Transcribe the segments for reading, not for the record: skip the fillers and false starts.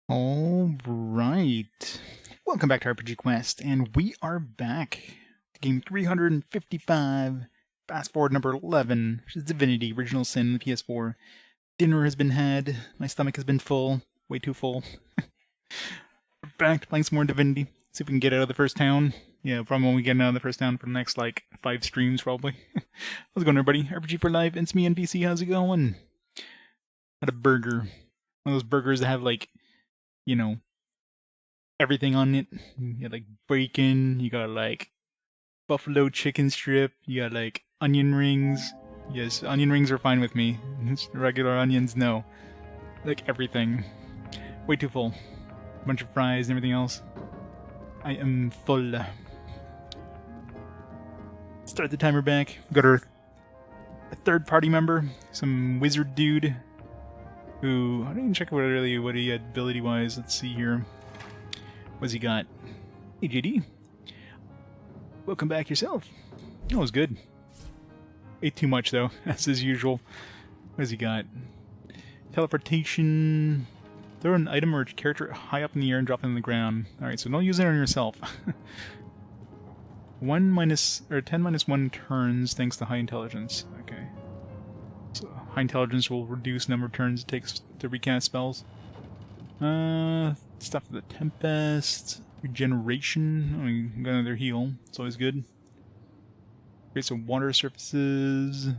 All right. Welcome back to RPG Quest, and we are back to game 355, fast forward number 11, which is Divinity, Original Sin on the PS4. Dinner has been had, my stomach has been full, way too full. We're back to playing some more Divinity, see if we can get out of the first town. Yeah, probably when we get out of the first town for the next, 5 streams, probably. How's it going, everybody? RPG for Life, it's me, NPC, how's it going? Had a burger. One of those burgers that have, everything on it. You got bacon, you got buffalo chicken strip, you got onion rings. Yes, onion rings are fine with me. Regular onions, no. Everything. Way too full. Bunch of fries and everything else. I am full. Start the timer back. Got a third party member, some wizard dude who I didn't even check what he had ability wise. Let's see here. What's he got? Hey, JD. Welcome back yourself. That was good. Ate too much, though, as is usual. What's he got? Teleportation. Throw an item or a character high up in the air and drop it on the ground. Alright, so don't use it on yourself. 10 minus 1 turns thanks to high intelligence. Okay. So high intelligence will reduce number of turns it takes to recast spells. Stuff for the Tempest, regeneration. I mean, got another heal. It's always good. Create some water surfaces.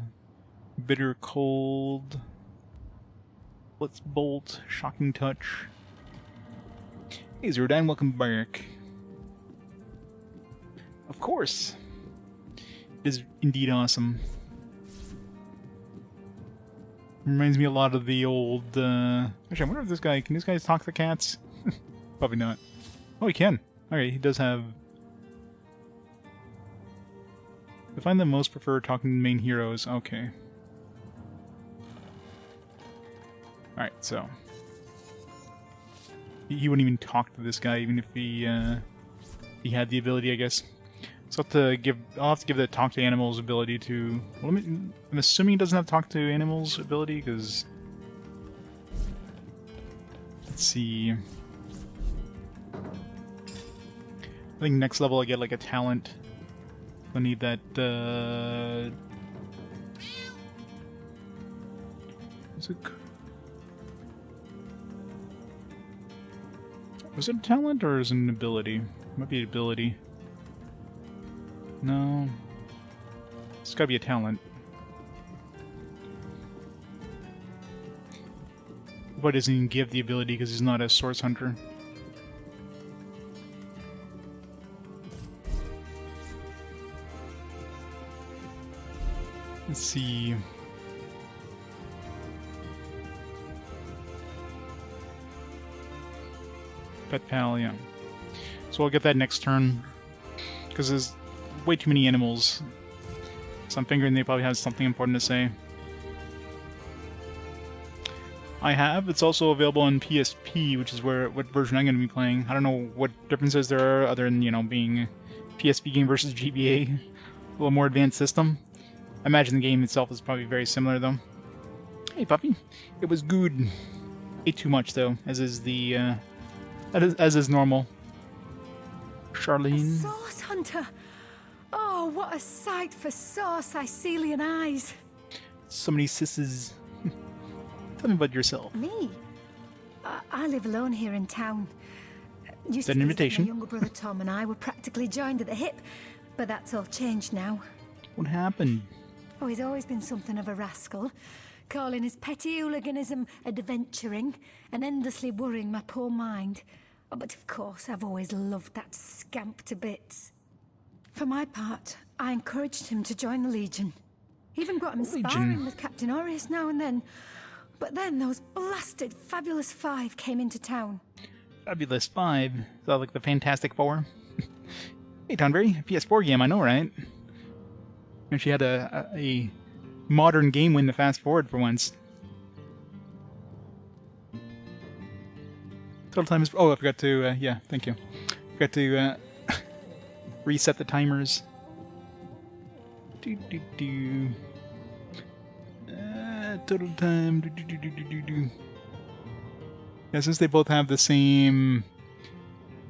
Bitter cold. Blitz bolt. Shocking touch. Hey Zerdine, welcome back. Of course. It is indeed awesome. Reminds me a lot of the old, Actually, I wonder if can these guys talk to cats? Probably not. Oh, he can. Alright, he does have... I find them most prefer talking to main heroes. Okay. Alright, so... He wouldn't even talk to this guy, even if he had the ability, I guess. So I'll have to give the talk to animals ability to... Well, I'm assuming he doesn't have talk to animals ability, because... Let's see... I think next level I get a talent. I need that, Was it a talent or is it an ability? It might be an ability. No. It's gotta be a talent. But doesn't even give the ability because he's not a source hunter. Let's see. Pet Pal, yeah. So I'll get that next turn. Because there's way too many animals. So I'm figuring they probably have something important to say. I have. It's also available on PSP, which is what version I'm going to be playing. I don't know what differences there are other than, being PSP game versus GBA. A little more advanced system. I imagine the game itself is probably very similar, though. Hey, puppy. It was good. Ate too much, though, as is the, as is normal. Charlene. A source hunter! Oh, what a sight for sore Sicilian eyes! So many sisses. Tell me about yourself. Me? I live alone here in town. Is that an invitation? My younger brother Tom and I were practically joined at the hip, but that's all changed now. What happened? Oh, he's always been something of a rascal, calling his petty hooliganism adventuring and endlessly worrying my poor mind. Oh, but of course, I've always loved that scamp to bits. For my part, I encouraged him to join the Legion. Even got him sparring with Captain Orius now and then. But then those blasted Fabulous Five came into town. Fabulous Five? Is that like the Fantastic Four? Hey, Tonberry, PS4 game, I know, right? And she had a modern game win to fast forward for once. Total time is... Oh, I forgot to... yeah, thank you. Forgot to reset the timers. Total time. Yeah, since they both have the same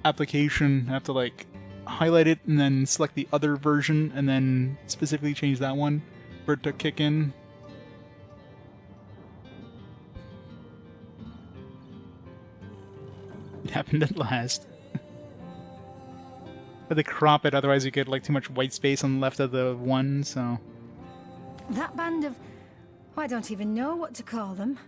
application, I have to like highlight it and then select the other version and then specifically change that one for it to kick in. It happened at last. But they crop it, otherwise you get like too much white space on the left of the one, so... That band of... I don't even know what to call them.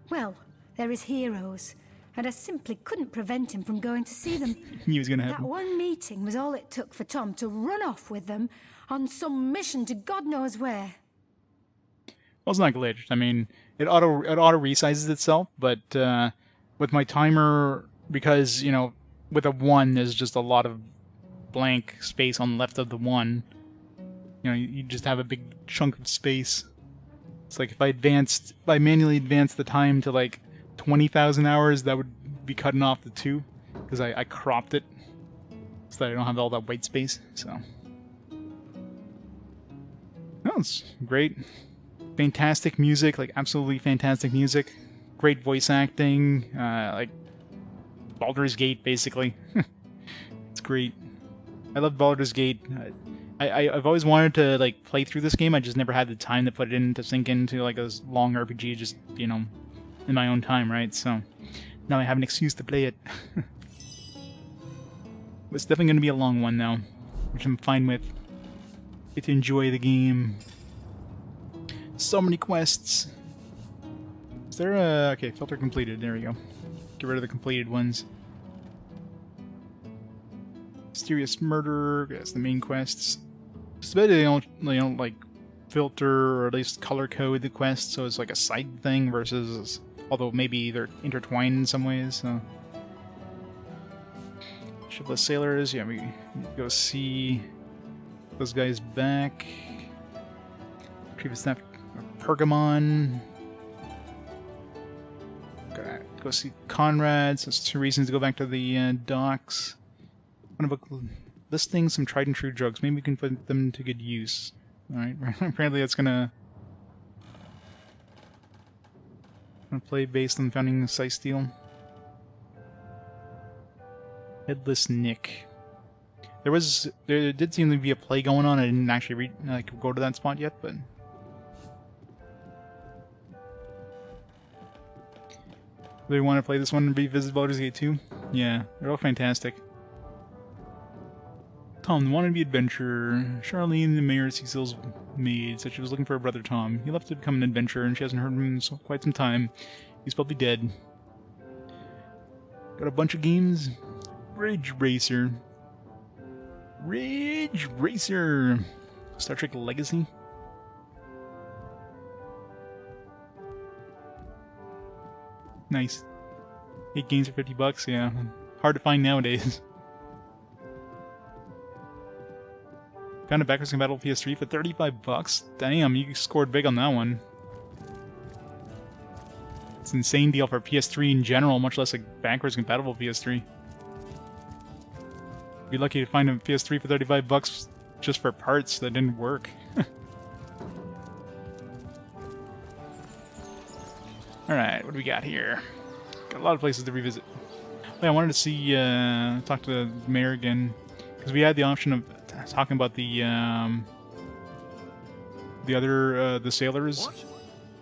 Well, they're his heroes, and I simply couldn't prevent him from going to see them. He was gonna That happen. one meeting was all it took for Tom to run off with them on some mission to God knows where. Well, it's not glitched. I mean, it auto resizes itself, but with my timer, because, you know, with a 1, there's just a lot of blank space on the left of the 1. You know, you just have a big chunk of space. It's like if I manually advanced the time to like 20,000 hours, that would be cutting off the 2, because I cropped it so that I don't have all that white space. So, no, it's great, fantastic music, like absolutely fantastic music, great voice acting, like Baldur's Gate basically. It's great. I love Baldur's Gate. I've always wanted to like play through this game. I just never had the time to put it in to sink into like a long RPG, just, you know, in my own time, right? So now I have an excuse to play it. It's definitely going to be a long one though, which I'm fine with. Get to enjoy the game. So many quests. Is there a... Okay, filter completed. There we go. Get rid of the completed ones. Mysterious murder. That's the main quests. It's better they don't like filter or at least color code the quests, so it's like a side thing versus, although maybe they're intertwined in some ways. So Shipless Sailors. Yeah, we need to go see those guys back. Retrieve snap Pergamon. Gotta go see Conrad. So it's 2 reasons to go back to the docks. One of listing some tried and true drugs. Maybe we can put them to good use. Alright, apparently that's gonna play based on founding Steel. Headless Nick. There did seem to be a play going on. I didn't actually go to that spot yet, but do you want to play this one and revisit Baldur's Gate 2? Yeah, they're all fantastic. Tom, the wannabe adventurer. Charlene, the mayor of Cecil's maid, said she was looking for her brother Tom. He left to become an adventurer, and she hasn't heard from him in quite some time. He's probably dead. Got a bunch of games. Ridge Racer. Ridge Racer. Star Trek Legacy. Nice. 8 games for $50, yeah. Hard to find nowadays. Found a backwards compatible PS3 for $35. Damn, you scored big on that one. It's an insane deal for PS3 in general, much less a backwards compatible PS3. Be lucky to find a PS3 for $35 just for parts that didn't work. Alright, what do we got here? Got a lot of places to revisit. Oh, yeah, I wanted to see, talk to the mayor again, because we had the option of talking about the sailors. What?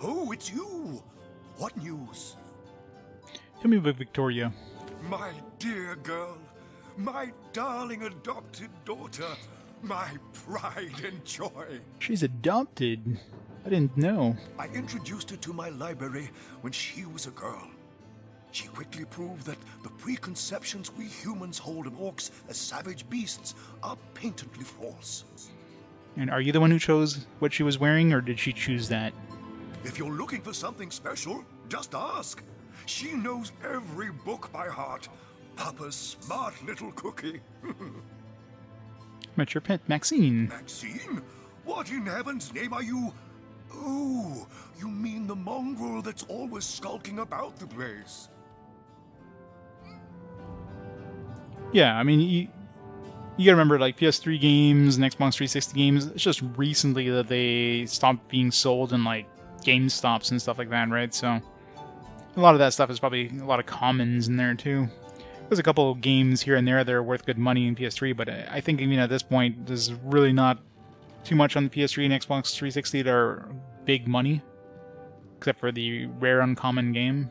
Oh, it's you! What news? Tell me about Victoria. My dear girl, my darling adopted daughter, my pride and joy. She's adopted? I didn't know. I introduced her to my library when she was a girl. She quickly proved that the preconceptions we humans hold of orcs as savage beasts are patently false. And are you the one who chose what she was wearing, or did she choose that? If you're looking for something special, just ask. She knows every book by heart. Papa's smart little cookie. Met your pet, Maxine. Maxine? What in heaven's name are you? Oh, you mean the mongrel that's always skulking about the place? Yeah, I mean, you gotta remember, like, PS3 games and Xbox 360 games, it's just recently that they stopped being sold in, like, GameStops and stuff like that, right? So, A lot of that stuff is probably a lot of commons in there too. There's a couple of games here and there that are worth good money in PS3, but I think even at this point, there's really not too much on the PS3 and Xbox 360 that are big money, except for the rare uncommon game.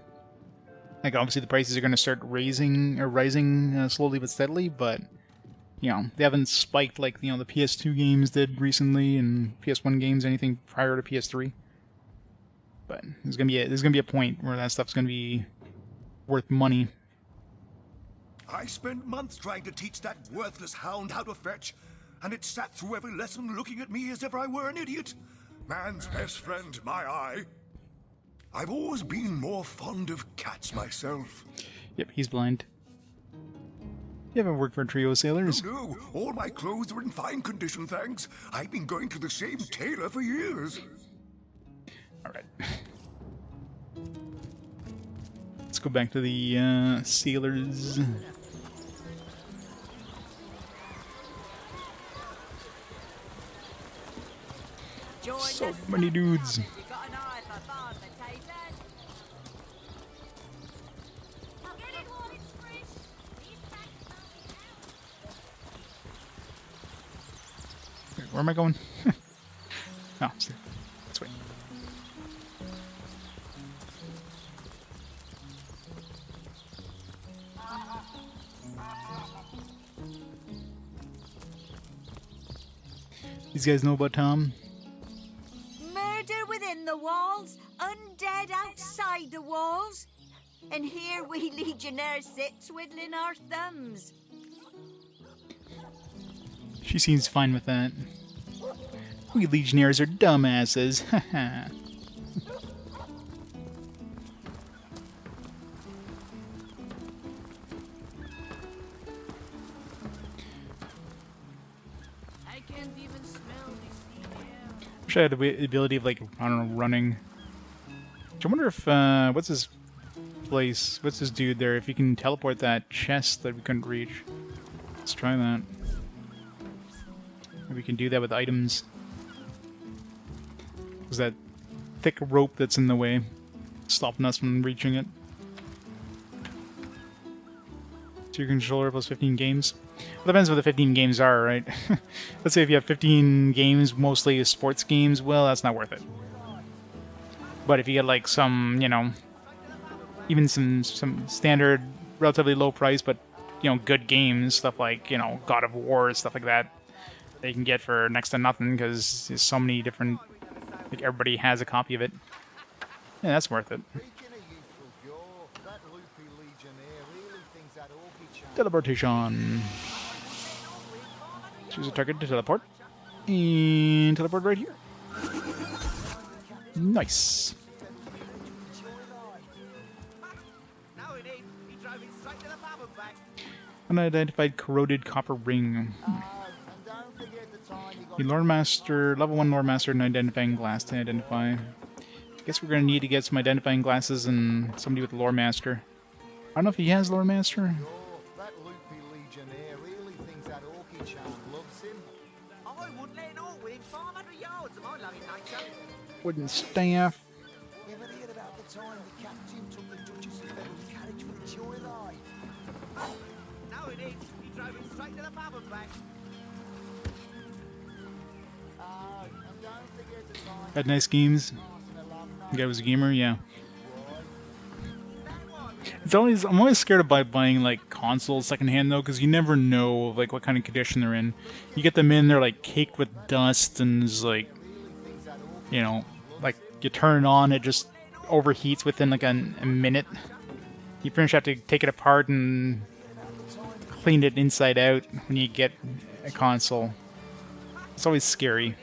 Like, obviously the prices are going to start rising slowly but steadily, but, you know, they haven't spiked like, you know, the PS2 games did recently, and PS1 games, anything prior to PS3. But there's gonna be a point where that stuff's gonna be worth money. I spent months trying to teach that worthless hound how to fetch, and it sat through every lesson looking at me as if I were an idiot. Man's best friend, my eye. I've always been more fond of cats myself. Yep, he's blind. You haven't worked for a trio of sailors? No, all my clothes are in fine condition, thanks. I've been going to the same tailor for years. Alright. Let's go back to the sailors. So many dudes. Where am I going? Oh, it's there. Let's wait. These guys know about Tom? Murder within the walls, undead outside the walls. And here we legionnaires sit twiddling our thumbs. She seems fine with that. We legionnaires are dumbasses. Haha. Wish I had the ability of, like, I don't know, running. I wonder if, what's his place? What's this dude there? If he can teleport that chest that we couldn't reach. Let's try that. Maybe we can do that with items. There's that thick rope that's in the way, stopping us from reaching it. 2 controller plus 15 games. Well, depends what the 15 games are, right? Let's say if you have 15 games, mostly sports games, well, that's not worth it. But if you get like some, you know, even some standard, relatively low price, but, you know, good games, stuff like, you know, God of War, stuff like that, they can get for next to nothing because there's so many different, like, everybody has a copy of it. Yeah, that's worth it. Teleportation. Choose a target to teleport. And teleport right here. Nice. Unidentified corroded copper ring. The Lore Master, level 1 Lore Master, and identifying glass to identify. I guess we're going to need to get some identifying glasses and somebody with Lore Master. I don't know if he has Lore Master. Wooden staff. Had nice games. The guy was a gamer, yeah. I'm always scared about buying like consoles secondhand though, because you never know like what kind of condition they're in. You get them in, they're like caked with dust, and it's like, you know, like you turn it on, it just overheats within like a minute. You pretty much have to take it apart and clean it inside out when you get a console. It's always scary.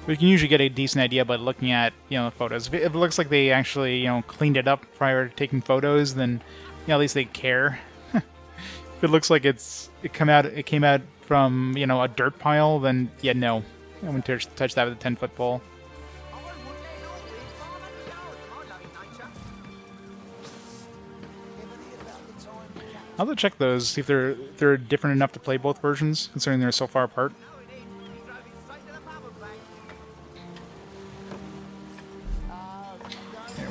We can usually get a decent idea by looking at, you know, the photos. If it looks like they actually, you know, cleaned it up prior to taking photos, then, you know, at least they care. If it looks like it came out from, you know, a dirt pile, then yeah, no, I wouldn't touch that with a 10-foot pole. I'll have to check those, see if they're different enough to play both versions, considering they're so far apart.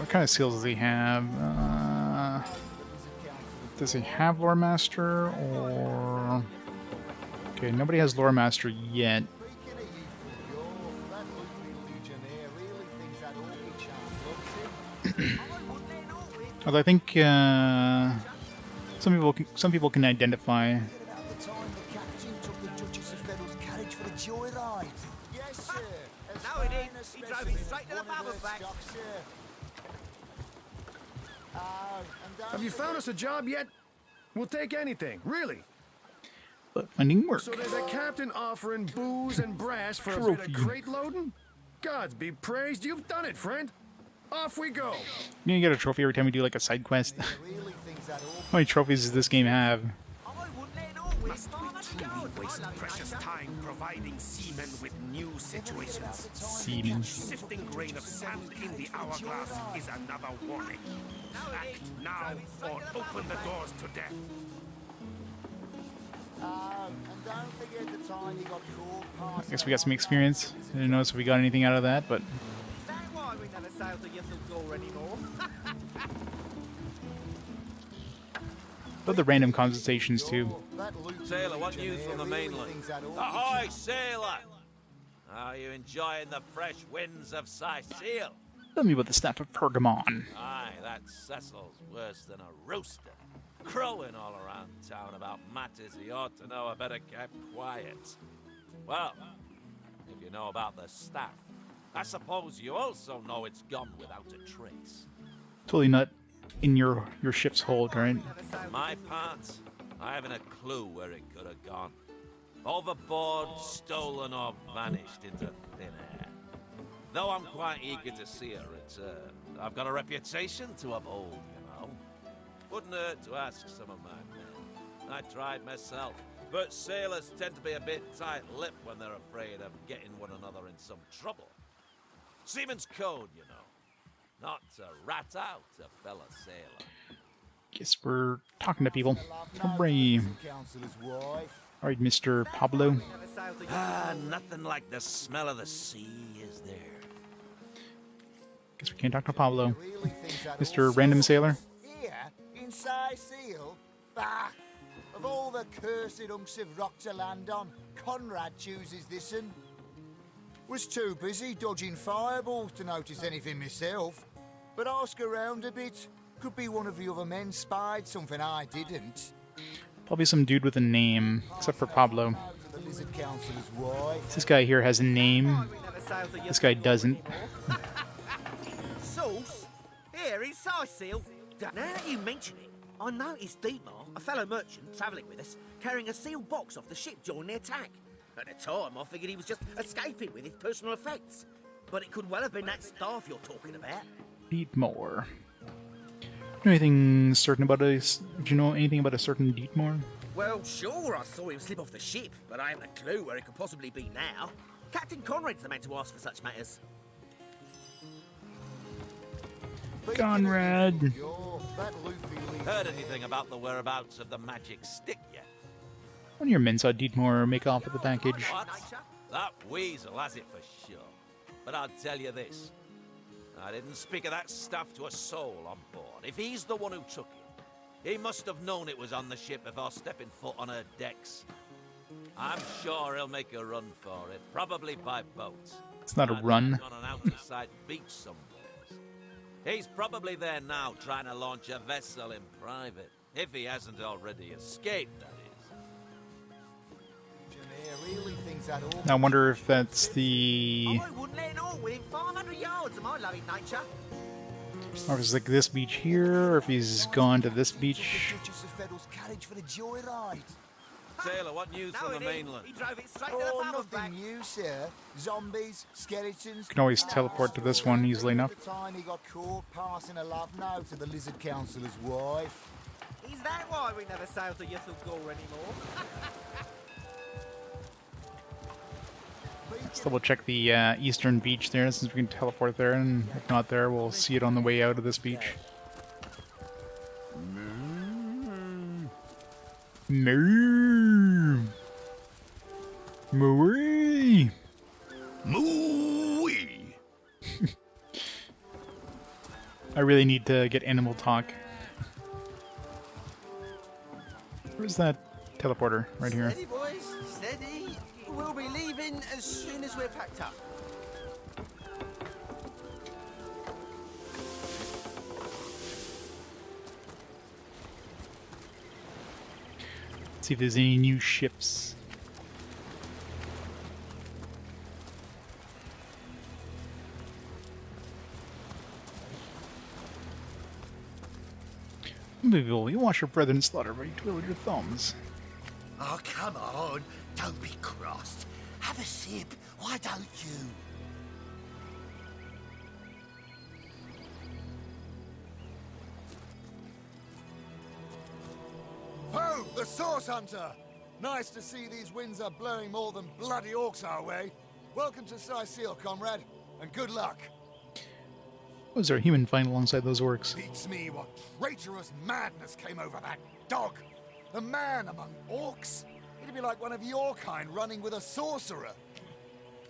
What kind of seals does he have? Does he have Lore Master or... Okay, nobody has Lore Master yet. Although I think some people can identify. Have you found us a job yet? We'll take anything, really. But finding work. So there's a captain offering booze and brass for a bit of crate loading? Gods be praised, you've done it, friend. Off we go. You get a trophy every time we do like a side quest. How many trophies does this game have? Must we truly waste precious time providing seamen with new situations? Seamen. Each sifting grain of sand in the hourglass is another warning. Act now or open the doors to death. I guess we got some experience. I didn't notice if we got anything out of that, but... But the random conversations too. Sailor, what news from the mainland? Ahoy, sailor! Are you enjoying the fresh winds of Sicile? Tell me about the staff of Pergamon. Aye, that Cecil's worse than a rooster. Crowing all around town about matters he ought to know are better kept quiet. Well, if you know about the staff, I suppose you also know it's gone without a trace. Totally not in your ship's hold, right? For my part, I haven't a clue where it could have gone. Overboard, stolen, or vanished into thin air. Though I'm quite eager to see a return, I've got a reputation to uphold, you know. Wouldn't hurt to ask some of my men. I tried myself, but sailors tend to be a bit tight-lipped when they're afraid of getting one another in some trouble. Seaman's code, you know. Not to rat out a fellow sailor. Guess we're talking to people. Hooray. Alright, Mr. Pablo. Ah, nothing like the smell of the sea, is there? Guess we can't talk to Pablo. Mr. Random Sailor. Here, in Sicile? Bah! Of all the cursed hunks of rock to land on, Conrad chooses this one. Was too busy dodging fireballs to notice anything myself. But ask around a bit. Could be one of the other men spied something I didn't. Probably some dude with a name, except for Pablo. This guy here has a name. This guy doesn't. Sauce? Here in Sicile? Now that you mention it, I noticed Dietmar, a fellow merchant travelling with us, carrying a sealed box off the ship during the attack. At the time, I figured he was just escaping with his personal effects. But it could well have been that staff you're talking about. Dietmar. Do you know anything certain about this? Do you know anything about a certain Dietmar? Well, sure, I saw him slip off the ship, but I haven't a clue where he could possibly be now. Captain Conrad's the man to ask for such matters. Conrad! Heard anything about the whereabouts of the magic stick yet? One of your men saw Dietmar make off with the package. What? That weasel has it for sure. But I'll tell you this. I didn't speak of that stuff to a soul on board. If he's the one who took it, he must have known it was on the ship before stepping foot on her decks. I'm sure he'll make a run for it, probably by boat. It's not a run. On an outside beach somewhere. He's probably there now trying to launch a vessel in private, if he hasn't already escaped, that is. I wonder if that's the... I wouldn't let it all within 500 yards of my loving nature. Or if it's like this beach here, or if he's gone to this beach. Sailor, what news from the mainland? He drove it straight to the pub and back. Nothing new, sir. Zombies, skeletons. Can always teleport to this one easily enough. The time he got caught passing a love note to the lizard councilor's wife. Is that why we never sail to Yethel Gore anymore? Let's double check the eastern beach there, since we can teleport there, and if not there, we'll see it on the way out of this beach. Moo! Mooey! Moo-wee! I really need to get animal talk. Where's that teleporter? Right here. Steady, boys, steady. We'll be leaving as soon as we're packed up. Let's see if there's any new ships. Unbelievable. You watch your brethren slaughter, but you twiddle your thumbs. Oh, come on. Don't be cross. Have a sip. Why don't you? Ho! The Source Hunter! Nice to see these winds are blowing more than bloody orcs our way. Welcome to Seal, comrade, and good luck. Was there a human fight alongside those orcs? Beats me what traitorous madness came over that dog. A man among orcs? It'd be like one of your kind running with a sorcerer.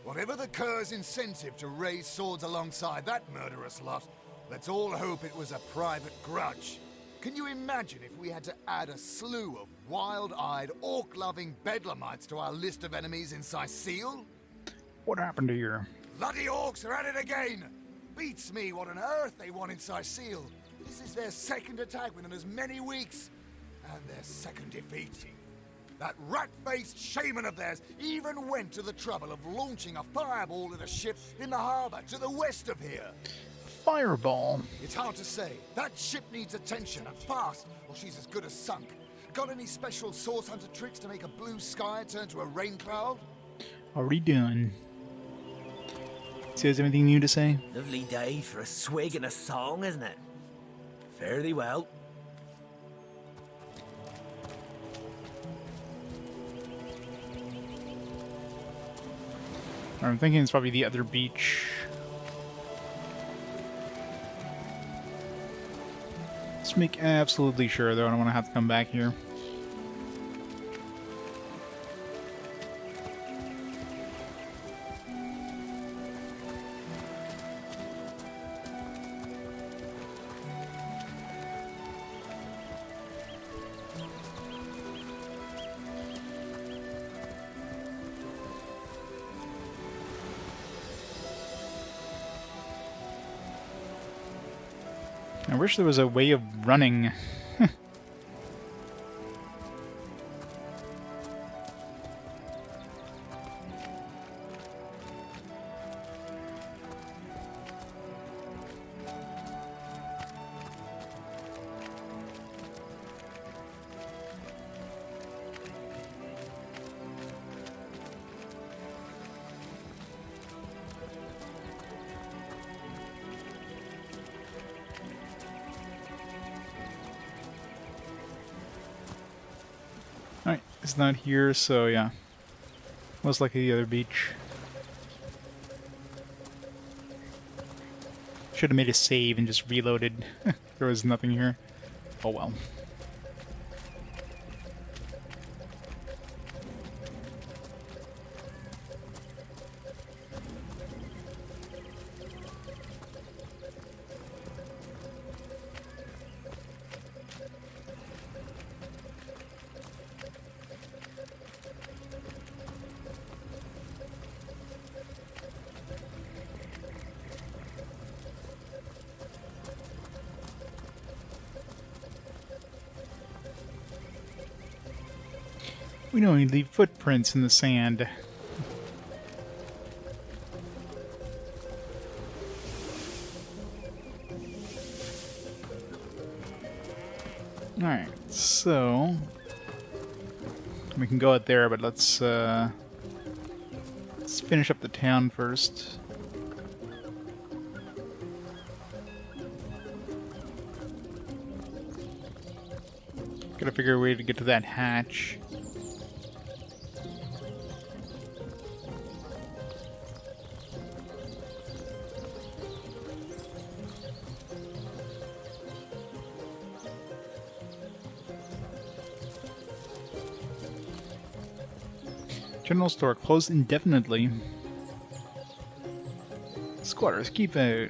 Whatever the cur's incentive to raise swords alongside that murderous lot, let's all hope it was a private grudge. Can you imagine if we had to add a slew of wild-eyed, orc-loving bedlamites to our list of enemies in Seal? What happened to your... Bloody orcs are at it again! Beats me what on earth they want in Seal. This is their second attack within as many weeks. And their second defeat. That rat-faced shaman of theirs even went to the trouble of launching a fireball at a ship in the harbor to the west of here. Fireball? It's hard to say. That ship needs attention, and fast, or she's as good as sunk. Got any special Source Hunter tricks to make a blue sky turn to a rain cloud? Already done. So, has anything new to say? Lovely day for a swig and a song, isn't it? Fairly well. I'm thinking it's probably the other beach. Let's make absolutely sure, though. I don't want to have to come back here. I wish there was a way of running. Alright, it's not here, so yeah. Most likely the other beach. Should have made a save and just reloaded. There was nothing here. Oh well. We don't need to leave footprints in the sand. Alright, so we can go out there, but let's finish up the town first. Gotta figure a way to get to that hatch. General store closed indefinitely. Squatters keep out.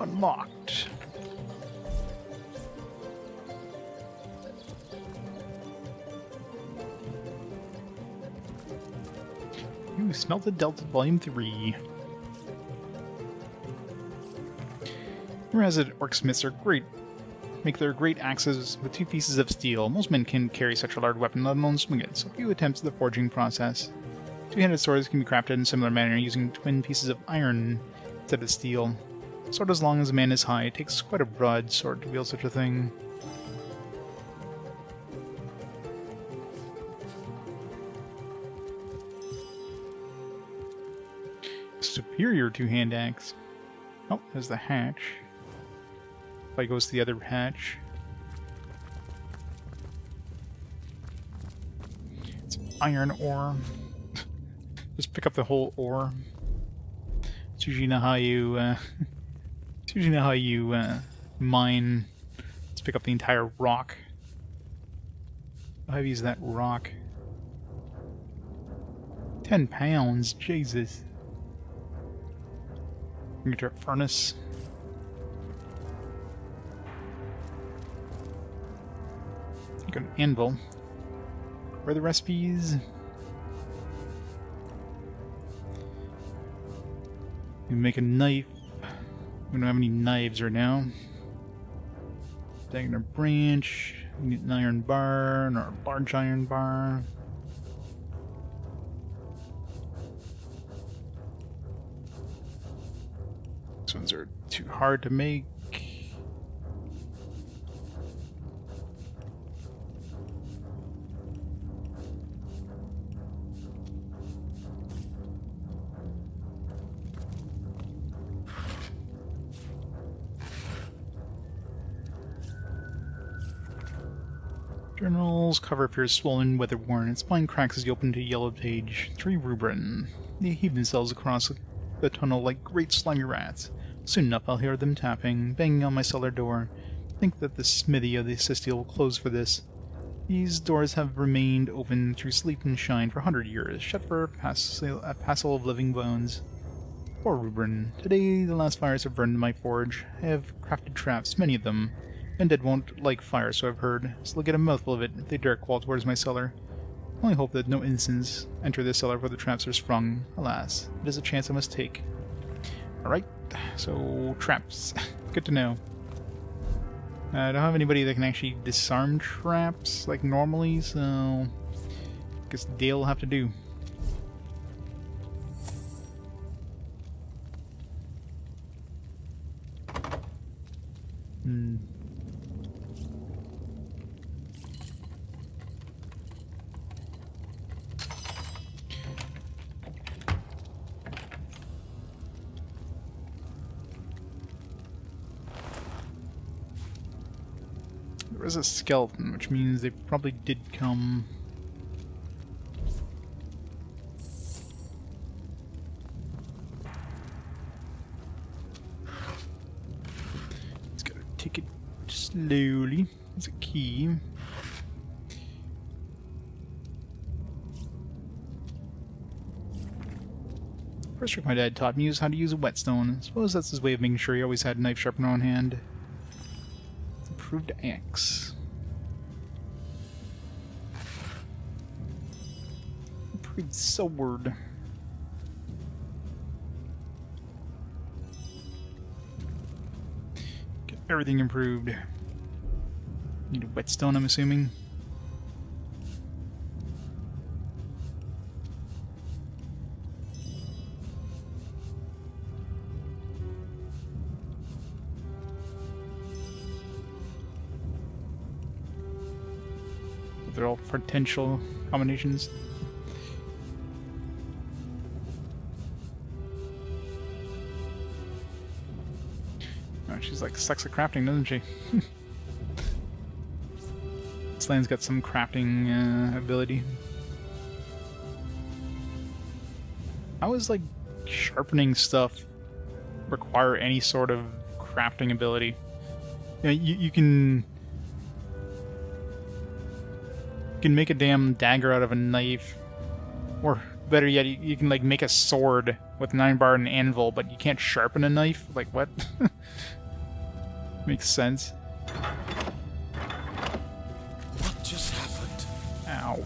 Unlocked. Ooh, Smelted Delta Volume 3. Whereas orcsmiths are great. Make their great axes with 2 pieces of steel. Most men can carry such a large weapon, let alone swing it, so few attempts at the forging process. 2-handed swords can be crafted in a similar manner using twin pieces of iron instead of steel. A sword as long as a man is high. It takes quite a broadsword to wield such a thing. Superior 2-hand axe. Oh, there's the hatch. If I goes to the other hatch. It's iron ore. Just pick up the whole ore. It's usually not how you. It's usually not how you mine. Let's pick up the entire rock. How heavy is that rock? 10 pounds, Jesus. Get to a furnace. Got an anvil. Where are the recipes? We make a knife. We don't have any knives right now. Dagger branch. We need an iron bar, or a large iron bar. These ones are too hard to make. Journal's cover appears swollen, weather-worn. Its spine cracks as you open to a yellow page. 3 rubrin. They heave themselves across the tunnel like great slimy rats. Soon enough I'll hear them tapping, banging on my cellar door. Think that the smithy of the Sisteel will close for this. These doors have remained open through sleep and shine for 100 years, shut for a passel of living bones. Poor rubrin. Today the last fires have burned my forge. I have crafted traps, many of them. Undead won't like fire, so I've heard, so they'll get a mouthful of it if they dare crawl towards my cellar. I only hope that no innocents enter this cellar where the traps are sprung. Alas, it is a chance I must take. Alright, so traps. Good to know. I don't have anybody that can actually disarm traps like normally, so I guess Dale will have to do. There is a skeleton, which means they probably did come. Just gotta take it slowly. There's a key. First trick my dad taught me was how to use a whetstone. I suppose that's his way of making sure he always had a knife sharpener on hand. Improved axe. Improved sword. Get everything improved. Need a whetstone, I'm assuming. They're all potential combinations. Oh, she's like sucks at crafting, doesn't she? This land's got some crafting ability. How is like sharpening stuff require any sort of crafting ability? You know, you can make a damn dagger out of a knife, or better yet, you can like make a sword with 9-bar and anvil, but you can't sharpen a knife? Like, what? Makes sense. What just happened? Ow.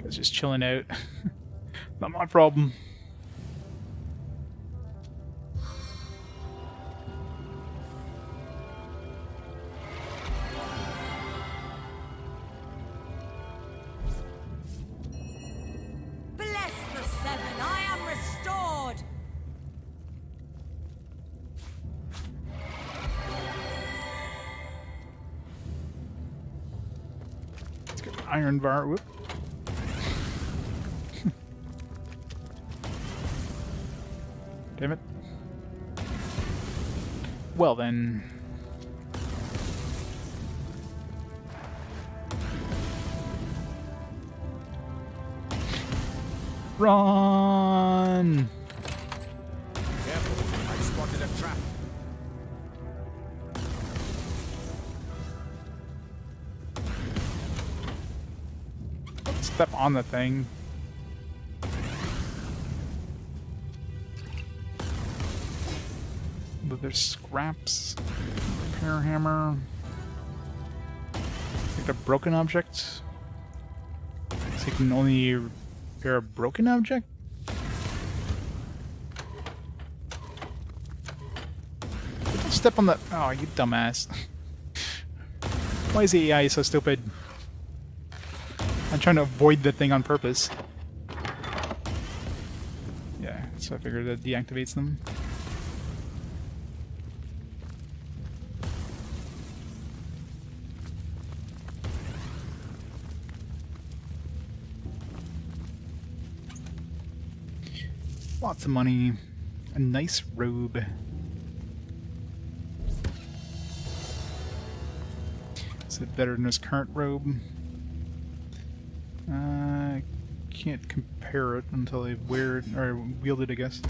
Guy's just chilling out. Not my problem. Bless the seven, I am restored. Let's get iron bar. Whoop. Damn it. Well then. Run! Careful, I spotted a trap. Step on the thing. But there's scraps. Repair hammer. Like a broken object. So you can only repair a broken object? Don't step on the. Oh, you dumbass. Why is the AI so stupid? I'm trying to avoid the thing on purpose. Yeah, so I figured that deactivates them. Lots of money. A nice robe. Is it better than his current robe? Can't compare it until I wear it, or wield it, I guess.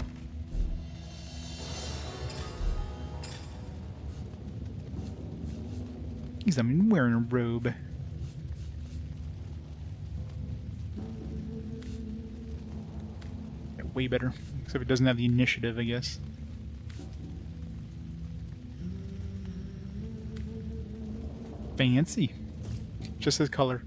He's not even wearing a robe. Yeah, way better. Except it doesn't have the initiative, I guess. Fancy. Just his color.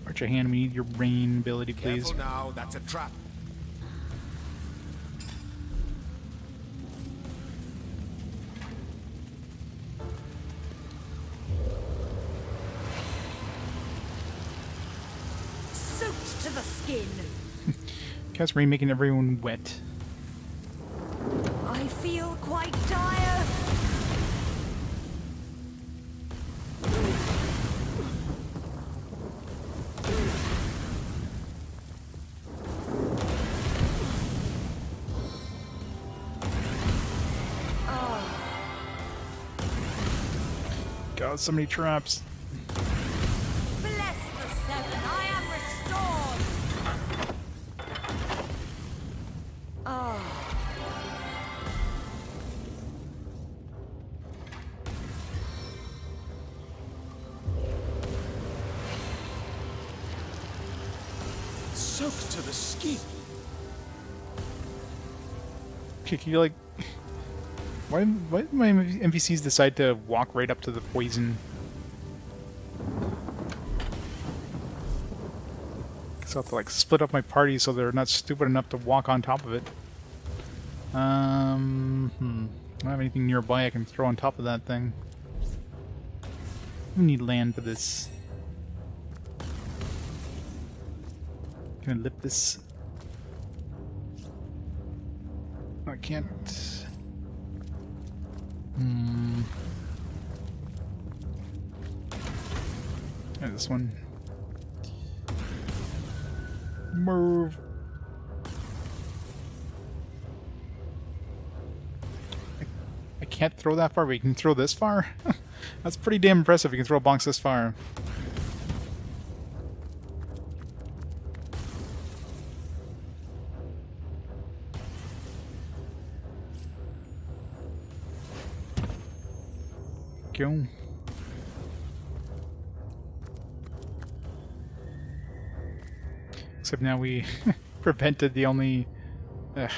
Arch your hand, we need your rain ability, please. Careful now, that's a trap. Soaked to the skin. Cast rain making everyone wet. I feel quite tired. God, so many traps. Bless the seven, I am restored. Soaked to the skin. Okay, can you like... Why did my NPCs decide to walk right up to the poison? So I have to like split up my party so they're not stupid enough to walk on top of it. I don't have anything nearby I can throw on top of that thing. We need land for this. Can I lift this? I can't. Yeah, this one. Move. I can't throw that far, but you can throw this far? That's pretty damn impressive. You can throw a box this far. go. Except now we prevented the only... How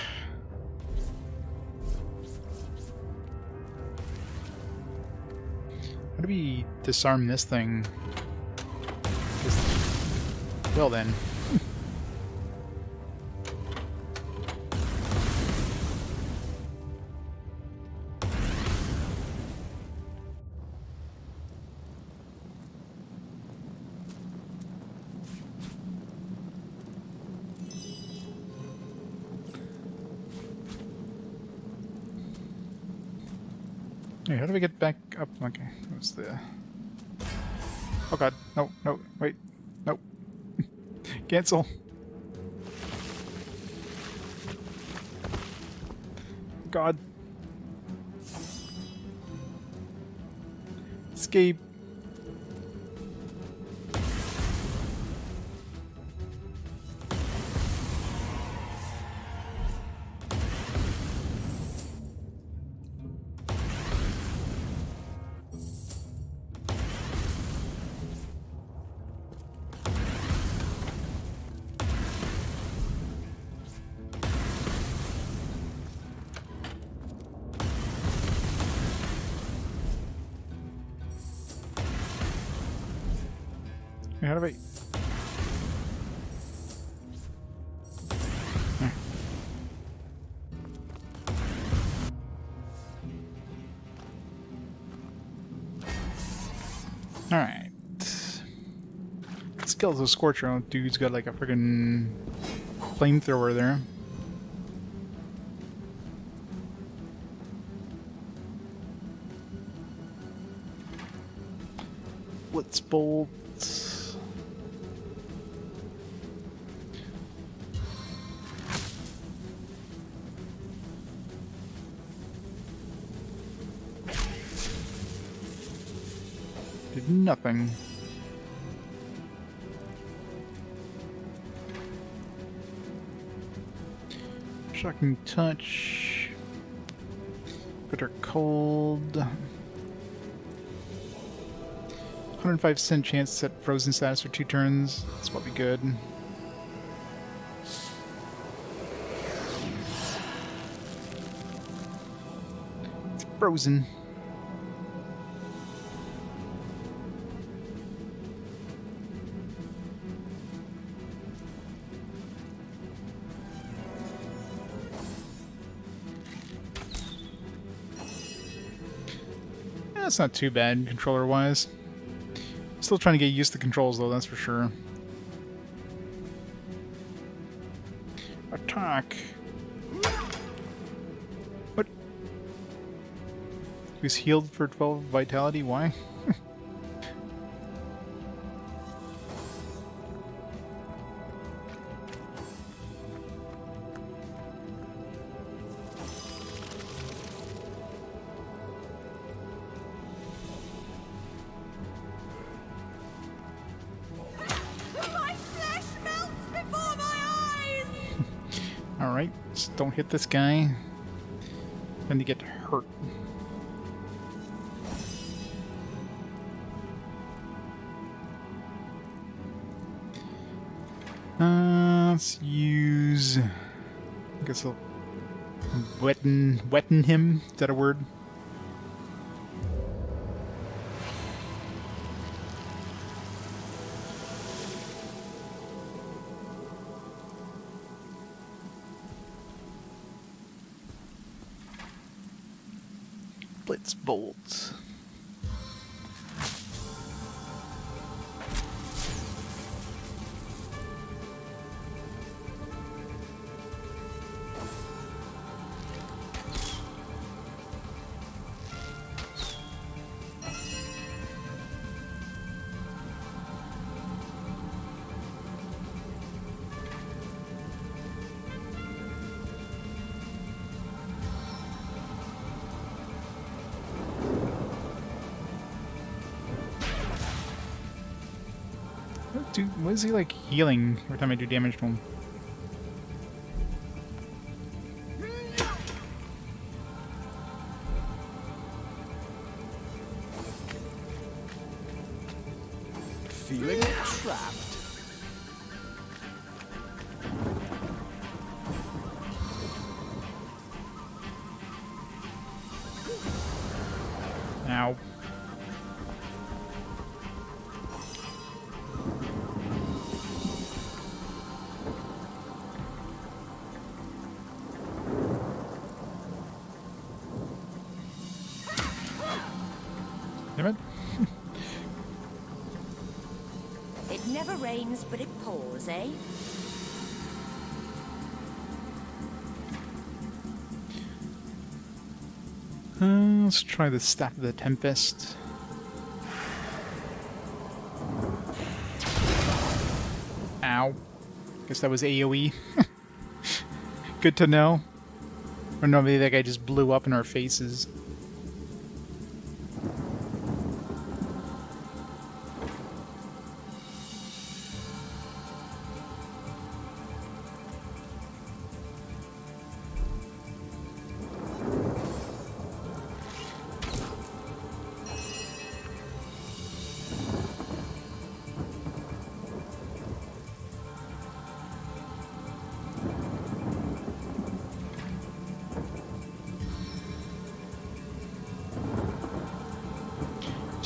do we disarm this thing? Well then. Hey, how do we get back up? Okay, what's the... Oh god, no, no, wait, no. Cancel. God. Escape. How do I... Alright. Let's kill the Scorcher. Dude's got like a friggin' flamethrower there. Blitz bolt. Did nothing. Shocking touch. Bitter cold. 105% chance to set frozen status for 2 turns. That's probably good. It's frozen. That's not too bad, controller-wise. Still trying to get used to the controls, though, that's for sure. Attack! What? He was healed for 12 vitality? Why? Alright, just don't hit this guy. Then you get hurt. Let's use... I guess I'll... Wetten him? Is that a word? Blitz bolt. Dude, what is he like healing every time I do damage to him? feeling trapped. Ow. Damn it. It never rains, but it pours, eh? Let's try the Staff of the Tempest. Ow. Guess that was AoE. Good to know. Or no, maybe that guy just blew up in our faces.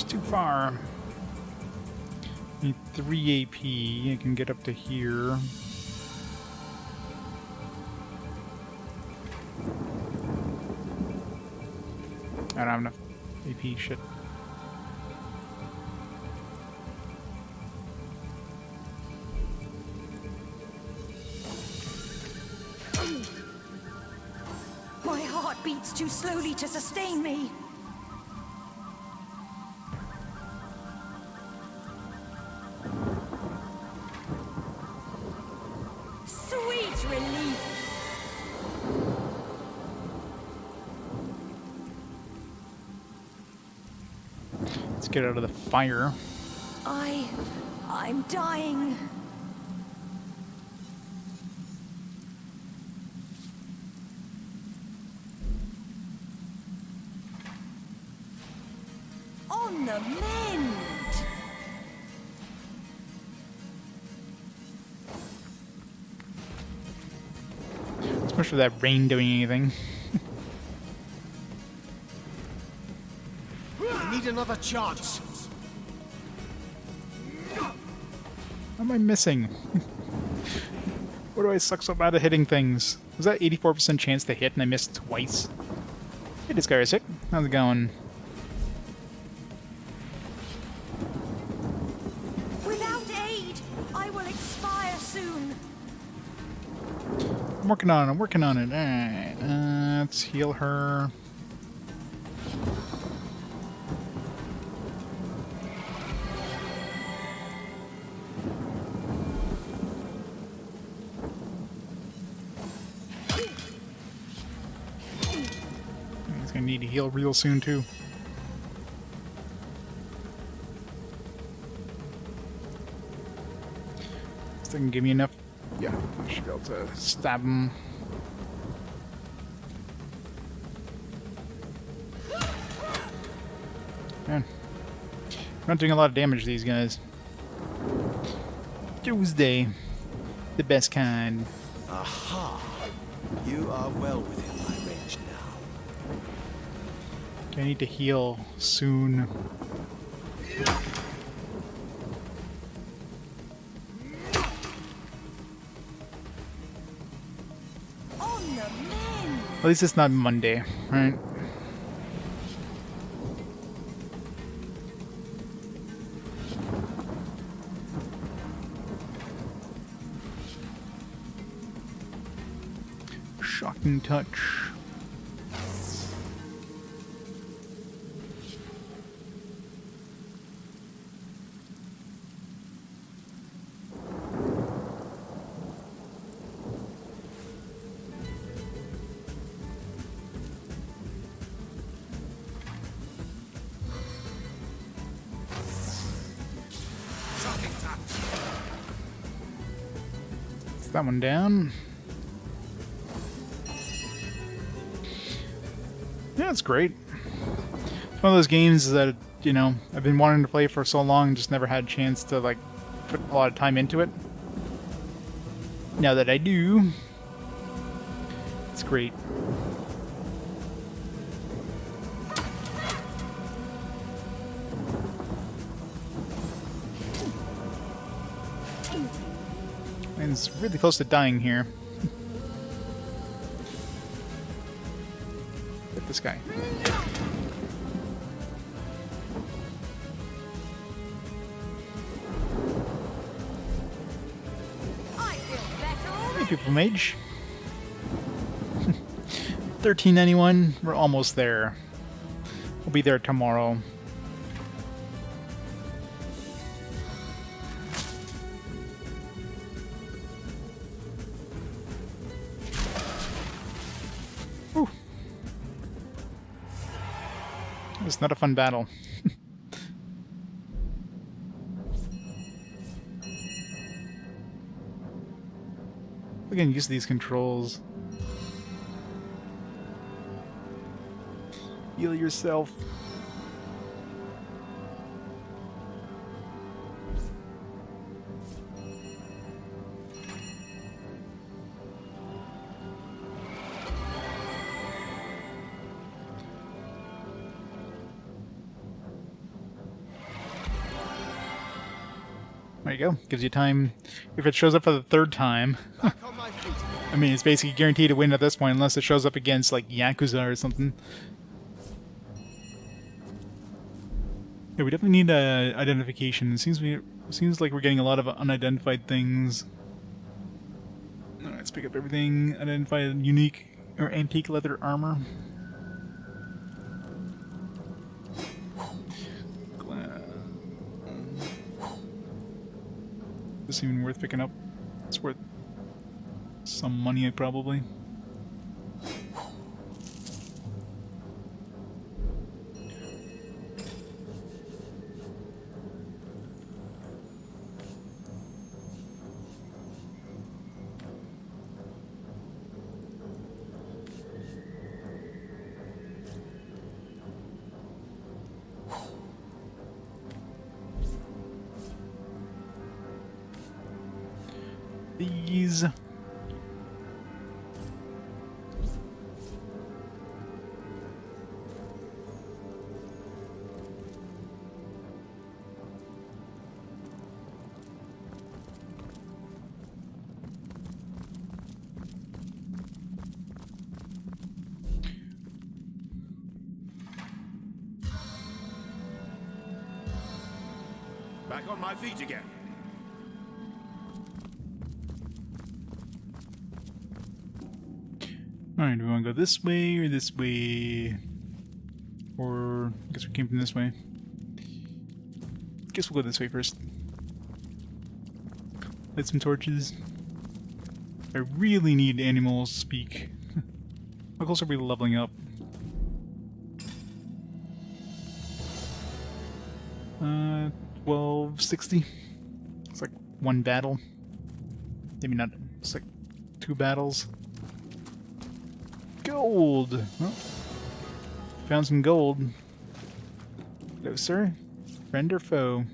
Too far. Need 3 AP. I can get up to here. I don't have enough AP shit. My heart beats too slowly to sustain me. Let's get out of the fire. I'm dying. On the mend. Especially that rain doing anything. I need another chance. What am I missing? Why do I suck so bad at hitting things? Was that 84% chance to hit and I missed twice? Hey, Disguised. How's it going? Without aid, I will expire soon. I'm working on it. I'm working on it. Alright. Let's heal her. He's gonna need to heal real soon too. This thing can give me enough. Yeah, I should be able to stab him. Man, we're not doing a lot of damage to these guys. Tuesday, the best kind. Aha! You are well within my range now. Okay, I need to heal soon. On the mend. At least it's not Monday, right? Shocking touch. Is that one down? Yeah, it's great. It's one of those games that you know, I've been wanting to play for so long, just never had a chance to, like, put a lot of time into it. Now that I do, it's great. And it's really close to dying here. Hit this guy. Hey, people mage. 1391. We're almost there. We'll be there tomorrow. Whew. It's not a fun battle. We're getting used to these controls. Heal yourself. There you go. Gives you time. If it shows up for the third time, I mean, it's basically guaranteed to win at this point, unless it shows up against, like, Yakuza or something. Yeah, we definitely need identification. It seems like we're getting a lot of unidentified things. Alright, let's pick up everything. Identify unique or antique leather armor. This even worth picking up? It's worth some money, probably. These. Back on my feet again. Alright, do we want to go this way or this way? Or I guess we came from this way. Guess we'll go this way first. Light some torches. I really need animals speak. How close are we leveling up? 1260. It's like one battle. Maybe not. It's like 2 battles. Gold! Oh. Found some gold. Hello, sir. Friend or foe?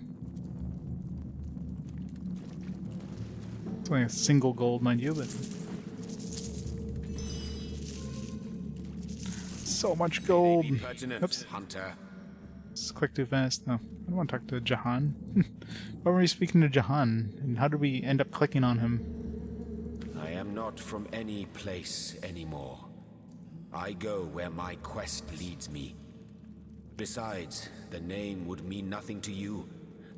It's only a single gold, mind you, but... So much gold! Oops. Hunter. Let's click too fast. No, I don't want to talk to Jahan. Why were we speaking to Jahan? And how did we end up clicking on him? I am not from any place anymore. I go where my quest leads me. Besides, the name would mean nothing to you.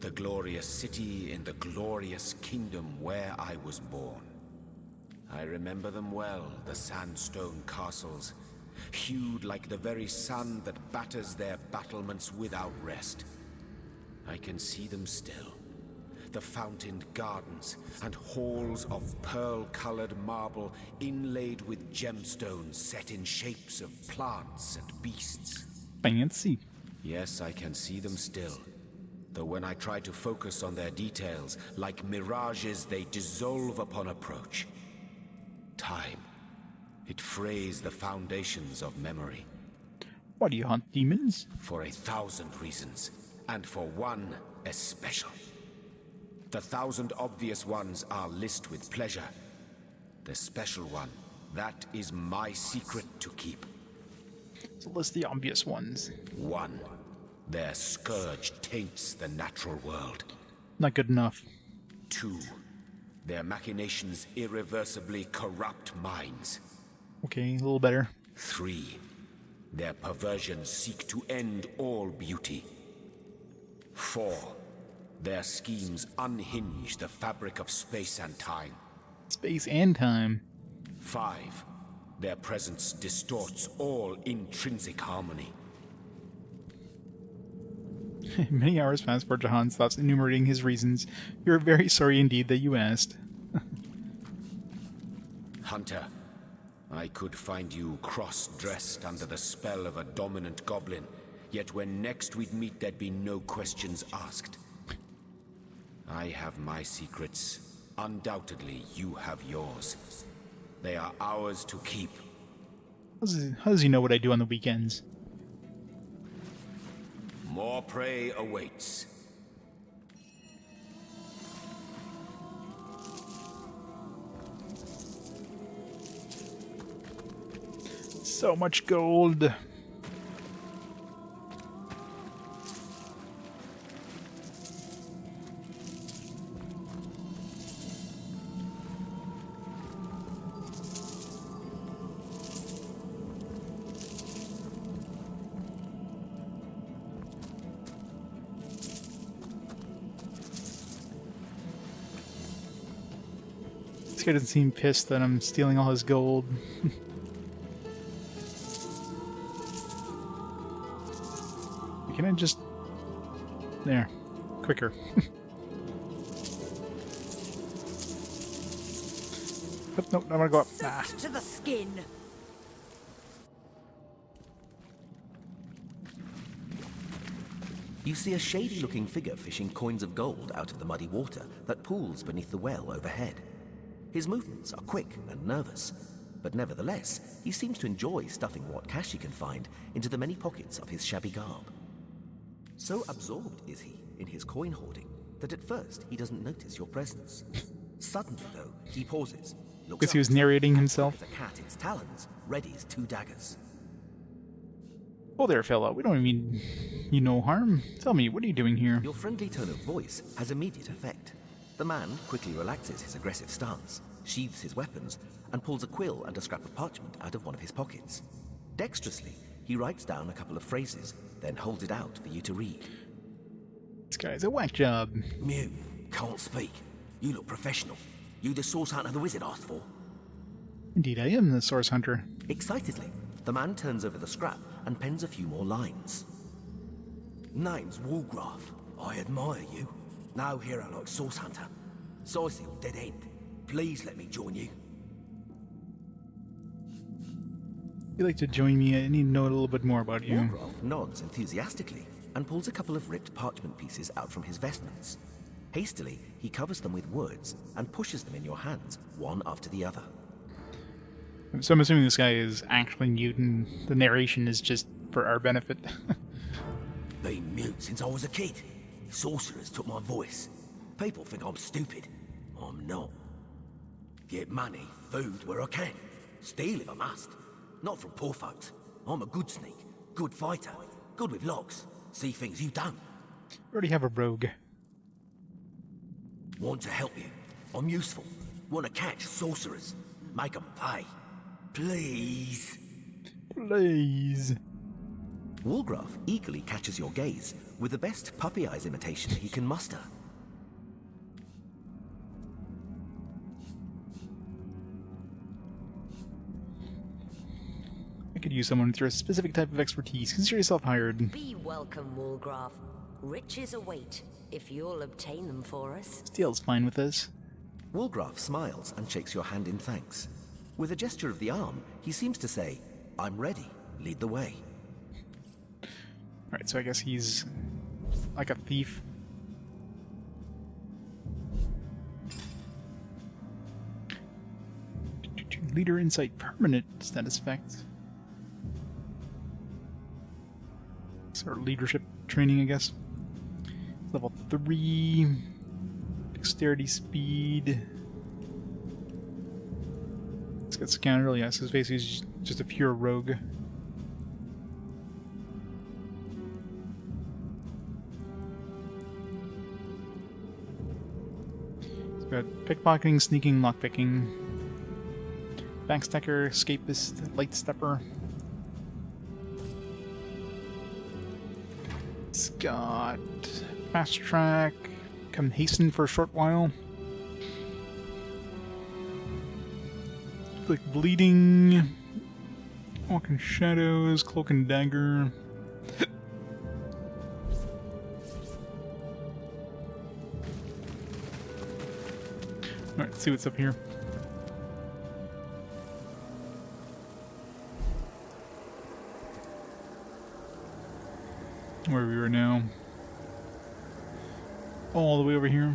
The glorious city in the glorious kingdom where I was born. I remember them well, the sandstone castles, hued like the very sun that batters their battlements without rest. I can see them still. The fountained gardens and halls of pearl-colored marble inlaid with gemstones set in shapes of plants and beasts. Fancy. Yes, I can see them still. Though when I try to focus on their details, like mirages, they dissolve upon approach. Time. It frays the foundations of memory. Why do you hunt demons? For 1,000 reasons, and for one especial. The 1,000 obvious ones are list with pleasure. The special one, that is my secret to keep. So list the obvious ones. 1. Their scourge taints the natural world. Not good enough. 2. Their machinations irreversibly corrupt minds. Okay, a little better. 3. Their perversions seek to end all beauty. 4. Their schemes unhinge the fabric of space and time. Space and time. 5. Their presence distorts all intrinsic harmony. Many hours pass before Jahan stops enumerating his reasons. You're very sorry indeed that you asked. Hunter, I could find you cross-dressed under the spell of a dominant goblin, yet when next we'd meet there'd be no questions asked. I have my secrets. Undoubtedly, you have yours. They are ours to keep. How does he know what I do on the weekends? More prey awaits. So much gold. This guy doesn't seem pissed that I'm stealing all his gold. Can I just... There. Quicker. Nope, I'm gonna go up. Ah. To the skin. You see a shady-looking figure fishing coins of gold out of the muddy water that pools beneath the well overhead. His movements are quick and nervous, but nevertheless, he seems to enjoy stuffing what cash he can find into the many pockets of his shabby garb. So absorbed is he in his coin hoarding that at first he doesn't notice your presence. Suddenly, though, he pauses, looks Guess he was up, narrating and himself. as a cat its talons, readies 2 daggers. Oh there, fella. We don't mean you no harm. Tell me, what are you doing here? Your friendly tone of voice has immediate effect. The man quickly relaxes his aggressive stance, sheathes his weapons, and pulls a quill and a scrap of parchment out of one of his pockets. Dexterously, he writes down a couple of phrases, then holds it out for you to read. This guy's a whack job. Mute, can't speak. You look professional. You the source hunter the wizard asked for? Indeed, I am the source hunter. Excitedly, the man turns over the scrap and pens a few more lines. Name's Woolgraf. I admire you. No hero like source hunter. Sourcery dead end. Please let me join you. If you'd like to join me, I need to know a little bit more about you. Woolgraf nods enthusiastically and pulls a couple of ripped parchment pieces out from his vestments. Hastily, he covers them with words and pushes them in your hands, one after the other. So I'm assuming this guy is actually mute and the narration is just for our benefit. Been mute since I was a kid. Sorcerers took my voice. People think I'm stupid. I'm not. Get money, food where I can. Steal if I must. Not from poor folks. I'm a good sneak, good fighter, good with locks. See things you don't. We already have a rogue. Want to help you. I'm useful. Want to catch sorcerers. Make them pay. Please. Please. Woolgraf eagerly catches your gaze with the best puppy eyes imitation he can muster. I could use someone with your specific type of expertise. Consider yourself hired. Be welcome, Woolgraf. Riches await, if you'll obtain them for us. Steel's fine with this. Woolgraf smiles and shakes your hand in thanks. With a gesture of the arm, he seems to say, I'm ready. Lead the way. Alright, so I guess he's like a thief. Leader insight permanent status effect. It's our leadership training, I guess. Level 3. Dexterity, speed. Let's get scoundrel, yes, because basically he's just a pure rogue. So we got pickpocketing, sneaking, lockpicking. Backstacker, escapist, light stepper. It's got fast track, come hasten for a short while. Like bleeding, walk in shadows, cloak and dagger. Alright, let's see what's up here. Where we are now. All the way over here.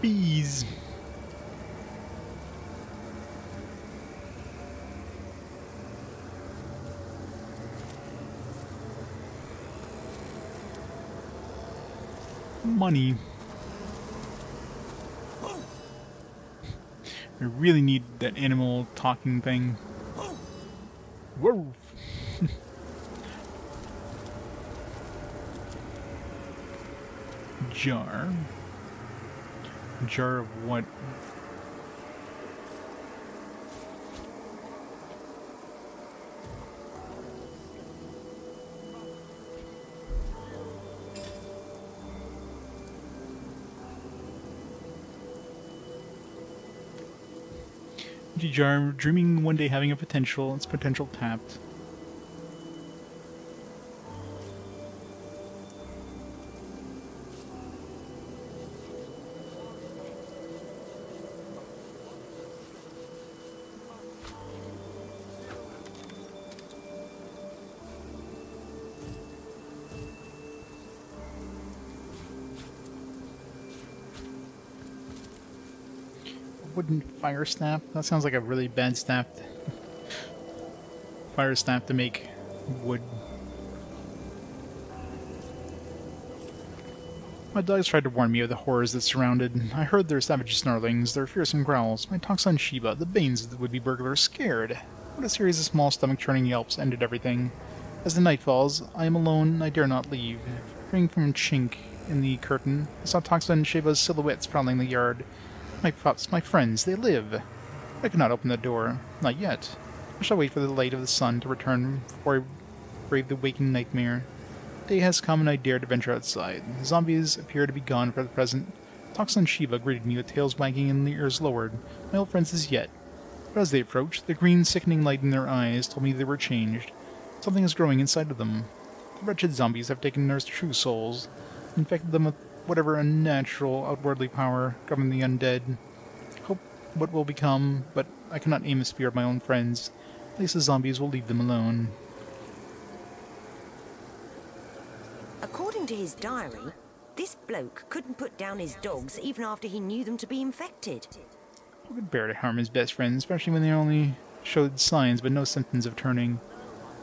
Bees. Money. I really need that animal talking thing. Whoa! Jar. Jar of what? Jar, dreaming one day having a potential, its potential tapped. Wooden fire staff? That sounds like a really bad staff. Fire staff to make wood. My dogs tried to warn me of the horrors that surrounded. I heard their savage snarlings, their fearsome growls. My talks on Sheba, the banes of the would-be burglar, scared. What a series of small stomach-churning yelps ended everything. As the night falls, I am alone and I dare not leave. Peering from a chink in the curtain, I saw Toxa and Sheba's silhouettes prowling the yard. My pups, my friends, they live. I cannot open the door. Not yet. I shall wait for the light of the sun to return before I brave the waking nightmare. Day has come and I dare to venture outside. The zombies appear to be gone for the present. Toxa and Sheba greeted me with tails wagging and ears lowered. My old friends as yet. But as they approached, the green sickening light in their eyes told me they were changed. Something is growing inside of them. The wretched zombies have taken their true souls, infected them with whatever unnatural, outwardly power governing the undead. Hope what will become, but I cannot aim a spear at my own friends. At least the zombies will leave them alone. According to his diary, this bloke couldn't put down his dogs even after he knew them to be infected. Who could bear to harm his best friends, especially when they only showed signs but no symptoms of turning?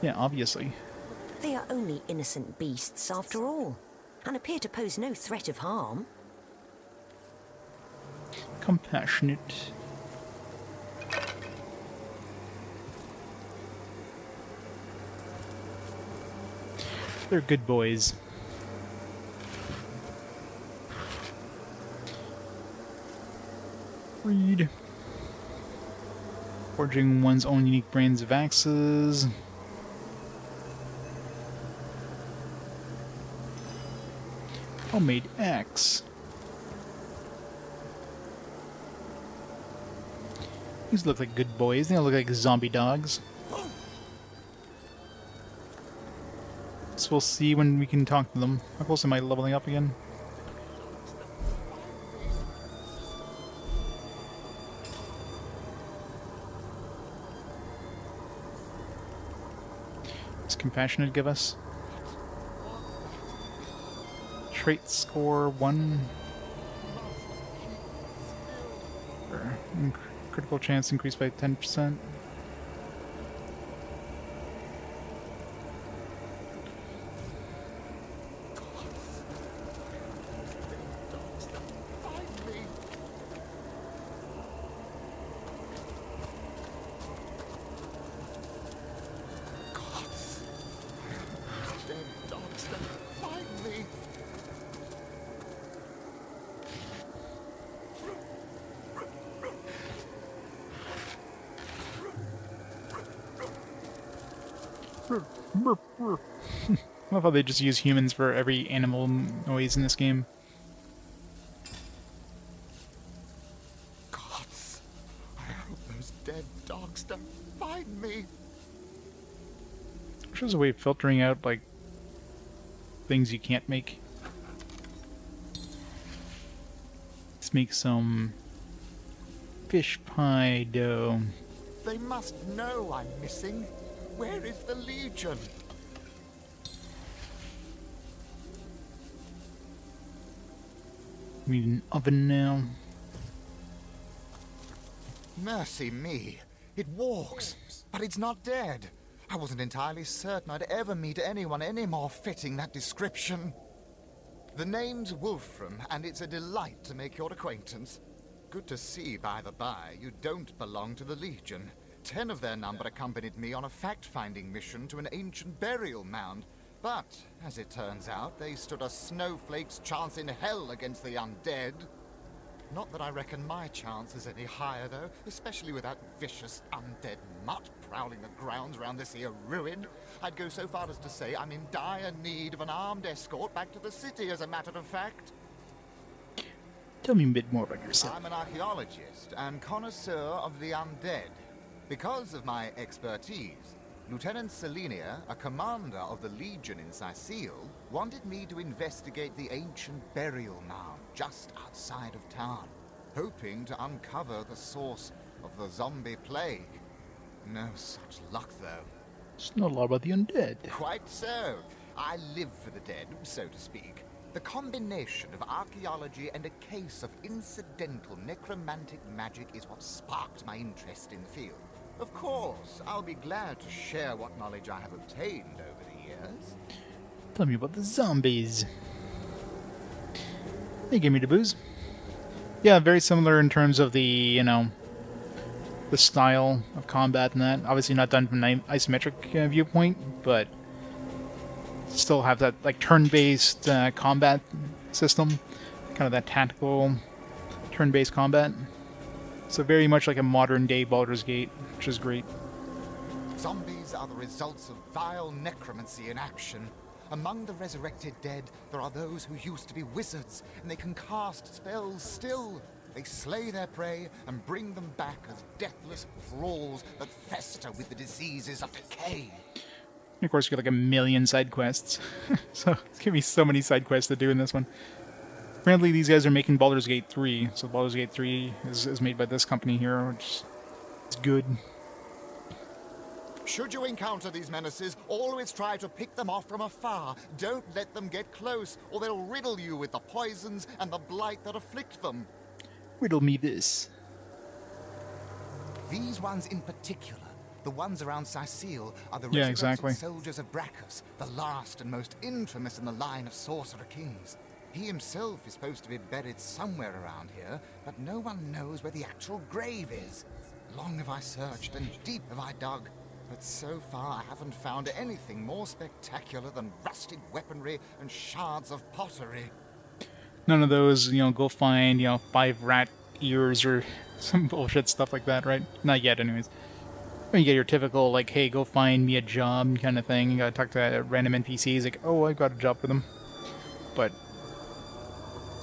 Yeah, obviously. They are only innocent beasts after all, and appear to pose no threat of harm. Compassionate. They're good boys. Read. Forging one's own unique brands of axes. Homemade axe. These look like good boys. They don't look like zombie dogs. So we'll see when we can talk to them. How close am I leveling up again? What's compassionate give us? Trait score 1. Critical chance increased by 10%. I love how they just use humans for every animal noise in this game. Gods, I hope those dead dogs don't find me. Which is a way of filtering out, like, things you can't make. Let's make some fish pie dough. They must know I'm missing. Where is the Legion? We need an oven now. Mercy me. It walks, but it's not dead. I wasn't entirely certain I'd ever meet anyone any more fitting that description. The name's Wolfram, and it's a delight to make your acquaintance. Good to see, by the by, you don't belong to the Legion. 10 of their number accompanied me on a fact-finding mission to an ancient burial mound. But, as it turns out, they stood a snowflake's chance in hell against the undead. Not that I reckon my chance is any higher, though, especially with that vicious undead mutt prowling the grounds around this here ruin. I'd go so far as to say I'm in dire need of an armed escort back to the city, as a matter of fact. Tell me a bit more about yourself. I'm an archaeologist and connoisseur of the undead. Because of my expertise, Lieutenant Selenia, a commander of the Legion in Sicile, wanted me to investigate the ancient burial mound just outside of town, hoping to uncover the source of the zombie plague. No such luck, though. It's not a lot about the undead. Quite so. I live for the dead, so to speak. The combination of archaeology and a case of incidental necromantic magic is what sparked my interest in the field. Of course, I'll be glad to share what knowledge I have obtained over the years. Tell me about the zombies. They gave me the booze. Yeah, very similar in terms of the, you know, the style of combat and that. Obviously not done from an isometric viewpoint, but still have that, like, turn-based combat system. Kind of that tactical turn-based combat. So very much like a modern-day Baldur's Gate, which is great. Zombies are the results of vile necromancy in action. Among the resurrected dead, there are those who used to be wizards, and they can cast spells still. They slay their prey and bring them back as deathless thralls that fester with the diseases of decay. And of course, you get like a million side quests. So it's gonna be so many side quests to do in this one. Apparently, these guys are making Baldur's Gate 3, so Baldur's Gate 3 is made by this company here, which is good. Should you encounter these menaces, always try to pick them off from afar. Don't let them get close, or they'll riddle you with the poisons and the blight that afflict them. Riddle me this. These ones in particular, the ones around Sicile, are the exactly. soldiers of Brachus, the last and most infamous in the line of sorcerer kings. He himself is supposed to be buried somewhere around here, but no one knows where the actual grave is. Long have I searched and deep have I dug, but so far I haven't found anything more spectacular than rusted weaponry and shards of pottery. None of those, you know, go find, you know, 5 rat ears or some bullshit stuff like that, right? Not yet, anyways. When you get your typical, like, hey, go find me a job kind of thing. You gotta talk to random NPCs, like, oh, I got a job for them. But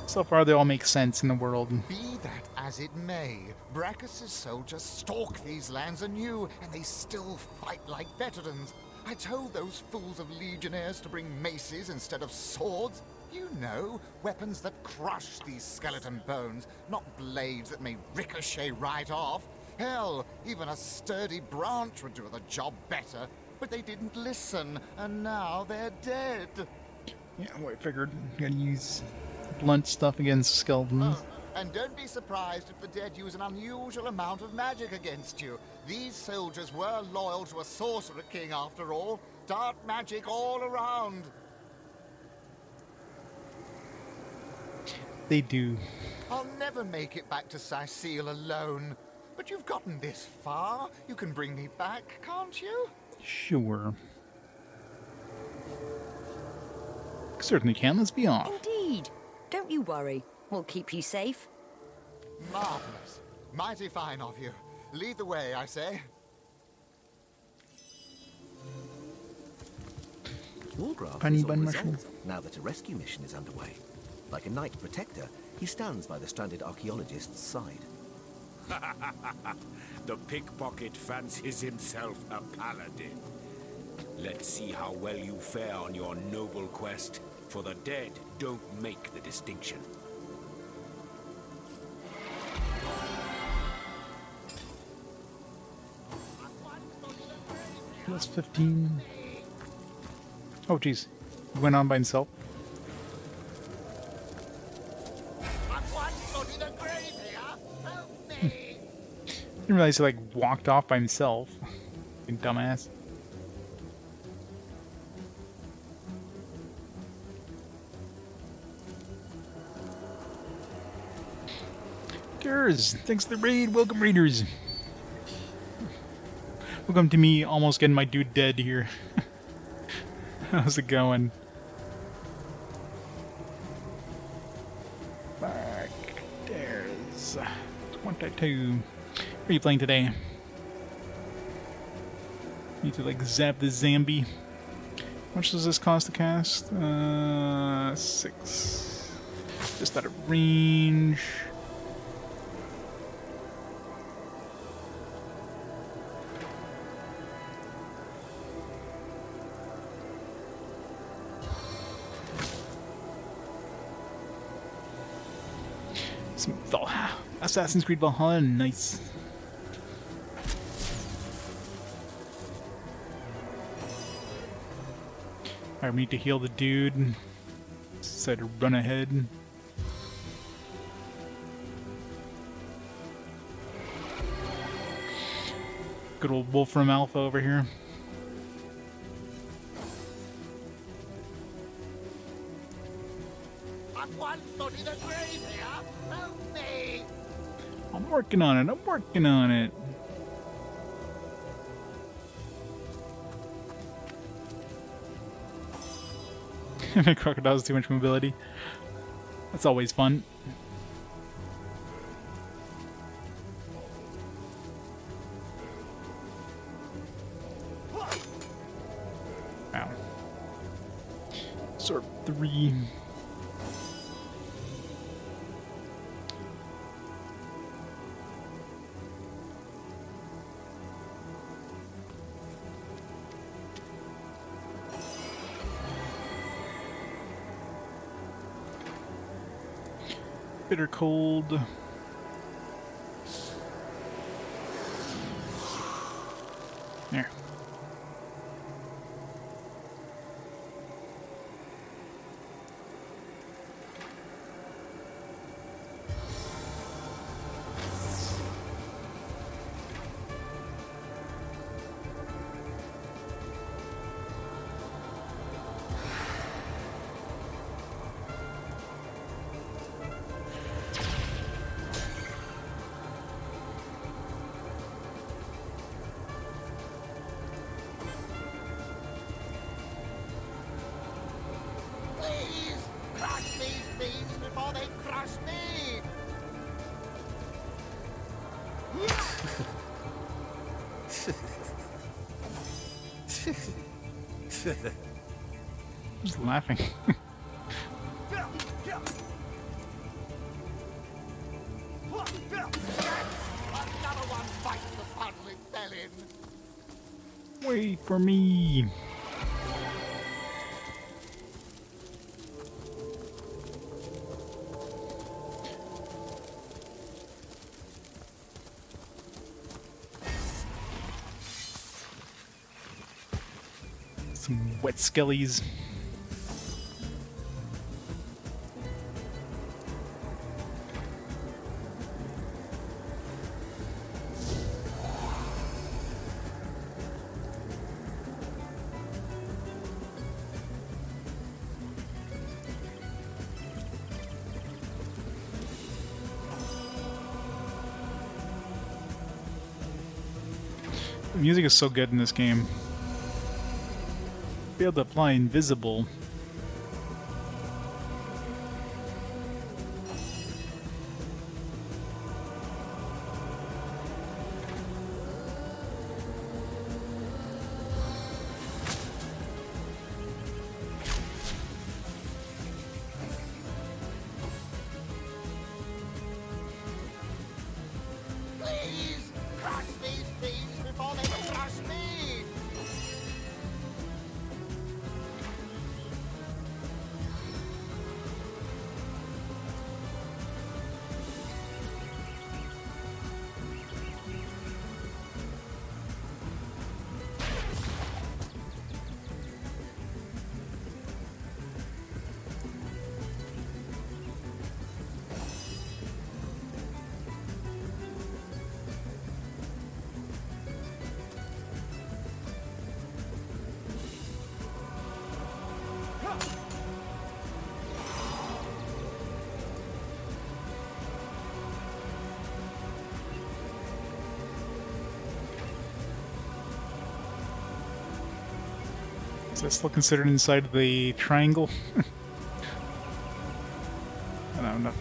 so far, they all make sense in the world. Be that as it may, Brachus' soldiers stalk these lands anew, and they still fight like veterans. I told those fools of legionnaires to bring maces instead of swords. You know, weapons that crush these skeleton bones, not blades that may ricochet right off. Hell, even a sturdy branch would do the job better. But they didn't listen, and now they're dead. Yeah, well, I figured I'm gonna use blunt stuff against skeletons. And don't be surprised if the dead use an unusual amount of magic against you. These soldiers were loyal to a sorcerer king after all. Dark magic all around. They do. I'll never make it back to Cecile alone. But you've gotten this far. You can bring me back, can't you? Sure. Certainly can. Let's be off. Indeed. Don't you worry. We'll keep you safe. Marvelous. Mighty fine of you. Lead the way, I say. Wargraf Bunny is bun on mushroom. resolve now that a rescue mission is underway. Like a knight protector, he stands by the stranded archaeologist's side. The pickpocket fancies himself a paladin. Let's see how well you fare on your noble quest, for the dead don't make the distinction. Plus 15. Oh, jeez. He went on by himself. Didn't realize he, like, walked off by himself. Fucking dumbass. Gers, thanks for the raid. Welcome, raiders. Welcome to me almost getting my dude dead here. How's it going? Back there's 22. What are you playing today? Need to like zap the zombie. How much does this cost to cast? 6. Just out of range. Some Valhalla. Assassin's Creed Valhalla, nice. Alright, we need to heal the dude. Decided to run ahead. Good old Wolfram Alpha over here. I'm working on it. I'm working on it. Crocodiles too much mobility. That's always fun. Wow. Sword 3. Bitter cold. There. Just laughing. Wait for me. Some wet skellies. The music is so good in this game. Be able to apply invisible. Please, crush these thieves before they crush me! Is that still considered inside the triangle? I don't know.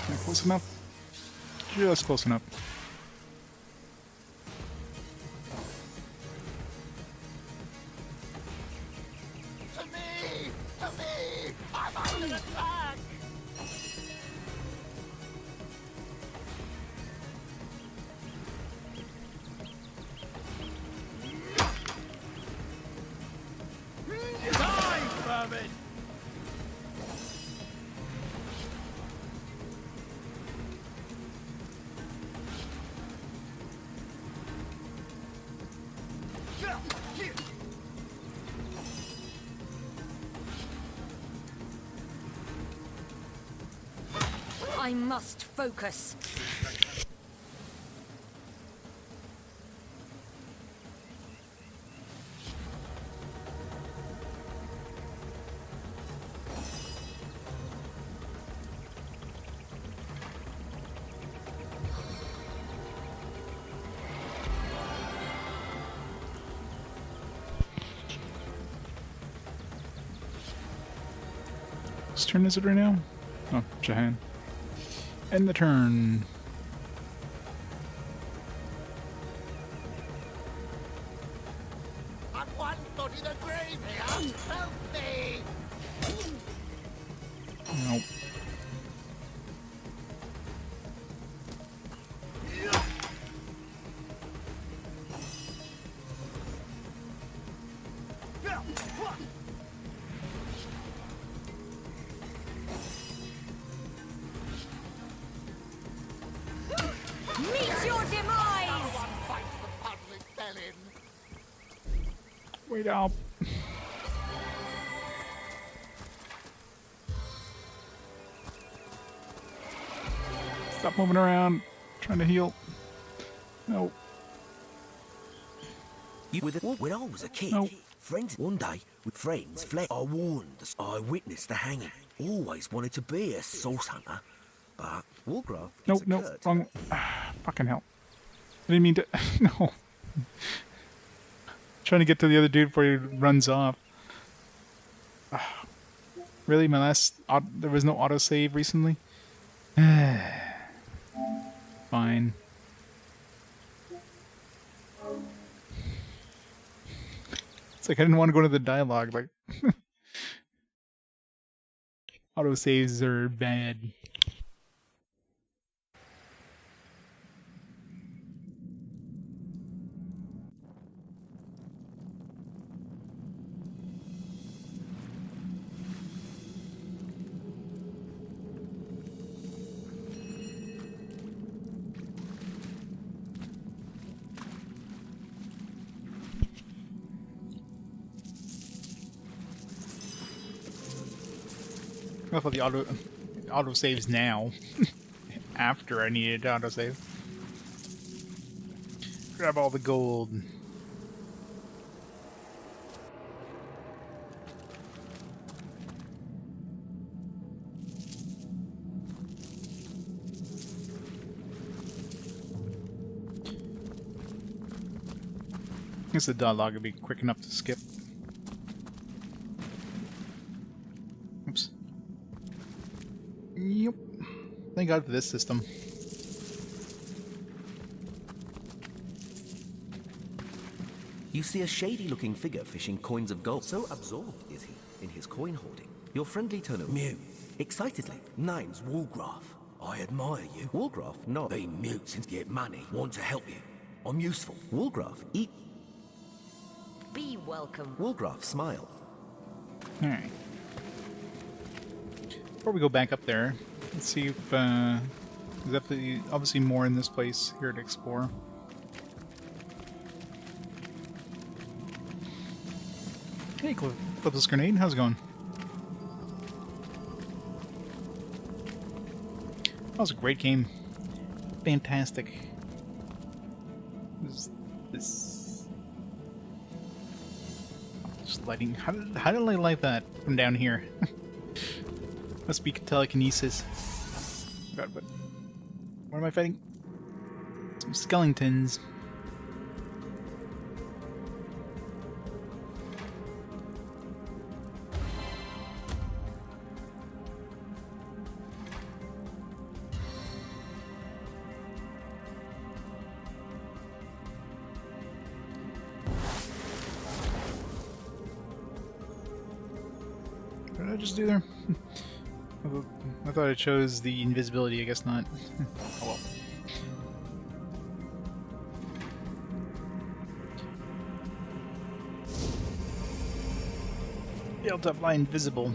Not close enough? Just close enough. To me! To me! I'm under attack! Die, vermin! I must focus. Whose turn is it right now? Oh, Jahan. End the turn. I'm 1 foot in the grave here! Help me! Nope. Meet your demise! One fights the public felon! Wait up. Stop moving around. Trying to heal. No. When I was a kid, Nope. friends one day with friends fled. I warned us. I witnessed the hanging. Always wanted to be a source hunter, but Warcraft. Nope, nope, wrong. Fucking hell. I didn't mean to. No. Trying to get to the other dude before he runs off. Really? My last. There was no autosave recently? Fine. It's like I didn't want to go to the dialogue. Like. Autosaves are bad. I thought the auto saves now after I needed to autosave. Grab all the gold. I guess the dialogue would be quick enough to skip. Oops. Yep. Thank God for this system. You see a shady-looking figure fishing coins of gold. So absorbed is he in his coin hoarding. Your friendly tone of Mute. excitedly. Name's Woolgraf. I admire you. Woolgraf nods. Been mute since you get money. Want to help you. I'm useful. Woolgraf Be welcome. Woolgraf smiled. Alright. Before we go back up there, let's see if there's obviously more in this place here to explore. Hey, Clipless Grenade, how's it going? That was a great game. Fantastic. This just lighting. How did I light that from down here? Must be telekinesis. God, what am I fighting? Some skeletons. What did I just do there? I thought it chose the invisibility, I guess not. Oh well. Be able to fly invisible.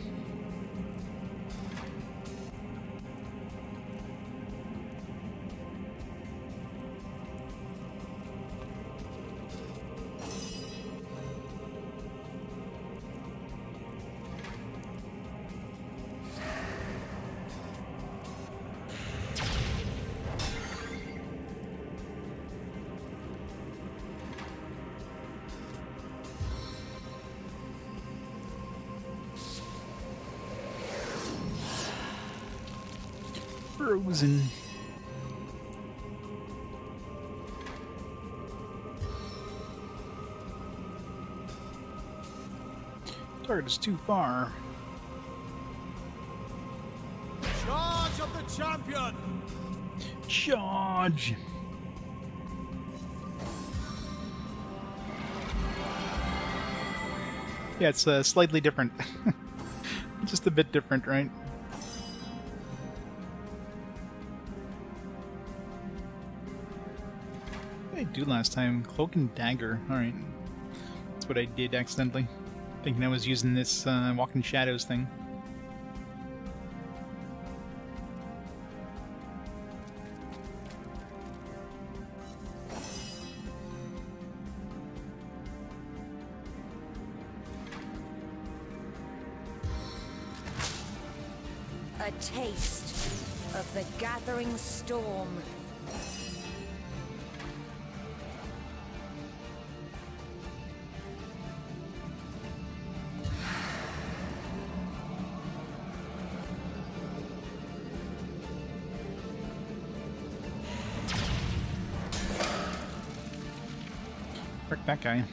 Frozen. Target is too far. Charge of the champion! Charge! Yeah, it's slightly different. Just a bit different, right? What did I do last time? Cloak and dagger. Alright. That's what I did accidentally. Thinking I was using this Walking Shadows thing. A taste of the gathering storm. Frick that guy.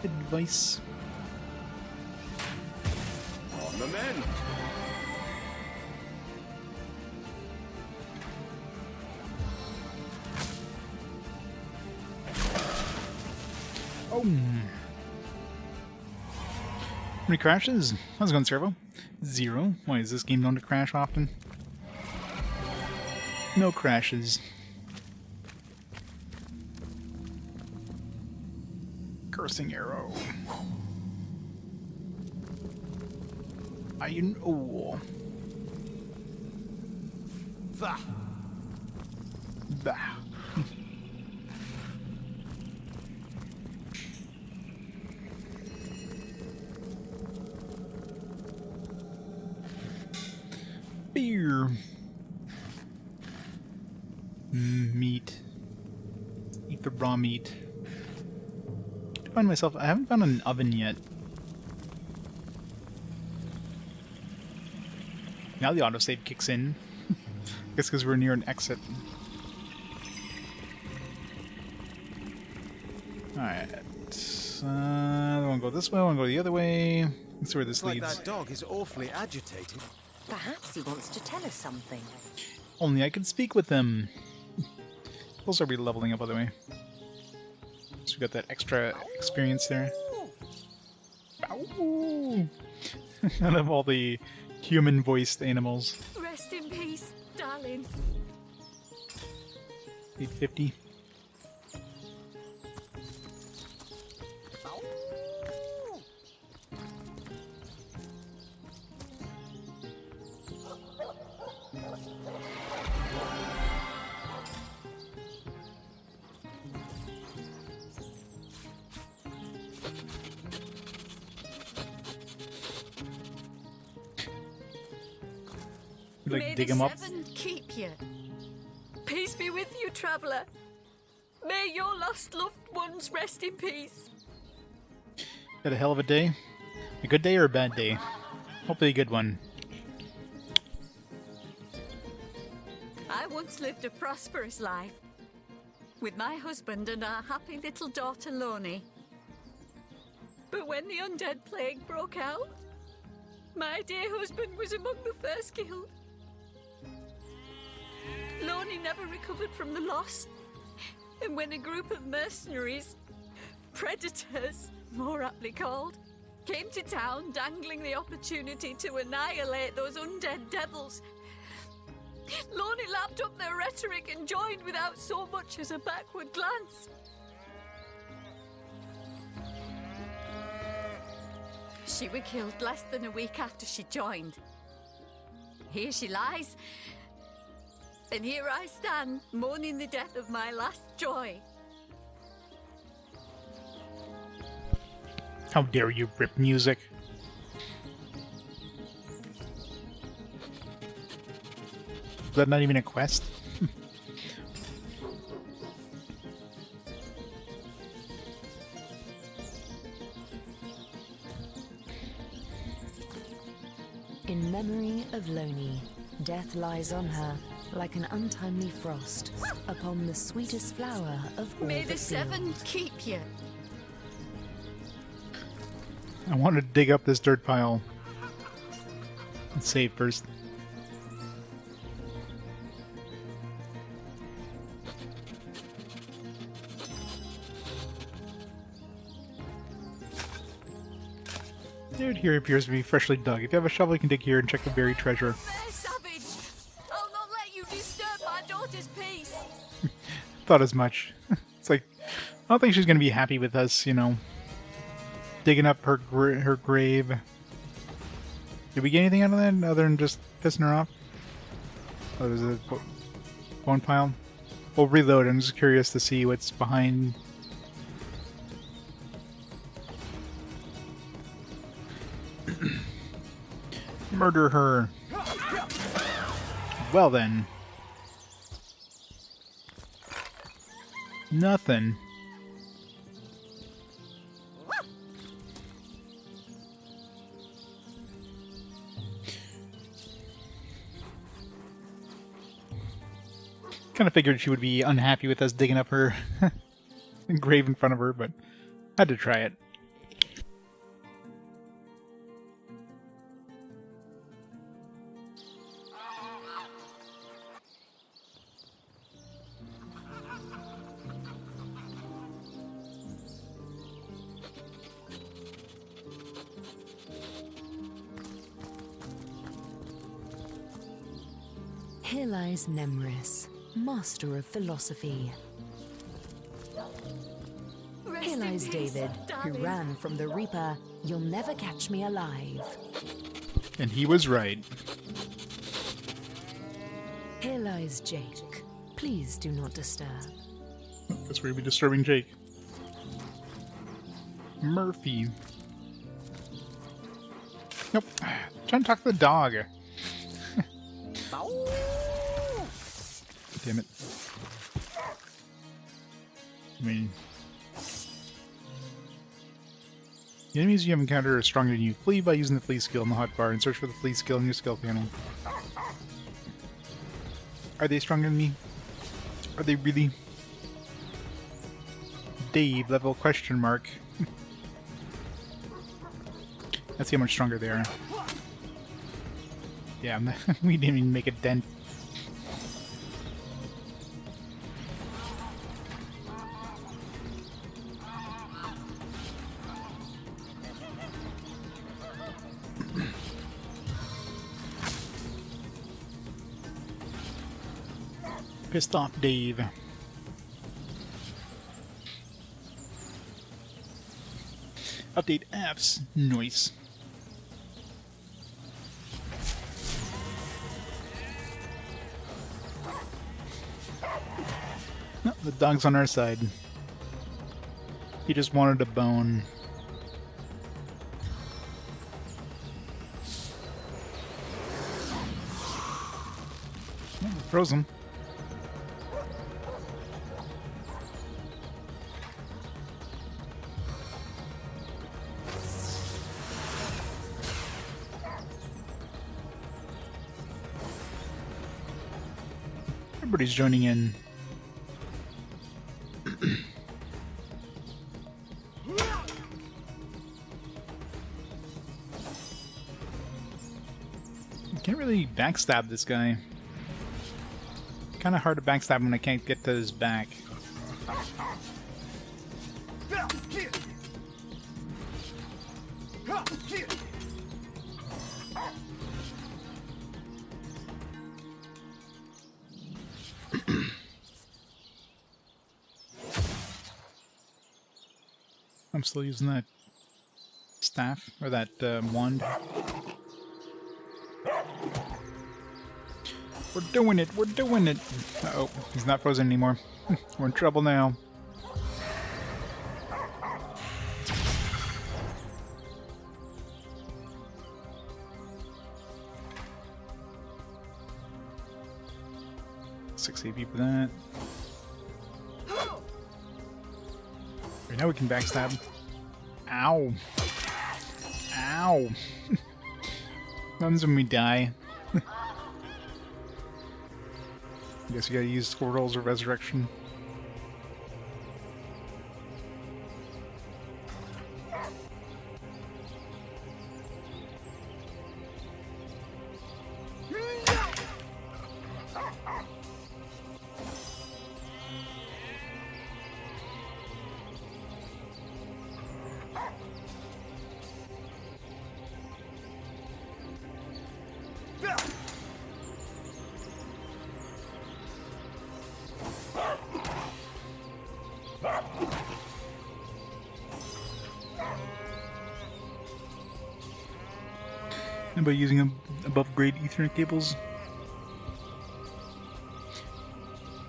advice. On the mend. Oh. How many crashes? How's it going, Servo? 0. Why is this game known to crash often? No crashes. Cursing arrow. I know. Bah. Bah. Beer. Meat. Eat the raw meat. I find myself, I haven't found an oven yet. Now the autosave kicks in. I guess because we're near an exit. Alright. I want to go this way, I want to go the other way. Let's see where this leads. That dog is awfully agitated. Perhaps he wants to tell us something. Only I could speak with him. We'll start leveling up, by the way. So we got that extra experience there. Ow! Out of all the human-voiced animals. Rest in peace, darling. 850. Like, May dig the him up. Seven keep you. Peace be with you, traveller. May your lost loved ones rest in peace. Had a hell of a day? A good day or a bad day? Hopefully a good one. I once lived a prosperous life with my husband and our happy little daughter Loney. But when the undead plague broke out, my dear husband was among the first killed. Loney never recovered from the loss, and when a group of mercenaries, predators more aptly called, came to town dangling the opportunity to annihilate those undead devils, Loney lapped up their rhetoric and joined without so much as a backward glance. She was killed less than a week after she joined. Here she lies, and here I stand, mourning the death of my last joy. How dare you rip music? Is that not even a quest? In memory of Loney, death lies on her like an untimely frost upon the sweetest flower of all May the the Seven field. keep you. I want to dig up this dirt pile. Let's save first. Dirt here appears to be freshly dug. If you have a shovel, you can dig here and check the buried treasure. Fair savage! I'll not let you disturb my daughter's peace. Thought as much. It's like, I don't think she's gonna be happy with us, you know, digging up her her grave. Did we get anything out of that other than just pissing her off? Oh, there's a bone pile. We'll reload. I'm just curious to see what's behind. Murder her. Well then. Nothing. Kind of figured she would be unhappy with us digging up her grave in front of her, but had to try it. Here lies Nemris, master of philosophy. Here lies David, who ran from the Reaper. You'll never catch me alive. And he was right. Here lies Jake. Please do not disturb. Guess we're gonna be disturbing Jake. Murphy. Nope. Trying to talk to the dog. Damn it. I mean... The enemies you have encountered are stronger than you. Flee by using the flee skill in the hotbar and search for the flee skill in your skill panel. Are they stronger than me? Are they really? Dave, level question mark. Let's see how much stronger they are. Yeah, we didn't even make a dent. Pissed off Dave. Update apps. Noise. No, the dog's on our side. He just wanted a bone. Oh, froze him. Everybody's joining in. Can't really backstab this guy. Kind of hard to backstab when I can't get to his back. I'm still using that staff, or that wand. We're doing it! We're doing it! Uh-oh, he's not frozen anymore. We're in trouble now. Six AP for that. Right, now we can backstab. Ow! Ow! Runs when we die. I guess you gotta use squirrels or resurrection. Anybody using above grade Ethernet cables?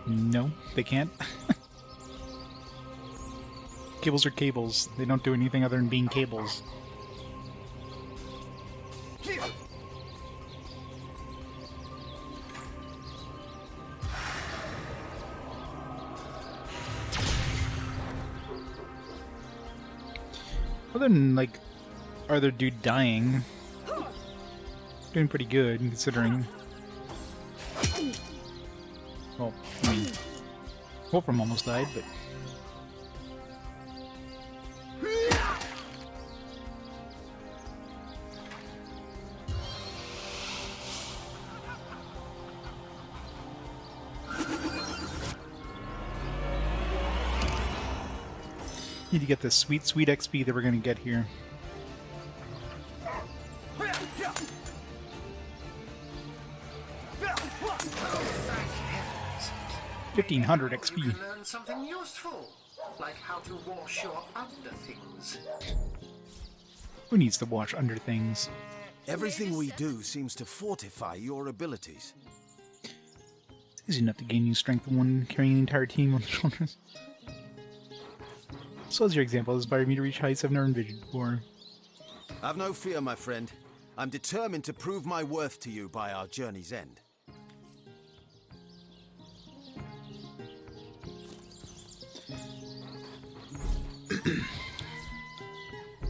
No, they can't. Cables are cables. They don't do anything other than being cables. Other than, like, other dude dying, doing pretty good, considering. Well, I mean, Wolfram almost died, but. Need to get the sweet, sweet XP that we're gonna get here. 1500 XP. You can learn something useful, like how to wash your underthings. Who needs to wash under things? Everything we do seems to fortify your abilities. It's easy enough to gain new strength of one carrying an entire team on the shoulders. So as your example, has inspired me to reach heights I've never envisioned before. Have no fear, my friend. I'm determined to prove my worth to you by our journey's end.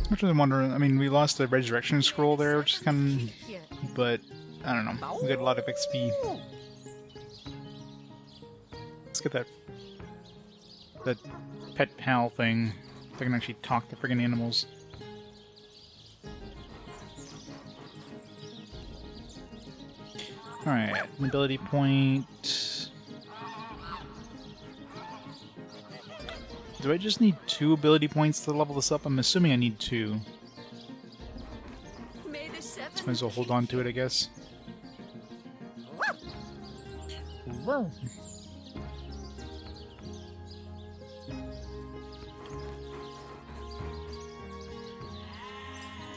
I'm actually wondering, I mean, we lost the resurrection scroll there, which is kind of... But, I don't know. We got a lot of XP. Let's get that pet pal thing. If I can actually talk to friggin' animals. Alright, an ability point. Do I just need 2 ability points to level this up? I'm assuming I need 2. Might as well hold on to it, I guess.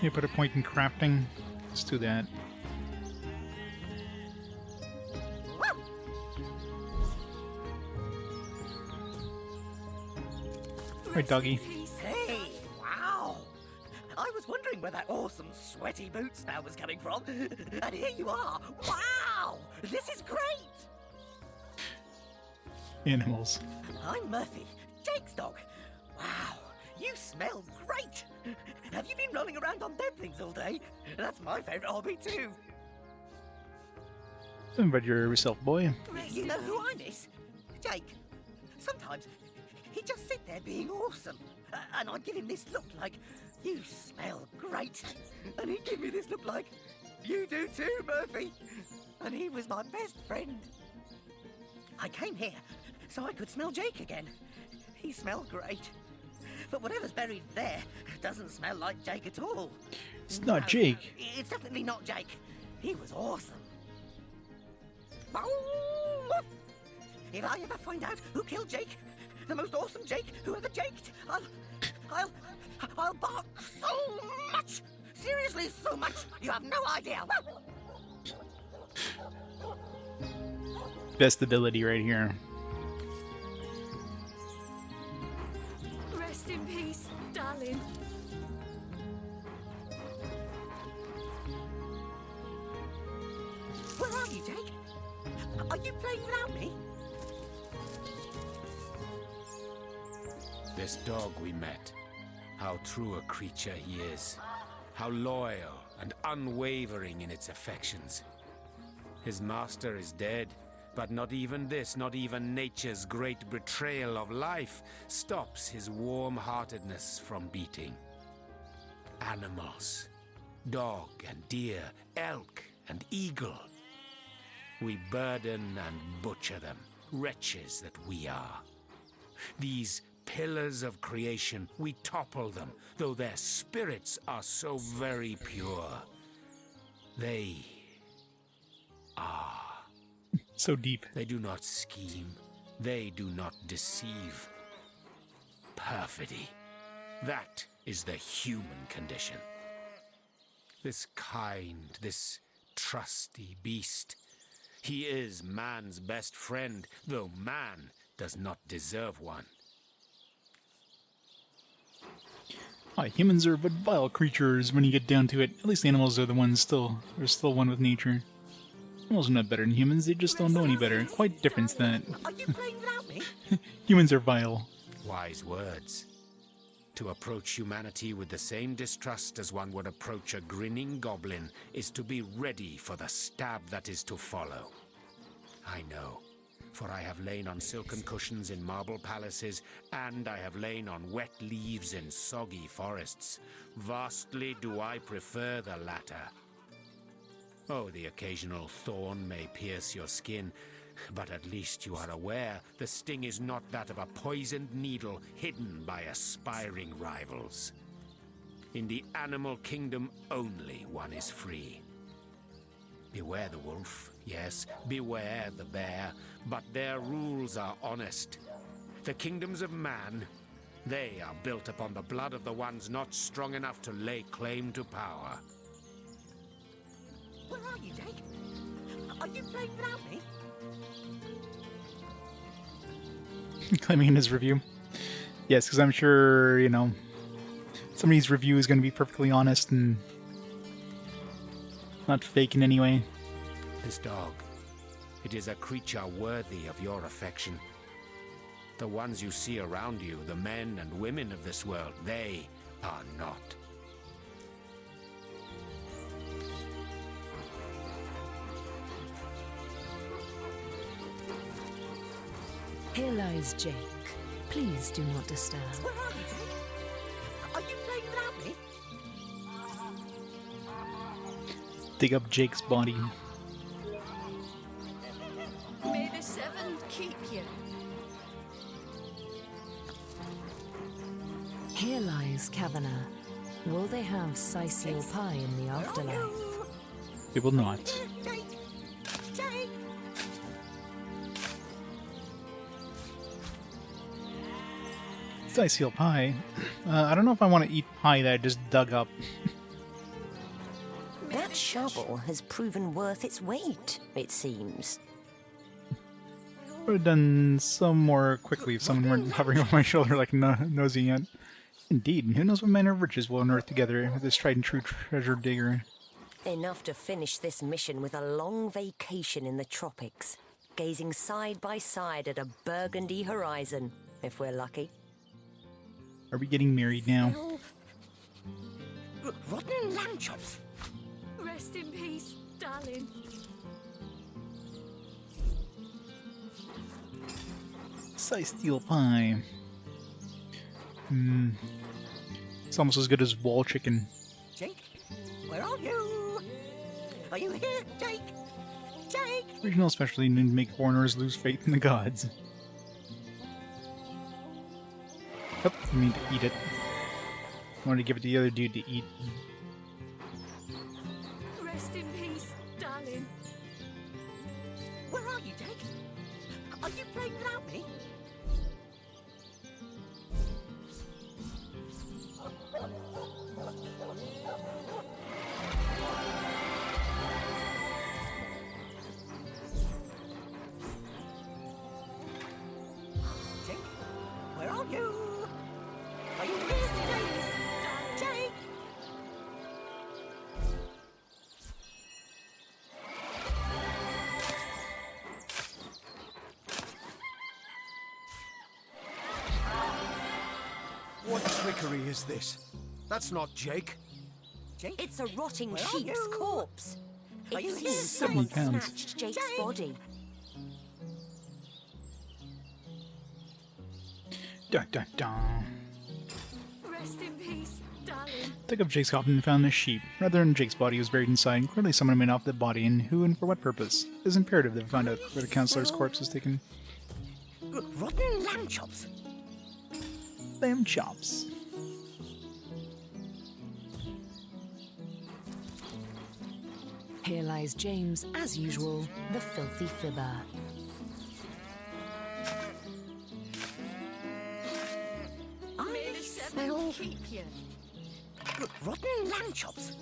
You put a point in crafting. Let's do that. Right, doggy. Hey, wow! I was wondering where that awesome sweaty boot smell was coming from, and here you are! Wow! This is great! Animals. I'm Murphy, Jake's dog. Wow, you smell great! Have you been rolling around on dead things all day? That's my favourite hobby too. Something about yourself, boy. You know who I miss? Jake. Sometimes he'd just sit there being awesome, and I'd give him this look like, you smell great. And he'd give me this look like, you do too, Murphy. And he was my best friend. I came here so I could smell Jake again. He smelled great. But whatever's buried there doesn't smell like Jake at all. It's not Jake. It's definitely not Jake. He was awesome. If I ever find out who killed Jake, the most awesome Jake who ever jaked, I'll bark so much! Seriously, so much! You have no idea! Best ability right here. Rest in peace, darling. Where are you, Jake? Are you playing without me? This dog we met, how true a creature he is, how loyal and unwavering in its affections. His master is dead, but not even this, not even nature's great betrayal of life, stops his warm-heartedness from beating. Animals, dog and deer, elk and eagle. We burden and butcher them, wretches that we are. These pillars of creation, we topple them, though their spirits are so very pure. They are. So deep. They do not scheme. They do not deceive. Perfidy. That is the human condition. This kind, this trusty beast, he is man's best friend, though man does not deserve one. Humans are but vile creatures when you get down to it. At least animals are the ones still one with nature. Animals are not better than humans, they just don't know any better. Quite different than that. Are you playing without me? Humans are vile. Wise words. To approach humanity with the same distrust as one would approach a grinning goblin is to be ready for the stab that is to follow. I know, for I have lain on silken cushions in marble palaces, and I have lain on wet leaves in soggy forests. Vastly do I prefer the latter. Oh, the occasional thorn may pierce your skin, but at least you are aware the sting is not that of a poisoned needle hidden by aspiring rivals. In the animal kingdom only one is free. Beware the wolf, yes, beware the bear, but their rules are honest. The kingdoms of man, they are built upon the blood of the ones not strong enough to lay claim to power. Where are you, Jake? Are you playing without me? Claiming in his review. Yes, because I'm sure, you know, somebody's review is going to be perfectly honest and not fake in any way. This dog, it is a creature worthy of your affection. The ones you see around you, the men and women of this world, they are not. Here lies Jake. Please do not disturb. Where are you, Jake? Are you playing without me? Dig up Jake's body. May the seven keep you. Here lies Kavanagh. Will they have Sisal pie in the afterlife? They will not. Jake! Jake! Sisal pie. I don't know if I want to eat pie that I just dug up. That shovel has proven worth its weight, it seems. I would have done some more quickly if someone weren't hovering over my shoulder like nosy yet. Indeed, and who knows what manner of riches will unearth together with this tried and true treasure digger. Enough to finish this mission with a long vacation in the tropics, gazing side by side at a burgundy horizon, if we're lucky. Are we getting married now? Rotten lamb chops! Rest in peace, darling. Sisal pie. It's almost as good as wall chicken. Jake, where are you? Are you here, Jake? Jake! Regional specialty to make foreigners lose faith in the gods. Oh, I mean to eat it. I wanted to give it to the other dude to eat. Rest in peace, darling. Where are you, Jake? Are you playing without me? Jake, where are you? Are you here, Jake? Jake! What trickery is this? That's not Jake. Jake? It's a rotting Where are sheep's you? corpse. Are you It here? seems someone 70 pounds. snatched Jake's Jake? body. Dun dun dun. Rest in peace, darling. Dug up Jake's coffin and found a sheep. Rather than Jake's body was buried inside, clearly someone made off the body, and who and for what purpose. It is imperative that we find out where the councilor's corpse is taken. Rotten lamb chops! Lamb chops. Here lies James, as usual, the filthy fibber. May the seven keep you. Rotten lamb chops!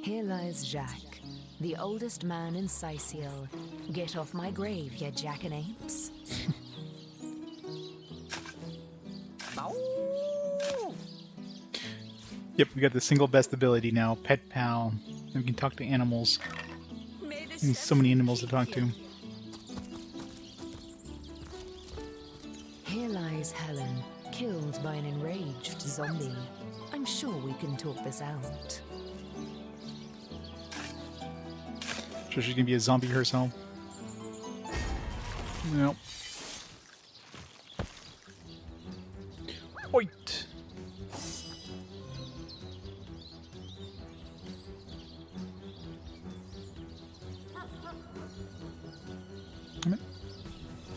Here lies Jacques, the oldest man in Sisal. Get off my grave, you jackanapes. Yep, we got the single best ability now, Pet Pal. And we can talk to animals. May the And so many animals to talk to. Here lies Helen, killed by an enraged zombie. I'm sure we can talk this out. Sure she's gonna be a zombie herself. Nope. Oit!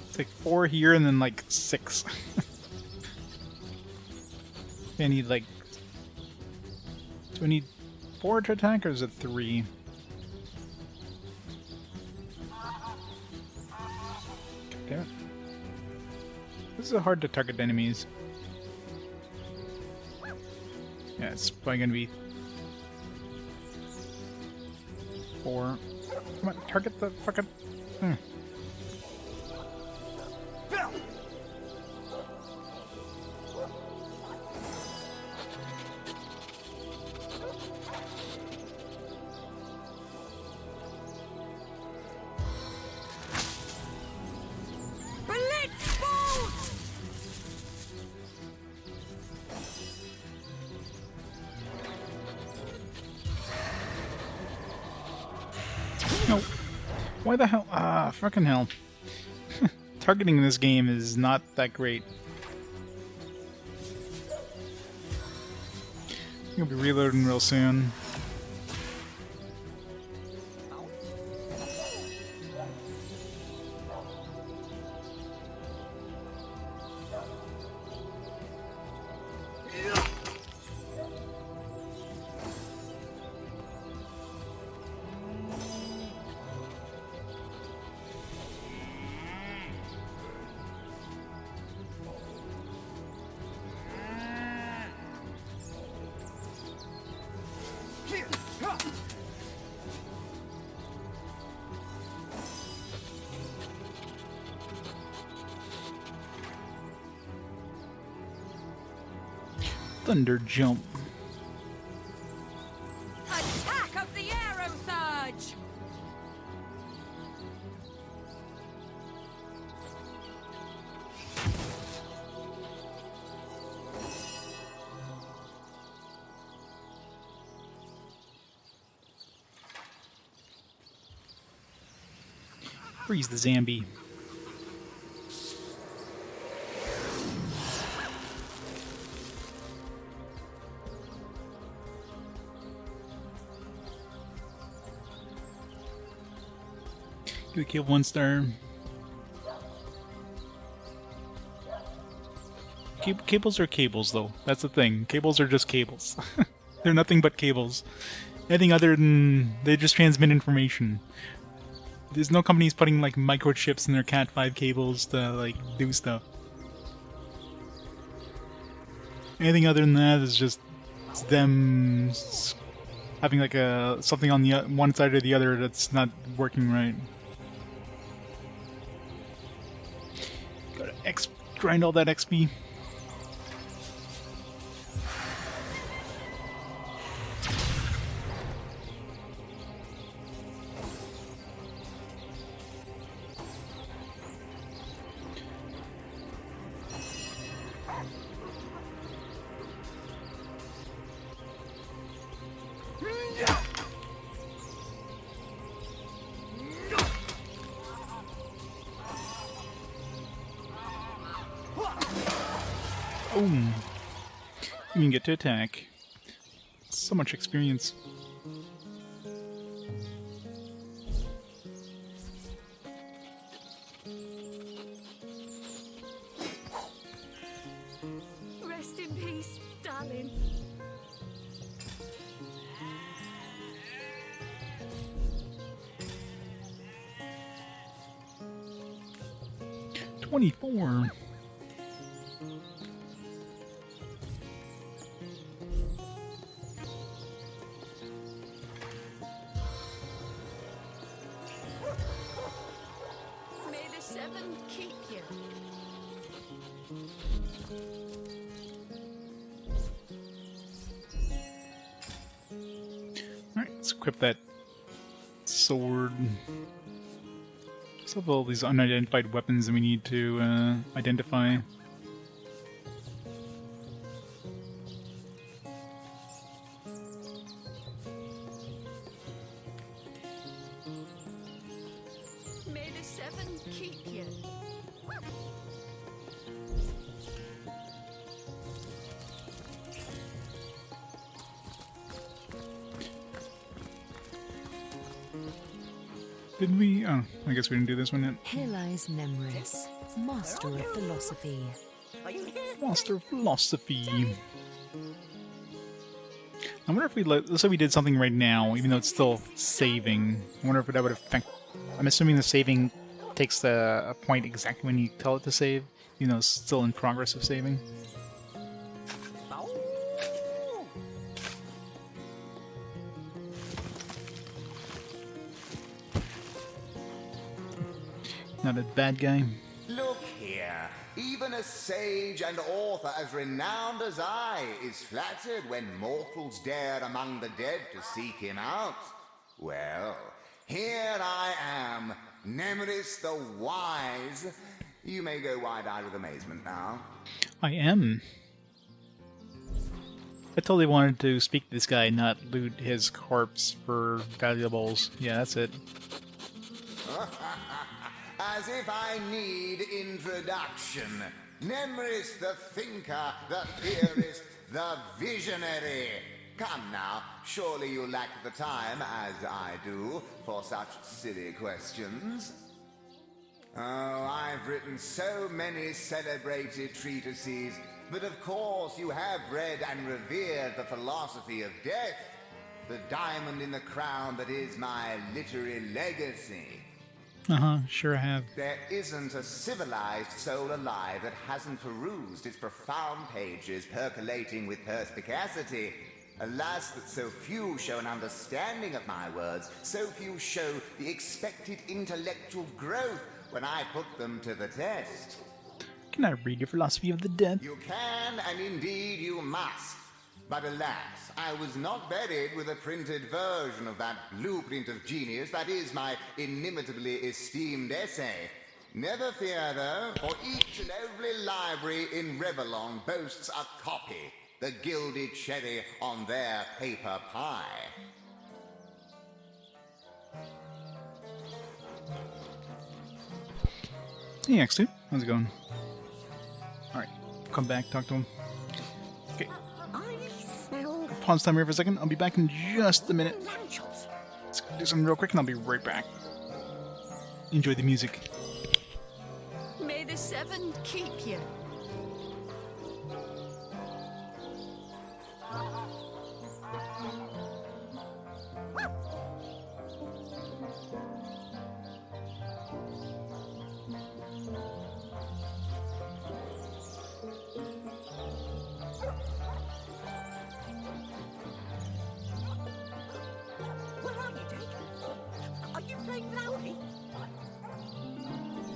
It's like 4 here and then like 6. I need like... Do I need 4 to attack, or is it 3? Damn it. This is hard to target enemies. Yeah, it's probably gonna be 4. Come on, target the fucking... No. Why the hell? Ah, fucking hell. Targeting in this game is not that great. You'll be reloading real soon. Thunder jump. Attack of the arrow surge! Freeze the zombie. You kill 1 star. Cables are cables, though. That's the thing. Cables are just cables. They're nothing but cables. Anything other than they just transmit information. There's no companies putting like microchips in their Cat 5 cables to like do stuff. Anything other than that is just them having like a something on the one side or the other that's not working right. Gotta grind all that XP. Boom. You can get to attack. So much experience. Rest in peace, darling. $24. May the 7 keep you. Alright, let's equip that sword. Let's have all these unidentified weapons that we need to identify. May the 7 keep you. Did we? Oh, I guess we didn't do this one yet. Here lies Nemris, master of philosophy. Master of philosophy. I wonder if let's say we did something right now, even though it's still saving. I wonder if that would affect. I'm assuming the saving takes a point exactly when you tell it to save, even though it's still in progress of saving. Not a bad guy. Look here. Even a sage and author as renowned as I is flattered when mortals dare among the dead to seek him out. Well, here I am, Nemeris the Wise. You may go wide-eyed with amazement now. I am. I totally wanted to speak to this guy, not loot his corpse for valuables. Yeah, that's it. As if I need introduction. Nemeris the thinker, the theorist, the visionary. Come now, surely you lack the time, as I do, for such silly questions. Oh, I've written so many celebrated treatises, but of course you have read and revered the philosophy of death, the diamond in the crown that is my literary legacy. Sure have. There isn't a civilized soul alive that hasn't perused its profound pages, percolating with perspicacity. Alas, that so few show an understanding of my words, so few show the expected intellectual growth when I put them to the test. Can I read your philosophy of the dead? You can, and indeed you must. But alas, I was not buried with a printed version of that blueprint of genius that is my inimitably esteemed essay. Never fear, though, for each and every library in Revellon boasts a copy, the gilded cherry on their paper pie. Hey, X2. How's it going? Alright, come back, talk to him. Okay. Pause time here for a second. I'll be back in just a minute. Let's do something real quick and I'll be right back. Enjoy the music. May the seven keep you.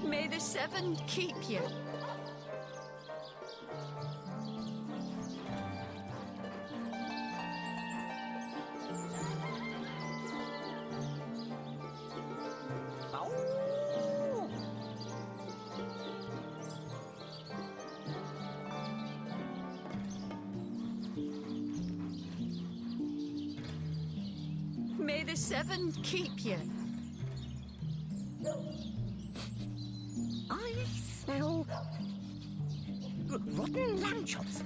May the seven keep you. May the seven keep you. I smell rotten lamb chops.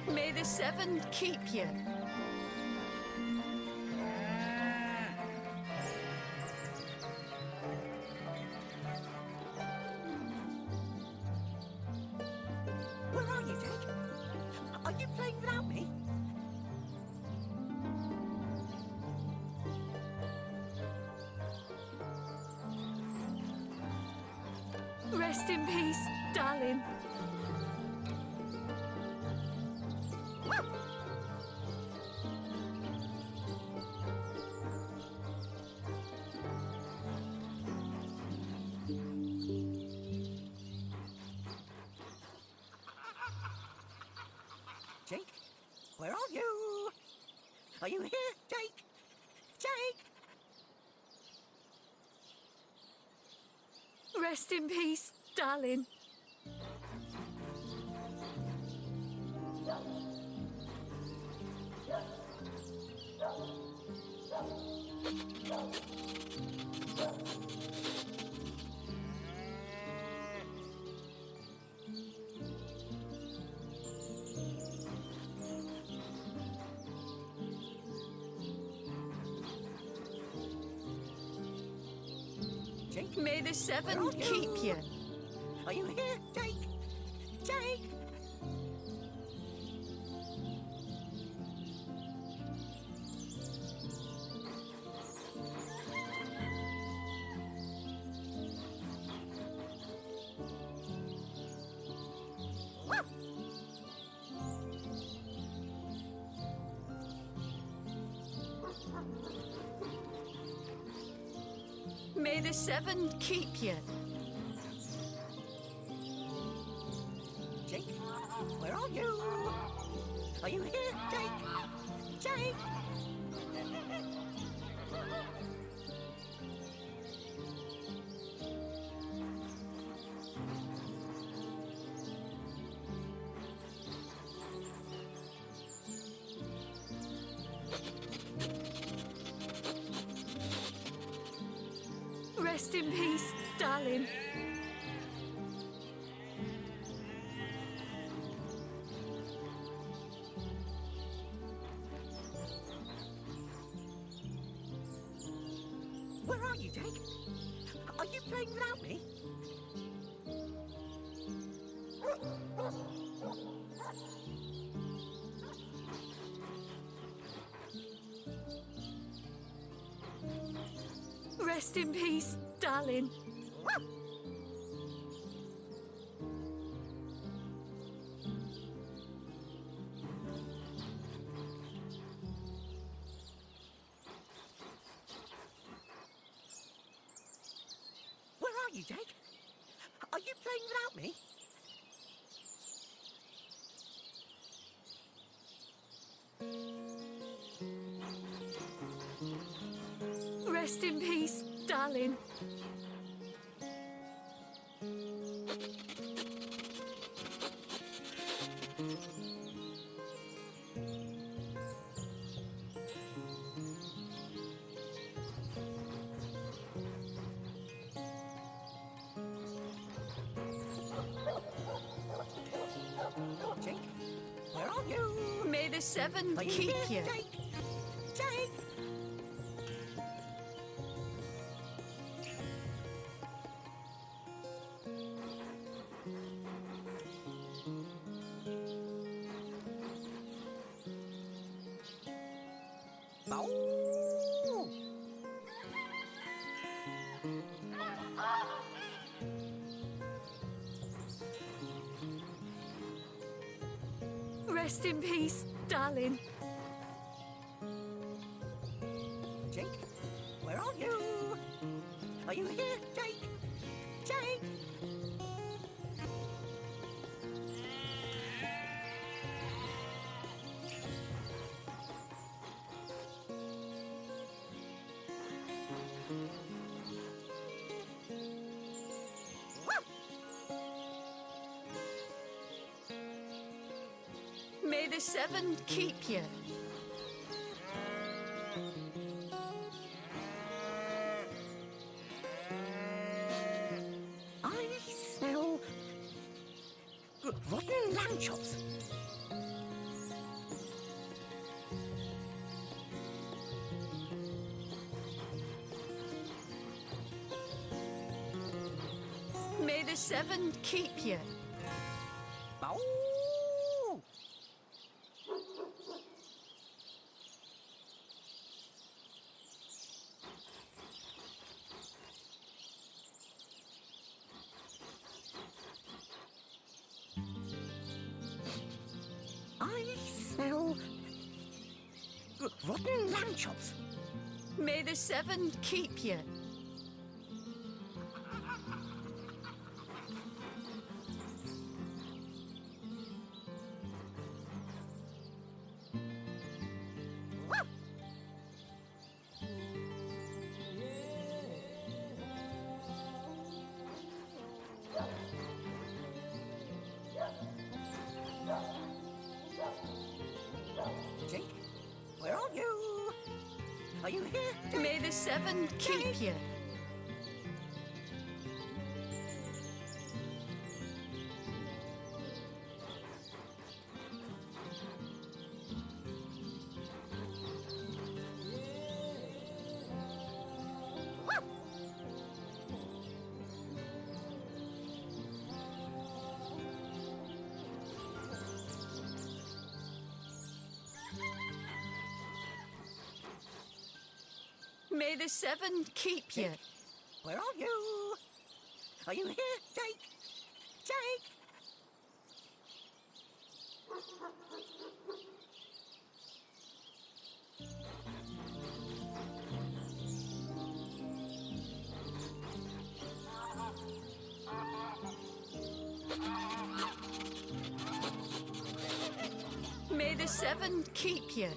May the seven keep you. Where are you, Jake? Are you playing without me? Rest in peace, darling. Jake, where are you? Are you here, Jake? Jake! Rest in peace, darling. May the seven keep you. Are you here, Jake? Jake? May the seven keep you. Jake? Where are you? Are you here, Jake? Jake? Rest in peace, darling. Where are you, Jake? Are you playing without me? Rest in peace, darling. Where are you, Jake? Are you playing without me? Rest in peace, darling. Jake? Where are you? May the seven Are you keep here, you. Jake? Jake? Oh! Rest in peace, darling. Jake? Where are you? Are you here, Jake? Jake? May the seven keep you. I smell rotten lamb chops. May the seven keep you. Oh! I smell rotten lamb chops. May the seven keep you. Jake, where are you? Are you here, Jake? May the seven keep you. May the seven keep you. Where are you? Are you here, Jake? Jake? May the seven keep you.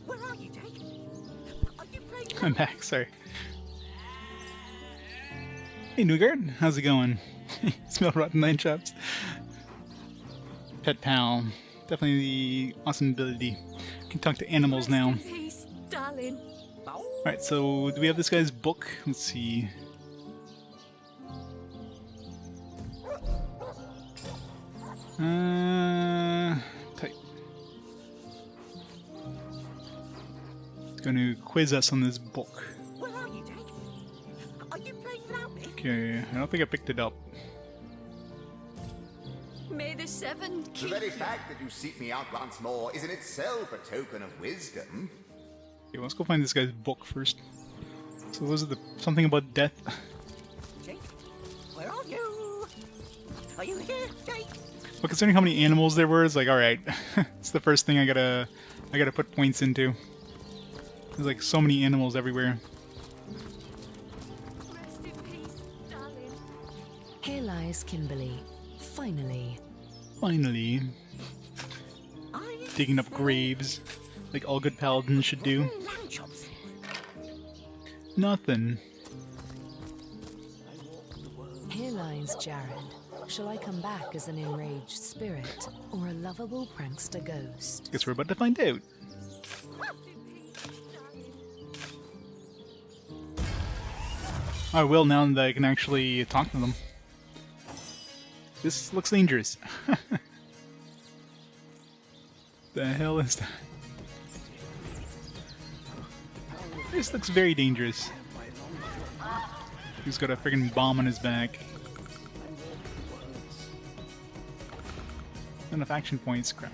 Where are you, Jake? Are you playing? I'm back, sorry. Hey, Newgard, how's it going? Smell rotten lamb chops. Pet pal. Definitely the awesome ability. Can talk to animals now. Peace, darling. Alright, so do we have this guy's book? Let's see. Type. It's going to quiz us on this book. Where are you, Jake? Are you playing without me? Okay, I don't think I picked it up. May the seven The keep very fact that you seek me out once more is in itself a token of wisdom. Okay, let's go find this guy's book first. So was it something about death? Jake? Where are you? Are you here, Jake? Well, considering how many animals there were, it's like, alright. It's the first thing I gotta put points into. There's like so many animals everywhere. Rest in peace, darling. Here lies Kimberly. Finally. Finally. Digging up graves, like all good paladins should do. Nothing. Here lies Jared. Shall I come back as an enraged spirit or a lovable prankster ghost? Guess we're about to find out. I will now that I can actually talk to them. This looks dangerous. The hell is that? This looks very dangerous. He's got a friggin' bomb on his back. Not enough action points, crap.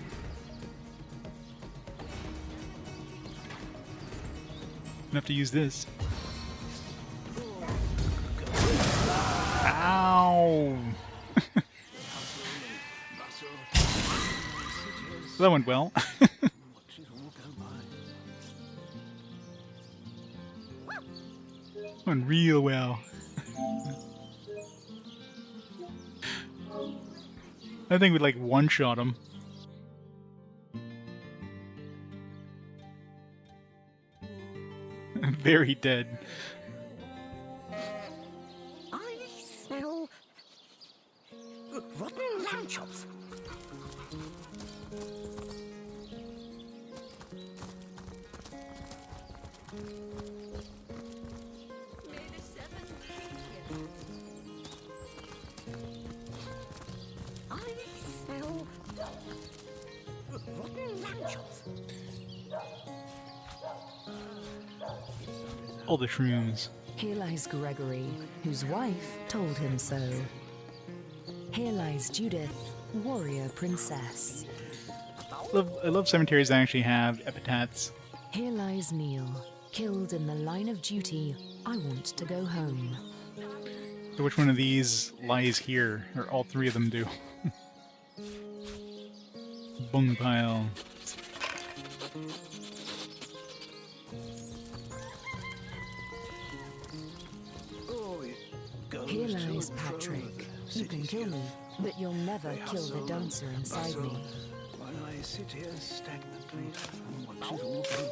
Gonna have to use this. Ow! That went well. Went real well. I think we'd like one-shot him. Very dead. I smell rotten lamb chops. May the seven keep you. I smell rotten lamb chops. All the shrooms. Here lies Gregory, whose wife told him so. Here lies Judith, warrior princess. I love cemeteries that actually have epitaphs. Here lies Neil, killed in the line of duty. I want to go home. So which one of these lies here? Or all three of them do? Bung pile. Here lies Patrick. You can kill me, but you'll never kill the dancer inside me. While I sit here stagnantly and watch it all go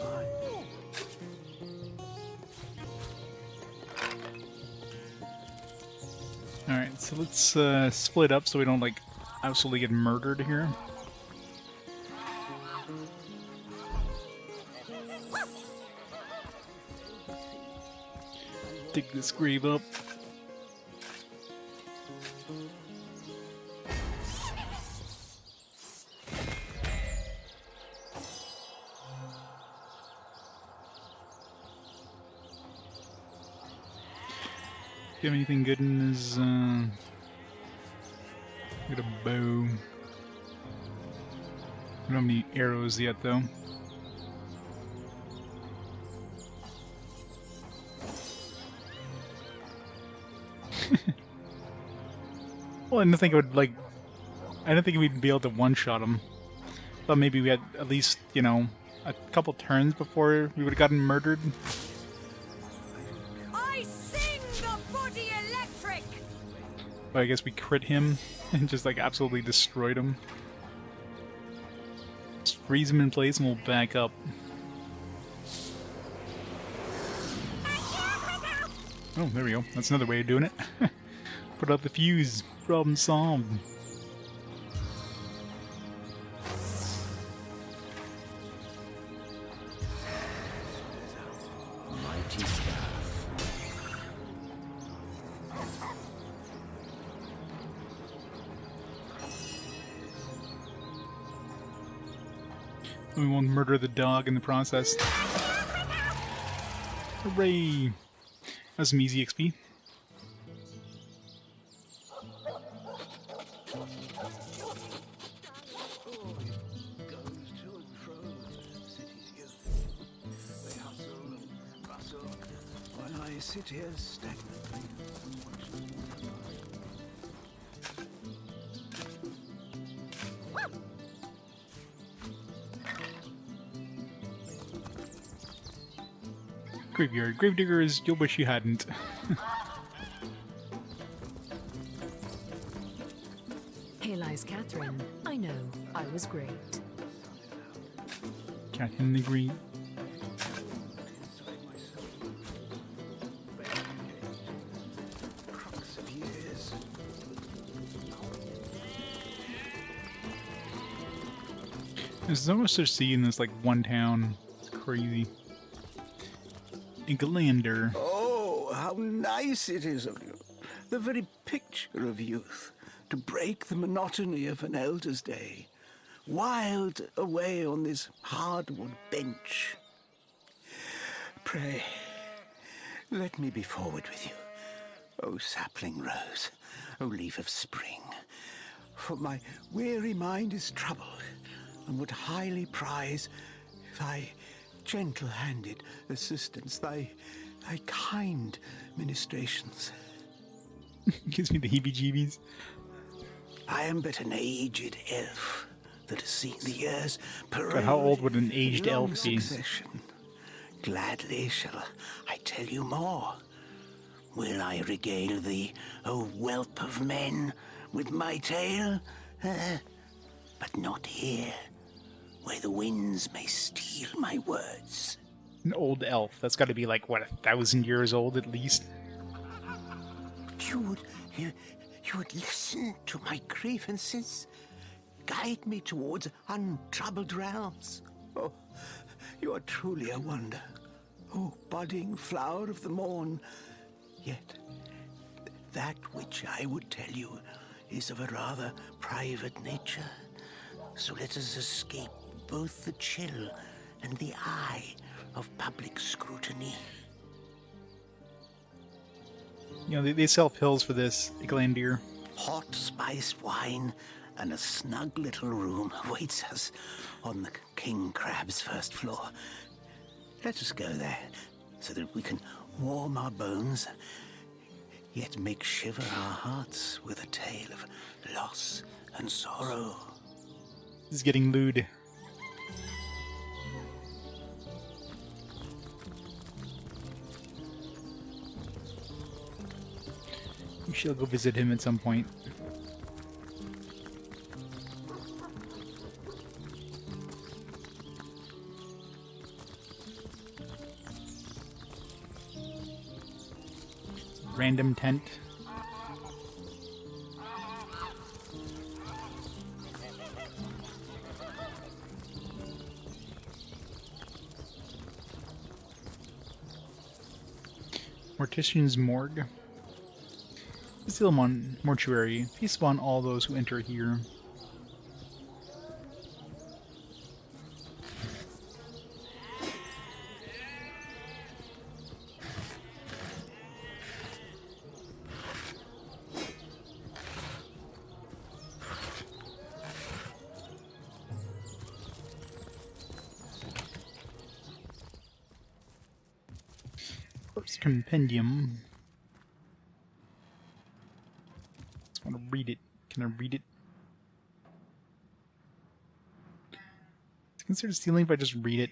by. Alright, so let's split up so we don't, like, absolutely get murdered here. Dig this grave up. Do you have anything good in his, got a bow. I don't have any arrows yet, though. Well, I didn't think it would, like... I didn't think we'd be able to one-shot him. But maybe we had at least, you know, a couple turns before we would have gotten murdered. I sing the body electric! But I guess we crit him and just, like, absolutely destroyed him. Just freeze him in place and we'll back up. Oh, there we go. That's another way of doing it. Put out the fuse. Problem solved. Mighty staff. We won't murder the dog in the process. Hooray! That's some easy XP. I sit here stagnantly. Graveyard. Gravediggers, you'll wish you hadn't. Here lies Catherine. I know, I was great. Catherine the Great. There's so much to see in this, like, one town. It's crazy. A Galander. Oh, how nice it is of you. The very picture of youth. To break the monotony of an elder's day. Wild away on this hardwood bench. Pray, let me be forward with you. Oh, sapling rose. Oh, leaf of spring. For my weary mind is troubled, and would highly prize thy gentle-handed assistance, thy kind ministrations. Gives me the heebie-jeebies. I am but an aged elf that has seen the years parade. God, how old would an aged in long elf be? succession. Gladly shall I tell you more. Will I regale thee, O whelp of men, with my tale? But not here, where the winds may steal my words. An old elf. That's got to be like, what, 1,000 years old at least? You would listen to my grievances, guide me towards untroubled realms. Oh, you are truly a wonder, oh budding flower of the morn. Yet, that which I would tell you is of a rather private nature. So let us escape both the chill and the eye of public scrutiny. You know, they sell pills for this, Glandier. Hot spiced wine and a snug little room awaits us on the King Crab's first floor. Let us go there, so that we can warm our bones, yet make shiver our hearts with a tale of loss and sorrow. This is getting lewd. We shall go visit him at some point. Random tent. Mortician's Morgue. Zilmon Mortuary. Feast upon all those who enter here. This compendium. I want to read it. Can I read it? Is it considered stealing if I just read it?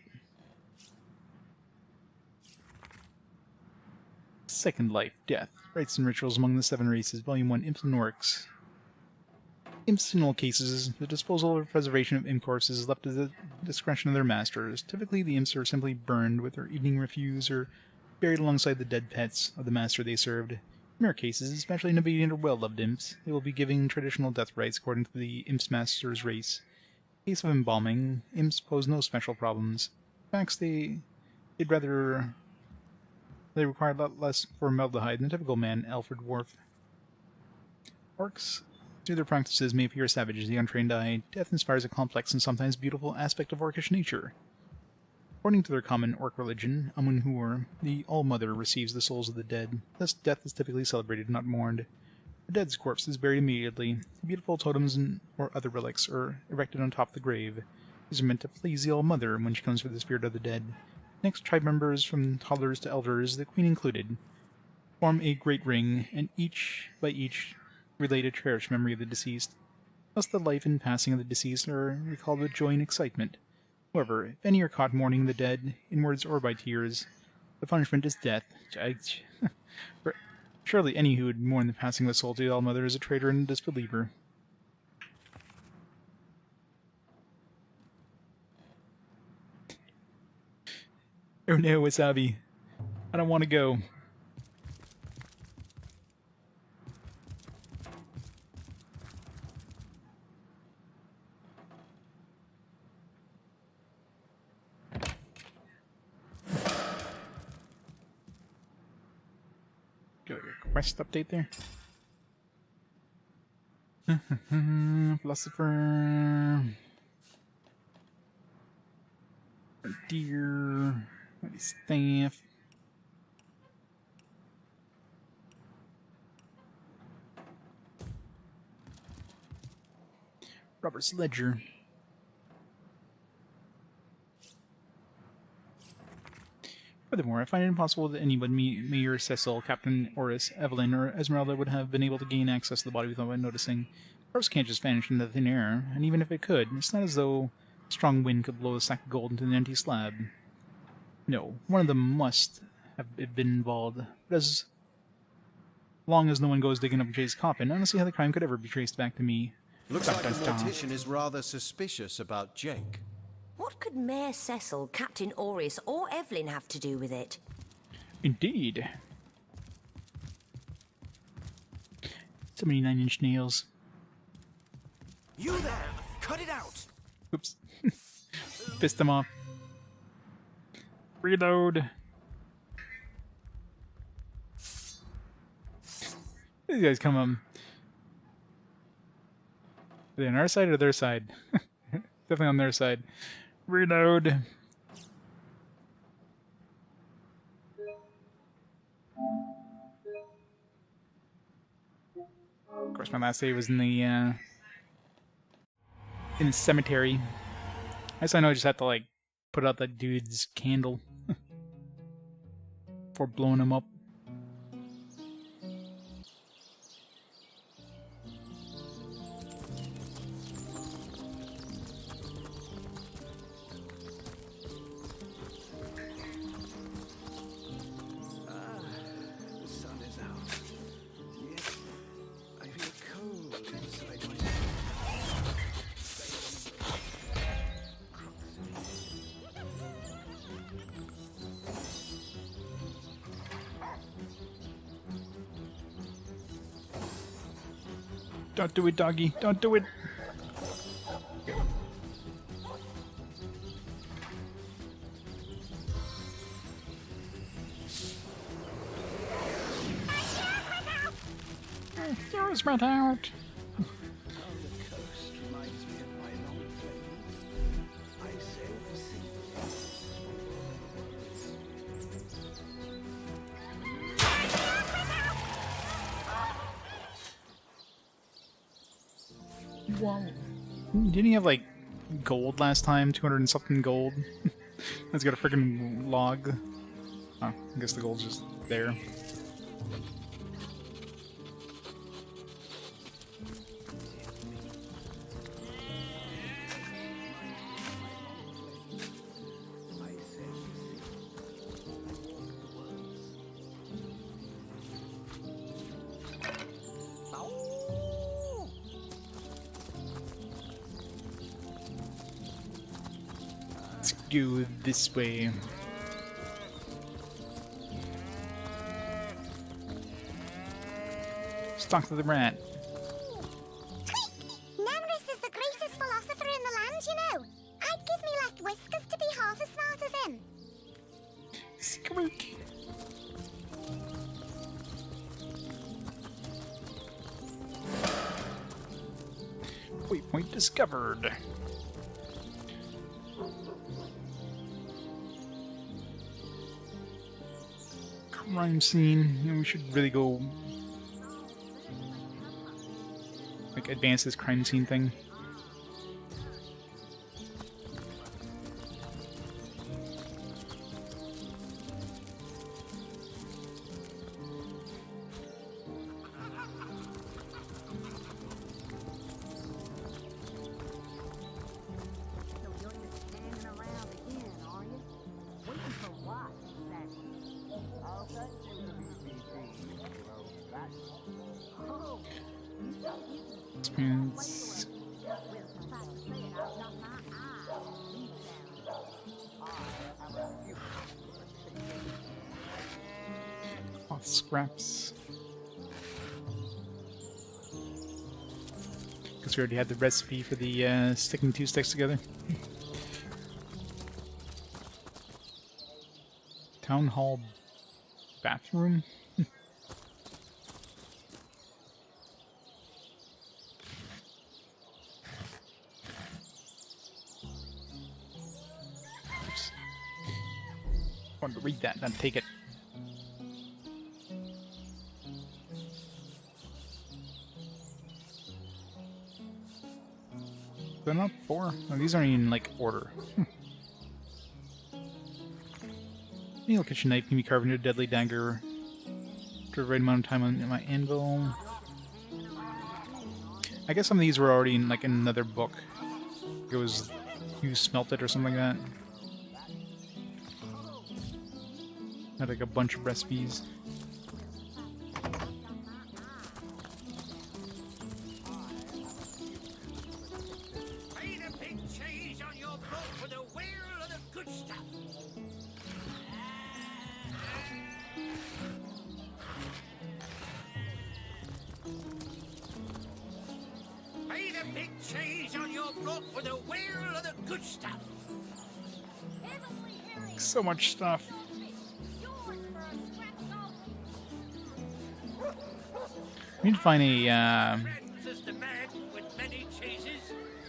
Second Life, Death, Rites and Rituals Among the Seven Races, Volume 1, Imps and Orcs. Imps in all cases, the disposal or preservation of imp corpses is left to the discretion of their masters. Typically, the imps are simply burned with their evening refuse or buried alongside the dead pets of the master they served. In rare cases, especially in obedient or well-loved imps, they will be giving traditional death rites according to the imp's master's race. In case of embalming, imps pose no special problems. In fact, they require a lot less formaldehyde than the typical man, Alfred Dwarf. Orcs, through their practices, may appear savage to the untrained eye. Death inspires a complex and sometimes beautiful aspect of orcish nature. According to their common orc religion, Amunhur, the All-Mother, receives the souls of the dead. Thus, death is typically celebrated, not mourned. The dead's corpse is buried immediately. Beautiful totems or other relics are erected on top of the grave. These are meant to please the All-Mother when she comes for the spirit of the dead. Next, tribe members, from toddlers to elders, the queen included, form a great ring, and each relate a cherished memory of the deceased. Thus, the life and passing of the deceased are recalled with joy and excitement. However, if any are caught mourning the dead, in words or by tears, the punishment is death. Surely any who would mourn the passing of a soul to the All-Mother is a traitor and a disbeliever. Oh no, Wasabi. I don't want to go. Got a quest update there. Philosopher. Deer. Mighty staff. Robert's ledger. Furthermore, I find it impossible that anyone, Mayor Cecil, Captain Oris, Evelyn, or Esmeralda would have been able to gain access to the body without noticing. Corpse can't just vanish into thin air, and even if it could, it's not as though a strong wind could blow a sack of gold into an empty slab. No, one of them must have been involved, but as long as no one goes digging up Jay's coffin, I don't see how the crime could ever be traced back to me. Looks like the mortician is rather suspicious about Jake. What could Mayor Cecil, Captain Oris, or Evelyn have to do with it? Indeed. So many 9-inch nails. You there! Cut it out! Oops. Pissed them off. Reload. These guys come Are they on our side or their side? Definitely on their side. Reload. Of course, my last day was in the cemetery. I know I just have to like put out that dude's candle before blowing him up. Don't do it, doggy. Don't do it. Throw us right out. Wow. Didn't he have like gold last time? 200 and something gold? That's got a freaking log. Oh, I guess the gold's just there. Let's go this way. Talk to the rat. Nemris is the greatest philosopher in the land, you know. I'd give me left whiskers to be half as smart as him. Squeak. Waypoint discovered. Crime scene. You know, we should really go like advance this crime scene thing. Experience. Cloth scraps. Because we already had the recipe for the sticking two sticks together. Town hall bathroom. I wanted to read that, not take it. They're not four. Oh, these aren't even like order. Needle kitchen knife can be carved into a deadly dagger for the right amount of time on my anvil. I guess some of these were already in like another book. It was you smelt it or something like that. Had like a bunch of recipes. Ain't a big change on your boat for the whale of the good stuff. Ain't a big change on your boat for the whale of the good stuff. So much stuff. We need to find a,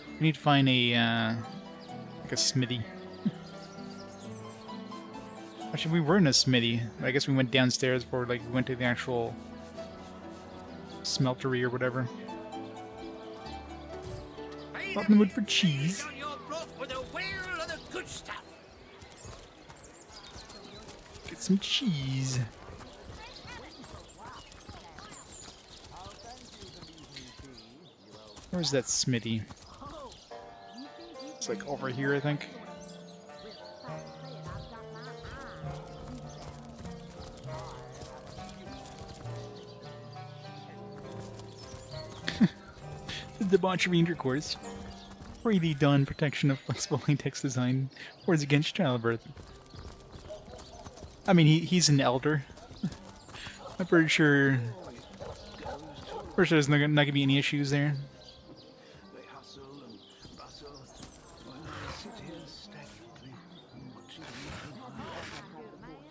we need to find a, like a smithy. Actually, we were in a smithy. I guess we went downstairs before, like, we went to the actual smeltery or whatever. Up in the mood for cheese. Get some cheese. Where's that smithy? It's like over here, I think. The debauchery intercourse. Freely done protection of flexible latex design wards against childbirth. I mean, he's an elder. I'm pretty sure there's not gonna be any issues there.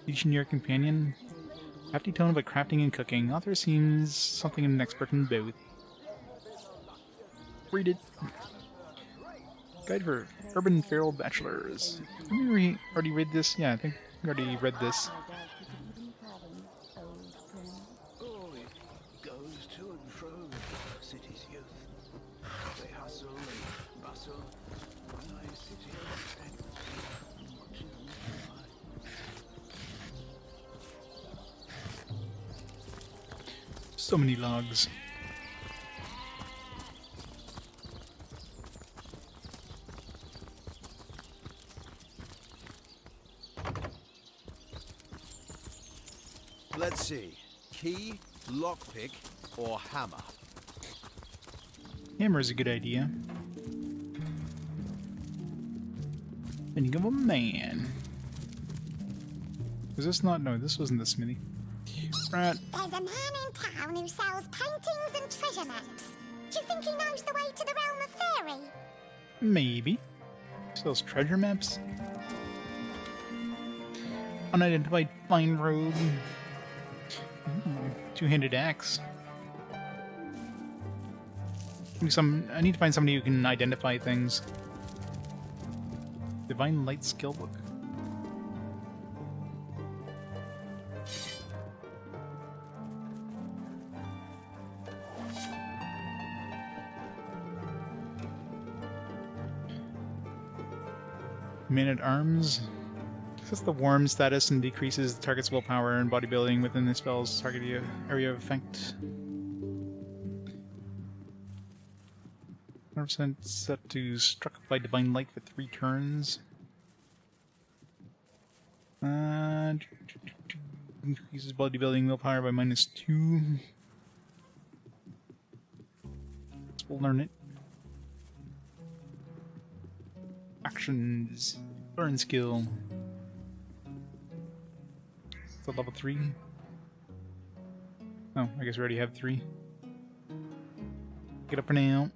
Legionnaire companion. Hefty tone about crafting and cooking. Author seems something of an expert in both. Read it. Guide for Urban Feral Bachelors. Have we already read this? Yeah, I think we already read this. So many logs. Let's see. Key, lockpick, or hammer? Hammer's a good idea. Think of a man. Was this not? No, this wasn't the smithy. Right. There's a man in town who sells paintings and treasure maps. Do you think he knows the way to the realm of fairy? Maybe. Sells treasure maps. Unidentified fine road. Two-handed axe. I need to find somebody who can identify things. Divine Light skill book. Man at Arms. Sets the warm status and decreases the target's willpower and bodybuilding within the spell's target area of effect. 100% set to struck by Divine Light for 3 turns. Increases bodybuilding willpower by -2. We'll learn it. Actions. Learn skill. It's a level 3. Oh, I guess we already have 3. Get up for now.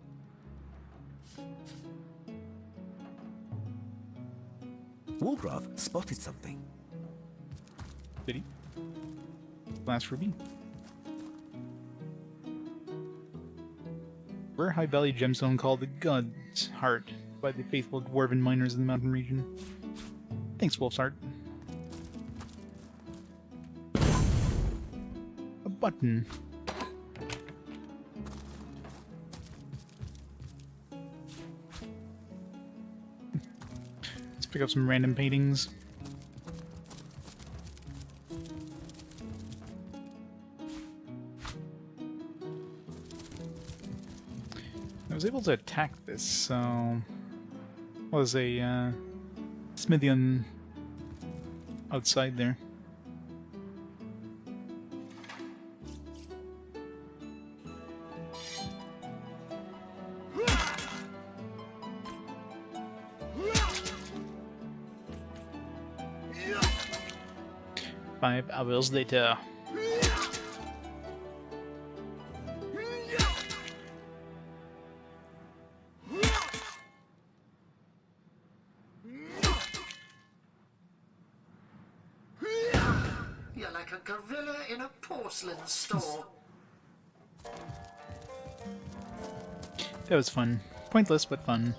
Wargrave spotted something. Did he? Last ruby. Rare high value gemstone called the God's Heart by the faithful dwarven miners in the mountain region. Thanks, Wolf's Heart. A button. Let's pick up some random paintings. I was able to attack this, so was a smithy on outside there. Five hours later. You're like a gorilla in a porcelain store. That was fun. Pointless, but fun.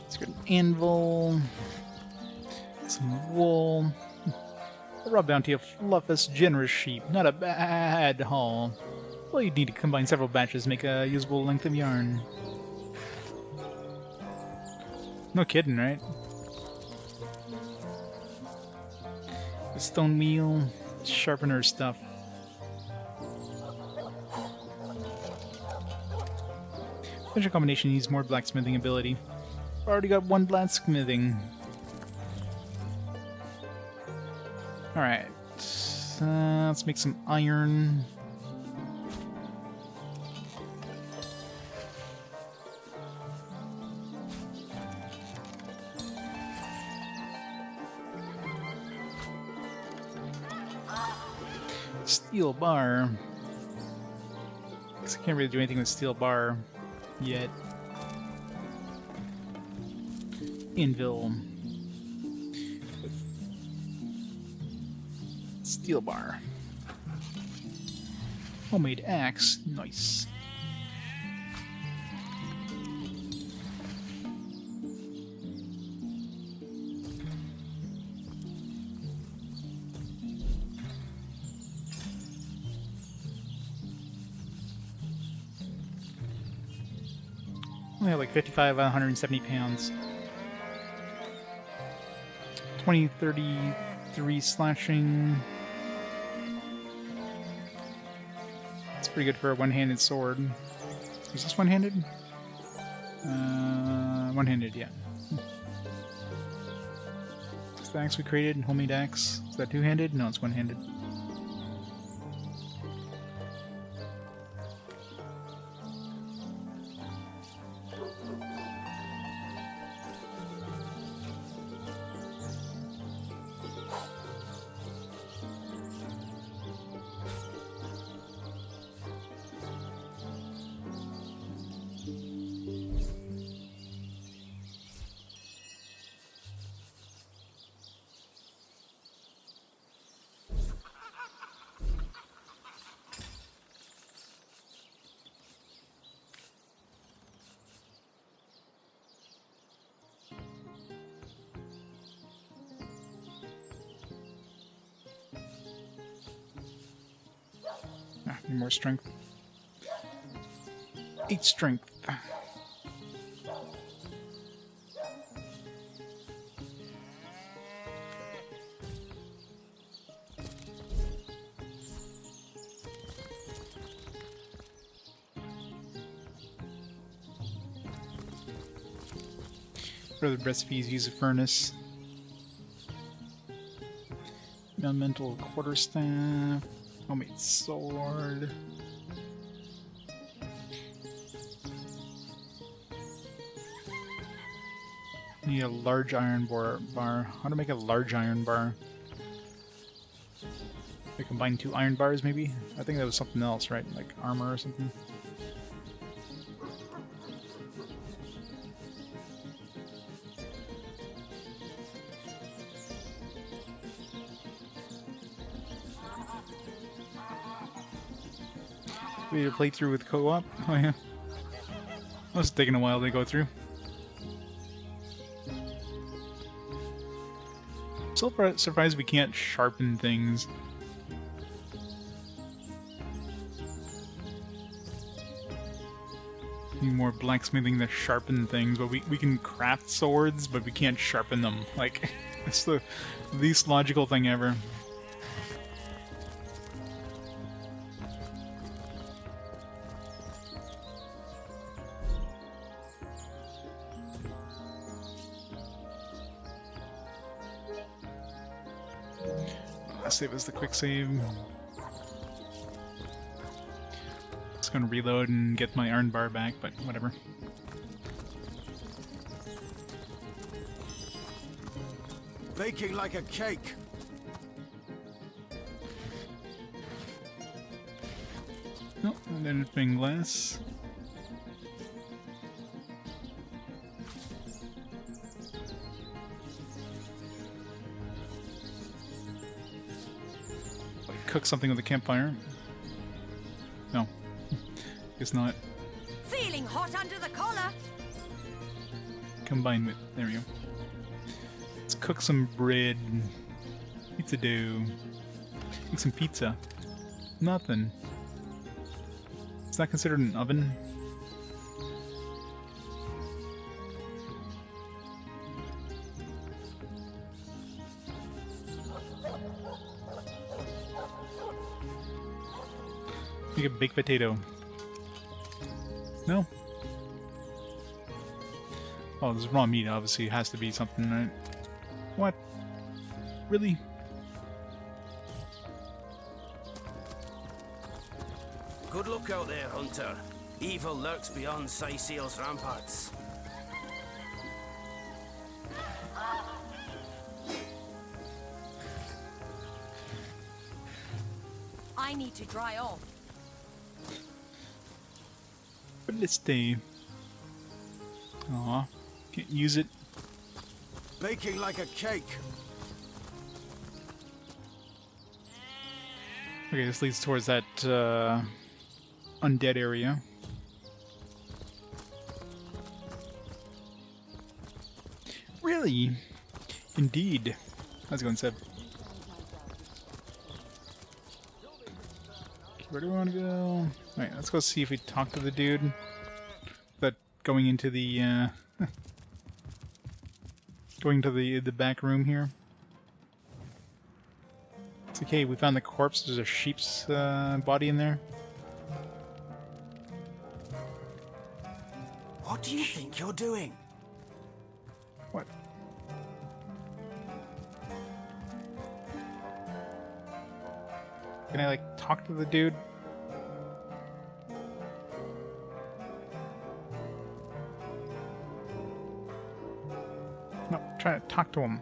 Let's get an anvil. Some wool. A raw bounty of fluffus, generous sheep. Not a bad haul. Well, you'd need to combine several batches to make a usable length of yarn. No kidding, right? The stone wheel, sharpener stuff. Special combination needs more blacksmithing ability. Already got 1 blacksmithing. Alright. Let's make some iron. Steel bar. Guess I can't really do anything with steel bar yet. Anvil. Steel bar. Homemade axe. Nice. Only have like 55 out of 170 pounds. 20, 33 slashing. It's pretty good for a one-handed sword. Is this one-handed? One-handed, yeah. Is the axe we created, homemade axe? Is that two-handed? No, it's one-handed. Need more strength. 8 strength. Further recipes use a furnace. Elemental quarterstaff. Homemade sword. Need a large iron bar. How to make a large iron bar? I combine 2 iron bars, maybe? I think that was something else, right? Like armor or something. We need to play through with co-op? Oh yeah. It's taking a while to go through. So surprised we can't sharpen things. Need more blacksmithing to sharpen things, but we can craft swords, but we can't sharpen them. Like, it's the least logical thing ever. Save us the quick save. Just gonna reload and get my iron bar back, but whatever. Baking like a cake. Nope, not anything less. Cook something with a campfire? No. Guess not. Feeling hot under the collar. Combine with... There we go. Let's cook some bread. Pizza dough. Make some pizza. Nothing. It's not considered an oven? Make a baked potato. No? Oh, this is raw meat, obviously. It has to be something, right? What? Really? Good luck out there, Hunter. Evil lurks beyond Saisiel's ramparts. I need to dry off. But let's stay. Aw, can't use it. Baking like a cake. Okay, this leads towards that undead area. Really? Indeed. How's it going, Seb? Where do we want to go? Alright, let's go see if we talk to the dude. But going into the going to the back room here. It's okay, we found the corpse. There's a sheep's body in there. What do you think you're doing? What? Can I, like, talk to the dude? No, I'm trying to talk to him.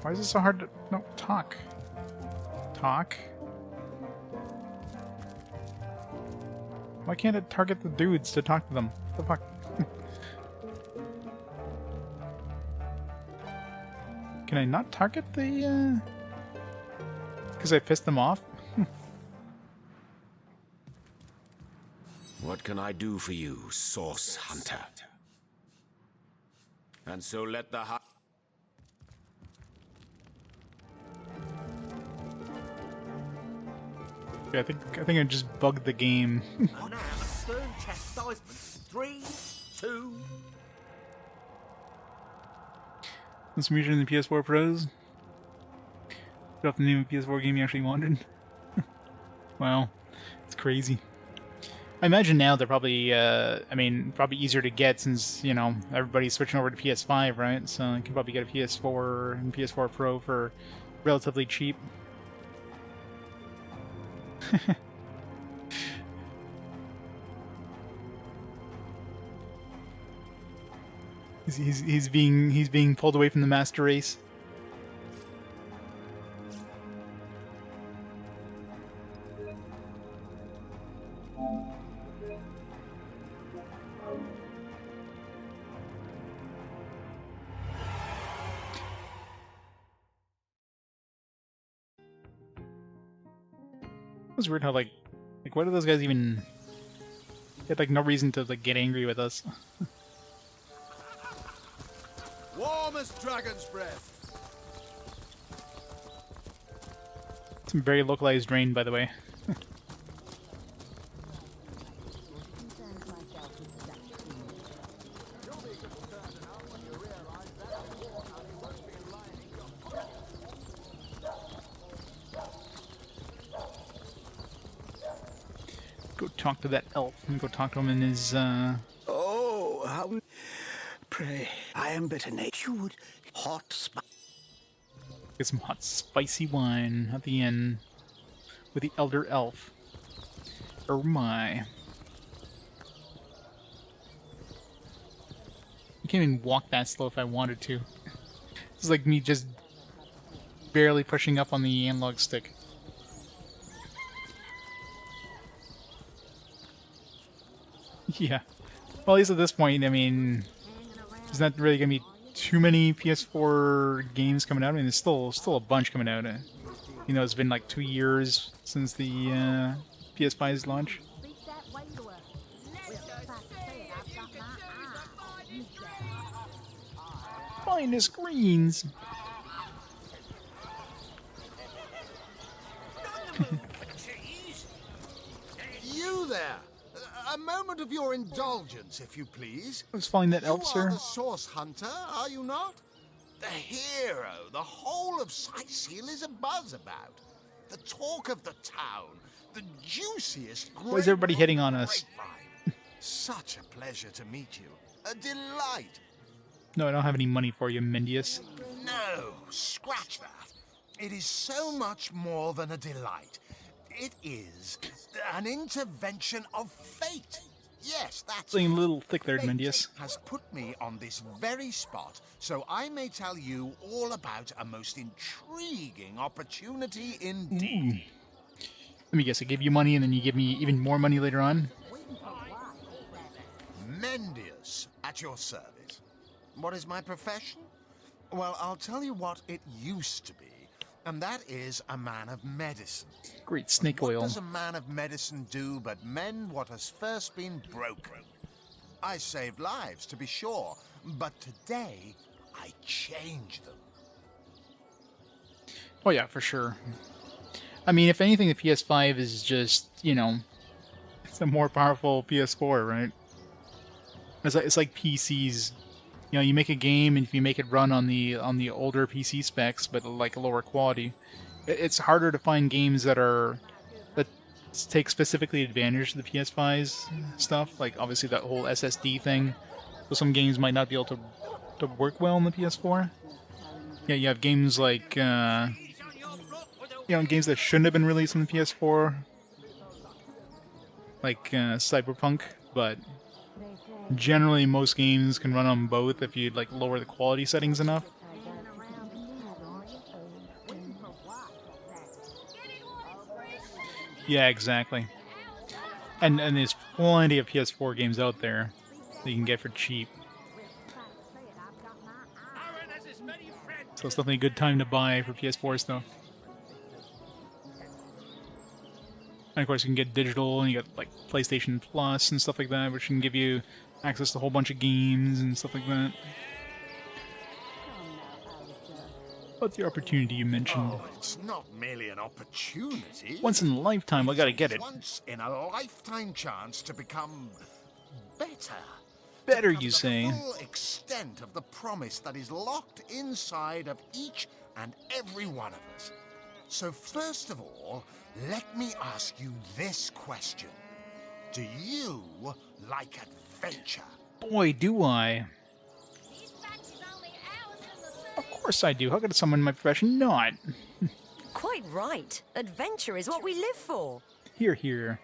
Why is it so hard to... No, talk. Talk? Why can't it target the dudes to talk to them? What the fuck? Can I not target the, because I pissed them off? What can I do for you, Source Hunter? And so let the Yeah, I think I just bugged the game. Oh, now, a stern chastisement. 3, 2... This measure in the PS4 Pros. Got the name of PS4 game you actually wanted. Wow, it's crazy. I imagine now they're probably, I mean, probably easier to get since, you know, everybody's switching over to PS5, right? So you can probably get a PS4 and PS4 Pro for relatively cheap. He's being pulled away from the master race. It was weird how like what do those guys even... They had like no reason to like get angry with us. Warm as dragon's breath. Some very localized rain, by the way. Go talk to that elf and go talk to him in his, Oh, how... Pray, I am better natured. Hot Get some hot, spicy wine at the end with the elder elf. Oh my. I can't even walk that slow if I wanted to. It's like me just barely pushing up on the analog stick. Yeah. Well, at least at this point, I mean, there's not really going to be too many PS4 games coming out. I mean, there's still a bunch coming out. You know, it's been like 2 years since the PS5's launch. Finest greens! You there! A moment of your indulgence, if you please. I was following that elf, You sir. are the Source Hunter, are you not? The hero the whole of Sightseal is abuzz about. The talk of the town. The juiciest... Why is everybody hitting on us? Such a pleasure to meet you. A delight. No, I don't have any money for you, Mendius. No, scratch that. It is so much more than a delight. It is an intervention of fate. Yes, that's Playing a little thick there, Fate Mendius. has put me on this very spot, so I may tell you all about a most intriguing opportunity indeed. Let me guess, I give you money and then you give me even more money later on? Mendius, at your service. What is my profession? Well, I'll tell you what it used to be, and that is a man of medicine. Great snake What oil. does a man of medicine do but mend what has first been broken? I saved lives, to be sure, but today I change them. Oh yeah, for sure. I mean, if anything, the PS5 is just, you know, it's a more powerful PS4, right? It's like PCs. You know, you make a game, and if you make it run on the older PC specs, but like a lower quality, It's harder to find games that take specifically advantage of the PS5's stuff. Like obviously that whole SSD thing. So some games might not be able to work well on the PS4. Yeah, you have games like games that shouldn't have been released on the PS4, like Cyberpunk, but generally most games can run on both if you like lower the quality settings enough. Yeah, exactly. And there's plenty of PS4 games out there that you can get for cheap. So it's definitely a good time to buy for PS4 stuff. And of course you can get digital, and you got like PlayStation Plus and stuff like that, which can give you access to a whole bunch of games and stuff like that. But the opportunity you mentioned. Oh, it's not merely an opportunity. Once in a lifetime, I gotta get it. Once in a lifetime chance to become better. Better, you say? The full extent of the promise that is locked inside of each and every one of us. So first of all, let me ask you this question. Do you like adventure? Boy, do I. Of course I do. How could someone in my profession not? Quite right. Adventure is what we live for. Hear, hear.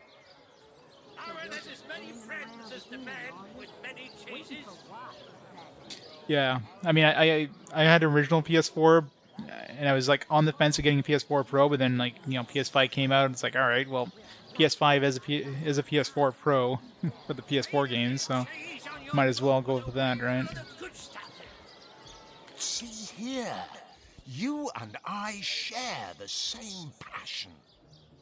Yeah, I mean, I had an original PS4, and I was like on the fence of getting a PS4 Pro, but then like PS5 came out, and it's like, all right, well, PS5 is a PS4 Pro for the PS4 games, so might as well go with that, right? See here, you and I share the same passion.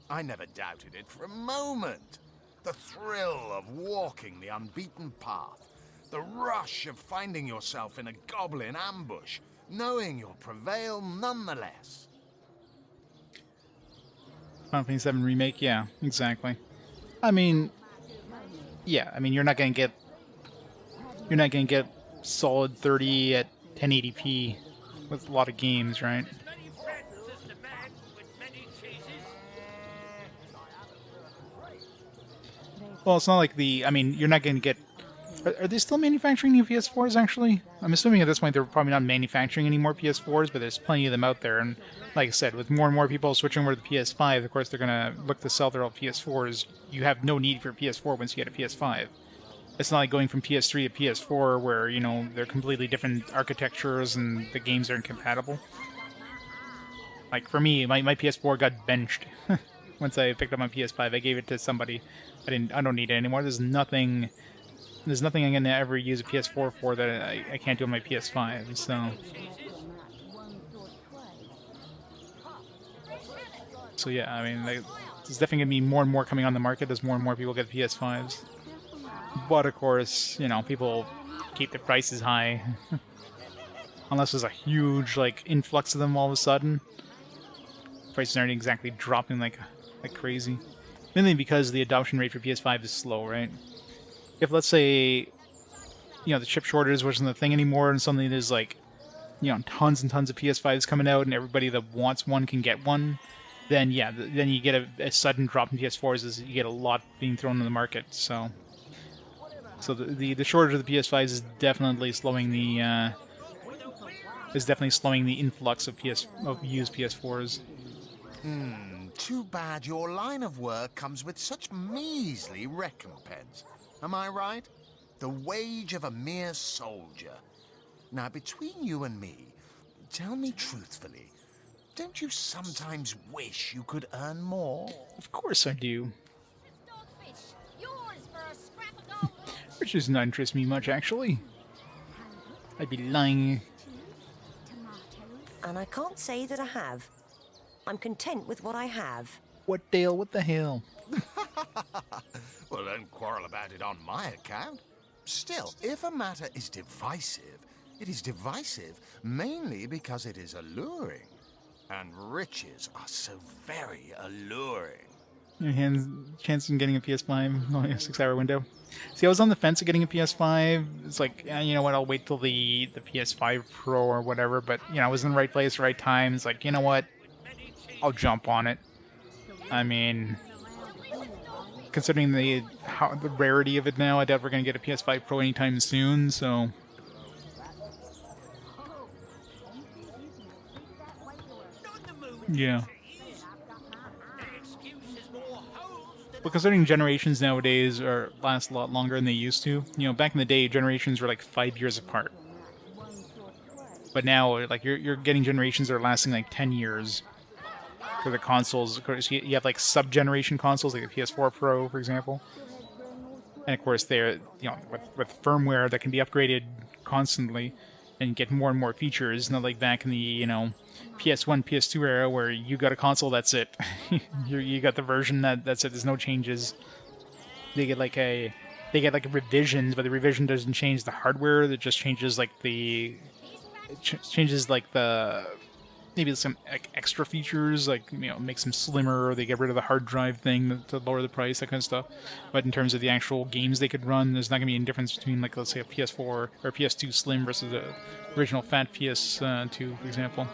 I never doubted it for a moment. The thrill of walking the unbeaten path, the rush of finding yourself in a goblin ambush, knowing you'll prevail nonetheless. Final Fantasy VII Remake, yeah, exactly. I mean, yeah, I mean you're not gonna get solid 30 at 1080p with a lot of games, right? Well, it's not like I mean, you're not going to get... Are they still manufacturing new PS4s, actually? I'm assuming at this point they're probably not manufacturing any more PS4s, but there's plenty of them out there. And like I said, with more and more people switching over to the PS5, of course they're going to look to sell their old PS4s. You have no need for a PS4 once you get a PS5. It's not like going from PS3 to PS4 where, they're completely different architectures and the games are incompatible. Like, for me, my PS4 got benched. Once I picked up my PS5, I gave it to somebody. I don't need it anymore. There's nothing I'm gonna ever use a PS4 for that I can't do on my PS5. So yeah, I mean, there's definitely gonna be more and more coming on the market as more and more people get PS5s. But of course, people keep the prices high, unless there's a huge influx of them all of a sudden. Prices aren't exactly dropping like crazy. Mainly because the adoption rate for PS5 is slow, right? If, let's say, the chip shortage wasn't the thing anymore, and suddenly there's, tons and tons of PS5s coming out, and everybody that wants one can get one, then, yeah, then you get a sudden drop in PS4s as you get a lot being thrown in the market, so... So the shortage of the PS5s is definitely slowing the... influx of used PS4s. Too bad your line of work comes with such measly recompense. Am I right? The wage of a mere soldier. Now, between you and me, tell me truthfully, don't you sometimes wish you could earn more? Of course I do. Which does not interest me much, actually. I'd be lying. And I can't say that I have. I'm content with what I have. What, Dale? What the hell? Well, don't quarrel about it on my account. Still, if a matter is divisive, it is divisive mainly because it is alluring. And riches are so very alluring. Your chance in getting a PS5, only a 6-hour window. See, I was on the fence of getting a PS5. It's like, you know what, I'll wait till the PS5 Pro or whatever, but, I was in the right place, right time. It's like, you know what? I'll jump on it. I mean, considering the rarity of it now, I doubt we're going to get a PS5 Pro anytime soon, so... Yeah. But considering generations nowadays last a lot longer than they used to, you know, back in the day, generations were like 5 years apart. But now, like, you're getting generations that are lasting like 10 years for the consoles. Of course, you have like sub-generation consoles, like the PS4 Pro, for example. And of course, they're, you know, with firmware that can be upgraded constantly and get more and more features. Not like back in the, you know, PS1, PS2 era where you got a console, that's it. you got the version that's it. There's no changes. They get like revisions, but the revision doesn't change the hardware. It just changes like maybe some extra features, like, you know, makes them slimmer, or they get rid of the hard drive thing to lower the price, that kind of stuff. But in terms of the actual games they could run, there's not going to be any difference between, like, let's say a PS4 or PS2 Slim versus the original fat PS2, for example.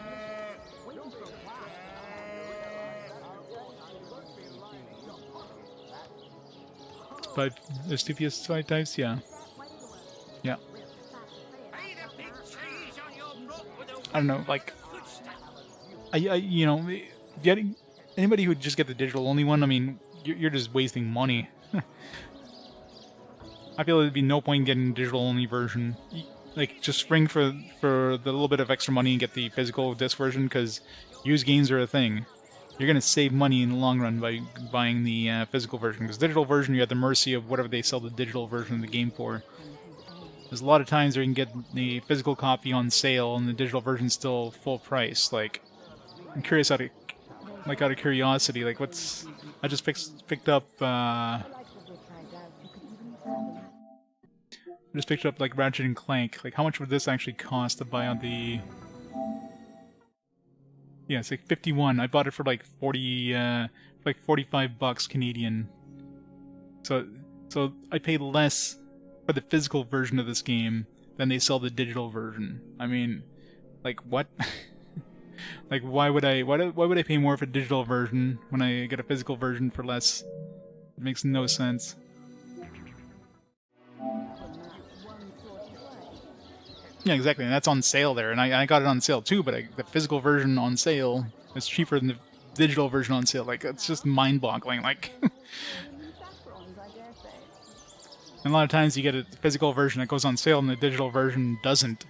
But there's two PS5 types, yeah. Yeah. I don't know, like, you know, anybody who would just get the digital only one, I mean, you're just wasting money. I feel there'd be no point in getting a digital only version. Like, just spring for the little bit of extra money and get the physical disc version, because used games are a thing. You're going to save money in the long run by buying the physical version, because digital version, you're at the mercy of whatever they sell the digital version of the game for. There's a lot of times where you can get the physical copy on sale and the digital version's still full price. Like, I'm curious out of curiosity, like, I just picked up like Ratchet and Clank. Like, how much would this actually cost to buy on the... Yeah, it's like 51. I bought it for like 45 bucks Canadian. So I paid less for the physical version of this game than they sell the digital version. I mean, like, what? Like, why would I pay more for a digital version when I get a physical version for less? It makes no sense. Yeah, exactly, and that's on sale there, and I got it on sale too, but the physical version on sale is cheaper than the digital version on sale. Like, it's just mind-boggling, like... And a lot of times you get a physical version that goes on sale and the digital version doesn't.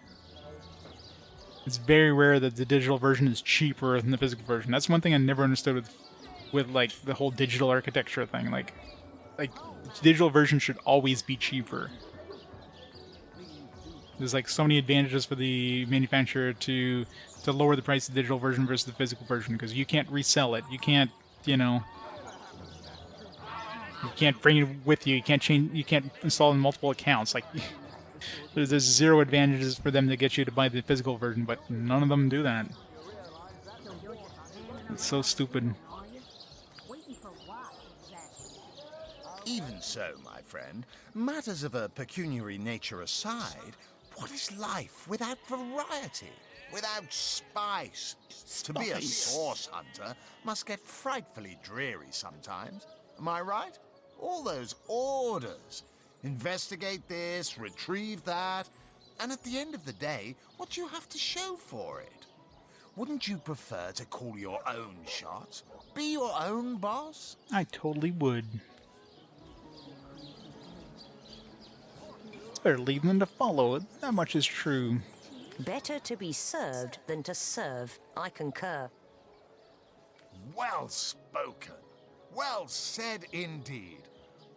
It's very rare that the digital version is cheaper than the physical version. That's one thing I never understood with like the whole digital architecture thing. Like digital version should always be cheaper. There's like so many advantages for the manufacturer to lower the price of the digital version versus the physical version, because you can't resell it. You can't, you know, you can't bring it with you. You can't change. You can't install in multiple accounts. Like, there's zero advantages for them to get you to buy the physical version, but none of them do that. It's so stupid. Even so, my friend, matters of a pecuniary nature aside, what is life without variety, without spice? To be a source hunter must get frightfully dreary sometimes. Am I right? All those orders. Investigate this, retrieve that, and at the end of the day, what do you have to show for it? Wouldn't you prefer to call your own shots? Be your own boss? I totally would. It's better leave than to follow. That much is true. Better to be served than to serve. I concur. Well spoken. Well said indeed.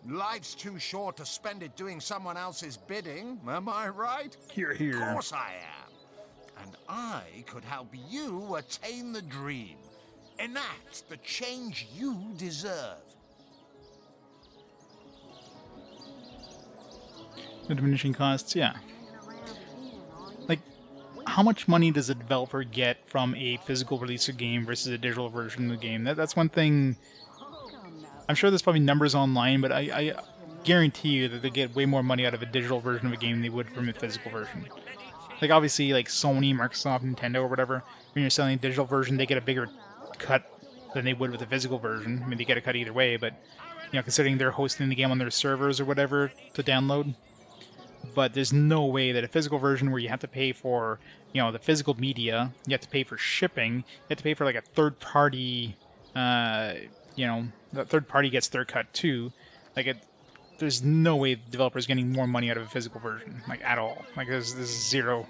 Life's too short to spend it doing someone else's bidding, am I right? Hear, hear. Of course I am. And I could help you attain the dream. Enact the change you deserve. The diminishing costs, yeah. Like, how much money does a developer get from a physical release of a game versus a digital version of the game? That's one thing. I'm sure there's probably numbers online, but I guarantee you that they get way more money out of a digital version of a game than they would from a physical version. Like, obviously, like Sony, Microsoft, Nintendo, or whatever, when you're selling a digital version, they get a bigger cut than they would with the physical version. I mean, they get a cut either way, but considering they're hosting the game on their servers or whatever to download. But there's no way that a physical version where you have to pay for, the physical media, you have to pay for shipping, you have to pay for like a third party, the third party gets their cut too. There's no way the developer's getting more money out of a physical version, like at all. Like there's zero.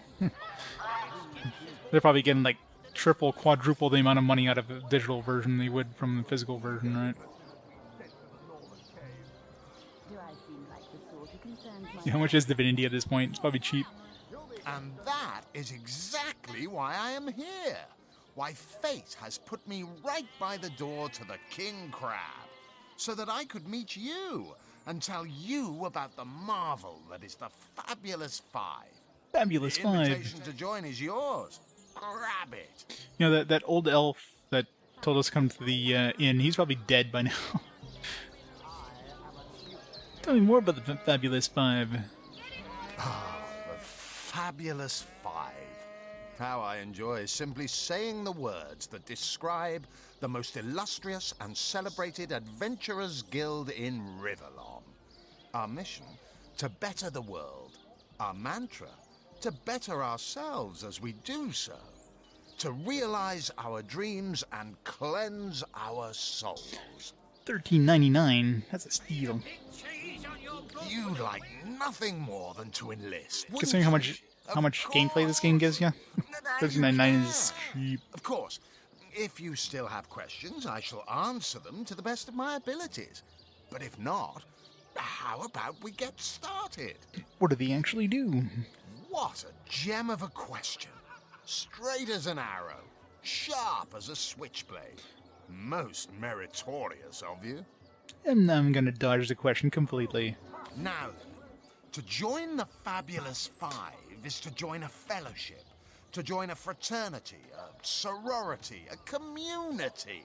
They're probably getting like triple, quadruple the amount of money out of a digital version they would from the physical version, right? How much is Divinity at this point? It's probably cheap. And that is exactly why I am here. Why fate has put me right by the door to the King Crab, so that I could meet you and tell you about the marvel that is the Fabulous Five. Fabulous The Five. invitation to join is yours. Grab it. That old elf that told us to come to the inn, he's probably dead by now. Tell me more about the Fabulous Five. Ah, the Fabulous Five. How I enjoy simply saying the words that describe the most illustrious and celebrated adventurers' guild in Riverlon. Our mission, to better the world. Our mantra, to better ourselves as we do so. To realize our dreams and cleanse our souls. $13.99. That's a steal. You'd like nothing more than to enlist. Considering how much gameplay this game gives you, $13.99 is cheap. Of course. If you still have questions, I shall answer them to the best of my abilities. But if not, how about we get started? What do they actually do? What a gem of a question. Straight as an arrow, sharp as a switchblade. Most meritorious of you. And I'm gonna dodge the question completely. Now then, to join the Fabulous Five is to join a fellowship, to join a fraternity, a sorority, a community.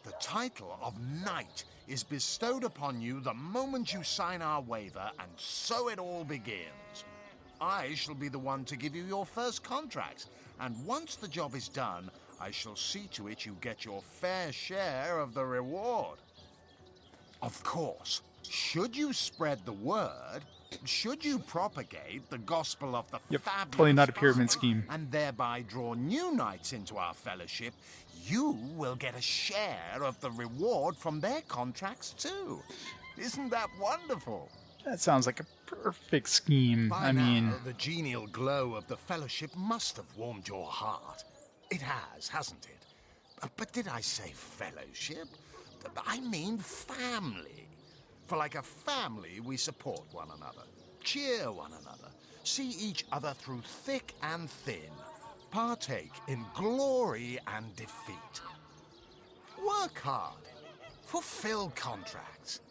The title of Knight is bestowed upon you the moment you sign our waiver, and so it all begins. I shall be the one to give you your first contracts, and once the job is done, I shall see to it you get your fair share of the reward. Of course, should you spread the word, should you propagate the gospel of the Fabulous totally not a pyramid scheme. and thereby draw new knights into our fellowship, you will get a share of the reward from their contracts too. Isn't that wonderful? That sounds like a perfect scheme. By now, the genial glow of the fellowship must have warmed your heart. It has, hasn't it? But did I say fellowship? I mean family. For like a family, we support one another, cheer one another, see each other through thick and thin, partake in glory and defeat. Work hard, fulfill contracts,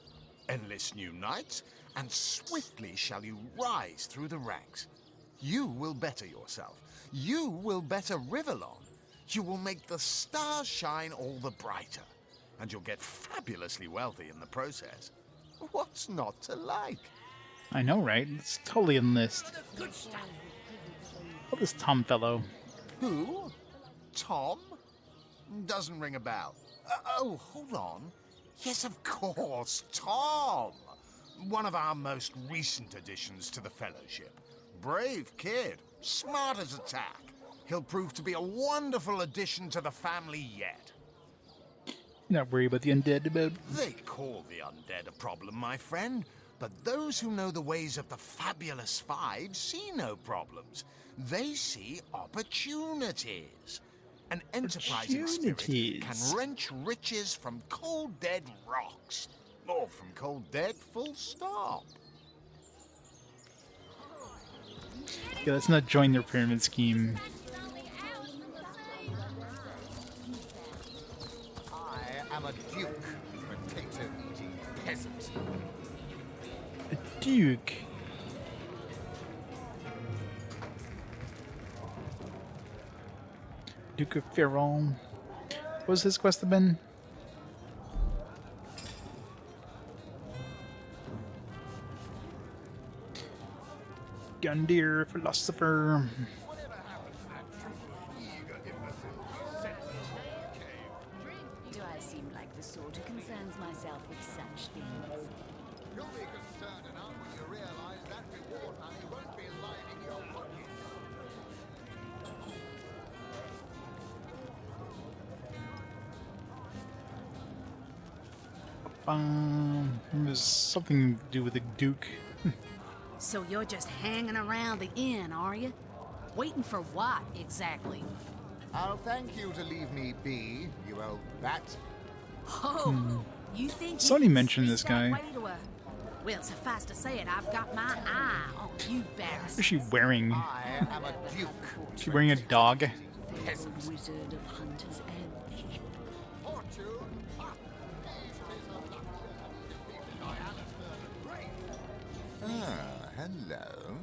enlist new knights, and swiftly shall you rise through the ranks. You will better yourself. You will better Riverlon. You will make the stars shine all the brighter. And you'll get fabulously wealthy in the process. What's not to like? I know, right? It's totally enlist. What is Tom fellow? Who? Tom? Doesn't ring a bell. Oh, hold on. Yes, of course, Tom. One of our most recent additions to the Fellowship. Brave kid, smart as a tack. He'll prove to be a wonderful addition to the family yet. Not worried about the undead about. They call the undead a problem, my friend, but those who know the ways of the Fabulous Five see no problems. They see opportunities. An enterprising spirit can wrench riches from cold dead rocks, or from cold dead full stop. Yeah, let's not join their pyramid scheme. I'm a duke, potato-eating peasant. A duke? Duke of Ferron. What was his quest have been? Gundyr, philosopher. There's something to do with the Duke. So you're just hanging around the inn, are you? Waiting for what, exactly? I'll thank you to leave me be, you old bat. Oh, you think Sonny mentioned this guy. Well, suffice to say it, I've got my eye on you, Baron. What is she wearing? I am a duke. Is she wearing a dog? Wizard of Hunter's Edge. Hello.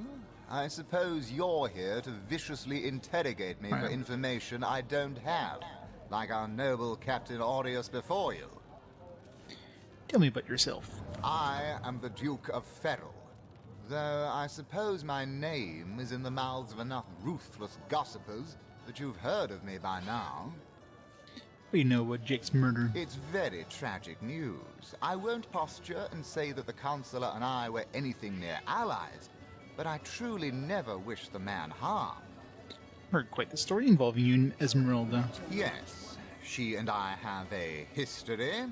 I suppose you're here to viciously interrogate me for information I don't have, like our noble Captain Aureus before you. Tell me about yourself. I am the Duke of Ferrell, though I suppose my name is in the mouths of enough ruthless gossipers that you've heard of me by now. We know about Jake's murder. It's very tragic news. I won't posture and say that the councilor and I were anything near allies, but I truly never wished the man harm. Heard quite the story involving you and Esmeralda. Yes, she and I have a history.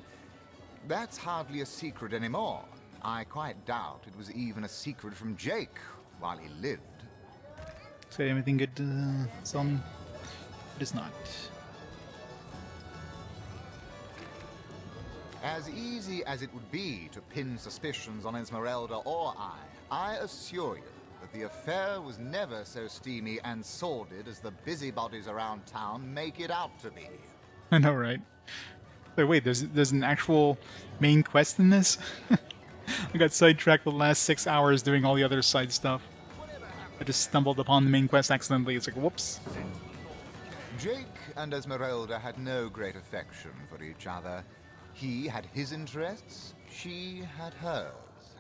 That's hardly a secret anymore. I quite doubt it was even a secret from Jake while he lived. Say anything good to sell me? It is not. As easy as it would be to pin suspicions on Esmeralda or I assure you that the affair was never so steamy and sordid as the busybodies around town make it out to be. I know, right? Wait, there's an actual main quest in this? I got sidetracked the last 6 hours doing all the other side stuff. I just stumbled upon the main quest accidentally. It's like, whoops. Jake and Esmeralda had no great affection for each other. He had his interests, she had hers,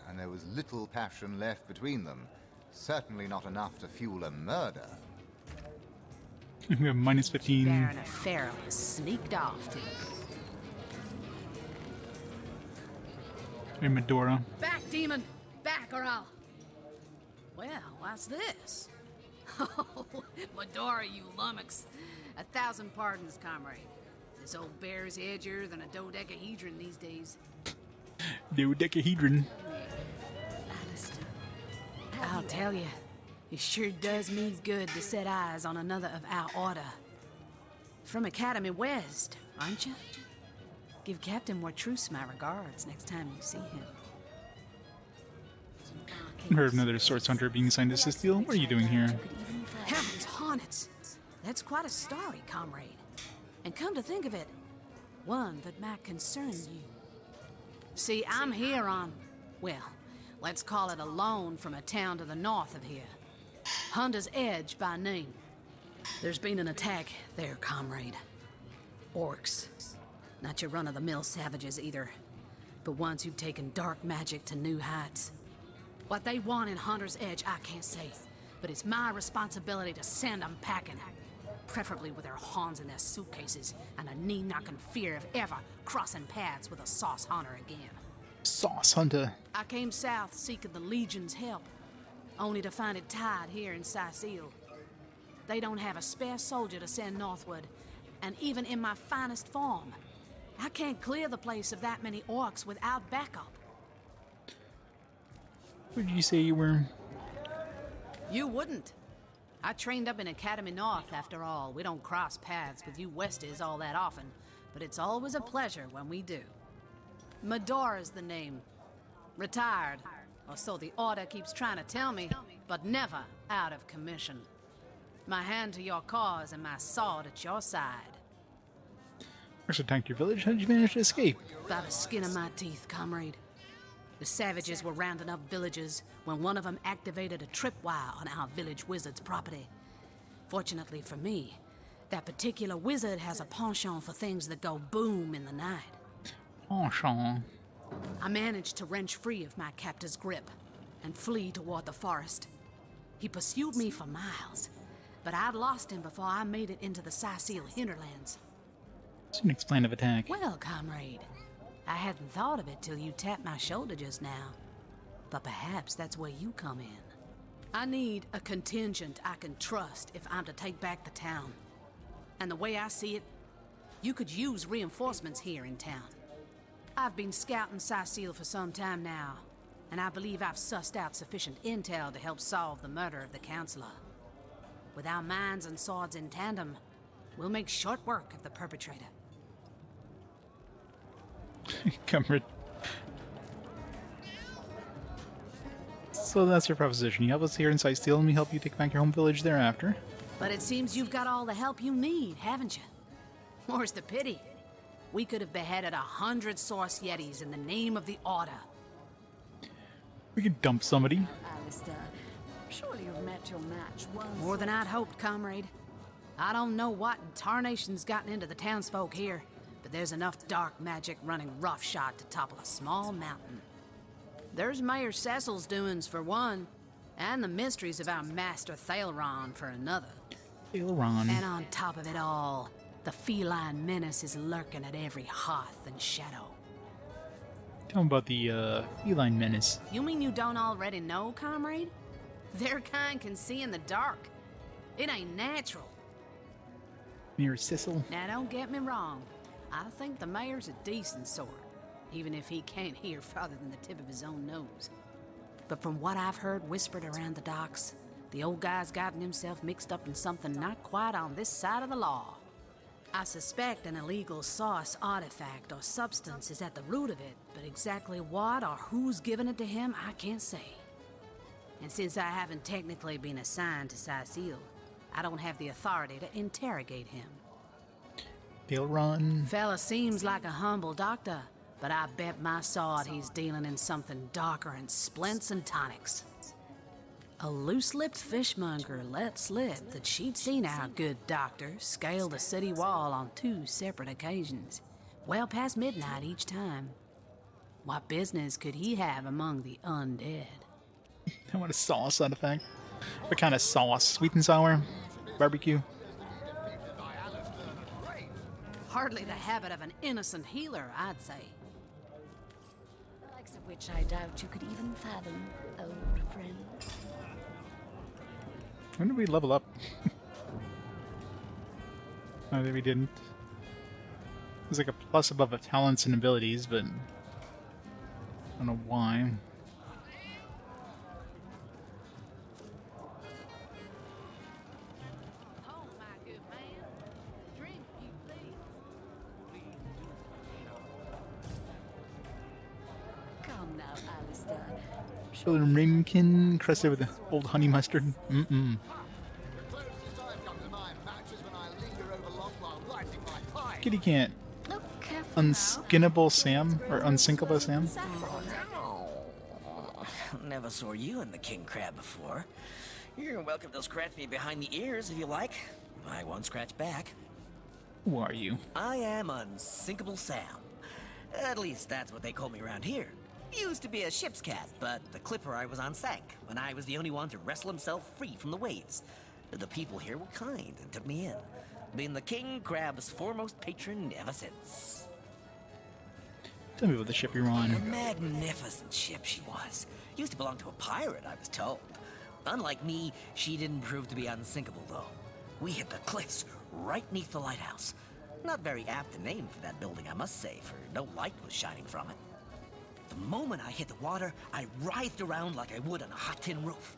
and there was little passion left between them. Certainly not enough to fuel a murder. We have minus 15. Baron of Ferrell has sneaked off to... Hey, Medora. Back, demon! Back, or I'll... Well, what's this? Oh, Medora, you lummox. 1,000 pardons, comrade. This old bear's edgier than a dodecahedron these days. Dodecahedron. I'll tell you, it sure does me good to set eyes on another of our order. From Academy West, aren't you? Give Captain Wartruce my regards next time you see him. I heard of another Source Hunter being assigned to Castile. What are you doing here? Heavens hornets! That's quite a story, comrade. And come to think of it, one that might concern you. See, I'm here on, well, let's call it a loan from a town to the north of here. Hunter's Edge by name. There's been an attack there, comrade. Orcs. Not your run-of-the-mill savages either, but ones who've taken dark magic to new heights. What they want in Hunter's Edge, I can't say, but it's my responsibility to send them packing. Preferably with their horns in their suitcases and a knee-knocking fear of ever crossing paths with a Sauce Hunter again. Sauce Hunter. I came south seeking the Legion's help, only to find it tied here in Cecile. They don't have a spare soldier to send northward, and even in my finest form, I can't clear the place of that many orcs without backup. What did you say you were? You wouldn't. I trained up in Academy North, after all. We don't cross paths with you Westies all that often, but it's always a pleasure when we do. Medora's the name. Retired, or so the Order keeps trying to tell me, but never out of commission. My hand to your cause and my sword at your side. First attacked your village. How did you manage to escape? By the skin of my teeth, comrade. The savages were rounding up villagers when one of them activated a tripwire on our village wizard's property. Fortunately for me, that particular wizard has a penchant for things that go boom in the night. Penchant. I managed to wrench free of my captor's grip and flee toward the forest. He pursued me for miles, but I'd lost him before I made it into the Cecile hinterlands. It's an next plan of attack. Well, comrade, I hadn't thought of it till you tapped my shoulder just now. But perhaps that's where you come in. I need a contingent I can trust if I'm to take back the town. And the way I see it, you could use reinforcements here in town. I've been scouting Cecile for some time now, and I believe I've sussed out sufficient intel to help solve the murder of the councilor. With our minds and swords in tandem, we'll make short work of the perpetrator. Comrade. So that's your proposition. You help us here in Sightsteel, and we help you take back your home village thereafter. But it seems you've got all the help you need, haven't you? More's the pity. We could have beheaded 100 Source Yetis in the name of the Order. We could dump somebody. Alistair, surely you've met your match once. More than I'd hoped, comrade. I don't know what in tarnation's gotten into the townsfolk here, but there's enough dark magic running roughshod to topple a small mountain. There's Mayor Cecil's doings for one, and the mysteries of our master Thalron for another. Thalron. And on top of it all, the feline menace is lurking at every hearth and shadow. Tell me about the feline menace. You mean you don't already know, comrade? Their kind can see in the dark. It ain't natural. Mayor Cecil. Now don't get me wrong. I think the mayor's a decent sort, even if he can't hear farther than the tip of his own nose. But from what I've heard whispered around the docks, the old guy's gotten himself mixed up in something not quite on this side of the law. I suspect an illegal source artifact or substance is at the root of it, but exactly what or who's given it to him, I can't say. And since I haven't technically been assigned to Cecile, I don't have the authority to interrogate him. Thalron. Fella seems like a humble doctor, but I bet my sword he's dealing in something darker than splints and tonics. A loose-lipped fishmonger let slip that she'd seen our good doctor scale the city wall on 2 separate occasions, well past midnight each time. What business could he have among the undead? I want a sauce side effect. What kind of sauce? Sweet and sour? Barbecue? Hardly the habit of an innocent healer, I'd say. The likes of which I doubt you could even fathom, old friend. When did we level up? Oh, we didn't. It was like a plus above of talents and abilities, but I don't know why. Come now, Alistair. Children ramekin crusted with old honey mustard. Mm-mm. Kitty can't. Unskinnable Sam? Or unsinkable Sam? Never saw you in the king crab before. You're welcome to scratch me behind the ears if you like. I won't scratch back. Who are you? I am Unsinkable Sam. At least that's what they call me around here. Used to be a ship's cat, but the clipper I was on sank when I was the only one to wrestle himself free from the waves. The people here were kind and took me in. Been the king crab's foremost patron ever since. Tell me about the ship you're on. A magnificent ship she was. Used to belong to a pirate, I was told. Unlike me, she didn't prove to be unsinkable, though. We hit the cliffs right neath the lighthouse. Not very apt a name for that building, I must say, for no light was shining from it. The moment I hit the water, I writhed around like I would on a hot tin roof.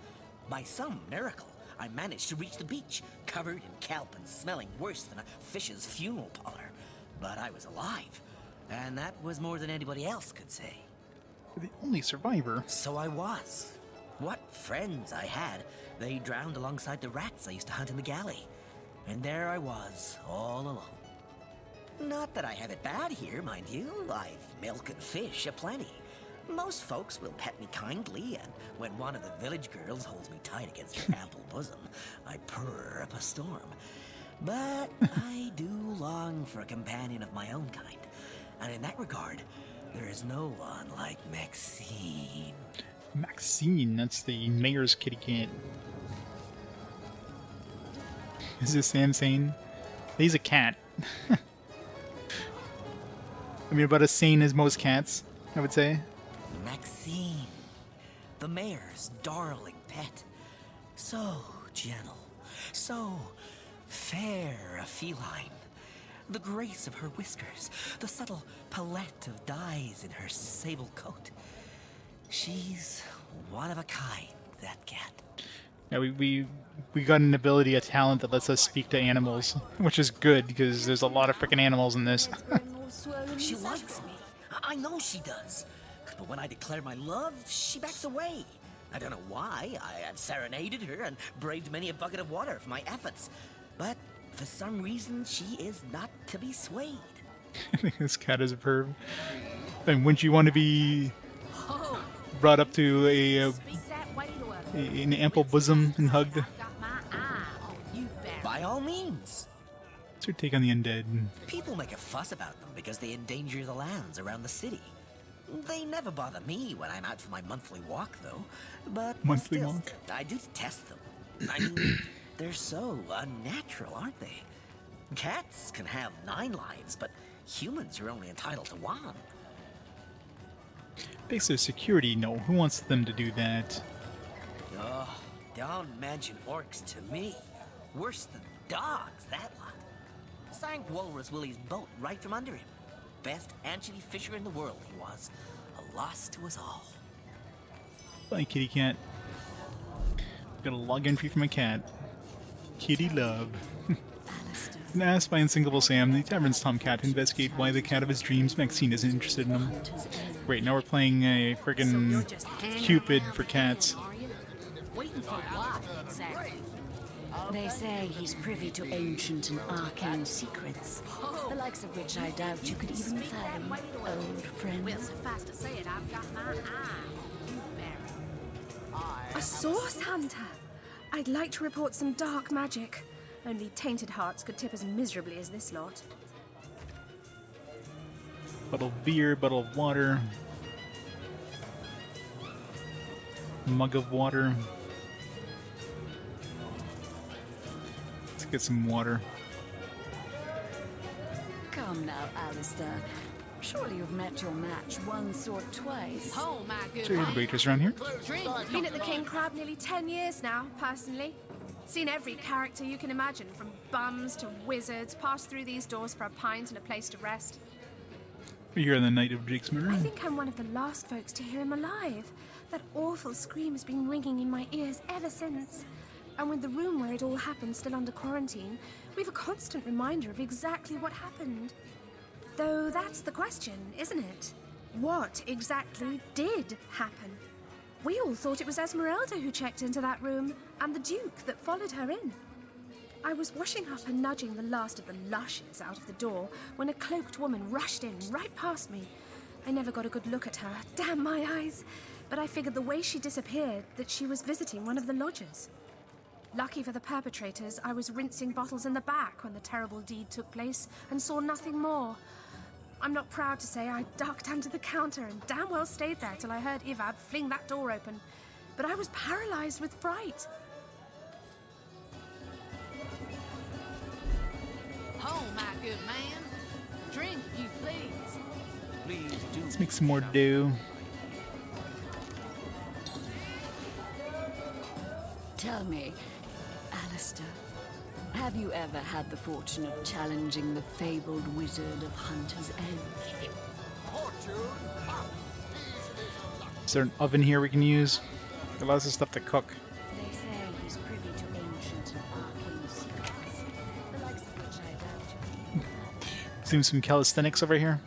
By some miracle, I managed to reach the beach, covered in kelp and smelling worse than a fish's funeral parlor. But I was alive, and that was more than anybody else could say. You're the only survivor. So I was. What friends I had. They drowned alongside the rats I used to hunt in the galley. And there I was, all alone. Not that I have it bad here, mind you. I've milk and fish aplenty. Most folks will pet me kindly, and when one of the village girls holds me tight against her ample bosom, I purr up a storm. But I do long for a companion of my own kind, and in that regard, there is no one like Maxine. Maxine, that's the mayor's kitty cat. Is this Sam sane? He's a cat. I mean, about as sane as most cats, I would say. Maxine, the mayor's darling pet. So gentle, so fair a feline. The grace of her whiskers, the subtle palette of dyes in her sable coat. She's one of a kind, that cat. Yeah, we got an ability, a talent that lets us speak to animals, which is good because there's a lot of freaking animals in this. She likes me. I know she does. But when I declare my love, she backs away. I don't know why. I have serenaded her and braved many a bucket of water for my efforts. But for some reason, she is not to be swayed. I think this cat is a perv. And wouldn't you want to be brought up to an ample bosom and hugged? By all means. What's your take on the undead? People make a fuss about them because they endanger the lands around the city. They never bother me when I'm out for my monthly walk, though. But monthly still, walk? I do detest them. I mean, they're so unnatural, aren't they? Cats can have 9 lives, but humans are only entitled to 1. Basic security, no. Who wants them to do that? Oh, don't mention orcs to me. Worse than dogs, that lot. Sank Walrus Willie's boat right from under him. Best anchovy fisher in the world he was. A loss to us all. Bye, kitty cat. Got a log entry from a cat. Kitty love. And asked by Unsinkable Sam, the tavern's tomcat, to investigate why the cat of his dreams, Maxine, isn't interested in him. Great, now we're playing a friggin' Cupid for cats. Waiting for what, exactly? They say he's privy to ancient and arcane secrets, the likes of which I doubt you could even fathom, old friend. Well, suffice to say it, I've got my eye. A source hunter! I'd like to report some dark magic. Only tainted hearts could tip as miserably as this lot. Bottle of beer, bottle of water. Mug of water. Let's get some water. Come now, Alistair. Surely you've met your match once or twice. Oh, my good So you're the waitress around here? Been at the King Crab nearly 10 years now, personally. Seen every character you can imagine, from bums to wizards, passed through these doors for a pint and a place to rest. We're here on the night of Jake's murder. I think I'm one of the last folks to hear him alive. That awful scream has been ringing in my ears ever since. And with the room where it all happened still under quarantine, we've a constant reminder of exactly what happened. Though that's the question, isn't it? What exactly did happen? We all thought it was Esmeralda who checked into that room, and the Duke that followed her in. I was washing up and nudging the last of the lushes out of the door when a cloaked woman rushed in right past me. I never got a good look at her, damn my eyes, but I figured the way she disappeared that she was visiting one of the lodgers. Lucky for the perpetrators, I was rinsing bottles in the back when the terrible deed took place and saw nothing more. I'm not proud to say I ducked under the counter and damn well stayed there till I heard Ivad fling that door open. But I was paralyzed with fright. Oh, my good man. Drink, if you please. Please do. Let's make some more dew. Tell me, Alistair, have you ever had the fortune of challenging the fabled wizard of Hunter's Edge? Is there an oven here we can use? Got lots of stuff to cook. They say he's privy to ancient and arcane secrets, the likes of which I doubt you. Seems some calisthenics over here.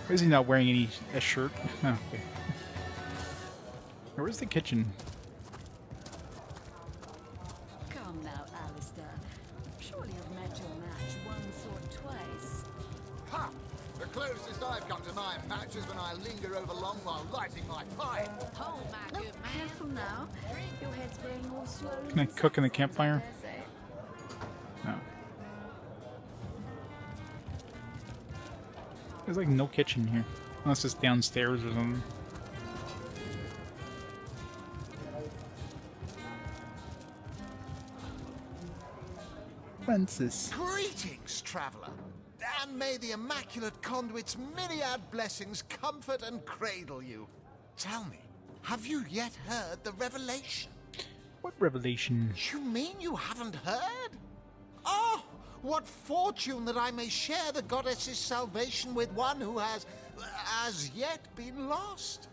Why is he not wearing a shirt? Oh, okay. Where's the kitchen? Come now, Alistair. Surely you've met your match once or twice. Ha! The closest I've come to my match is when I linger over long while lighting my pipe. Oh, my good man. Careful now. Your head's growing all swollen. Can I cook in the campfire? No. There's like no kitchen here. Unless it's downstairs or something. Francis. Greetings, traveler. And may the Immaculate Conduit's myriad blessings comfort and cradle you. Tell me, have you yet heard the revelation? What revelation? You mean you haven't heard? Oh, what fortune that I may share the goddess's salvation with one who has, as yet, been lost.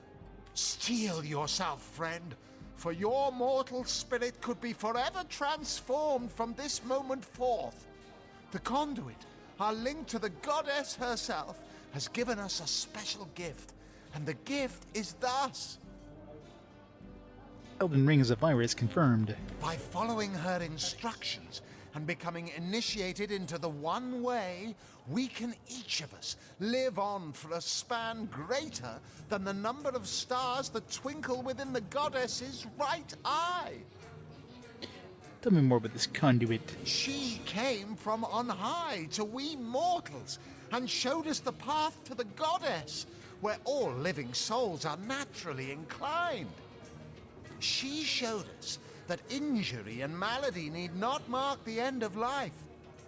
Steel yourself, friend, for your mortal spirit could be forever transformed from this moment forth. The conduit, our link to the goddess herself, has given us a special gift, and the gift is thus. Elden Ring is a virus confirmed. By following her instructions and becoming initiated into the one way, we can each of us live on for a span greater than the number of stars that twinkle within the goddess's right eye. Tell me more about this conduit. She came from on high to we mortals and showed us the path to the goddess, where all living souls are naturally inclined. She showed us that injury and malady need not mark the end of life,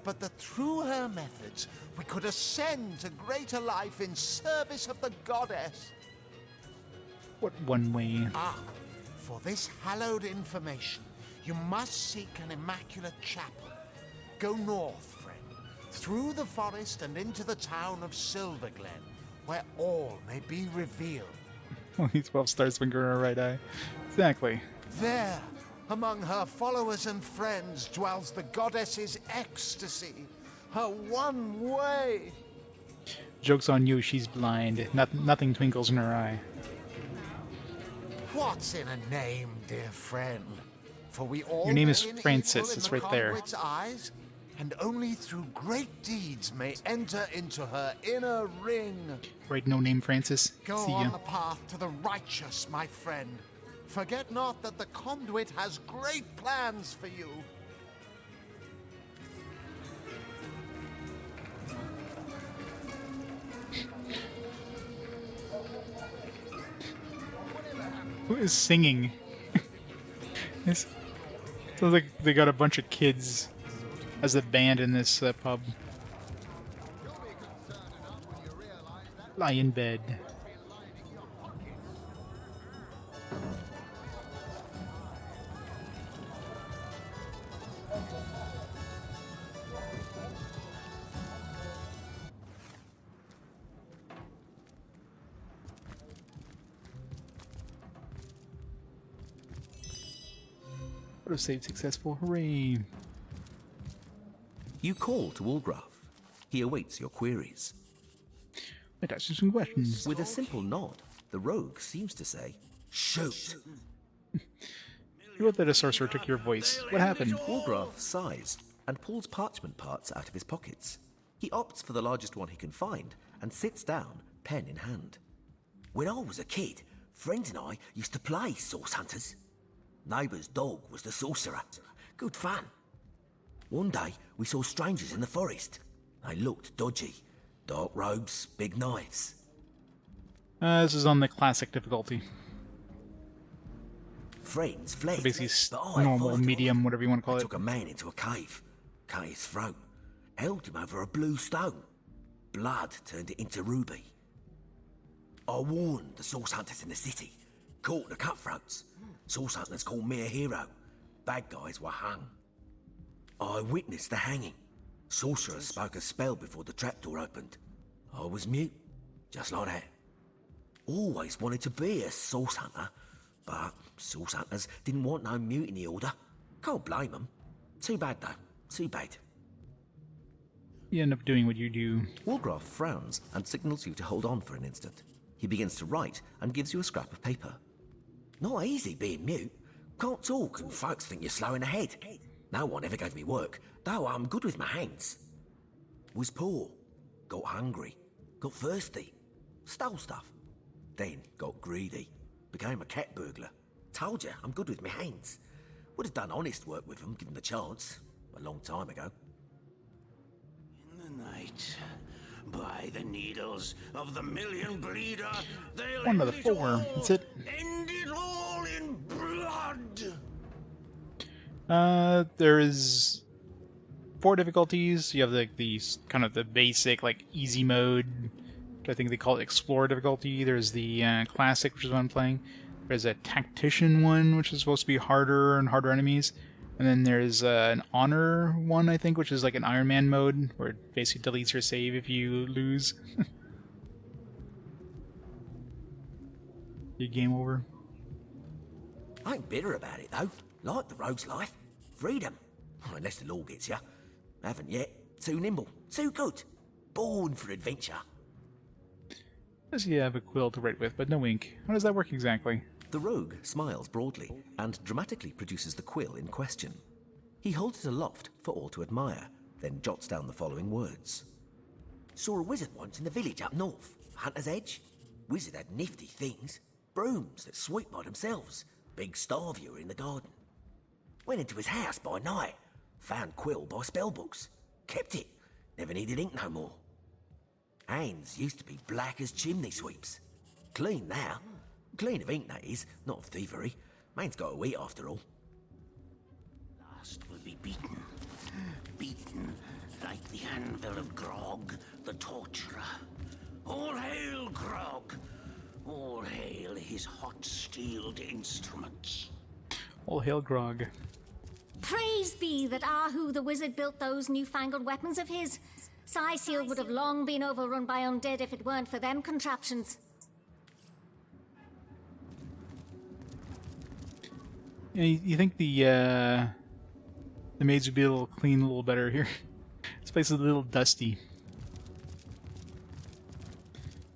but that through her methods we could ascend to greater life in service of the goddess. What one way? Ah, for this hallowed information, you must seek an immaculate chapel. Go north, friend, through the forest and into the town of Silverglen, where all may be revealed. Only 12 stars finger in her right eye. Exactly. There, among her followers and friends, dwells the goddess's ecstasy, her one way. Joke's on you, she's blind. Nothing twinkles in her eye. What's in a name, dear friend? For we all Your name is remain Francis, equal in it's the right there. conduit's eyes, and only through great deeds may enter into her inner ring. Right, no name Francis. Go See on ya. the path to the righteous, my friend. Forget not that the conduit has great plans for you. Who is singing? Sounds like they got a bunch of kids as a band in this pub. Lie in bed. Autosave successful, hooray! You call to Walgraf. He awaits your queries. Let's ask you some questions. With a simple nod, the rogue seems to say, "Shoot!" You wrote that a sorcerer took your voice. What happened? Walgraf sighs and pulls parchment parts out of his pockets. He opts for the largest one he can find and sits down, pen in hand. When I was a kid, friends and I used to play source hunters. Neighbour's dog was the sorcerer. Good fun. One day, we saw strangers in the forest. They looked dodgy. Dark robes, big knives. This is on the classic difficulty. Friends fled. So basically, but I normal, followed them. medium, whatever you want to call I it. took a man into a cave, cut his throat, held him over a blue stone. Blood turned it into ruby. I warned the source hunters in the city, caught the cutthroats. Source hunters called me a hero. Bad guys were hung. I witnessed the hanging. Sorcerer spoke a spell before the trapdoor opened. I was mute, just like that. Always wanted to be a source hunter, but source hunters didn't want no mutiny order. Can't blame them. Too bad though, too bad. You end up doing what you do. Walgraf frowns and signals you to hold on for an instant. He begins to write and gives you a scrap of paper. Not easy being mute. Can't talk and folks think you're slow in the head. No one ever gave me work, though I'm good with my hands. Was poor, got hungry, got thirsty, stole stuff. Then got greedy, became a cat burglar. Told you, I'm good with my hands. Would have done honest work with them given the chance, a long time ago. In the night, by the needles of the million bleeder, they'll One of the end it 4. all. That's it. End it all in blood. There is 4 difficulties. You have like these kind of the basic like easy mode, which I think they call it Explorer difficulty. There's the classic, which is what I'm playing. There's a tactician one, which is supposed to be harder and harder enemies. And then there's an honor one, I think, which is like an Iron Man mode, where it basically deletes your save if you lose. Your game over. I ain't bitter about it, though. Like the rogue's life. Freedom. Unless the law gets you. Haven't yet. Too nimble. Too good. Born for adventure. Does he have a quill to write with, but no ink? How does that work exactly? The rogue smiles broadly and dramatically produces the quill in question. He holds it aloft for all to admire, then jots down the following words. Saw a wizard once in the village up north. Hunter's Edge. Wizard had nifty things. Brooms that sweep by themselves. Big star viewer in the garden. Went into his house by night. Found quill by spellbooks. Kept it. Never needed ink no more. Hands used to be black as chimney sweeps. Clean now. Clean of ink, that is, not of thievery. Man's got to eat after all. Last will be beaten. Beaten like the anvil of Grog, the torturer. All hail Grog! All hail his hot-steeled instruments. All hail Grog. Praise be that Ahu the wizard built those newfangled weapons of his. Cyseal would have long been overrun by undead if it weren't for them contraptions. Yeah, you think the maids would be a little clean, a little better here. This place is a little dusty.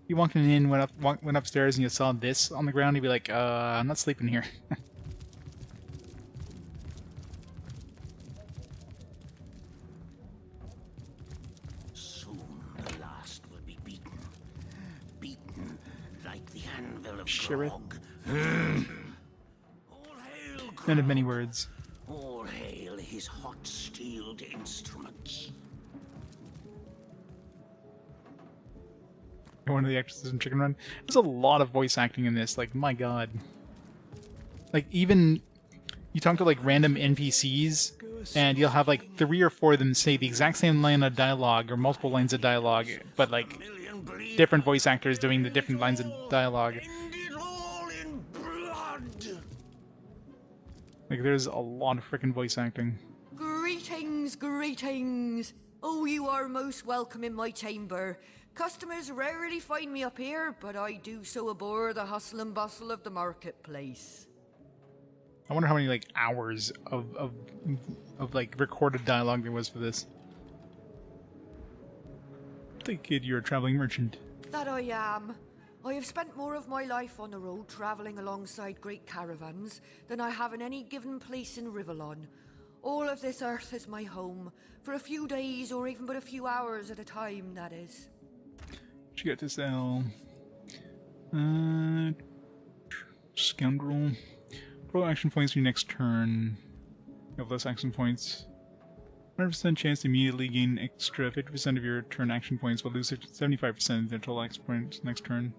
You walking in, went upstairs, and you saw this on the ground, you'd be like, I'm not sleeping here. Soon the last will be beaten. Beaten like the anvil of Grog. Men of many words. All hail his hot-steeled instruments. One of the actresses in Chicken Run. There's a lot of voice acting in this. Like, my god. Like, even you talk to like random NPCs, and you'll have like 3 or 4 of them say the exact same line of dialogue or multiple lines of dialogue, but like different voice actors doing the different lines of dialogue. Like, there's a lot of freaking voice acting. Greetings, greetings. Oh, you are most welcome in my chamber. Customers rarely find me up here, but I do so abhor the hustle and bustle of the marketplace. I wonder how many like hours of like recorded dialogue there was for this. Think, kid, you're a traveling merchant. That I am. I have spent more of my life on the road travelling alongside great caravans than I have in any given place in Rivellon. All of this earth is my home, for a few days or even but a few hours at a time, that is. What you got to sell? Scoundrel. Pro action points for your next turn. You have less action points. 100% chance to immediately gain extra 50% of your turn action points, but lose 75% of their total action points next turn.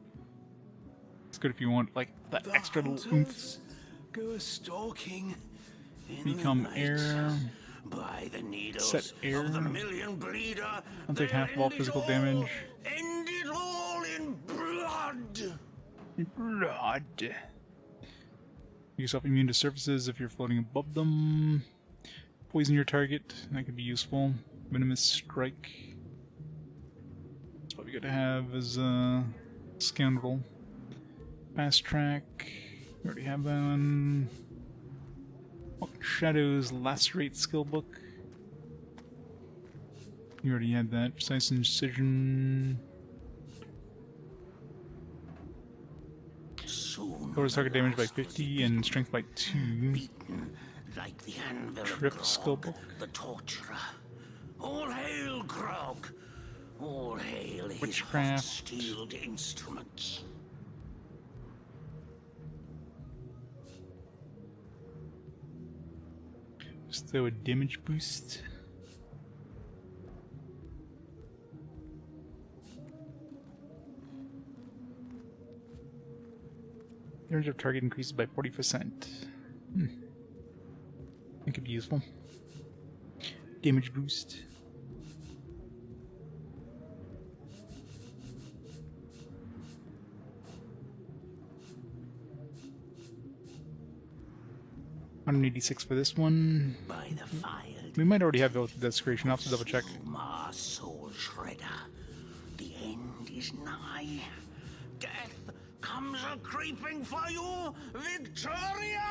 It's good if you want like that extra little oomph. Go stalking. Become air. By the needles Set air. of the million bleeder. I'll take half of all physical damage. End it all in blood. Blood. Make yourself immune to surfaces if you're floating above them. Poison your target. That could be useful. Venomous strike. That's what we gotta have as a scoundrel. Fast track. We already have that one. Shadows Lacerate skill book. You already had that. Precise incision. Lowers target damage by 50 and strength by 2. Like the anvil Trip of Grog, skill book. the torturer. All hail Grog. All hail his Witchcraft. hot-steeled instruments. So a damage boost. Damage of target increases by 40%. That could be useful. damage boost. $186 for this one. By the file. We might already have both desecration. I'll have to double check. My soul shredder. The end is nigh. Death comes a creeping for you, Victoria!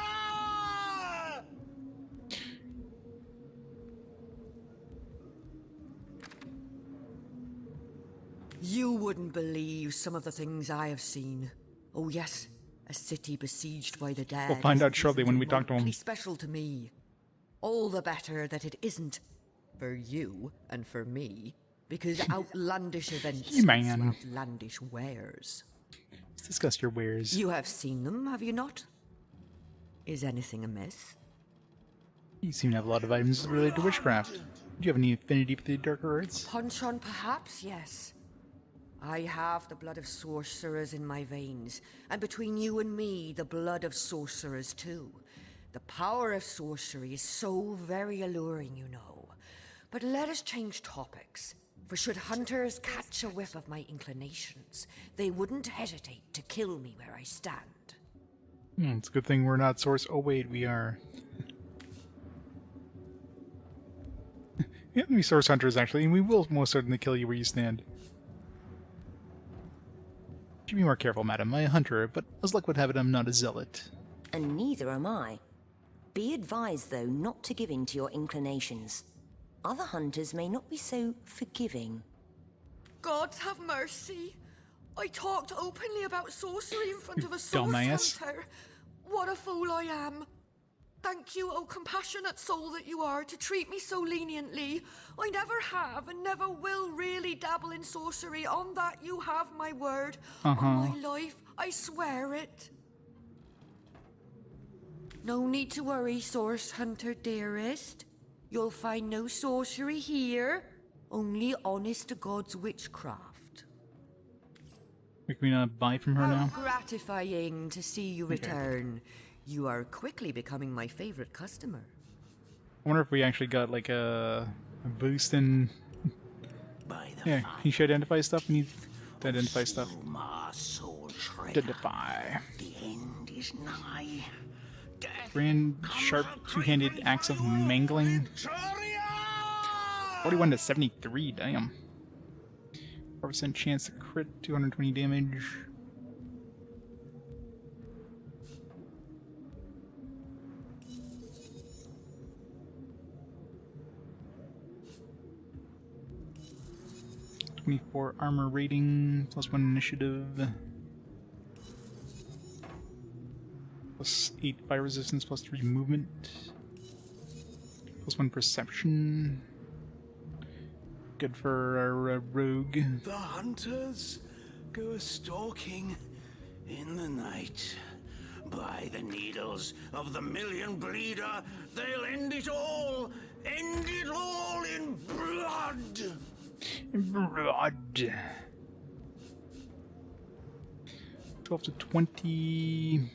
You wouldn't believe some of the things I have seen. Oh yes, a city besieged by the dead. We'll find out shortly when we talk to him. Special to me. All the better that it isn't. For you and for me. Because outlandish events Man. outlandish wares. Let's discuss your wares. You have seen them, have you not? Is anything amiss? You seem to have a lot of items related to witchcraft. Do you have any affinity for the darker arts? Punch on perhaps, yes. I have the blood of sorcerers in my veins, and between you and me, the blood of sorcerers too. The power of sorcery is so very alluring, you know. But let us change topics, for should hunters catch a whiff of my inclinations, they wouldn't hesitate to kill me where I stand. It's a good thing we're not source. Oh wait, we are. Yeah, we source hunters actually, and we will most certainly kill you where you stand. Should be more careful, madam. I'm a hunter, but as luck would have it, I'm not a zealot. And neither am I. Be advised, though, not to give in to your inclinations. Other hunters may not be so forgiving. Gods have mercy. I talked openly about sorcery in front of a source Dumbass. hunter. What a fool I am. Thank you, oh compassionate soul that you are, to treat me so leniently. I never have and never will really dabble in sorcery. On that you have my word. On my life, I swear it. No need to worry, source hunter dearest. You'll find no sorcery here. Only honest to God's witchcraft. Can we not buy from her now? Gratifying to see you return. You are quickly becoming my favorite customer. I wonder if we actually got like a boost in. Yeah, can you should identify stuff? We need to identify stuff. Identify. The end is nigh. Grand sharp two-handed axe of mangling. 41 to 73. Damn. 4% chance to crit. 220 damage. +4 armor rating, +1 initiative, +8 fire resistance, +3 movement, +1 perception. Good for our rogue. The hunters go stalking in the night. By the needles of the million bleeder, they'll end it all in blood. Blood. 12 to 20.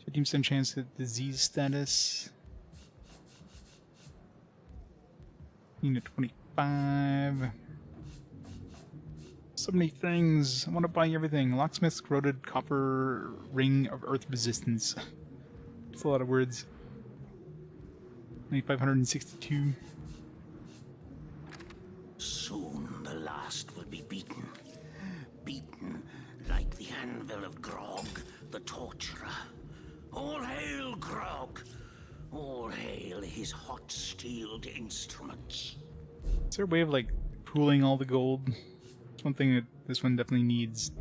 15% chance at disease status. 15 to 25. So many things. I want to buy everything. Locksmith's corroded copper ring of earth resistance. That's a lot of words. 562. Soon the last will be beaten. Beaten like the anvil of Grog, the torturer. All hail Grog! All hail his hot-steeled instruments. Is there a way of, like, pooling all the gold? It's one thing that this one definitely needs.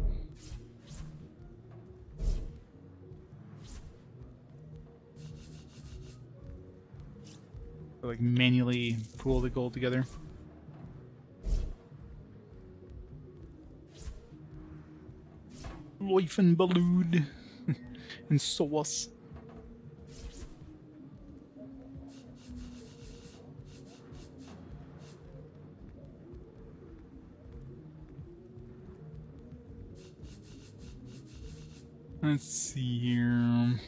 So, like, manually pool the gold together. Life and Ballood and sauce. Let's see here.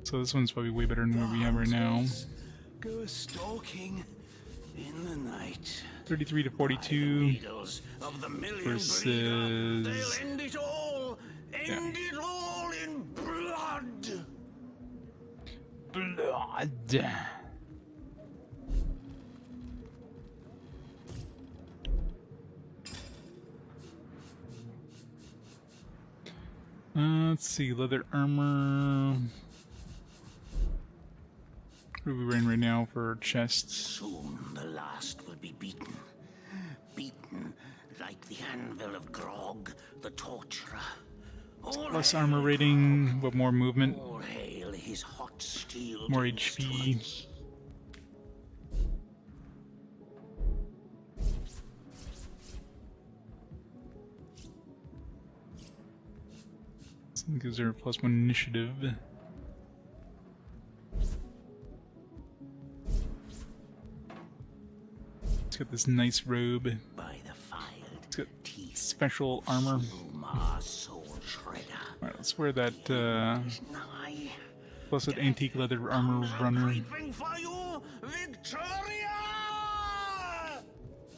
So this one's probably way better than what we have right now. Go stalking in the night. 33 to 42 of the million versus they'll end it all it all in blood. Let's see, leather armor. What are we wearing right now for chests? Soon the last will be beaten. Beaten like the anvil of Grog, the torturer. Less armor rating, but more movement. All hail his hot steel. More HP. Gives her +1 initiative. It's got this nice robe. It's got special armor. Alright, let's wear that plus that antique leather armor runner.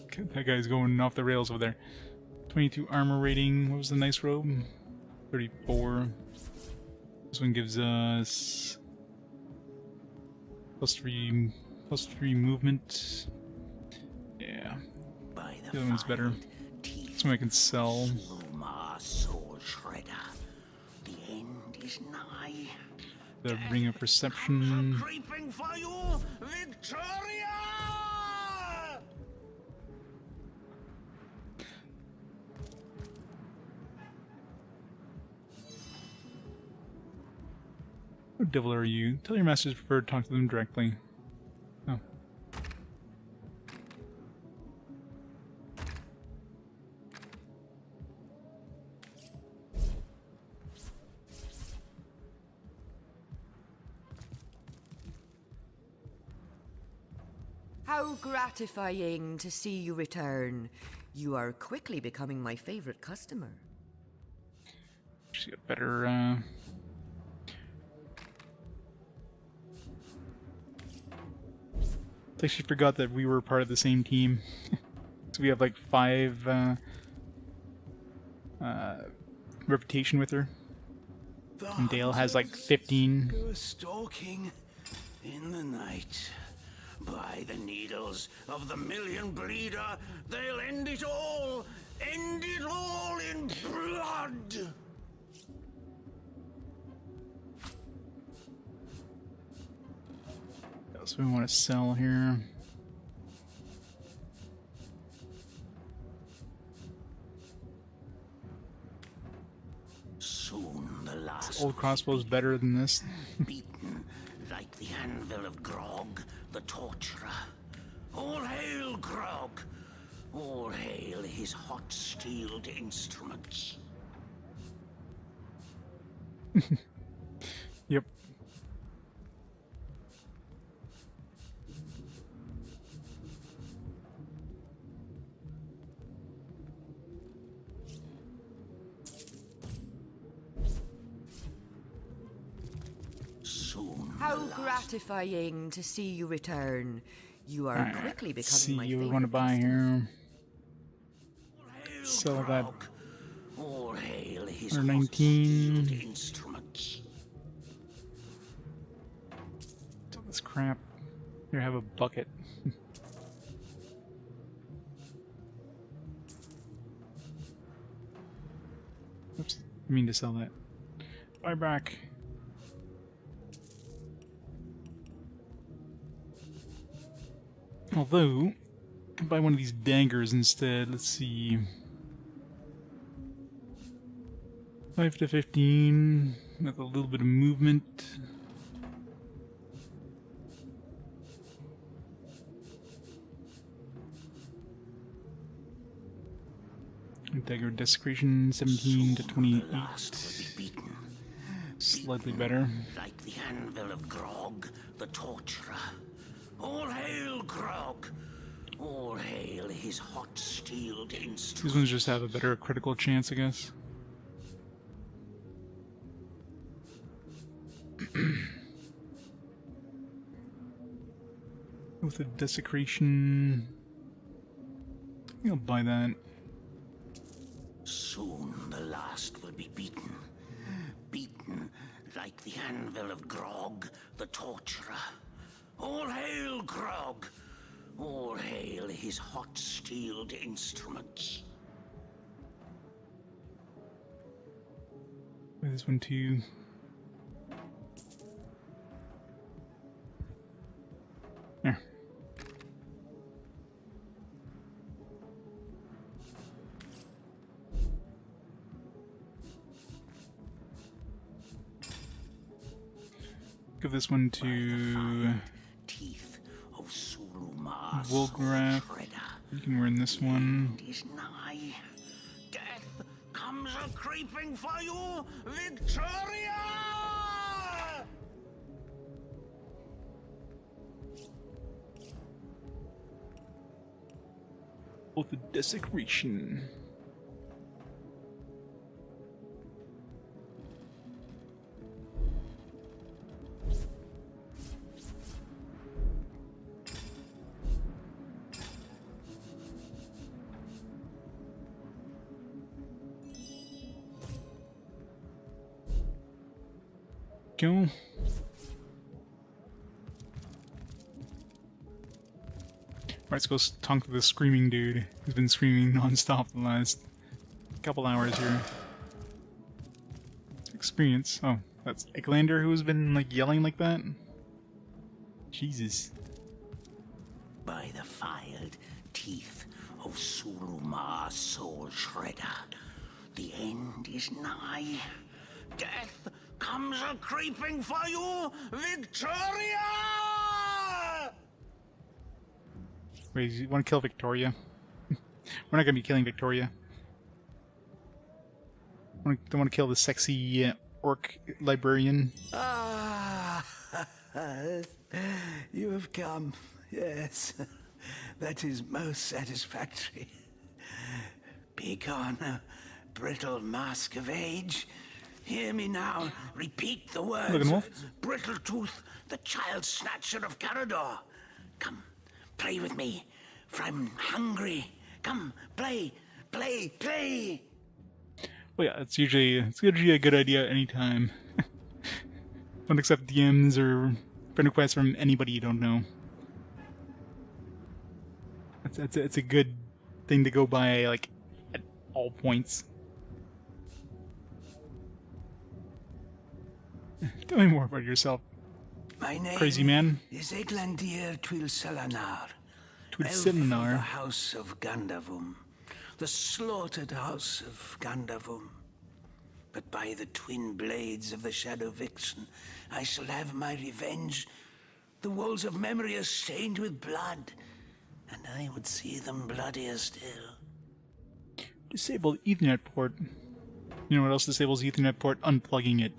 Okay, that guy's going off the rails over there. 22 armor rating. What was the nice robe? 34. This one gives us +3 movement. Yeah. The other one's better. This one I can sell. The Ring of Perception. Creeping for you, Victoria! What devil are you? Tell your masters prefer to talk to them directly. Oh. How gratifying to see you return. You are quickly becoming my favorite customer. She's got better, I actually forgot that we were part of the same team. So we have like 5 reputation with her. And Dale has like 15. Go stalking in the night. By the needles of the million bleeder, they'll end it all in blood. What else we want to sell here? Soon the last This old crossbow is better than this. beaten like the anvil of Grog, the torturer. All hail Grog! All hail his hot-steeled instruments. Yep. How gratifying to see you return. You are quickly becoming my See, you favorite. want to buy here. Sell that. All hail his 119. hot-steeled instruments. Sell this crap. Here, have a bucket. Oops, I mean to sell that. Buy back. Although, I can buy one of these daggers instead. Let's see. 5 to 15 with a little bit of movement. Dagger desecration 17 to 28. Slightly better. Like the anvil of Grog, the torturer. All hail Grog! All hail his hot-steeled instruments. These ones just have a better critical chance, I guess. With the desecration, I think I'll buy that. Soon the last will be beaten. Beaten like the anvil of Grog, the torturer. All hail Grog! All hail his hot-steeled instruments. This one too. There. Give this one to Teeth of Suluma. Wolgraf. You can run this one. Is nigh. Death comes a creeping for you, Victoria! Both the desecration. Go. Alright, let's go talk to the screaming dude who's been screaming non-stop the last couple hours here. Experience. Oh, that's Icklander who's been like yelling like that? Jesus. By the filed teeth of Suluma Soul Shredder, the end is nigh. Death comes a creeping for you, Victoria! Wait, you want to kill Victoria? We're not gonna be killing Victoria. Don't want to kill the sexy orc librarian. Ah, you have come. Yes, that is most satisfactory. Begone, brittle mask of age. Hear me now. Repeat the words. Brittle Tooth, the child snatcher of Carador. Come, play with me, for I'm hungry. Come, play, play, play. Well, yeah, it's usually a good idea anytime. Don't accept DMs or friend requests from anybody you don't know. It's a good thing to go by, like, at all points. Tell me more about yourself, My name crazy man. is Eglandir Twilselanar. Twilselanar. Elf of the House of Gandavum, the slaughtered house of Gandavum. But by the twin blades of the Shadow Vixen, I shall have my revenge. The walls of memory are stained with blood, and I would see them bloodier still. Disable Ethernet port. You know what else disables Ethernet port? Unplugging it.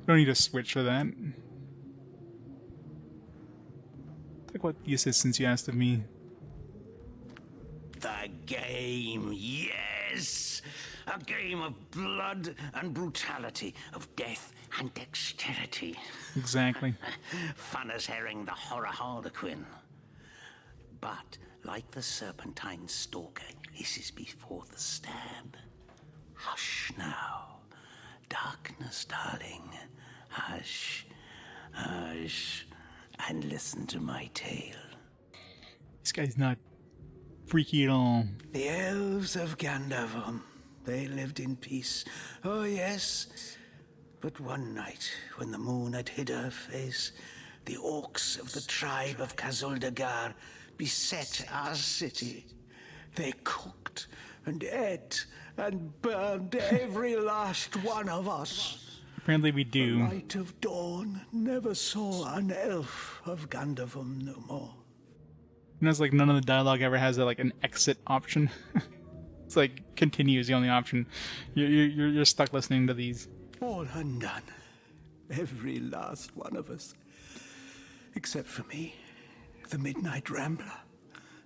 Don't need a switch for that. Talk about the assistance you asked of me. The game, yes! A game of blood and brutality, of death and dexterity. Exactly. Fun as herring the horror harlequin. But, like the serpentine stalker hisses before the stab. Hush now. Darkness, darling. Hush. Hush. And listen to my tale. This guy's not freaky at all. The elves of Gandavum, they lived in peace. Oh yes. But one night, when the moon had hid her face, the orcs of the tribe of Kazuldagar beset our city. They cooked and ate and burned every last one of us. Apparently we do. The light of dawn never saw an elf of Gandavum no more. And it's like none of the dialogue ever has like an exit option. It's like continue is the only option. You're stuck listening to these. All undone. Every last one of us. Except for me, the Midnight Rambler,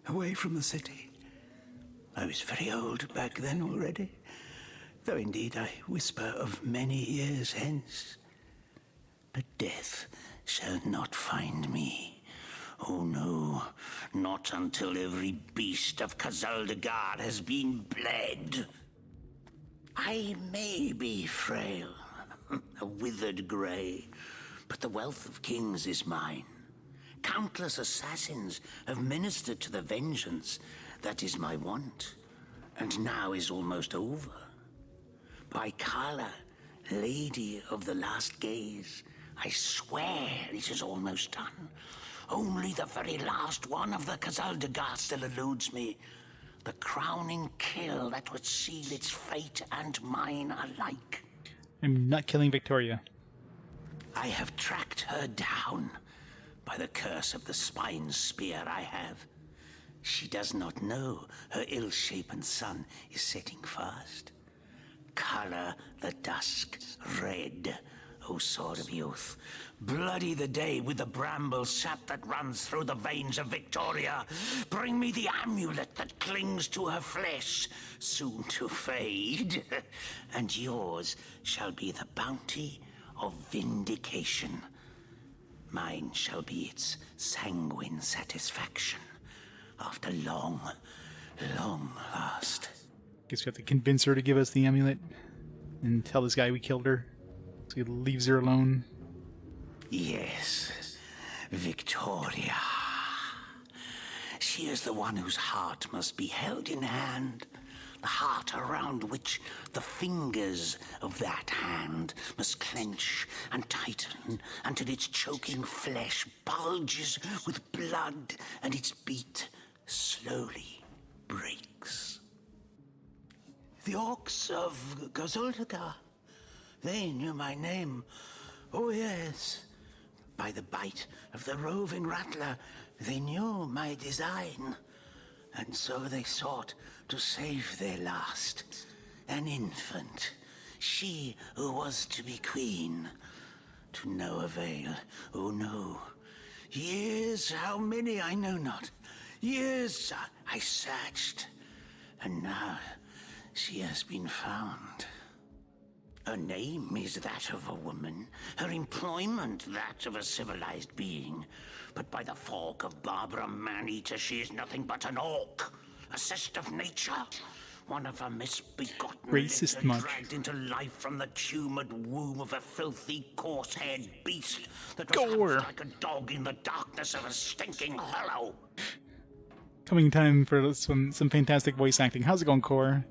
away from the city. I was very old back then already, though indeed I whisper of many years hence. But death shall not find me. Oh no, not until every beast of Kazaldagar has been bled. I may be frail, a withered grey, but the wealth of kings is mine. Countless assassins have ministered to the vengeance that is my want, and now is almost over. By Kala, Lady of the Last Gaze, I swear it is almost done. Only the very last one of the Kazaldagar still eludes me. The crowning kill that would seal its fate and mine alike. I'm not killing Victoria. I have tracked her down by the curse of the spine spear I have. She does not know her ill-shapen sun is setting fast. Color the dusk red, O sword of youth. Bloody the day with the bramble sap that runs through the veins of Victoria. Bring me the amulet that clings to her flesh, soon to fade. And yours shall be the bounty of vindication. Mine shall be its sanguine satisfaction after long, long last. Guess we have to convince her to give us the amulet and tell this guy we killed her, so he leaves her alone. Yes, Victoria. She is the one whose heart must be held in hand. The heart around which the fingers of that hand must clench and tighten until its choking flesh bulges with blood and its beat slowly breaks. The orcs of Kazaldagar, they knew my name. Oh yes. By the bite of the roving rattler, they knew my design. And so they sought to save their last, an infant, she who was to be queen. To no avail, oh no. Years, how many I know not. Years I searched, and now she has been found. Her name is that of a woman, her employment that of a civilized being. But by the fork of Barbara Man-Eater, she is nothing but an orc, a cyst of nature. One of a misbegotten Racist litter dragged into life from the tumid womb of a filthy, coarse-haired beast that was hunched like a dog in the darkness of a stinking hollow. Coming time for some fantastic voice acting. How's it going, Core?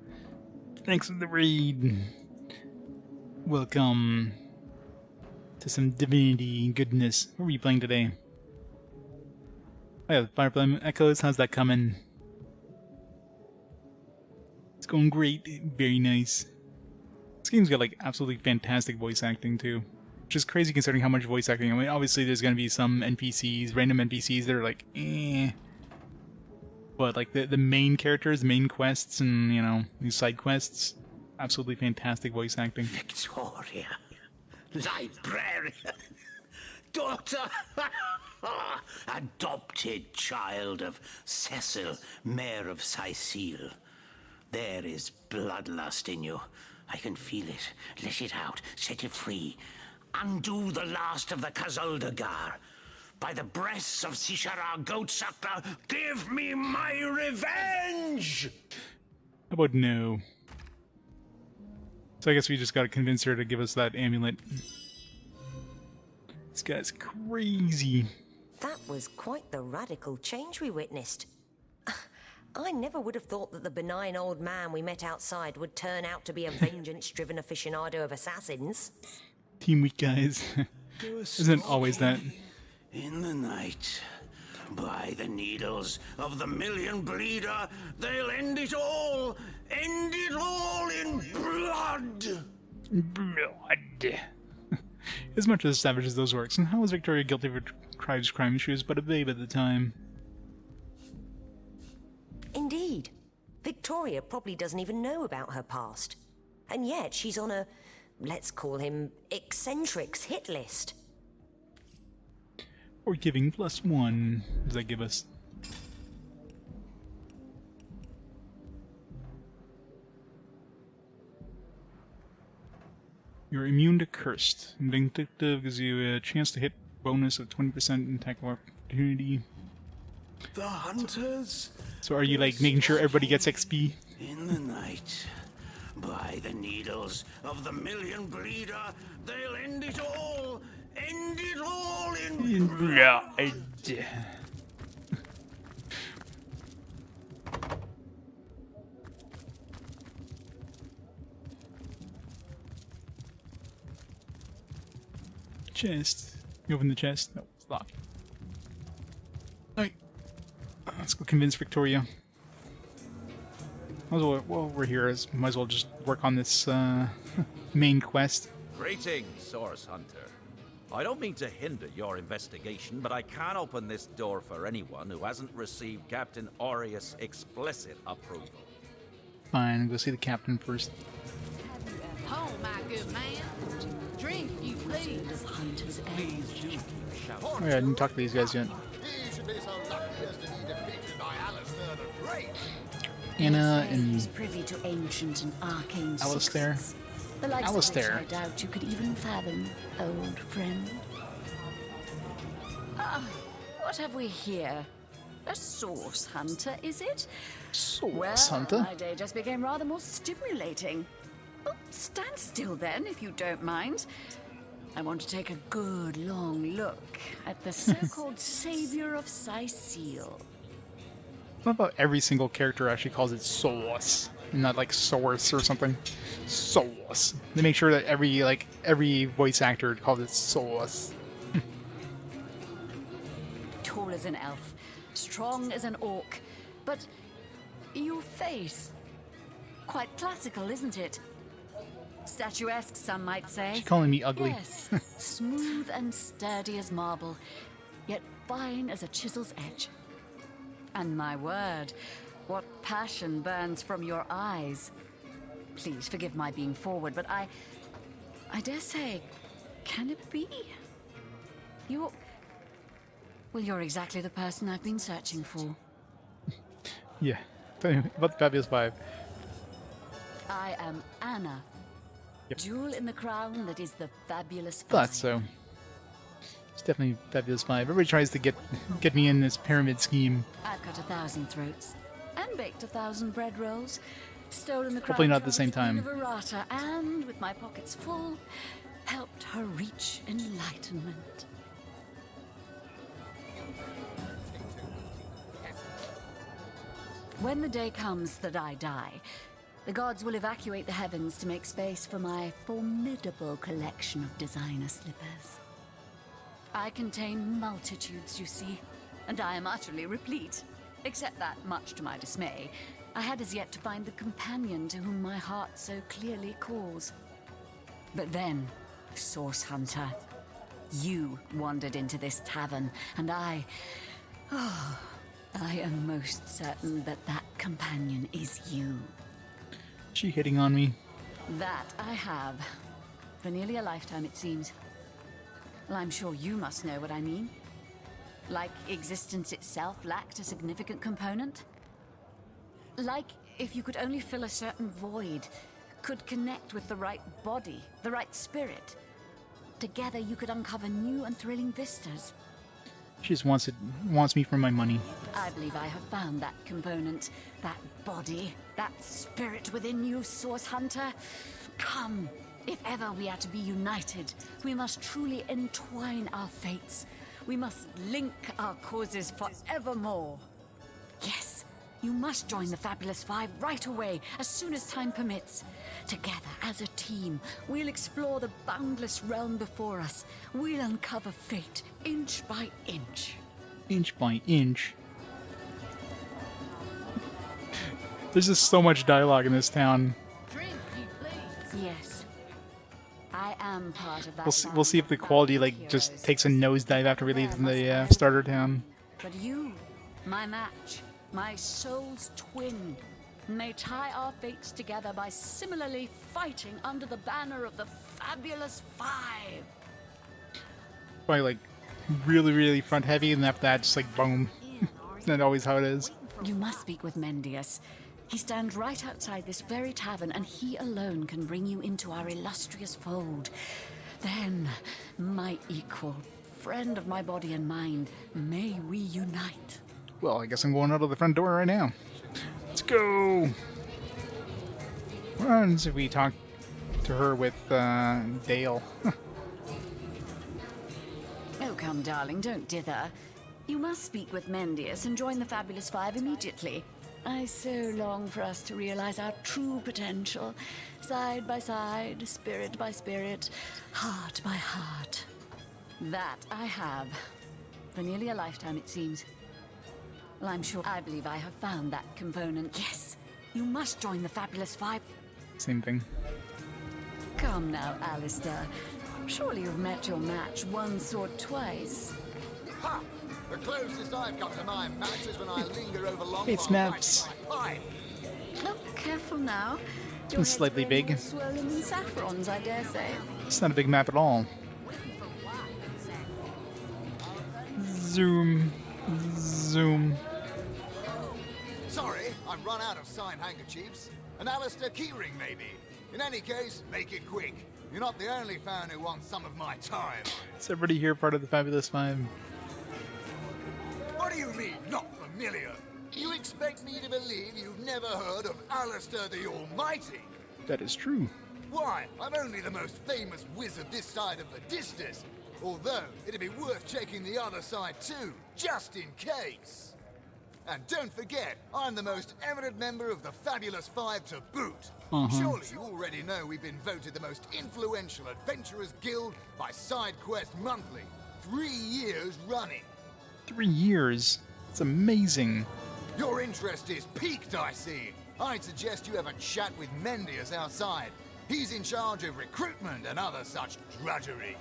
Thanks for the read. Welcome to some Divinity goodness. What are you playing today? Oh yeah, Fire Emblem Echoes. How's that coming? It's going great. Very nice. This game's got like absolutely fantastic voice acting too, which is crazy considering how much voice acting. I mean, obviously there's gonna be some NPCs, random NPCs that are like, eh. But like the main characters, the main quests, and you know these side quests. Absolutely fantastic voice acting. Victoria, librarian, daughter, adopted child of Cecil, Mayor of Sicile. There is bloodlust in you. I can feel it. Let it out. Set it free. Undo the last of the Kazaldagar. By the breasts of Sishara Goatsucker, give me my revenge! How about no? So I guess we just gotta convince her to give us that amulet. This guy's crazy. That was quite the radical change we witnessed. I never would have thought that the benign old man we met outside would turn out to be a vengeance-driven aficionado of assassins. Team weak guys. Isn't always that. In the night, by the needles of the million bleeder, they'll end it all! End it all in blood! Blood. As much as savage as those orcs, and how was Victoria guilty of her crime? She was but a babe at the time. Indeed. Victoria probably doesn't even know about her past. And yet she's on a, let's call him, eccentrics hit list. Or giving +1. Does that give us? You're immune to Cursed. Vindictive gives you a chance to hit bonus of 20% in attack opportunity. The hunters. So are you like making sure everybody gets XP? In the night, by the needles of the million bleeder, they'll end it all! End it all in blood. Chest. You open the chest? No, it's locked. Alright. Let's go convince Victoria. Might as well, while we're here, might as well just work on this main quest. Greetings, Source Hunter. I don't mean to hinder your investigation, but I can't open this door for anyone who hasn't received Captain Aureus' explicit approval. Fine, go see the captain first. Oh, my good man. Drink, you please. Hunter's Edge. Oh yeah, I didn't talk to these guys yet. Anna and privy to ancient and arcane Alistair. secrets, the likes of Alistair. which I doubt you could even fathom, old friend. What have we here? A source hunter, is it? Source hunter? My day just became rather more stimulating. Oh, stand still then, if you don't mind. I want to take a good long look at the so-called savior of Syceal. What about every single character actually calls it Source, and not like Source or something? Source. They make sure that every voice actor calls it Source. Tall as an elf, strong as an orc, but your face, quite classical, isn't it? Statuesque, some might say. She's calling me ugly. Yes, smooth and sturdy as marble, yet fine as a chisel's edge. And my word, what passion burns from your eyes. Please forgive my being forward, but I dare say, can it be? You're exactly the person I've been searching for. Yeah, tell me about the Fabulous Five. I am Anna. Yep. Jewel in the crown that is the Fabulous Five. Thought so. It's definitely Fabulous Five. Everybody tries to get me in this pyramid scheme. I've cut 1,000 throats and baked 1,000 bread rolls, stolen the crown. Hopefully not at the same time. Of Errata, and with my pockets full, helped her reach enlightenment. When the day comes that I die, the gods will evacuate the heavens to make space for my formidable collection of designer slippers. I contain multitudes, you see, and I am utterly replete. Except that, much to my dismay, I had as yet to find the companion to whom my heart so clearly calls. But then, Source Hunter, you wandered into this tavern, and I am most certain that that companion is you. She hitting on me? That I have. For nearly a lifetime, it seems. Well, I'm sure you must know what I mean. Like existence itself lacked a significant component? Like if you could only fill a certain void, could connect with the right body, the right spirit. Together you could uncover new and thrilling vistas. She just wants me for my money. I believe I have found that component, that body, that spirit within you, Source Hunter. Come, if ever we are to be united, we must truly entwine our fates. We must link our causes forevermore. Yes, you must join the Fabulous Five right away, as soon as time permits. Together, as a team, we'll explore the boundless realm before us. We'll uncover fate, inch by inch. Inch by inch. There's just so much dialogue in this town. Yes. I am part of that. We'll see if the quality just takes a nosedive after we leave the starter town. But you, my match, my soul's twin, may tie our fates together by similarly fighting under the banner of the Fabulous Five. Probably really, really front heavy, and after that, just boom. Isn't that always how it is? You must speak with Mendius. He stands right outside this very tavern, and he alone can bring you into our illustrious fold. Then, my equal, friend of my body and mind, may we unite. Well, I guess I'm going out of the front door right now. Let's go! What happens if we talk to her with Dale? Oh, come, darling, don't dither. You must speak with Mendius and join the Fabulous Five immediately. I so long for us to realize our true potential, side by side, spirit by spirit, heart by heart. That I have. For nearly a lifetime, it seems. Well, I believe I have found that component. Yes, you must join the Fabulous Five. Same thing. Come now, Alistair. Surely you've met your match once or twice. Ha! The closest I've come to my match is when I linger over long It's maps. Oh, careful now. It's slightly big. Swirling in saffrons, I dare say. It's not a big map at all. Zoom. Zoom. Sorry, I've run out of signed handkerchiefs. An Alistair keyring, maybe. In any case, make it quick. You're not the only fan who wants some of my time. Is everybody here part of the Fabulous Five? What do you mean, not familiar? You expect me to believe you've never heard of Alistair the Almighty? That is true. Why, I'm only the most famous wizard this side of the distance. Although, it'd be worth checking the other side too, just in case. And don't forget, I'm the most eminent member of the Fabulous Five to boot. Surely you already know we've been voted the most influential adventurers guild by SideQuest Monthly. 3 years running. 3 years? It's amazing. Your interest is piqued, I see. I'd suggest you have a chat with Mendius outside. He's in charge of recruitment and other such drudgery.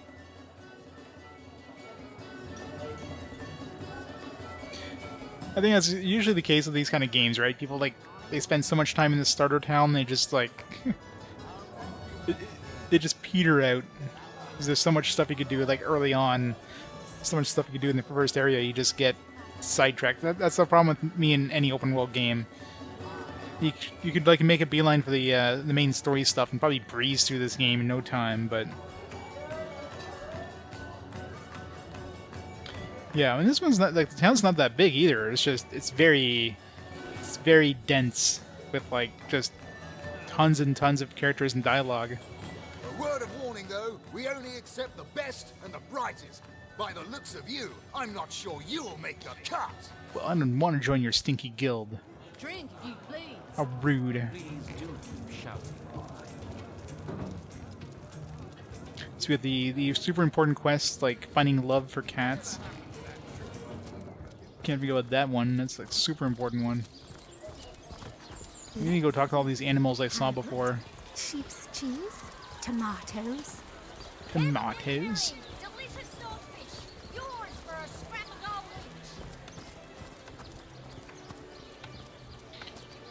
I think that's usually the case with these kind of games, right? People, like, they spend so much time in the starter town, they just, like... they just peter out. Because there's so much stuff you could do, like, early on. So much stuff you could do in the first area, you just get sidetracked. That's the problem with me in any open world game. You could, like, make a beeline for the main story stuff and probably breeze through this game in no time, but... Yeah, and this one's not, like, the town's not that big either. It's just, it's very dense with, like, just tons and tons of characters and dialogue. A word of warning, though, we only accept the best and the brightest. By the looks of you, I'm not sure you'll make the cut. Well, I don't want to join your stinky guild. Drink, if you please. How rude. So we have the super important quest, like finding love for cats. Can't forget about that one. That's like a super important one. We need to go talk to all these animals I saw before. Sheep's cheese, tomatoes. Tomatoes.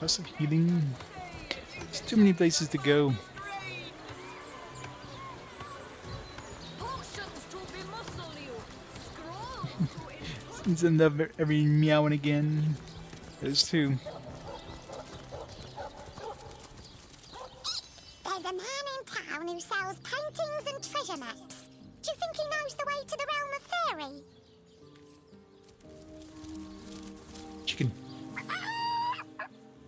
House of Healing. There's too many places to go. It's enough every meow and again. There's two. There's a man in town who sells paintings and treasure maps. Do you think he knows the way to the realm of fairy? Chicken.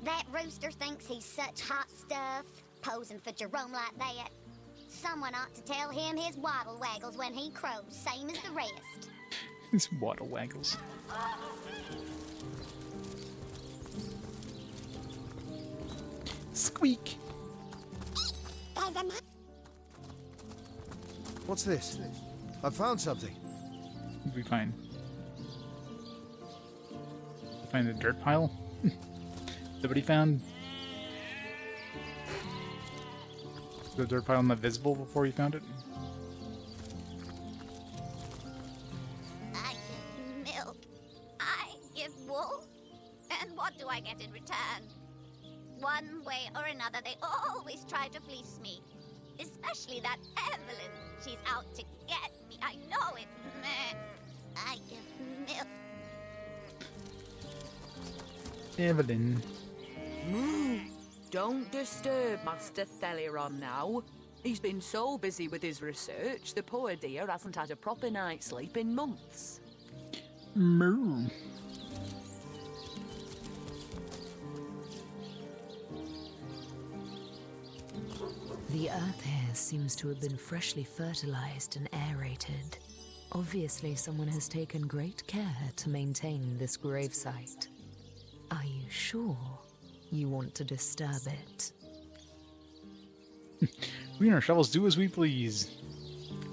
That rooster thinks he's such hot stuff, posing for Jerome like that. Someone ought to tell him his waddle waggles when he crows, same as the rest. These waddle waggles. Squeak. There's a man. What's this? I found something. What did we find? Find the dirt pile? Is that what he found? Is the dirt pile not visible before he found it? I give milk. I give wool. And what do I get in return? One way or another, they always try to fleece me. Especially that Evelyn. She's out to get me. I know it. I give milk. Evelyn. Don't disturb Master Theliron now. He's been so busy with his research, the poor dear hasn't had a proper night's sleep in months. Moo. The earth here seems to have been freshly fertilized and aerated. Obviously, someone has taken great care to maintain this gravesite. Are you sure you want to disturb it? We and our shovels do as we please.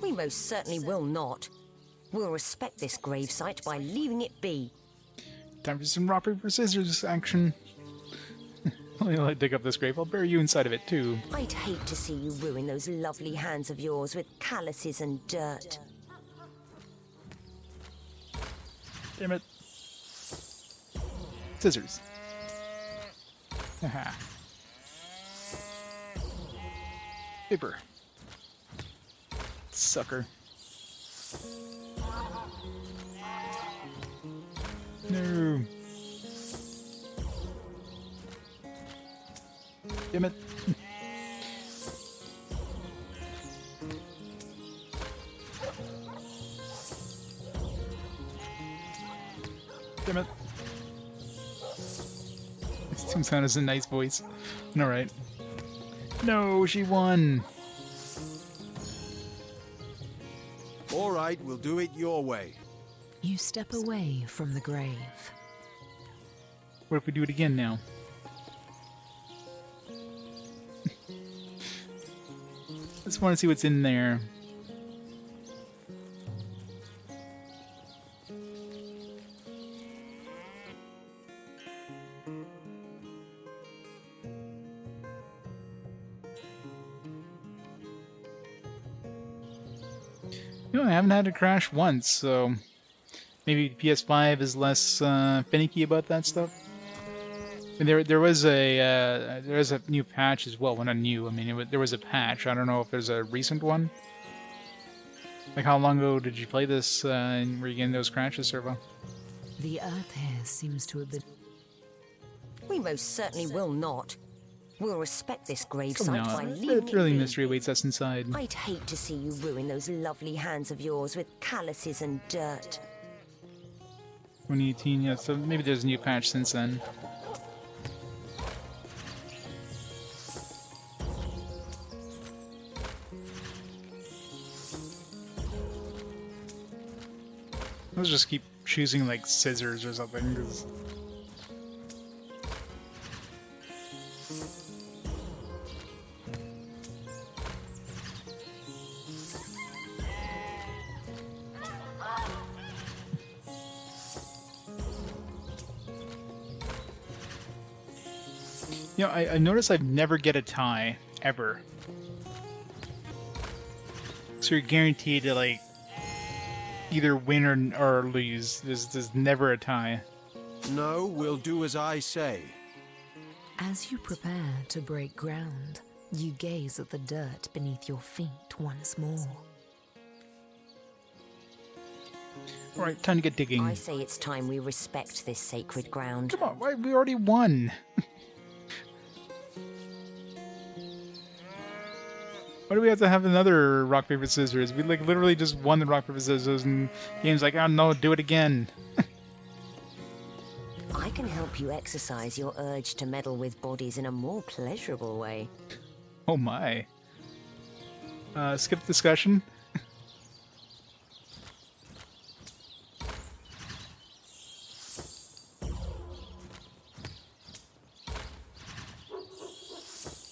We most certainly will not. We'll respect this gravesite by leaving it be. Time for some rock, paper, scissors action. I'll dig up this grave. I'll bury you inside of it, too. I'd hate to see you ruin those lovely hands of yours with calluses and dirt. Damn it. Scissors. Haha. Paper. Sucker. No. Damn it. Damn it. This Tombstone has a nice voice. Alright. No, she won. All right, we'll do it your way. You step away from the grave. What if we do it again now? Just want to see what's in there. You know, I haven't had a crash once, so maybe PS5 is less finicky about that stuff. And there was a new patch as well. Well, not new. I mean, there was a patch. I don't know if there's a recent one. Like, how long ago did you play this? And were you getting those crashes, Servo? The earth here seems to have been... We most certainly will not. We'll respect this gravesite by leaving It's really it be. mystery awaits us inside. I'd hate to see you ruin those lovely hands of yours with calluses and dirt. 2018, yeah, so maybe there's a new patch since then. Let's just keep choosing, like, scissors or something, 'cause... You know, I notice I never get a tie, ever. So you're guaranteed to, like, either win or lose. There's never a tie. No, we'll do as I say. As you prepare to break ground, you gaze at the dirt beneath your feet once more. Alright, time to get digging. I say it's time we respect this sacred ground. Come on, we already won. Why do we have to have another rock, paper, scissors? We, like, literally just won the rock, paper, scissors, and the game's like, oh no, do it again. I can help you exercise your urge to meddle with bodies in a more pleasurable way. Oh my. Skip discussion?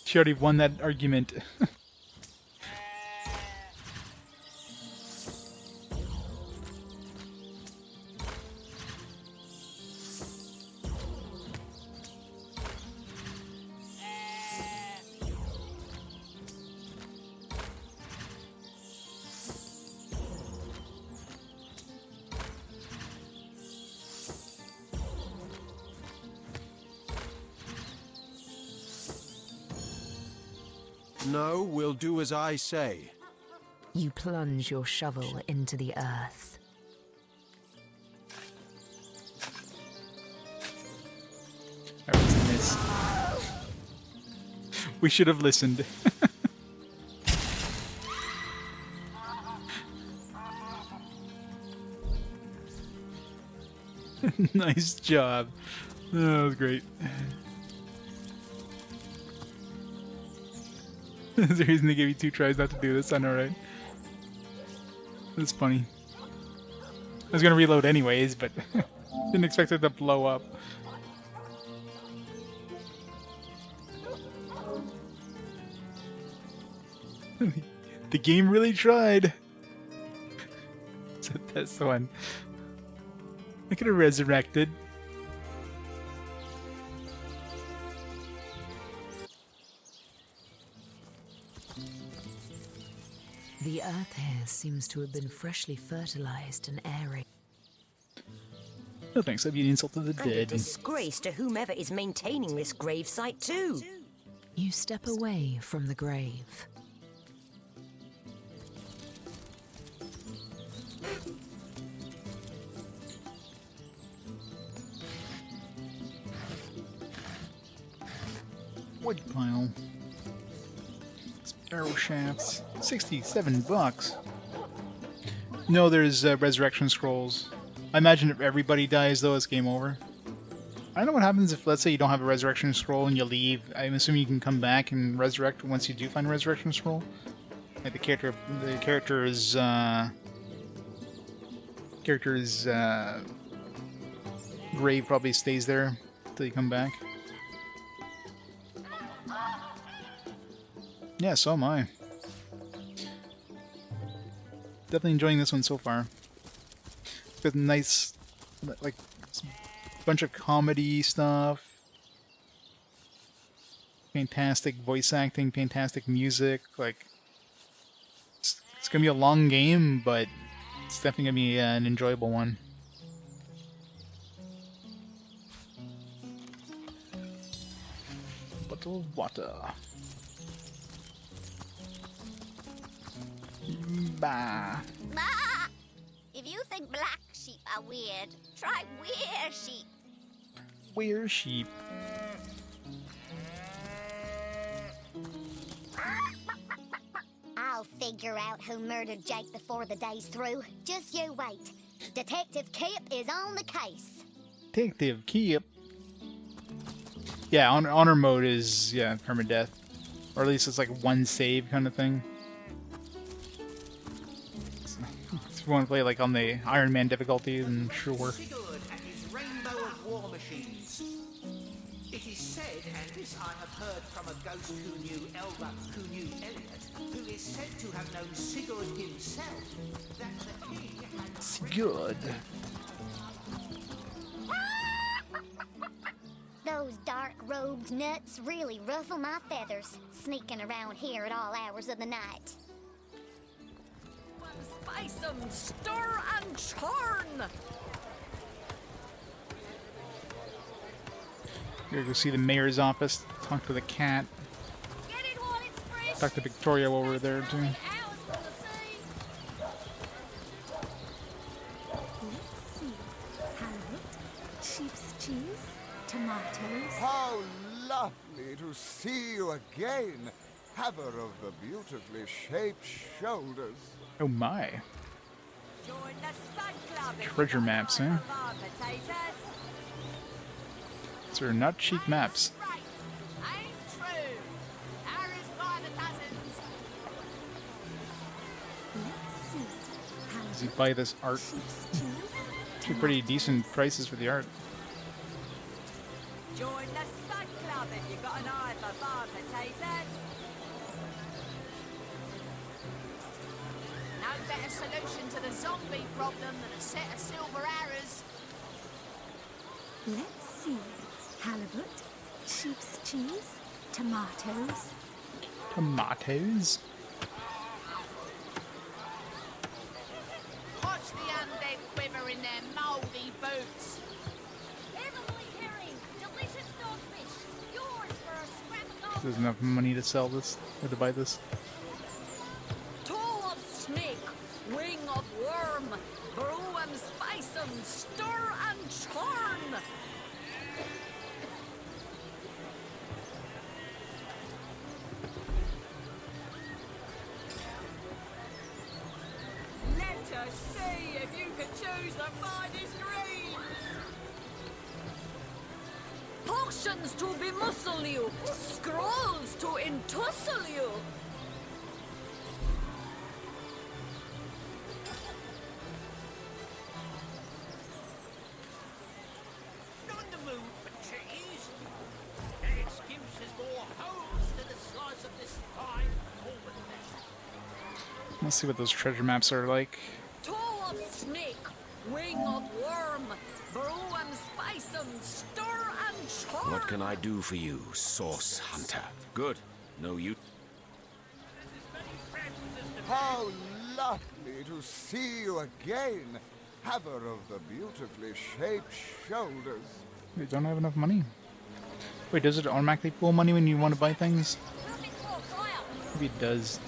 She already won that argument. No, we'll do as I say. You plunge your shovel into the earth. That was a miss. We should have listened. Nice job. That was great. There's a reason they gave you 2 tries not to do this. I know, right? That's funny. I was gonna reload anyways, but didn't expect it to blow up. The game really tried. So that's the one. I could have resurrected. The earth here seems to have been freshly fertilized and aerated. No thanks, that'd be an insult to the And a dead. disgrace to whomever is maintaining this gravesite too. You step away from the grave. Wood pile. Arrow shafts. $67. No, there's resurrection scrolls. I imagine if everybody dies, though, it's game over. I don't know what happens if, let's say, you don't have a resurrection scroll and you leave. I'm assuming you can come back and resurrect once you do find a resurrection scroll. Like the character's grave probably stays there until you come back. Yeah, so am I. Definitely enjoying this one so far. Got nice, like, bunch of comedy stuff. Fantastic voice acting, fantastic music. Like, it's gonna be a long game, but it's definitely gonna be an enjoyable one. Bottle of water. Bah. Ah! If you think black sheep are weird, try weird sheep. Weird sheep. I'll figure out who murdered Jake before the day's through. Just you wait. Detective Kip is on the case. Detective Kip. Yeah, honor mode is, yeah, permadeath. Or at least it's like one save kind of thing. If you want to play like on the Iron Man difficulty, then sure. It is said, and this I have heard from a ghost who knew Elba, who knew Elliot, who is said to have known Sigurd himself, that the king had... Sigurd. Those dark-robed nuts really ruffle my feathers, sneaking around here at all hours of the night. Spice 'em, stir and churn! Gotta go see the mayor's office, talk to the cat. Talk to Victoria while we're there too. Let's see. Halibut, sheep's cheese, tomatoes. How lovely to see you again, haver of the beautifully shaped shoulders. Oh my. Treasure maps, eh? These are not cheap maps. Does he buy this art? Two pretty decent prices for the art. Join the stud club if you've got an eye for farm potatoes. No better solution to the zombie problem than a set of silver arrows. Let's see. Halibut, sheep's cheese, tomatoes. Tomatoes? Watch the undead quiver in their mouldy boots. Delicious dogfish. Yours for a scrap of gold. There's enough money to sell this, or to buy this. Toe of snake, wing of worm, brew 'em, spice 'em, stir and churn. Let us see if you can choose the finest greens. Potions to bemuscle you, scrolls to entussle you, Let's see what those treasure maps are like. Toe of snake, wing of worm, brew and spice and stir and char. What can I do for you, Source Hunter? Good. No, you. How lovely to see you again, haver of the beautifully shaped shoulders. We don't have enough money. Wait, does it automatically pull money when you want to buy things? Maybe it does.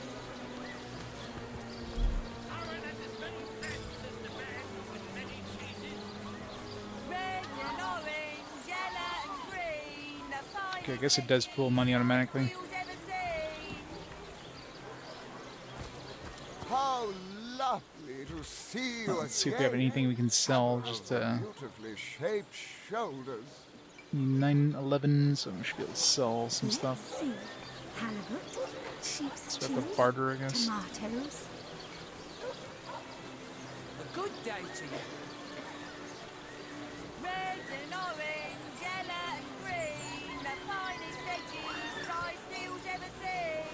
Okay, I guess it does pull money automatically. How lovely to see you Let's see if we have anything we can sell. Just beautifully shaped shoulders. 911, so we should be able to sell some stuff. Halibut, sheep's So the barter, I guess. tomatoes. A good day to you. Red and orange, yellow and green, the finest veggies size seals ever seen.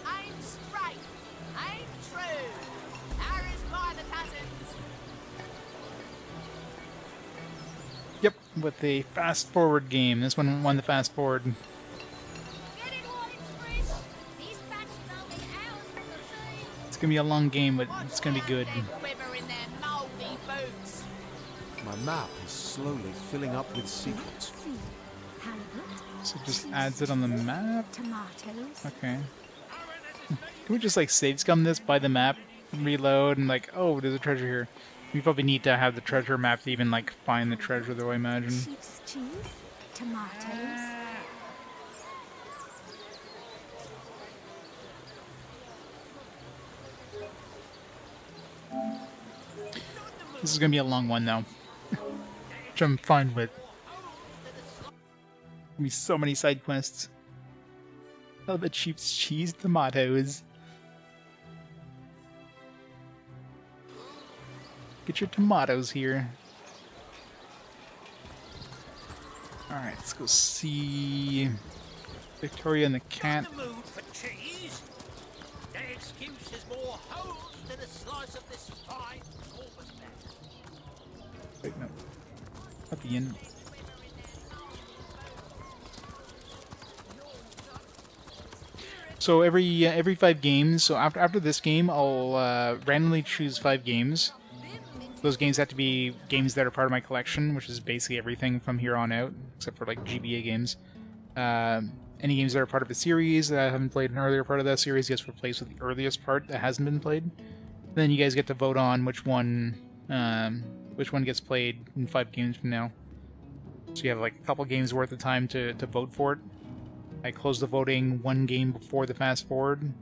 I'm straight, I'm true. Harry's by the cousins. Yep, with the fast forward game. This one won the fast forward. It's gonna be a long game, but it's gonna be good. My map is slowly filling up with secrets. So it just adds it on the map? Tomatoes. Okay. Can we just like save scum this, buy the map, reload, and like, oh, there's a treasure here. We probably need to have the treasure map to even like find the treasure, though, I imagine. Sheep's cheese, tomatoes. This is gonna be a long one, though. Which I'm fine with. Gonna be so many side quests. I love it. Sheep's cheese, tomatoes. Get your tomatoes here. Alright, let's go see Victoria and the cat. In the mood for cheese? That excuse is more holes than a slice of this fine Auburn there. Wait, no. At the end. So every 5 games. So after this game, I'll randomly choose 5 games. Those games have to be games that are part of my collection, which is basically everything from here on out, except for like GBA games. Any games that are part of a series that I haven't played an earlier part of that series gets replaced with the earliest part that hasn't been played. Then you guys get to vote on which one gets played in 5 games from now. So you have like a couple games worth of time to vote for it. I close the voting 1 game before the fast forward,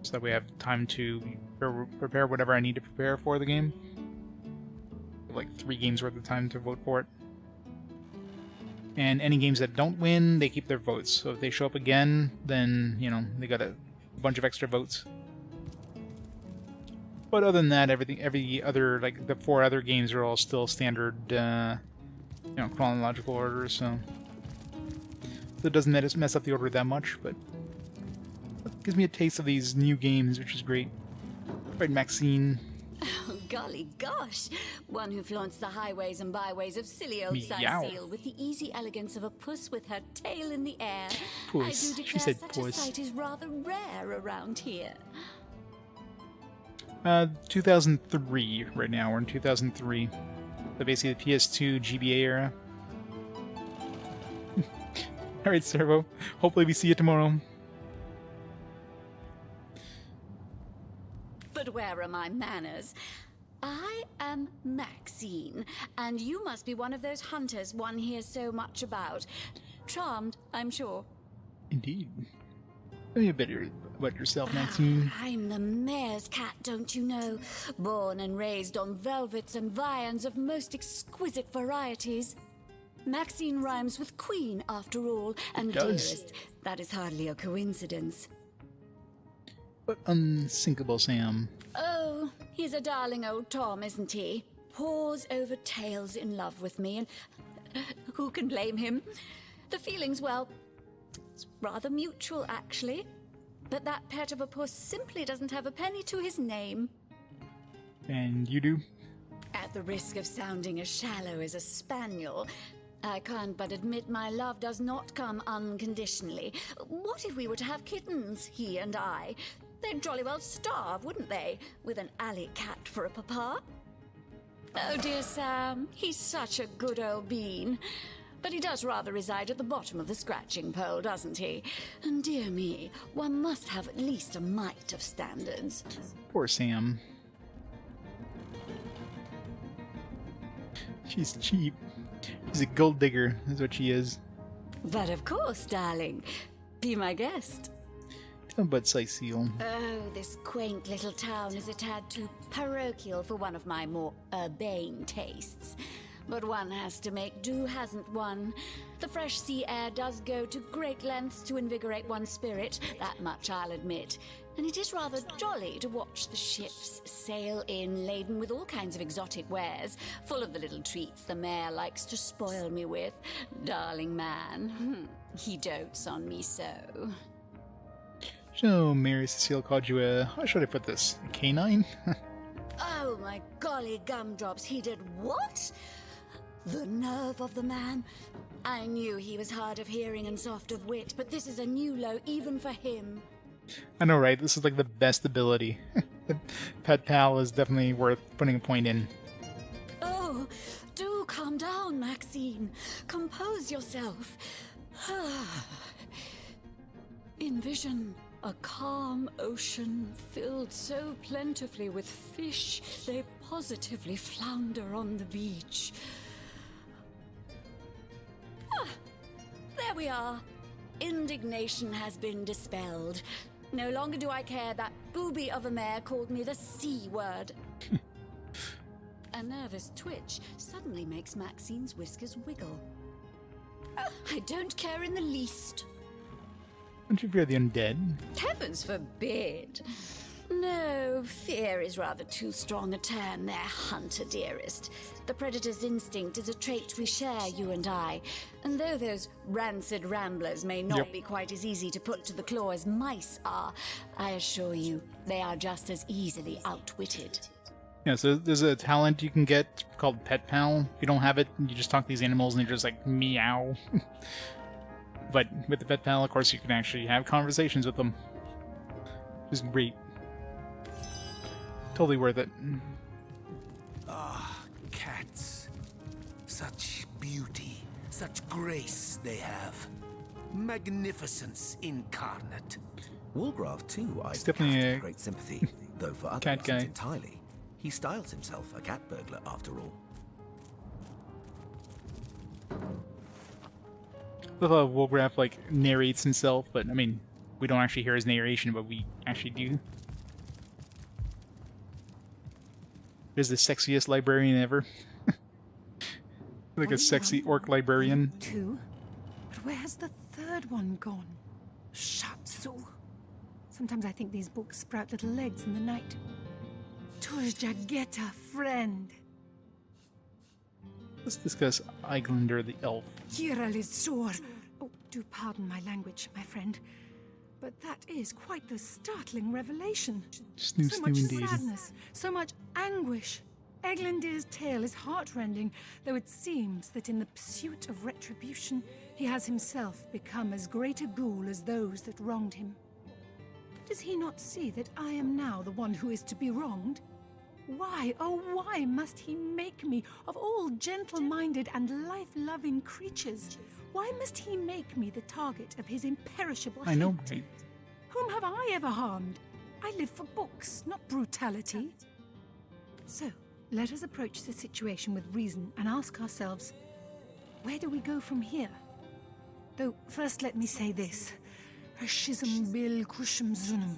so that we have time to prepare whatever I need to prepare for the game. Like 3 games worth of time to vote for it. And any games that don't win, they keep their votes. So if they show up again, then, you know, they got a bunch of extra votes. But other than that, every other, like, the 4 other games are all still standard, you know, chronological order, so it doesn't mess up the order that much, but it gives me a taste of these new games, which is great. Right, Maxine. Oh, golly gosh! One who flaunts the highways and byways of silly old Meow. Cecile with the easy elegance of a puss with her tail in the air. Puss. I do She declare said such a puss. sight is rather rare around here. 2003 right now. We're in 2003. So basically the PS2 GBA era. Alright, Servo. Hopefully we see you tomorrow. But where are my manners? I am Maxine, and you must be one of those hunters one hears so much about. Charmed, I'm sure. Indeed. Tell me a bit about yourself, Maxine. I'm the mayor's cat, don't you know? Born and raised on velvets and viands of most exquisite varieties. Maxine rhymes with queen, after all, and does. dearest. That is hardly a coincidence. But unsinkable Sam. Oh, he's a darling old Tom, isn't he? Paws over tails in love with me, and who can blame him? The feeling's, well, It's rather mutual, actually. But that pet of a puss simply doesn't have a penny to his name. And you do? At the risk of sounding as shallow as a spaniel, I can't but admit my love does not come unconditionally. What if we were to have kittens, he and I? They'd jolly well starve, wouldn't they? With an alley cat for a papa? Oh dear Sam, he's such a good old bean. But he does rather reside at the bottom of the scratching pole, doesn't he? And dear me, one must have at least a mite of standards. Poor Sam. She's cheap. She's a gold digger, is what she is. But of course, darling. Be my guest. Tell about Cecile. Oh, this quaint little town is a tad too parochial for one of my more urbane tastes. But one has to make do, hasn't one? The fresh sea air does go to great lengths to invigorate one's spirit, that much I'll admit. And it is rather jolly to watch the ships sail in laden with all kinds of exotic wares, full of the little treats the mayor likes to spoil me with. Darling man, he dotes on me so. So, Mary Cecile called you a... how should I put this? A canine? Oh my golly gumdrops, he did what? The nerve of the man. I knew he was hard of hearing and soft of wit, but this is a new low even for him. I know, right? This is like the best ability. Pet Pal is definitely worth putting a point in. Oh, do calm down, Maxine. Compose yourself. Envision a calm ocean filled so plentifully with fish they positively flounder on the beach. There we are. Indignation has been dispelled. No longer do I care that booby of a mare called me the C word. A nervous twitch suddenly makes Maxine's whiskers wiggle. I don't care in the least. Don't you fear the undead? Heavens forbid. No, fear is rather too strong a term there, Hunter dearest. The predator's instinct is a trait we share, you and I. And though those rancid ramblers may not be quite as easy to put to the claw as mice are, I assure you, they are just as easily outwitted. Yeah, so there's a talent you can get called Pet Pal. If you don't have it, you just talk to these animals and they're just like, meow. But with the Pet Pal, of course, you can actually have conversations with them. Which is great. Totally worth it. Ah, cats. Such beauty, such grace they have. Magnificence incarnate. Woolgraf, too, eyes definitely the cat a with great sympathy, though for other cat reasons guy. entirely. He styles himself a cat burglar, after all. I love how Woolgraf, like, narrates himself, but, I mean, we don't actually hear his narration, but we actually do. There's the sexiest librarian ever. Like a sexy orc librarian. Two? But where has the third one gone? Shatsu? Sometimes I think these books sprout little legs in the night. Turjageta, friend. Let's discuss Eiglander the elf. Kiralizor. Oh, do pardon my language, my friend. But that is quite the startling revelation. Snoo, So snoo much indeed. sadness, so much anguish. Eglandir's tale is heartrending, though it seems that in the pursuit of retribution, he has himself become as great a ghoul as those that wronged him. Does he not see that I am now the one who is to be wronged? Why, oh why must he make me, of all gentle-minded and life-loving creatures, why must he make me the target of his imperishable hate? I know, right? Whom have I ever harmed? I live for books, not brutality. So, let us approach the situation with reason and ask ourselves, where do we go from here? Though, first let me say this. Hashizm bil kushim zunum.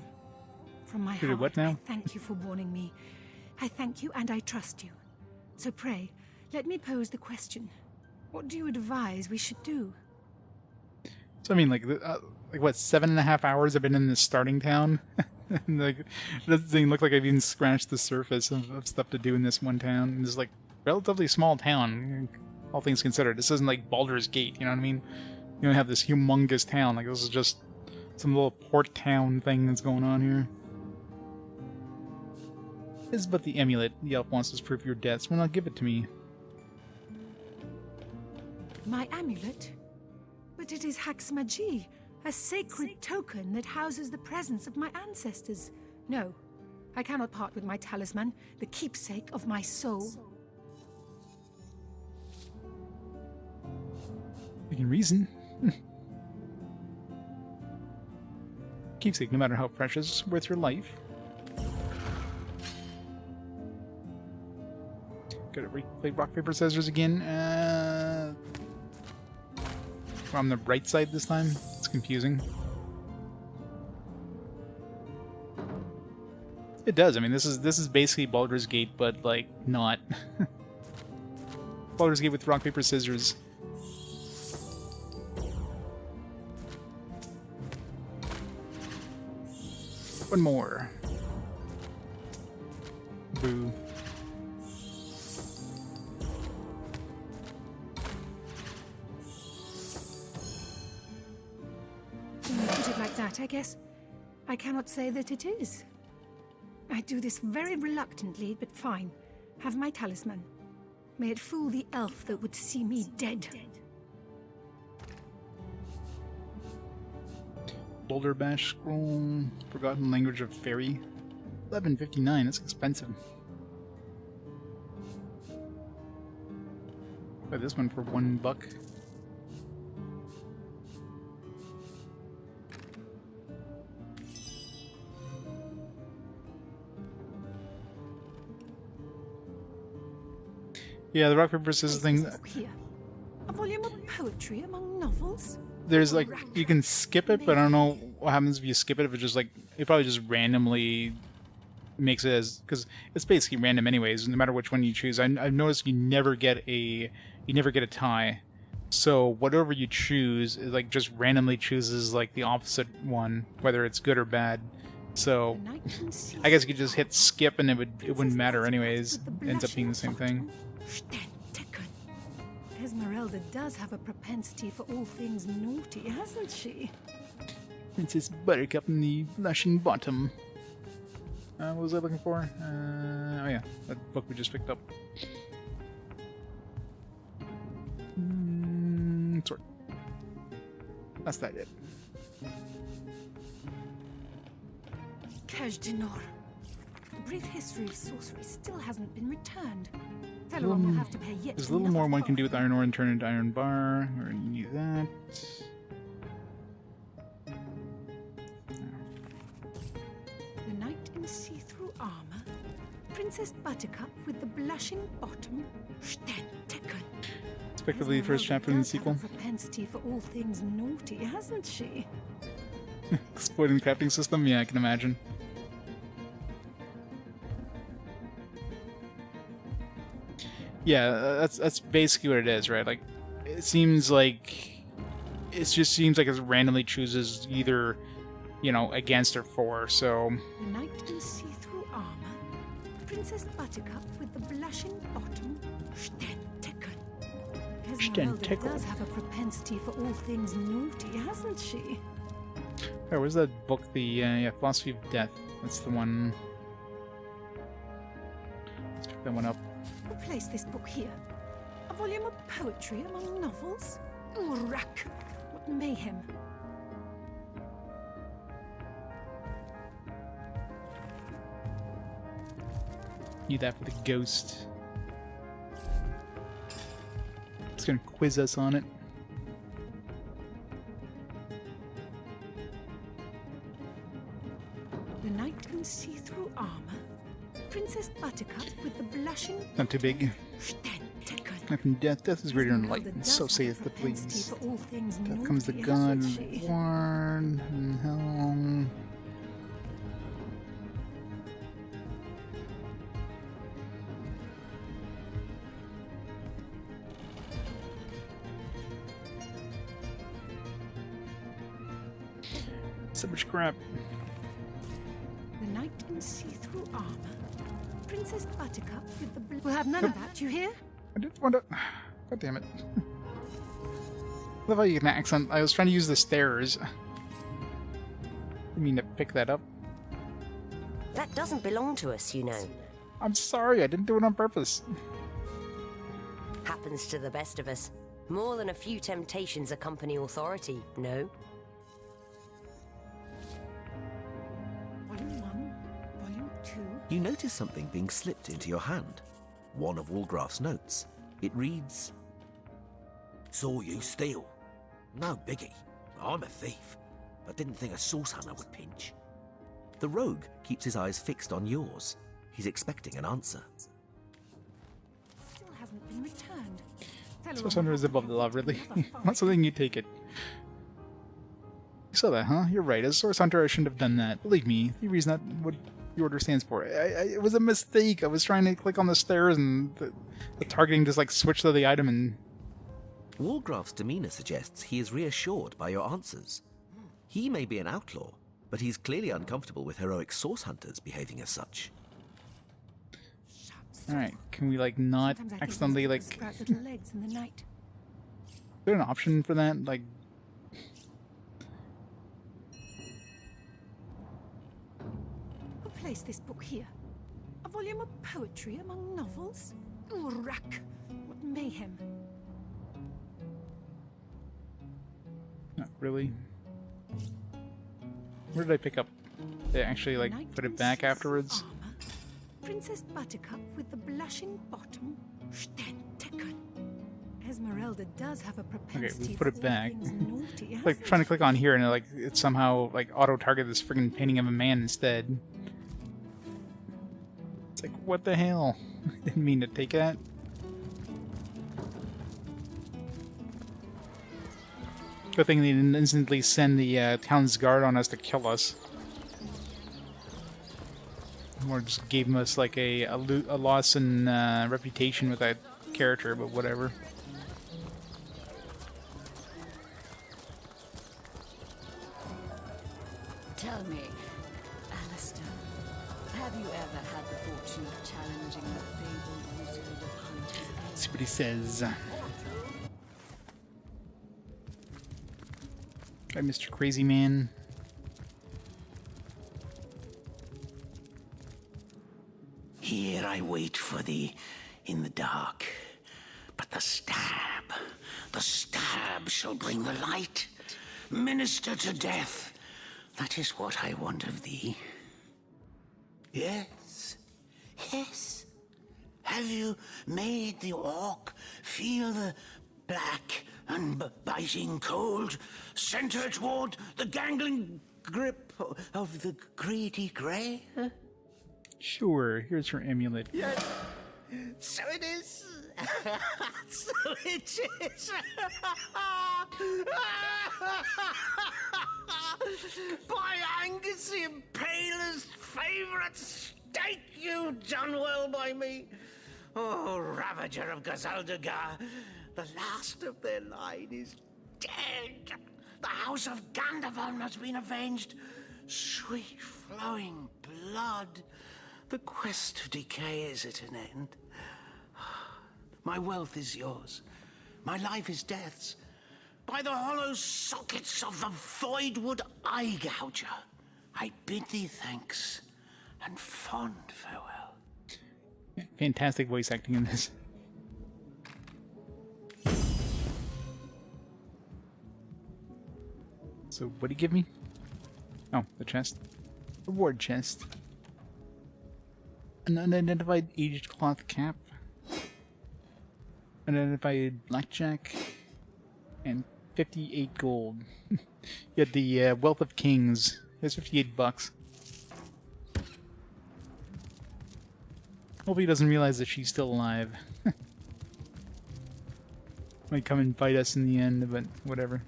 From my Did it heart, what now? I thank you for warning me. I thank you and I trust you. So pray, let me pose the question. What do you advise we should do? So I mean, like what, 7.5 hours I've been in this starting town? And, like, it doesn't even look like I've even scratched the surface of stuff to do in this one town. This is like relatively small town, all things considered. This isn't like Baldur's Gate, you know what I mean? You don't have this humongous town. Like, this is just some little port town thing that's going on here. This is but the amulet. The elf wants to prove your debts. Will not give it to me. My amulet? But it is Haxmagi, a sacred token that houses the presence of my ancestors. No, I cannot part with my talisman, the keepsake of my soul. You can reason. Keepsake, no matter how precious, worth your life. Gotta play rock, paper, scissors again. We're on the right side this time. It's confusing. It does. I mean, this is basically Baldur's Gate, but like not. Baldur's Gate with rock, paper, scissors. One more. Boo. When you put it like that, I guess I cannot say that it is. I do this very reluctantly, but fine. Have my talisman. May it fool the elf that would see me dead. Boulder Bash Scroll. Forgotten Language of Fairy. $11.59. That's expensive. Buy this one for $1. Yeah, the rock paper scissors thing. Here. A volume of poetry among novels? There's like, you can skip it, but I don't know what happens if you skip it. If it just like, it probably just randomly makes it as, because it's basically random anyways, no matter which one you choose. I've noticed you never get a tie. So whatever you choose is like just randomly chooses like the opposite one, whether it's good or bad. So I guess you could just hit skip and it wouldn't matter anyways. It ends up being the same thing. Esmeralda does have a propensity for all things naughty, hasn't she? Princess Buttercup in the blushing bottom. What was I looking for? Oh yeah, that book we just picked up. Sorry. That's that it. Cache d'Nor. The brief history of sorcery still hasn't been returned. Teleron will have to pay yet. There's a little more one can do with iron ore and turn into iron bar. We're gonna need that. The knight in see-through armor. Princess Buttercup with the blushing bottom. It's effectively the first chapter in the sequel. Have a propensity for all things naughty, hasn't she? Exploiting the crafting system? Yeah, I can imagine. Yeah, that's basically what it is, right? Like, it seems like it randomly chooses either, you know, against or for. So. The knight in see-through armor, Princess Buttercup with the blushing bottom. Esmeralda does have a propensity for all things naughty, hasn't she? Oh, where's that book? The Philosophy of Death. That's the one. Let's pick that one up. Who placed this book here? A volume of poetry among novels? Urak! What mayhem! Need that for the ghost. It's gonna quiz us on it. The knight in see-through armor. Princess Buttercup with the blushing. Not too big. Life and death. Death is greater than light, and so saith the please. Death comes the god of war and hell. So much crap. The knight in see-through armor. Princess Buttercup with the We'll have none of that, you hear? I didn't want to. God damn it. love how you can accent. I was trying to use the stairs. I mean to pick that up. That doesn't belong to us, you know. I'm sorry, I didn't do it on purpose. Happens to the best of us. More than a few temptations accompany authority, no? Volume 1, Volume 2. You notice something being slipped into your hand. One of Walgraph's notes. It reads, Saw you steal. No biggie. I'm a thief. I didn't think a source hunter would pinch. The rogue keeps his eyes fixed on yours. He's expecting an answer. Still hasn't been returned. Source Hunter is above the law, really. Not something you take it. You saw that, huh? You're right. As a Source Hunter, I shouldn't have done that. Believe me, the reason that what the order stands for. It was a mistake. I was trying to click on the stairs and the targeting just like switched to the item and... Walgraph's demeanor suggests he is reassured by your answers. He may be an outlaw, but he's clearly uncomfortable with heroic source hunters behaving as such. Alright, can we like not accidentally like... little legs in the night. Is there an option for that? Like... Who placed this book here? A volume of poetry among novels? Urak! What mayhem! Not really. Where did I pick up? They actually like put it back afterwards? Princess Buttercup with the blushing bottom. Stenteken. Esmeralda does have a propensity. Okay, we put it back. Naughty, like trying to click on here and it somehow like auto target this friggin' painting of a man instead. It's like, what the hell? Didn't mean to take that. Good thing they didn't instantly send the town's guard on us to kill us. Or just gave us like a loss in reputation with that character, but whatever. Tell me, Alistair, have you ever had the fortune of challenging the fabled wizard of Hunter's Edge? Let's see what he says. Hi, Mr. Crazy Man. Here I wait for thee in the dark. But the stab shall bring the light. Minister to death. That is what I want of thee. Yes, yes. Have you made the orc feel the black and biting cold center toward the gangling grip of the greedy grey? Sure, here's your amulet. Yes, so it is. So it is. By Angus, the Impaler's favourite steak, you've done well by me. Oh, Ravager of Gazaldagar, the last of their line is dead. The House of Gandavon has been avenged. Sweet flowing blood. The quest of decay is at an end. My wealth is yours. My life is death's. By the hollow sockets of the Voidwood Eye Gouger, I bid thee thanks and fond farewell. Fantastic voice acting in this. So, what did he give me? Oh, the chest. Reward chest. An unidentified aged cloth cap. Unidentified blackjack. And 58 gold. You had the Wealth of Kings. Here's 58 bucks. Hope he doesn't realize that she's still alive. Might come and bite us in the end, but whatever.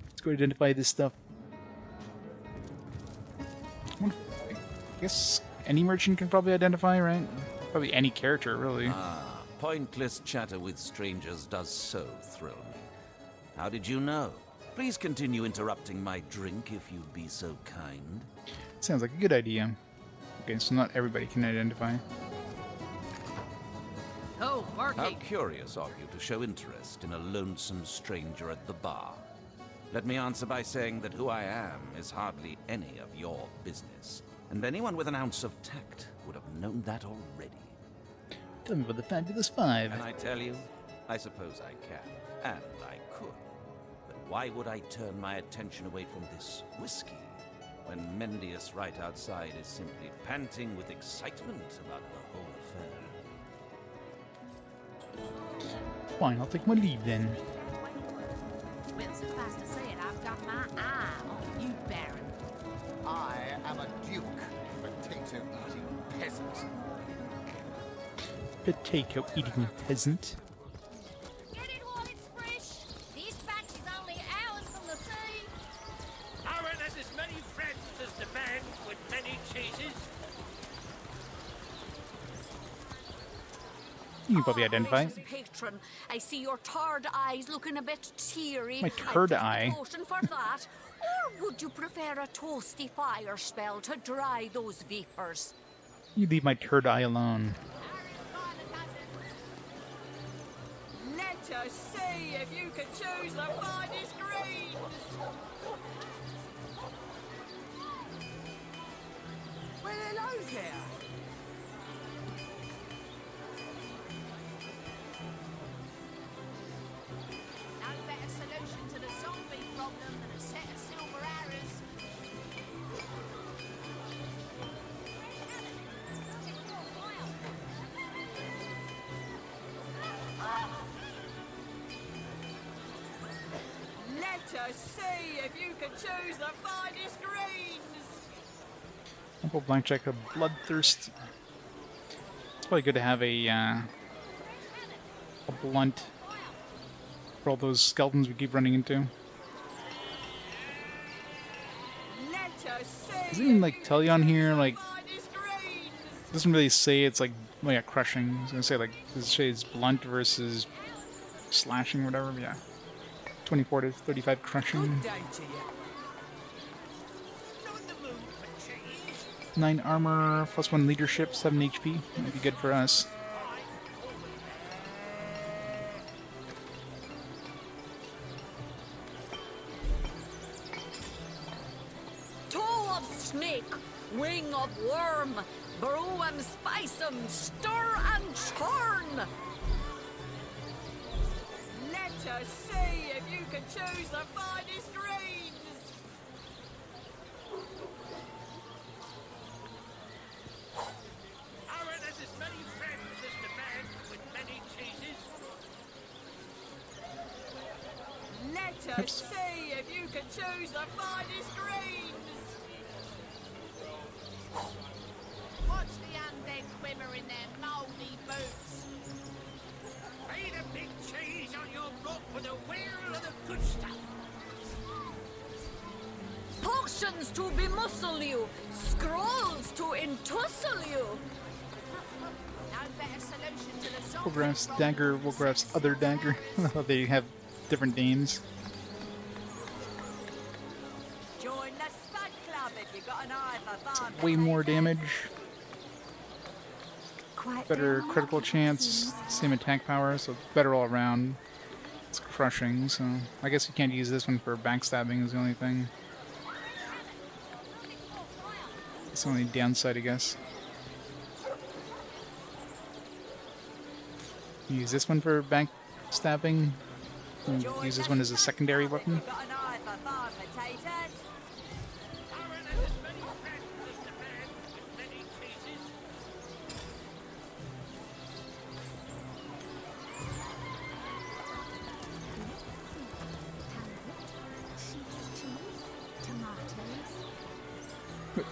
Let's go identify this stuff. I guess any merchant can probably identify, right? Probably any character, really. Pointless chatter with strangers does so thrill me. How did you know? Please continue interrupting my drink if you'd be so kind. Sounds like a good idea. Okay, so not everybody can identify. Oh, How curious of you to show interest in a lonesome stranger at the bar. Let me answer by saying that who I am is hardly any of your business. And anyone with an ounce of tact would have known that already. Tell me about the Fabulous Five. Can I tell you? I suppose I can. And I could. But why would I turn my attention away from this whiskey when Mendius right outside is simply panting with excitement about the whole affair? Fine, I'll take my leave then. Well, suffice to say it, I've got my eye on you, Baron. I am a duke, potato-eating peasant. Potato-eating peasant. Get it while it's fresh. This batch is only hours from the sea. Aaron has as many friends as the man with many cheeses. You can probably identify. Patron, I see your tired eyes looking a bit teary. My turd eye. Potion for that. Or would you prefer a toasty fire spell to dry those vapors? You leave my turd eye alone. Let us see if you can choose the finest greens. Well, hello there. No better solution to the zombie problem than a set of silver arrows. Let us see if you can choose the finest greens. Simple blank check of bloodthirst. It's probably good to have a blunt for all those skeletons we keep running into. Does it even like tell you on here like? It doesn't really say it's like crushing. I was gonna say like this shades blunt versus slashing or whatever. But yeah, 24 to 35 crushing. 9 armor, +1 leadership, 7 HP. That'd be good for us. Toe of snake, wing of worm, brew 'em, spice 'em, stir and churn. Let us see if you can choose the finest greens. Aaron has as many friends as the man with many cheeses. Let us see if you can choose the finest greens. Watch the undead quiver in their mouldy boots. Eat a big cheese on your book for the will of the good stuff. Potions to bemuscle you, scrolls to entussle you. No better solution to the zombie Wolgraff's dagger, Wolgraff's other dagger. They have different names. Join the Spud Club if you got an eye for barn. Way more damage. Better critical chance, same attack power, so better all around. It's crushing, so I guess you can't use this one for backstabbing is the only thing. It's the only downside, I guess. Use this one for backstabbing. And use this one as a secondary weapon. Got an eye for barn potatoes. Aaron has as many friends as the man with many cheeses.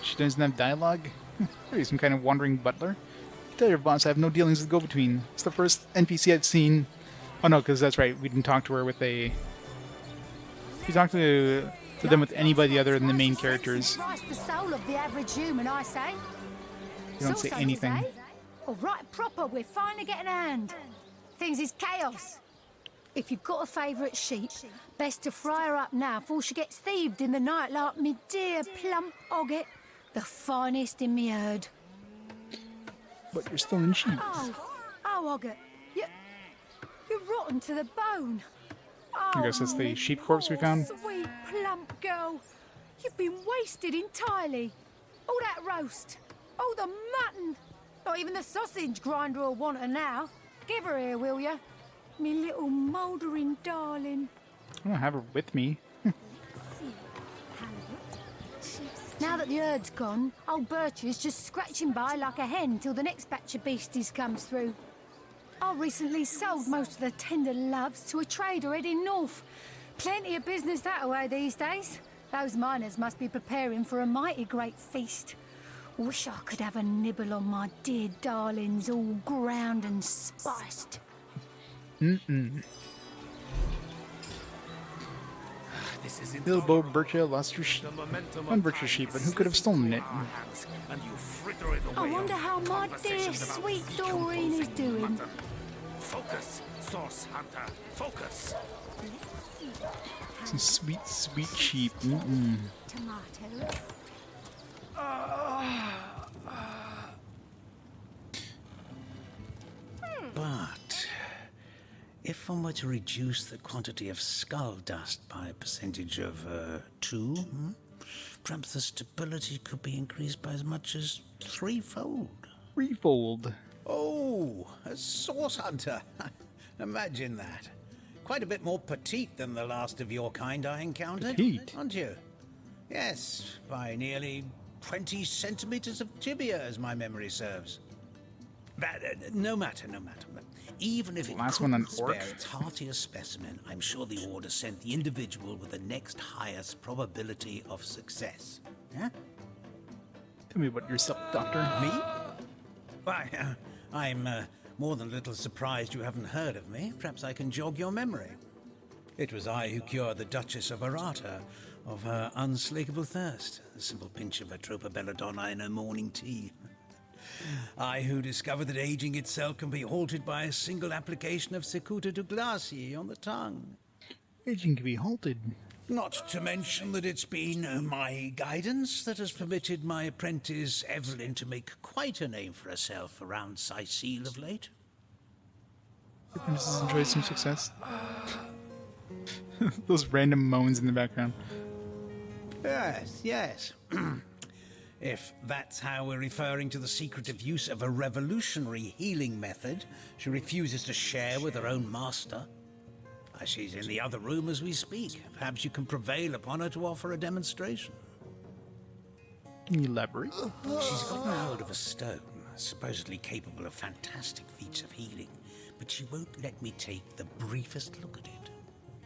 She doesn't have dialogue? Maybe some kind of wandering butler? Tell your boss I have no dealings with go-between. It's the first NPC I've seen. Oh no, because that's right, we didn't talk to her with a... We talked to them with anybody other than the main characters. Christ, the soul of the average human, I say. You don't say anything. All right, proper, we're finally getting a hand. Things is chaos. If you've got a favourite sheep, best to fry her up now before she gets thieved in the night like me dear plump Ogget, the finest in me herd. But you're still in sheep. Oh, Ogget, rotten to the bone. I guess that's the sheep corpse we found. Sweet plump girl. You've been wasted entirely. All that roast. All the mutton. Not even the sausage grinder will want her now. Give her here, will you? Me little mouldering darling. I don't have her with me. Now that the herd's gone, old Bertie's just scratching by like a hen till the next batch of beasties comes through. I recently sold most of the tender loves to a trader heading north. Plenty of business that way these days. Those miners must be preparing for a mighty great feast. Wish I could have a nibble on my dear darlings, all ground and spiced. Bilbo Birchill lost one Birchill sheep, but who could have stolen it? I wonder how my dear sweet Doreen is doing. Focus, Source Hunter, focus. Some sweet, sweet sheep. Tomato. But if one were to reduce the quantity of skull dust by a percentage of 2, perhaps the stability could be increased by as much as 3-fold. 3-fold? Oh, a Source Hunter. Imagine that. Quite a bit more petite than the last of your kind I encountered. Petite? Aren't you? Yes, by nearly 20 centimeters of tibia, as my memory serves. But no matter. Even if it couldn't spare its heartiest specimen, I'm sure the Order sent the individual with the next highest probability of success. Huh? Tell me about yourself, Doctor. Me? Why, I'm more than a little surprised you haven't heard of me. Perhaps I can jog your memory. It was I who cured the Duchess of Arata of her unslakable thirst. A simple pinch of Atropa belladonna in her morning tea. I who discovered that aging itself can be halted by a single application of Cicuta Douglasii on the tongue. Aging can be halted. Not to mention that it's been my guidance that has permitted my apprentice Evelyn to make quite a name for herself around Cecile of late. Your princess enjoys some success. Those random moans in the background. Yes. If that's how we're referring to the secretive use of a revolutionary healing method she refuses to share with her own master. She's in the other room as we speak. Perhaps you can prevail upon her to offer a demonstration. Can you elaborate? She's gotten hold of a stone, supposedly capable of fantastic feats of healing, but she won't let me take the briefest look at it.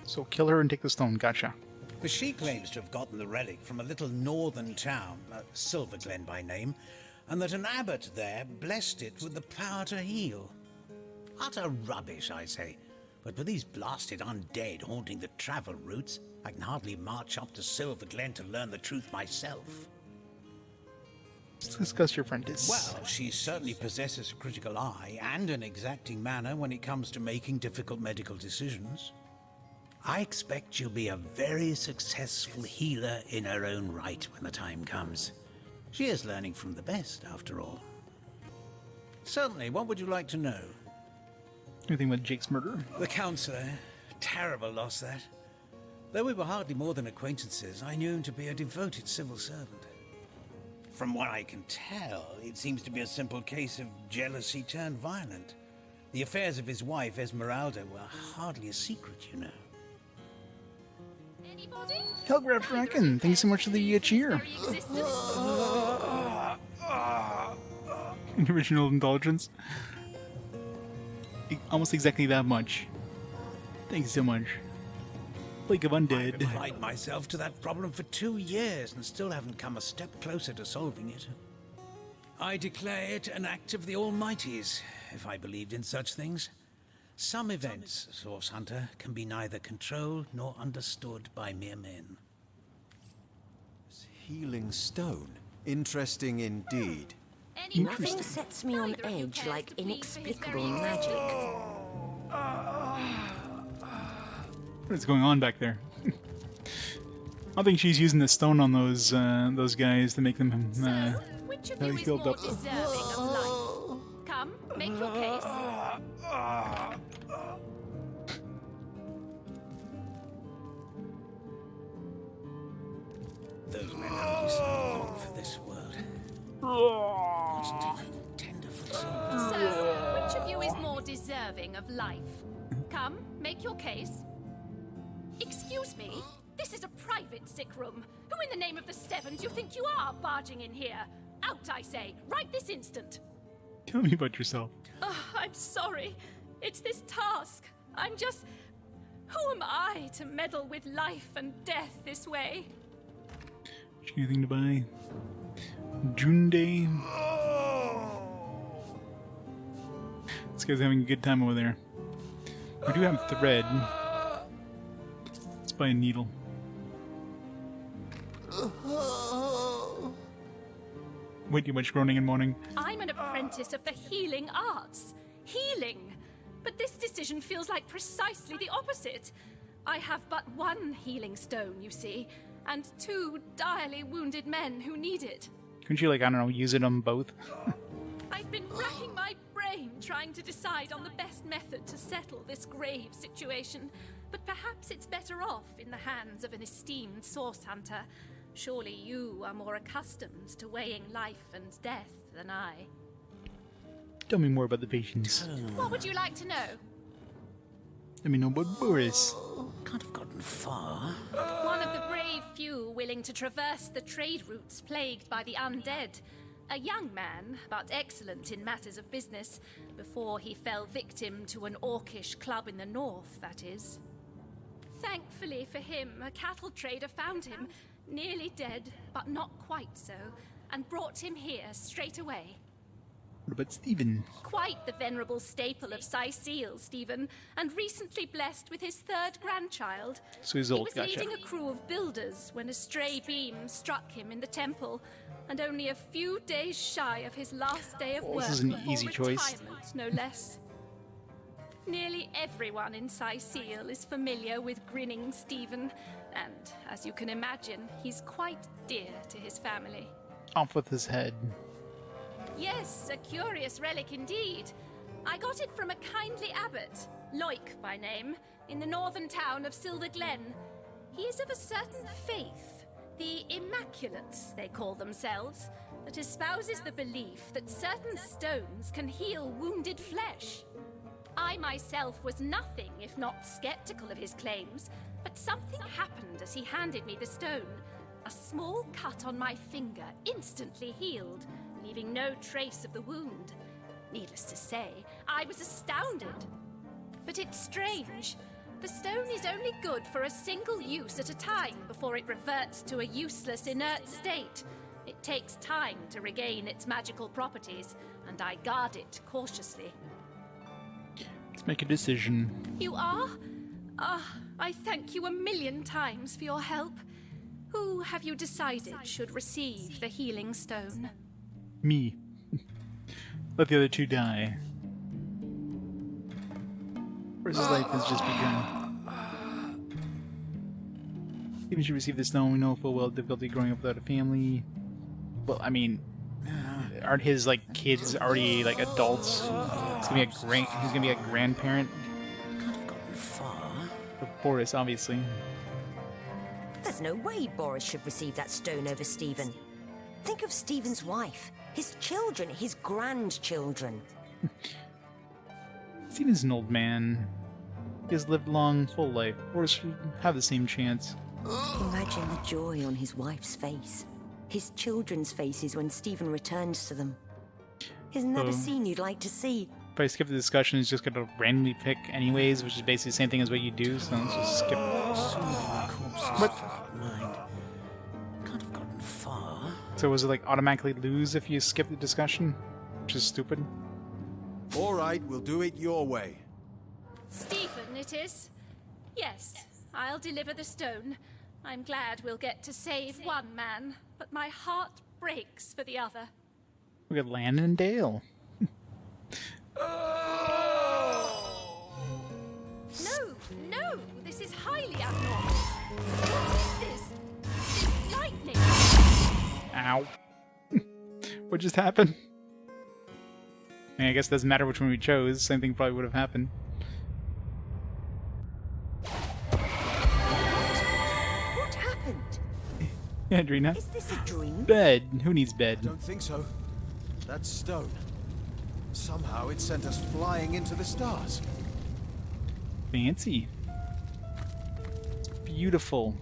So kill her and take the stone, gotcha. But she claims to have gotten the relic from a little northern town, Silverglen by name, and that an abbot there blessed it with the power to heal. Utter rubbish, I say. But with these blasted undead haunting the travel routes, I can hardly march up to Silverglen to learn the truth myself. Let's discuss your apprentice. Well, she certainly possesses a critical eye and an exacting manner when it comes to making difficult medical decisions. I expect she'll be a very successful healer in her own right when the time comes. She is learning from the best, after all. Certainly, what would you like to know? Anything about Jake's murder? The councilor. Terrible loss, that. Though we were hardly more than acquaintances, I knew him to be a devoted civil servant. From what I can tell, it seems to be a simple case of jealousy turned violent. The affairs of his wife, Esmeralda, were hardly a secret, you know. Telegraph Bracken, thanks so much for the cheer. Original indulgence. Almost exactly that much. Thanks so much. Plague of Undead. I've applied myself to that problem for 2 years and still haven't come a step closer to solving it. I declare it an act of the Almighty's, if I believed in such things. Some events, Source Hunter, can be neither controlled nor understood by mere men. Healing stone. Interesting indeed. Nothing sets me on edge like inexplicable magic. What's going on back there? I think she's using the stone on those guys to make them Which of you is healed more up. deserving of life? Come, make your case. healing of life. Come, make your case. Excuse me, this is a private sick room. Who in the name of the Sevens you think you are barging in here? Out, I say, right this instant. Tell me about yourself. I'm sorry. It's this task. I'm just... Who am I to meddle with life and death this way? Anything to buy? Junde. This guy's having a good time over there. We do have thread. Let's buy a needle. Way too much groaning and moaning. I'm an apprentice of the healing arts. Healing! But this decision feels like precisely the opposite. I have but one healing stone, you see, and 2 direly wounded men who need it. Couldn't you, like, I don't know, use it on both? I've been racking my brain trying to decide on the best method to settle this grave situation, but perhaps it's better off in the hands of an esteemed source hunter. Surely you are more accustomed to weighing life and death than I. Tell me more about the patients. What would you like to know? Let me know about Boris. Can't have gotten far. One of the brave few willing to traverse the trade routes plagued by the undead. A young man, but excellent in matters of business, before he fell victim to an orcish club in the north, that is. Thankfully for him, a cattle trader found him, nearly dead, but not quite so, and brought him here straight away. What about Stephen? Quite the venerable staple of Seal, Stephen, and recently blessed with his 3rd grandchild. So he's old, He was gotcha. leading a crew of builders when a stray beam struck him in the temple, and only a few days shy of his last day of work This is an before easy choice. retirement, no less. Nearly everyone in Seal is familiar with grinning Stephen, and as you can imagine, he's quite dear to his family. Off with his head. Yes, a curious relic indeed. I got it from a kindly abbot, Loic by name, in the northern town of Silver Glen. He is of a certain faith, the Immaculates they call themselves, that espouses the belief that certain stones can heal wounded flesh. I myself was nothing if not skeptical of his claims, but something happened as he handed me the stone. A small cut on my finger instantly healed, leaving no trace of the wound. Needless to say, I was astounded. But it's strange. The stone is only good for a single use at a time before it reverts to a useless, inert state. It takes time to regain its magical properties, and I guard it cautiously. Let's make a decision. You are? I thank you 1,000,000 times for your help. Who have you decided should receive the healing stone? Me. Let the other 2 die. Versus life has just begun. Stephen should receive the stone. We know full well difficulty growing up without a family. Well, I mean, aren't his like kids already like adults? He's gonna be a grandparent. Can't have gotten far. Of Boris, obviously. There's no way Boris should receive that stone over Stephen. Think of Stephen's wife, his children, his grandchildren. Stephen's an old man. He has lived long, full life. Boris should have the same chance. Imagine the joy on his wife's face. His children's faces when Stephen returns to them. Isn't that a scene you'd like to see? If I skip the discussion, it's just going to randomly pick anyways, which is basically the same thing as what you do, so let's just skip. What? Can't have gotten far. So was it like automatically lose if you skip the discussion? Which is stupid. Alright, we'll do it your way. Stephen, it is? Yes, I'll deliver the stone. I'm glad we'll get to save one man, but my heart breaks for the other. We got Landon and Dale. No, this is highly abnormal. What is this? This lightning? Ow. What just happened? I mean, I guess it doesn't matter which one we chose. Same thing probably would have happened. What happened? Andrina. Is this a dream? Bed. Who needs bed? I don't think so. That stone. Somehow it sent us flying into the stars. Fancy. It's beautiful.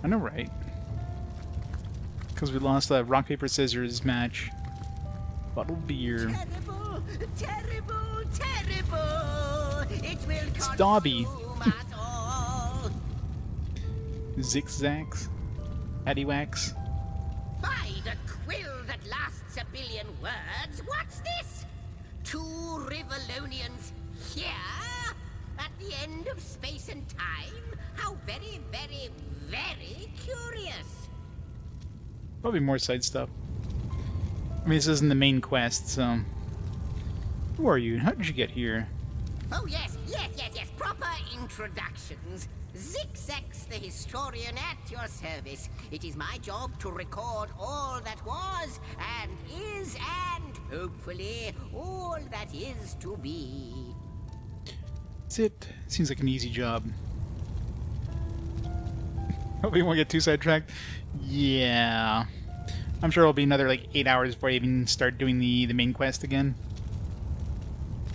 I know, right? Because we lost that rock, paper, scissors match. Bottled beer. Terrible, terrible, terrible. It will It's Dobby. consume us all. Zigzags. Paddywhacks. By the quill that lasts a billion words, what's this? 2 Rivalonians here? At the end of space and time? How very, very, very curious. Probably more side stuff. I mean, this isn't the main quest, so... Who are you? How did you get here? Oh, yes, yes, yes, yes. Proper introductions. Zigzags the historian at your service. It is my job to record all that was, and is, and hopefully all that is to be. That's it. Seems like an easy job. Hope you won't get too sidetracked. Yeah. I'm sure it'll be another, like, 8 hours before I even start doing the main quest again.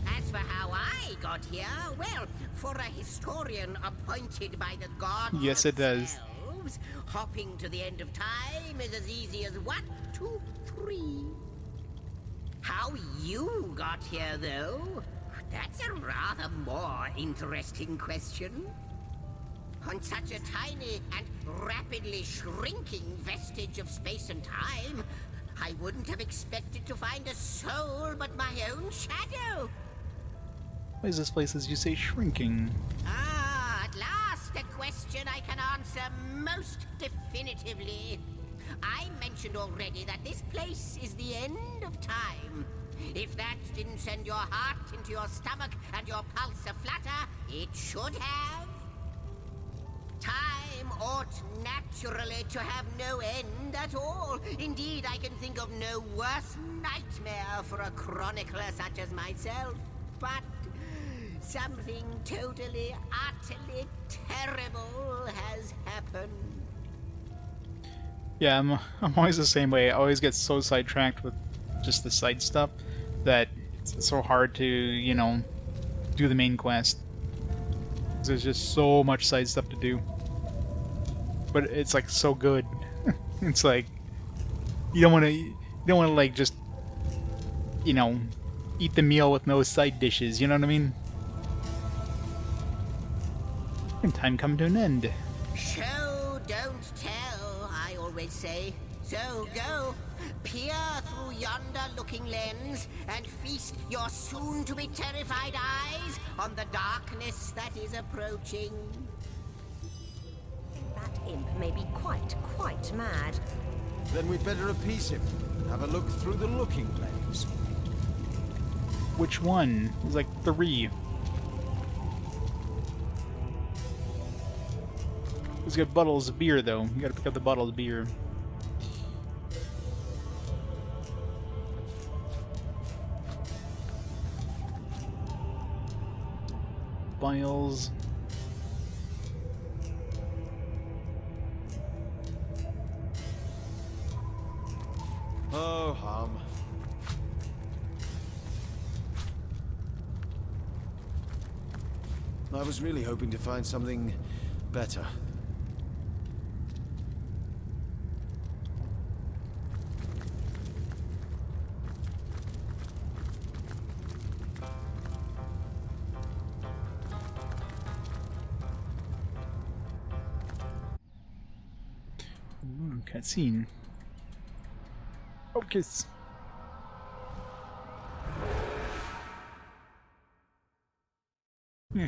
As for how I got here, well, for a historian appointed by the gods Yes, it does. themselves, hopping to the end of time is as easy as 1, 2, 3. How you got here, though, that's a rather more interesting question. On such a tiny and rapidly shrinking vestige of space and time, I wouldn't have expected to find a soul but my own shadow. Why is this place, as you say, shrinking? Ah, at last a question I can answer most definitively. I mentioned already that this place is the end of time. If that didn't send your heart into your stomach and your pulse a-flutter, it should have. Time ought naturally to have no end at all. Indeed, I can think of no worse nightmare for a chronicler such as myself. But something totally, utterly terrible has happened. Yeah, I'm always the same way. I always get so sidetracked with just the side stuff that it's so hard to, you know, do the main quest. There's just so much side stuff to do. But it's like so good. It's like you don't want to like just, you know, eat the meal with no side dishes, you know what I mean? And time come to an end. Show, don't tell, I always say. So go, peer through yonder looking lens and feast your soon-to-be terrified eyes on the darkness that is approaching. That imp may be quite mad. Then we'd better appease him and have a look through the looking lens. Which one? There's like 3. He's got bottles of beer, though. You gotta pick up the bottle of beer. Vials. Oh, hum. I was really hoping to find something better. Ooh, cutscene. Focus.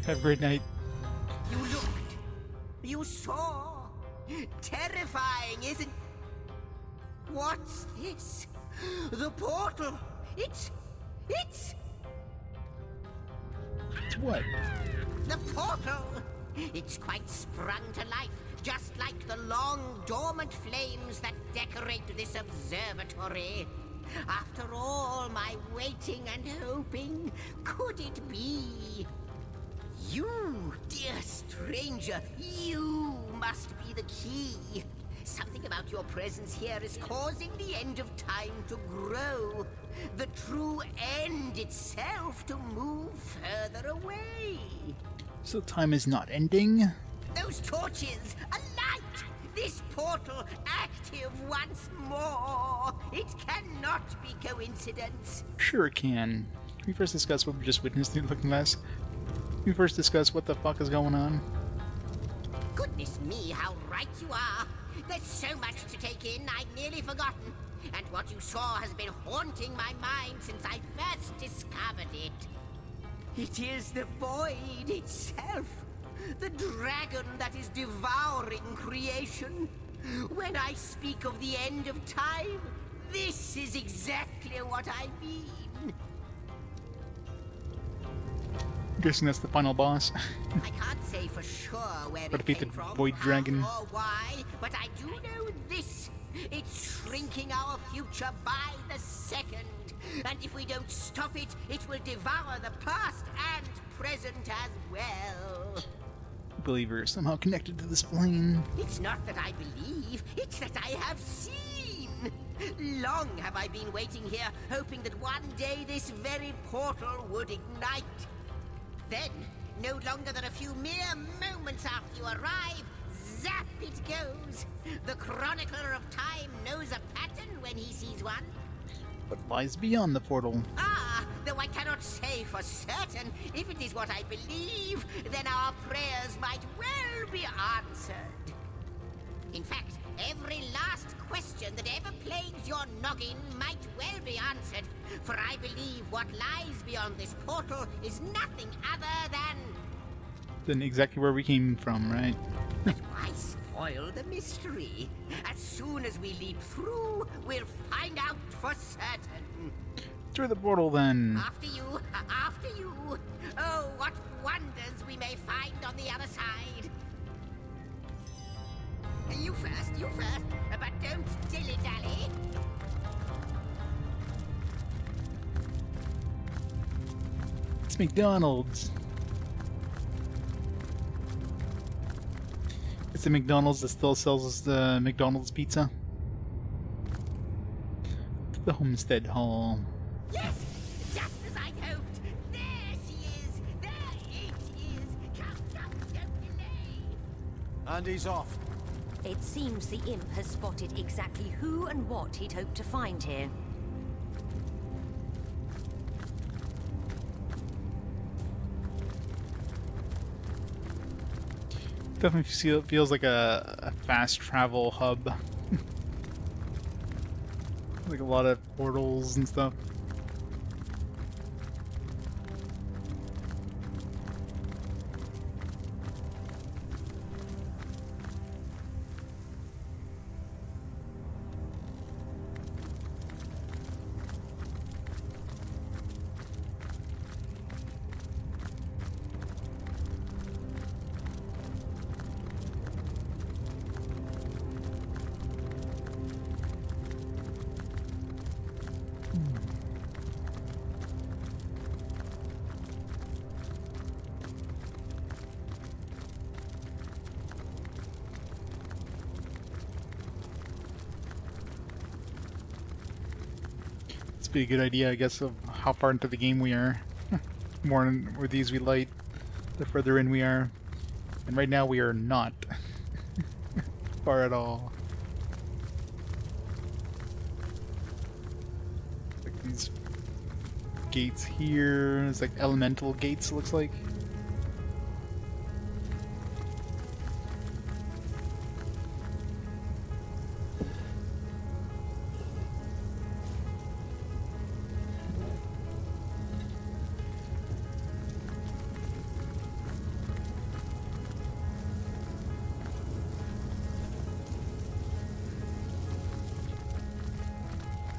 Have a great night. You looked. You saw. Terrifying, isn't... What's this? The portal. It's... It's what? The portal. It's quite sprung to life, just like the long, dormant flames that decorate this observatory. After all my waiting and hoping, could it be? You, dear stranger, you must be the key. Something about your presence here is causing the end of time to grow. The true end itself to move further away. So time is not ending? Those torches, alight! This portal active once more. It cannot be coincidence. Sure it can. Can we first discuss what we just witnessed in Looking Glass? Can we first discuss what the fuck is going on? Goodness me, how right you are. There's so much to take in, I'd nearly forgotten. And what you saw has been haunting my mind since I first discovered it. It is the void itself. The dragon that is devouring creation. When I speak of the end of time, this is exactly what I mean. I'm guessing that's the final boss. I can't say for sure where But it defeat came the from, Void Dragon. how or why, but I do know this. It's shrinking our future by the second. And if we don't stop it, it will devour the past and present as well. I believe we're somehow connected to this plane. It's not that I believe, it's that I have seen. Long have I been waiting here, hoping that one day this very portal would ignite. Then, no longer than a few mere moments after you arrive, zap it goes. The chronicler of time knows a pattern when he sees one. What lies beyond the portal? Ah, though I cannot say for certain, if it is what I believe, then our prayers might well be answered. In fact, every last question that ever plagued your noggin might well be answered, for I believe what lies beyond this portal is nothing other than... Then exactly where we came from, right? But why spoil the mystery? As soon as we leap through, we'll find out for certain. Through the portal, then. After you, after you. Oh, what wonders we may find on the other side. You first, but don't dilly-dally. It's McDonald's. It's the McDonald's that still sells us the McDonald's pizza. The Homestead Hall. Yes, just as I hoped. There she is. There it is. Come, don't delay. And he's off. It seems the imp has spotted exactly who and what he'd hoped to find here. Definitely feels like a fast travel hub. Like a lot of portals and stuff. Be a good idea, I guess, of how far into the game we are. More with these we light, the further in we are. And right now we are not far at all. Like these gates here, it's like elemental gates, it looks like.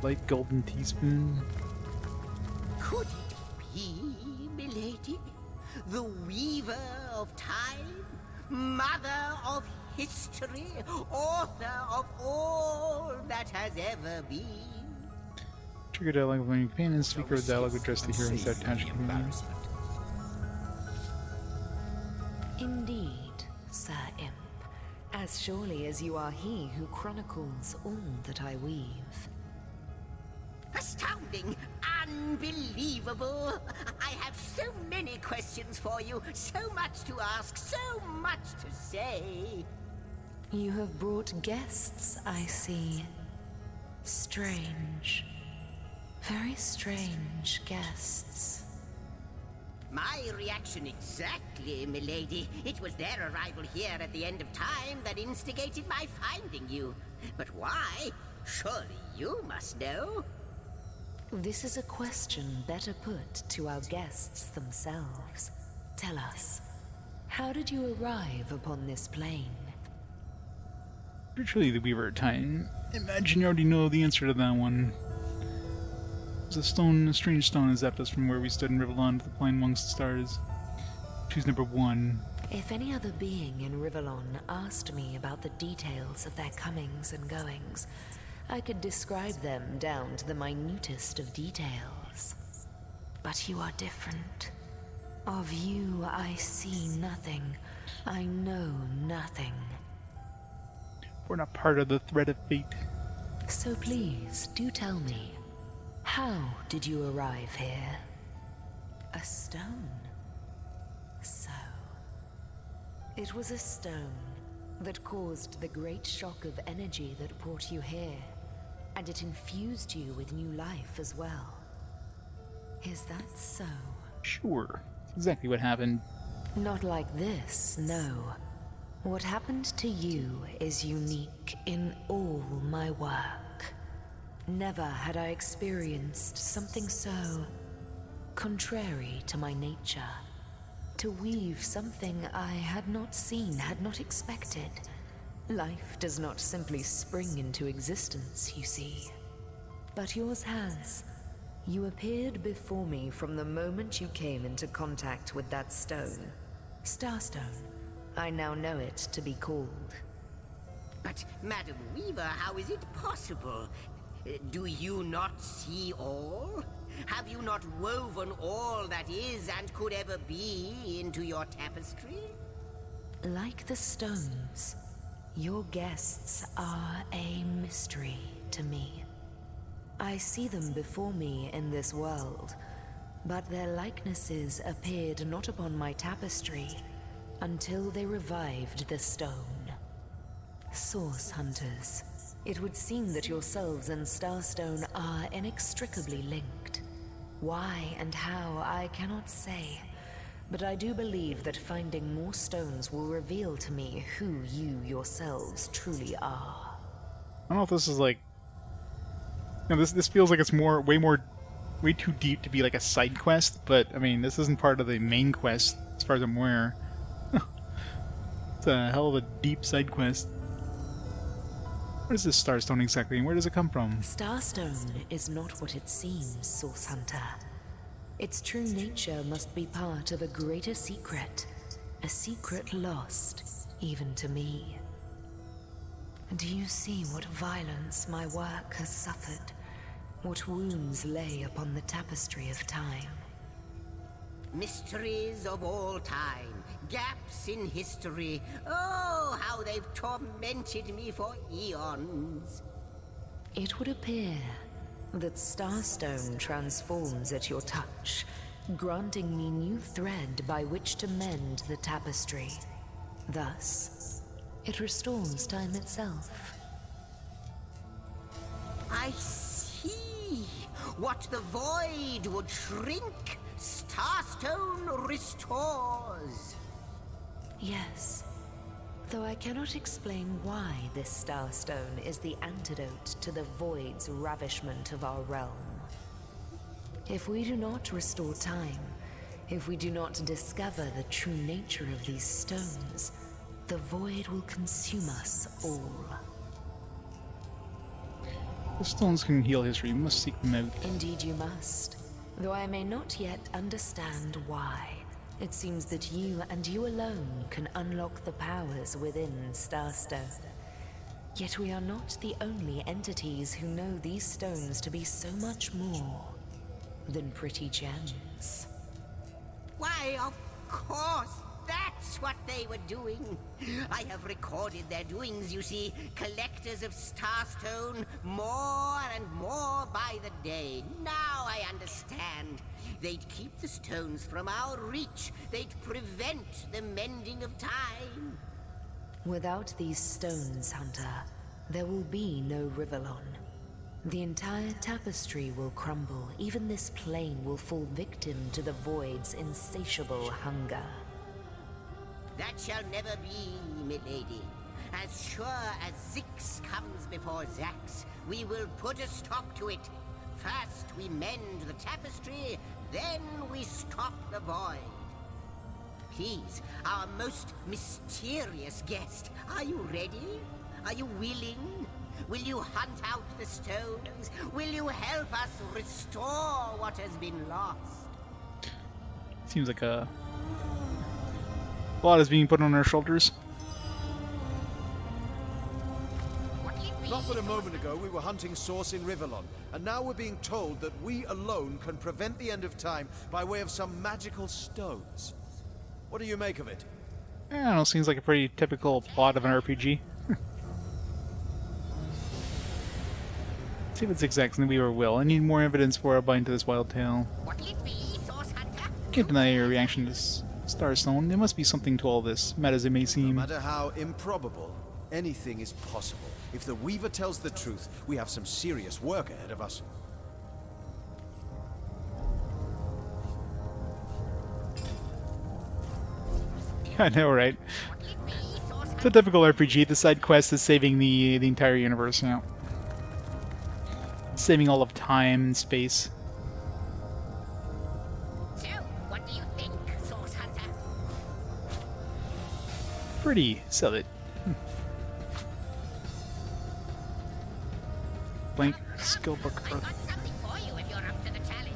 Light golden teaspoon. Could it be, milady? The weaver of time? Mother of history? Author of all that has ever been? Trigger dialogue when your companion speak or dialogue address the hero without attaching companion. Indeed, Sir Imp. As surely as you are he who chronicles all that I weave. Astounding! Unbelievable! I have so many questions for you, so much to ask, so much to say. You have brought guests, I see. Strange. Very strange guests. My reaction exactly, milady. It was their arrival here at the end of time that instigated my finding you. But why? Surely you must know. This is a question better put to our guests themselves. Tell us, how did you arrive upon this plane? Virtually the Weaver Titan. Imagine you already know the answer to that one. There's a strange stone that zapped us from where we stood in Rivellon to the plane amongst the stars. Choose number 1. If any other being in Rivellon asked me about the details of their comings and goings, I could describe them down to the minutest of details. But you are different. Of you I see nothing. I know nothing. We're not part of the thread of fate. So please, do tell me, how did you arrive here? A stone. So, it was a stone that caused the great shock of energy that brought you here, and it infused you with new life as well. Is that so? Sure. That's exactly what happened. Not like this, no. What happened to you is unique in all my work. Never had I experienced something so contrary to my nature. To weave something I had not seen, had not expected. Life does not simply spring into existence, you see. But yours has. You appeared before me from the moment you came into contact with that stone. Starstone. I now know it to be called. But, Madam Weaver, how is it possible? Do you not see all? Have you not woven all that is and could ever be into your tapestry? Like the stones, your guests are a mystery to me. I see them before me in this world, but their likenesses appeared not upon my tapestry until they revived the stone. Source hunters. It would seem that yourselves and Starstone are inextricably linked. Why and how, I cannot say, but I do believe that finding more stones will reveal to me who you yourselves truly are. I don't know if this is like... You know, this feels like it's way too deep to be like a side quest, but I mean, this isn't part of the main quest, as far as I'm aware. It's a hell of a deep side quest. What is this Starstone exactly, and where does it come from? Starstone is not what it seems, Source Hunter. Its true nature must be part of a greater secret. A secret lost, even to me. Do you see what violence my work has suffered? What wounds lay upon the tapestry of time? Mysteries of all time. Gaps in history. Oh, how they've tormented me for eons. It would appear that Starstone transforms at your touch, granting me new thread by which to mend the tapestry. Thus, it restores time itself. I see. What the void would shrink, Starstone restores. Yes, though I cannot explain why this Starstone is the antidote to the void's ravishment of our realm. If we do not restore time, if we do not discover the true nature of these stones, the void will consume us all. The stones can heal history, you must seek them out. Indeed you must, though I may not yet understand why. It seems that you and you alone can unlock the powers within Starstone. Yet we are not the only entities who know these stones to be so much more than pretty gems. Why, of course, that's what they were doing. I have recorded their doings, you see. Collectors of Starstone, more and more by the day. Now I understand. They'd keep the stones from our reach. They'd prevent the mending of time. Without these stones, Hunter, there will be no Rivellon. The entire tapestry will crumble. Even this plane will fall victim to the Void's insatiable hunger. That shall never be, milady. As sure as Zix comes before Zax, we will put a stop to it. First we mend the tapestry, then we stop the Void. Please, our most mysterious guest, are you ready? Are you willing? Will you hunt out the stones? Will you help us restore what has been lost? Seems like a lot is being put on our shoulders. Not but a moment ago we were hunting Source in Rivellon, and now we're being told that we alone can prevent the end of time by way of some magical stones. What do you make of it? I don't know, seems like a pretty typical plot of an RPG. See if it's exact and we will. I need more evidence for a bind to this wild tale. Can't deny your reaction to Starstone. There must be something to all this, mad as it may seem. No matter how improbable, anything is possible. If the Weaver tells the truth, we have some serious work ahead of us. I know, right? It's a typical RPG. The side quest is saving the entire universe now. Saving all of time and space. So, what do you think, Source Hunter? Pretty solid. Blank skill book. I got something for you if you're up to the challenge.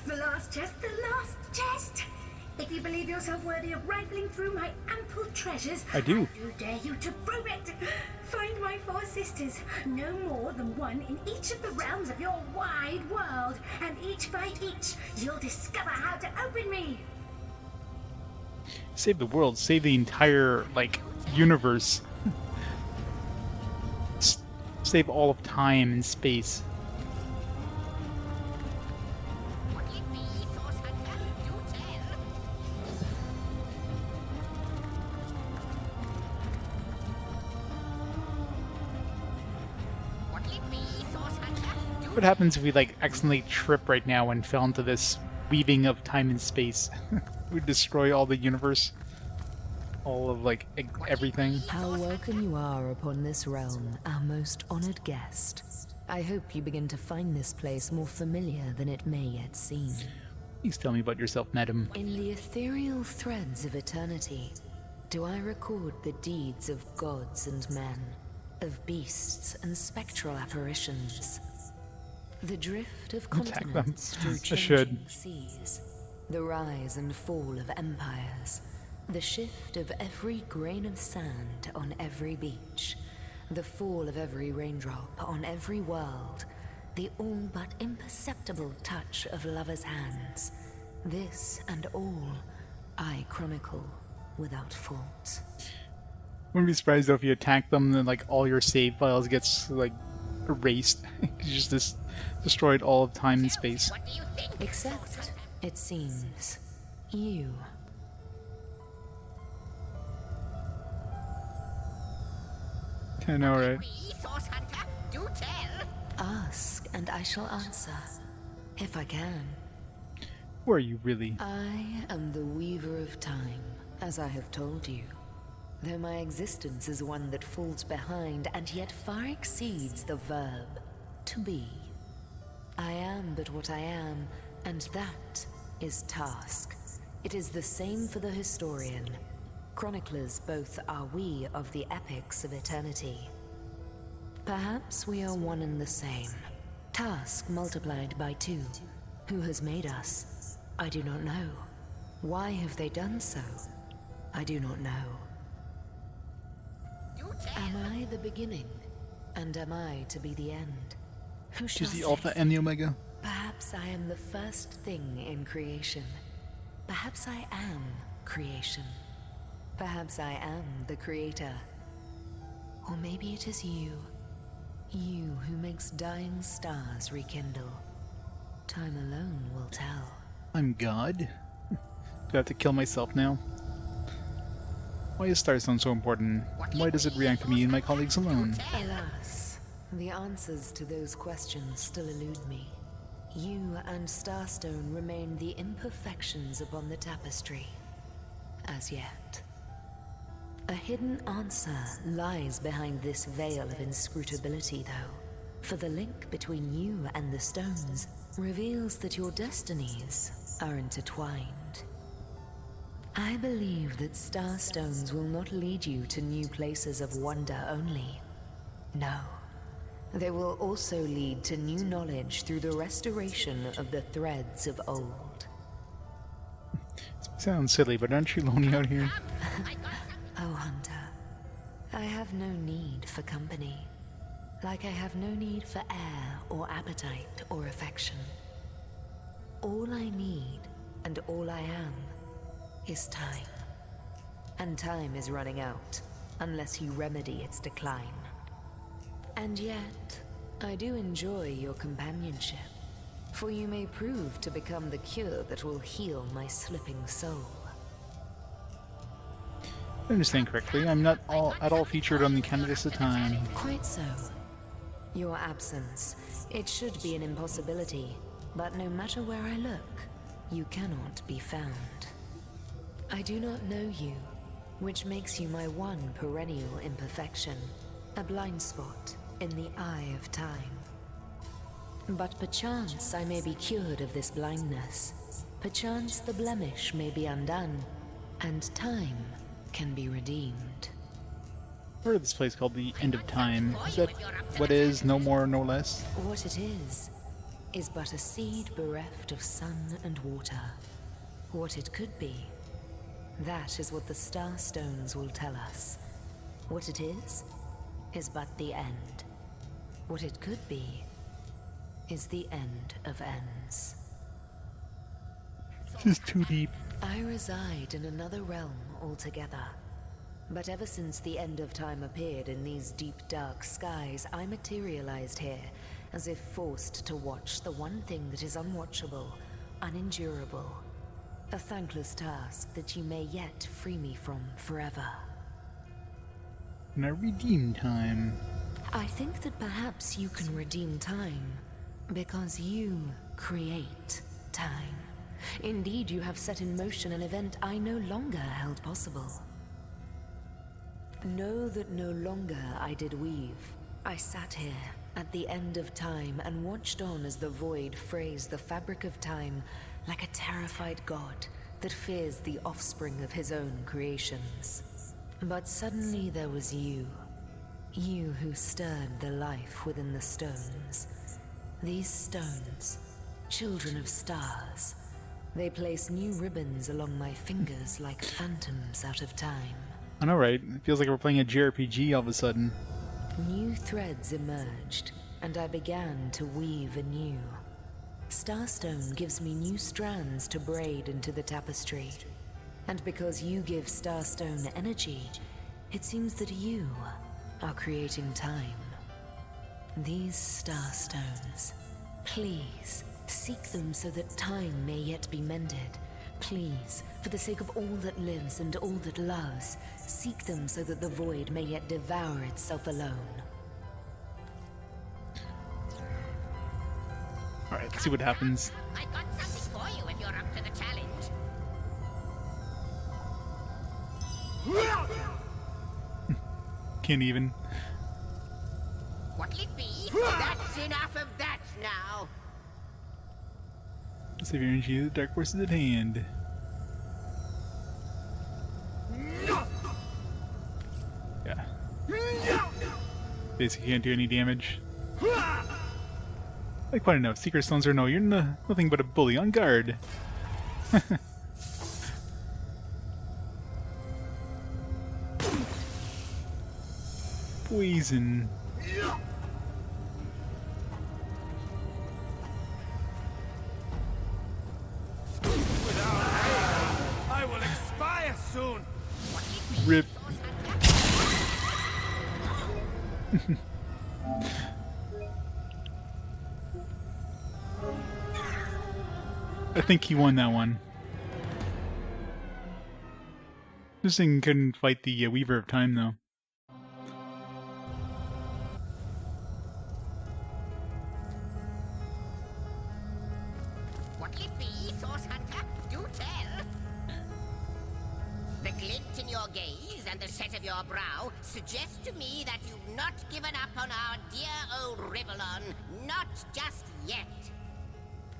The last chest! If you believe yourself worthy of rifling through my ample treasures, I do. Dare you to prove it! Find my 4 sisters, no more than one in each of the realms of your wide world, and each by each, you'll discover how to open me! Save the world, save the entire, like, universe. Save all of time and space. What happens if we like accidentally trip right now and fell into this weaving of time and space? We'd destroy all the universe, all of like everything. How welcome you are upon this realm, our most honored guest. I hope you begin to find this place more familiar than it may yet seem. Please tell me about yourself, madam. In the ethereal threads of eternity, do I record the deeds of gods and men, of beasts and spectral apparitions? The drift of continents through changing seas, the rise and fall of empires, the shift of every grain of sand on every beach, the fall of every raindrop on every world, the all but imperceptible touch of lovers' hands. This and all I chronicle without fault. Wouldn't be surprised though if you attack them, then like all your save files gets like erased. You just destroyed all of time and space. Except, it seems, you. I know, right? Ask, and I shall answer, if I can. Who are you really? I am the Weaver of Time, as I have told you. Though my existence is one that falls behind and yet far exceeds the verb, to be. I am but what I am, and that is task. It is the same for the historian. Chroniclers both are we of the epics of eternity. Perhaps we are one and the same. Task multiplied by 2. Who has made us? I do not know. Why have they done so? I do not know. Am I the beginning? And am I to be the end? Who shall She's the say? Alpha and the Omega. Perhaps I am the first thing in creation. Perhaps I am creation. Perhaps I am the creator. Or maybe it is you. You who makes dying stars rekindle. Time alone will tell. I'm God? Do I have to kill myself now? Why is Starstone so important? Why does it react to me and my colleagues alone? Alas, the answers to those questions still elude me. You and Starstone remain the imperfections upon the tapestry. As yet. A hidden answer lies behind this veil of inscrutability, though. For the link between you and the stones reveals that your destinies are intertwined. I believe that starstones will not lead you to new places of wonder only. No. They will also lead to new knowledge through the restoration of the threads of old. Sounds silly, but aren't you lonely out here? Oh, Hunter. I have no need for company. Like I have no need for air or appetite or affection. All I need, and all I am, is time. And time is running out, unless you remedy its decline. And yet, I do enjoy your companionship, for you may prove to become the cure that will heal my slipping soul. I understand correctly. I'm not at all featured on the Canvas of Time. Quite so. Your absence, it should be an impossibility, but no matter where I look, you cannot be found. I do not know you, which makes you my one perennial imperfection, a blind spot in the eye of time. But perchance I may be cured of this blindness. Perchance the blemish may be undone, and time can be redeemed. I've heard of this place called the End of Time. Is that what is, no more, no less? What it is but a seed bereft of sun and water. What it could be, that is what the starstones will tell us. What it is but the end. What it could be is the end of ends. This is too deep. I reside in another realm altogether. But ever since the end of time appeared in these deep dark skies, I materialized here, as if forced to watch the one thing that is unwatchable, unendurable. A thankless task that you may yet free me from forever. And I redeem time. I think that perhaps you can redeem time, because you create time. Indeed, you have set in motion an event I no longer held possible. Know that no longer I did weave. I sat here at the end of time and watched on as the void frays the fabric of time like a terrified god that fears the offspring of his own creations. But suddenly there was you. You who stirred the life within the stones. These stones, children of stars, they place new ribbons along my fingers like phantoms out of time. I know, right? It feels like we're playing a JRPG all of a sudden. New threads emerged, and I began to weave anew. Starstone gives me new strands to braid into the tapestry. And because you give Starstone energy, it seems that you are creating time. These Starstones, please, seek them so that time may yet be mended. Please, for the sake of all that lives and all that loves, seek them so that the void may yet devour itself alone. Alright, let's see what happens. I've got something for you if you're up to the challenge. Can't even. What'll it be? That's enough of that now. Save your energy, the dark force is at hand. Yeah. Basically can't do any damage. Like what I know, Secret Stones or no, you're nothing but a bully on guard. Poison. I will expire soon. Rip. I think he won that one. This thing couldn't fight the Weaver of Time, though. What'll it be, Source Hunter? Do tell. The glint in your gaze and the set of your brow suggest to me that you've not given up on our dear old Rivellon. Not just yet.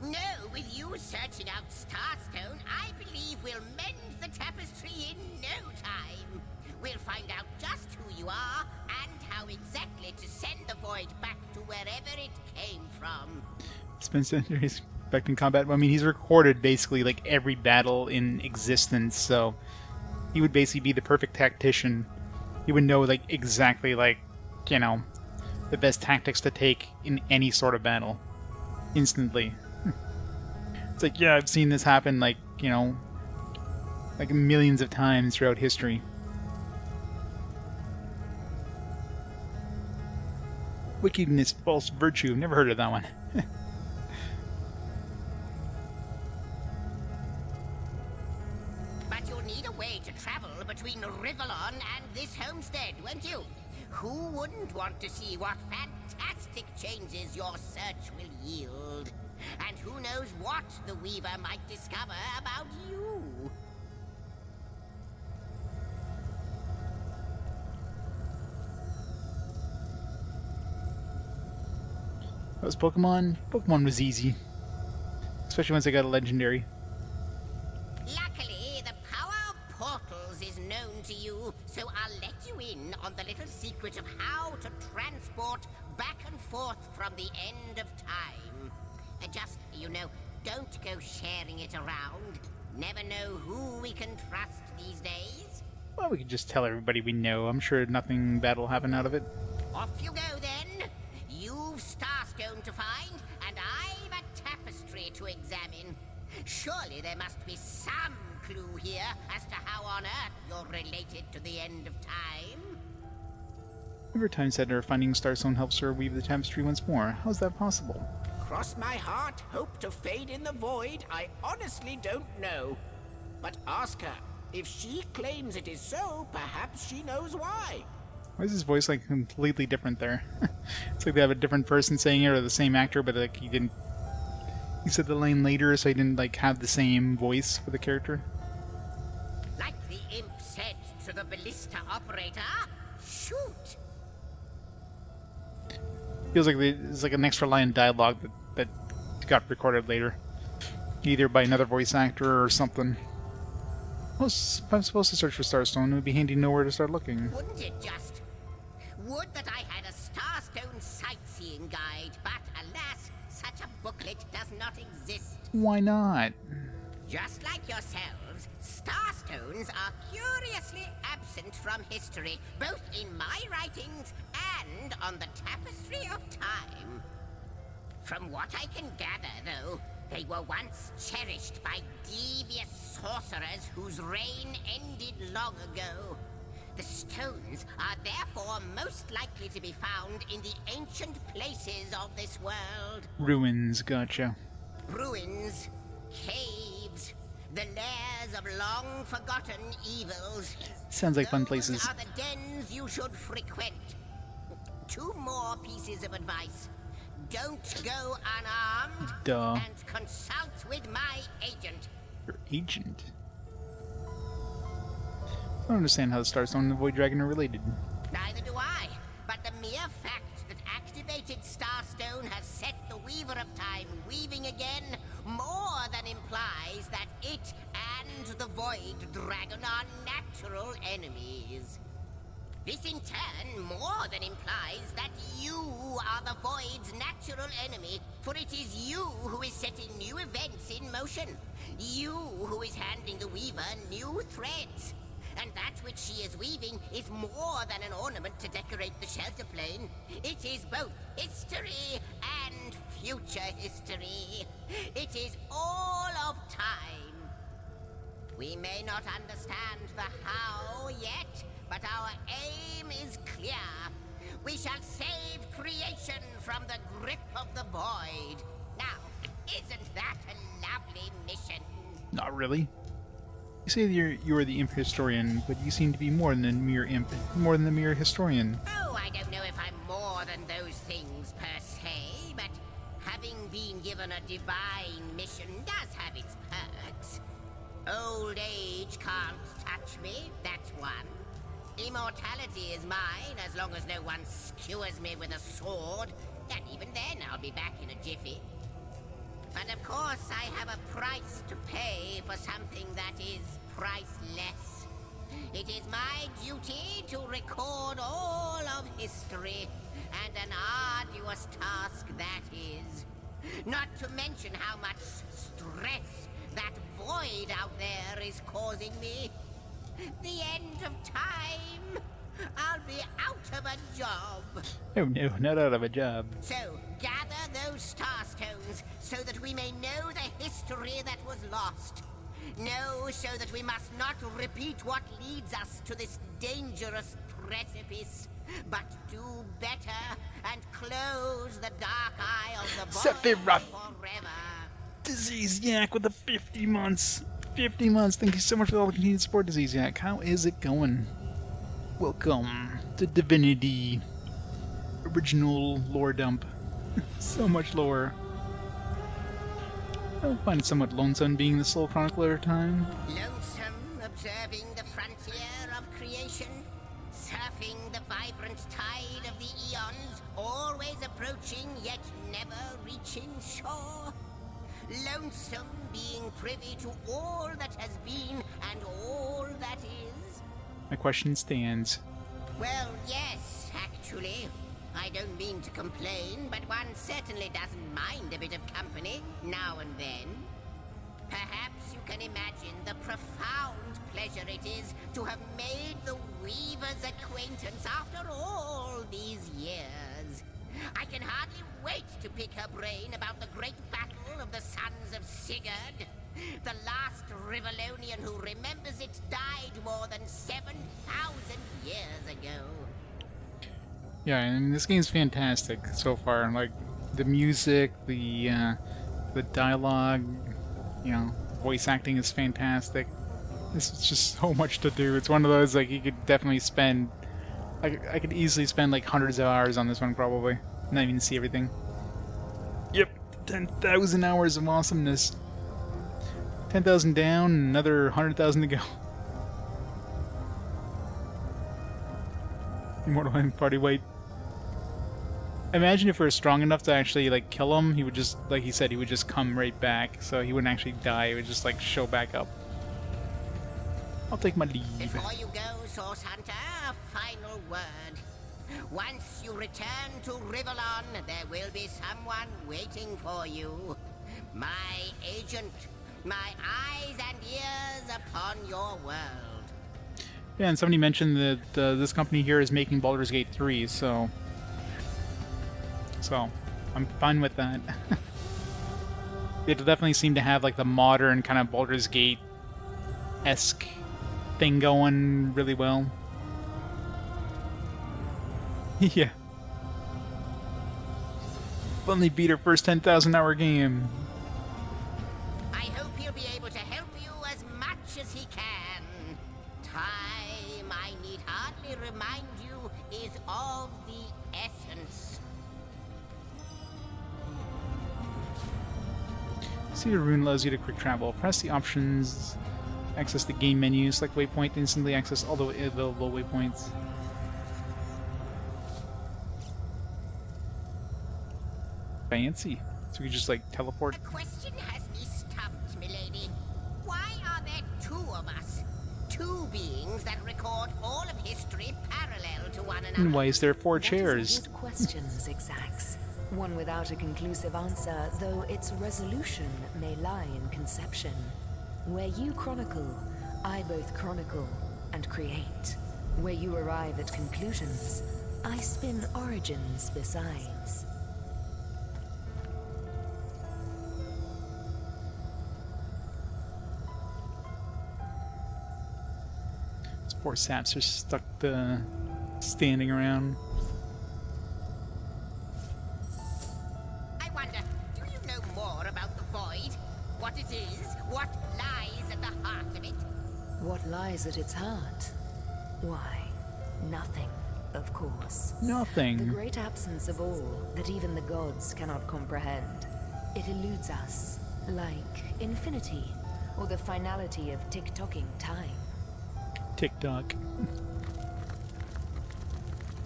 No, with you searching out Starstone, I believe we'll mend the tapestry in no time. We'll find out just who you are and how exactly to send the void back to wherever it came from. Spencer, he's back in combat. I mean, he's recorded basically like every battle in existence, so he would basically be the perfect tactician. He would know like exactly like, you know, the best tactics to take in any sort of battle. Instantly. It's like, yeah, I've seen this happen, like, you know, like millions of times throughout history. Wickedness, false virtue. Never heard of that one. But you'll need a way to travel between Rivellon and this homestead, won't you? Who wouldn't want to see what fantastic changes your search will yield? And who knows what the Weaver might discover about you? That was Pokemon. Pokemon was easy. Especially once I got a legendary. Luckily, the power of portals is known to you, so I'll let you in on the little secret of how to transport back and forth from the end of time. Just, you know, don't go sharing it around. Never know who we can trust these days. Well, we could just tell everybody we know. I'm sure nothing bad will happen out of it. Off you go, then. You've Starstone to find, and I've a tapestry to examine. Surely there must be some clue here as to how on earth you're related to the end of time. Every time said her finding Starstone helps her weave the tapestry once more. How's that possible? Cross my heart, hope to fade in the void, I honestly don't know. But ask her. If she claims it is so, perhaps she knows why. Why is his voice like completely different there? It's like they have a different person saying it, or the same actor, but like he said the line later, so he didn't like have the same voice for the character. Like the imp said to the ballista operator, shoot! Feels like it's like an extra line of dialogue that got recorded later. Either by another voice actor or something. Well, if I'm supposed to search for Starstone, it would be handy to know where to start looking. Wouldn't it just? Would that I had a Starstone sightseeing guide, but alas, such a booklet does not exist. Why not? Just like yourselves, Starstones are curiously absent from history, both in my writings and on the Tapestry of Time. From what I can gather, though, they were once cherished by devious sorcerers whose reign ended long ago. The stones are therefore most likely to be found in the ancient places of this world. Ruins, gotcha. Ruins, caves, the lairs of long-forgotten evils. Sounds like fun places. Those are the dens you should frequent. 2 more pieces of advice. Don't go unarmed. Duh. And consult with my agent. Your agent? I don't understand how the Starstone and the Void Dragon are related. Neither do I. But the mere fact that activated Starstone has set the Weaver of Time weaving again more than implies that it and the Void Dragon are natural enemies. This in turn more than implies that you are the Void's natural enemy, for it is you who is setting new events in motion. You who is handing the Weaver new threads. And that which she is weaving is more than an ornament to decorate the shelter plane. It is both history and future history. It is all of time. We may not understand the how yet, but our aim is clear. We shall save creation from the grip of the Void. Now, isn't that a lovely mission? Not really. You say you are the imp historian, but you seem to be more than a mere imp, more than a mere historian. Oh, I don't know if I'm more than those things per se, but having been given a divine mission does have its perks. Old age can't touch me, that's one. Immortality is mine as long as no one skewers me with a sword, and even then I'll be back in a jiffy. But of course I have a price to pay for something that is priceless. It is my duty to record all of history, and an arduous task that is. Not to mention how much stress that void out there is causing me. The end of time. I'll be out of a job. Oh no, not out of a job. So, gather those star stones so that we may know the history that was lost. Know so that we must not repeat what leads us to this dangerous precipice, but do better and close the dark eye of the void forever. Disease Yak with the 50 months. 50 months. Thank you so much for all the continued support, Disease Yak. How is it going? Welcome to Divinity. Original lore dump. So much lore. I find it somewhat lonesome being the sole chronicler at a time. Lonesome, observing the frontier of creation, surfing the vibrant tide of the eons, always approaching yet never reaching shore. Lonesome being privy to all that has been and all that is. My question stands. Well, yes, actually. I don't mean to complain, but one certainly doesn't mind a bit of company now and then. Perhaps you can imagine the profound pleasure it is to have made the Weaver's acquaintance after all these years. I can hardly wait to pick her brain about the great battle of the Sons of Sigurd. The last Rivalonian who remembers it died more than 7,000 years ago. Yeah, and this game's fantastic so far. Like the music, the dialogue, you know, voice acting is fantastic. This is just so much to do. It's one of those like you could definitely spend. I could easily spend like hundreds of hours on this one probably, not even see everything. Yep, 10,000 hours of awesomeness. 10,000 down, another 100,000 to go. Immortal Party White. Imagine if we were strong enough to actually like kill him, he would just, like he said, he would just come right back, so he wouldn't actually die, he would just like show back up. I'll take my leave. Before you go, Source Hunter, a final word. Once you return to Rivalon, there will be someone waiting for you. My agent, my eyes and ears upon your world. Yeah, and somebody mentioned that this company here is making Baldur's Gate 3, so I'm fine with that. It'll definitely seem to have like the modern kind of Baldur's Gate-esque thing going really well. Yeah. Finally beat our first 10,000 hour game. I hope he'll be able to help you as much as he can. Time, I need hardly remind you, is of the essence. See, the rune allows you to quick travel. Press the options, access the game menu, select waypoint, instantly access all the available waypoints. Fancy. So we can just like teleport. The question has me stumped, milady. Why are there two of us? Two beings that record all of history parallel. well to one another. And why is there 4 That is a chairs? good question, Zigzags. One without a conclusive answer, though its resolution may lie in conception. Where you chronicle, I both chronicle and create. Where you arrive at conclusions, I spin origins besides. These poor saps are stuck standing around. I wonder, do you know more about the void? What it is? What lies at the heart of it? What lies at its heart? Why, nothing, of course. Nothing. The great absence of all that even the gods cannot comprehend. It eludes us, like infinity, or the finality of tick-tocking time. TikTok.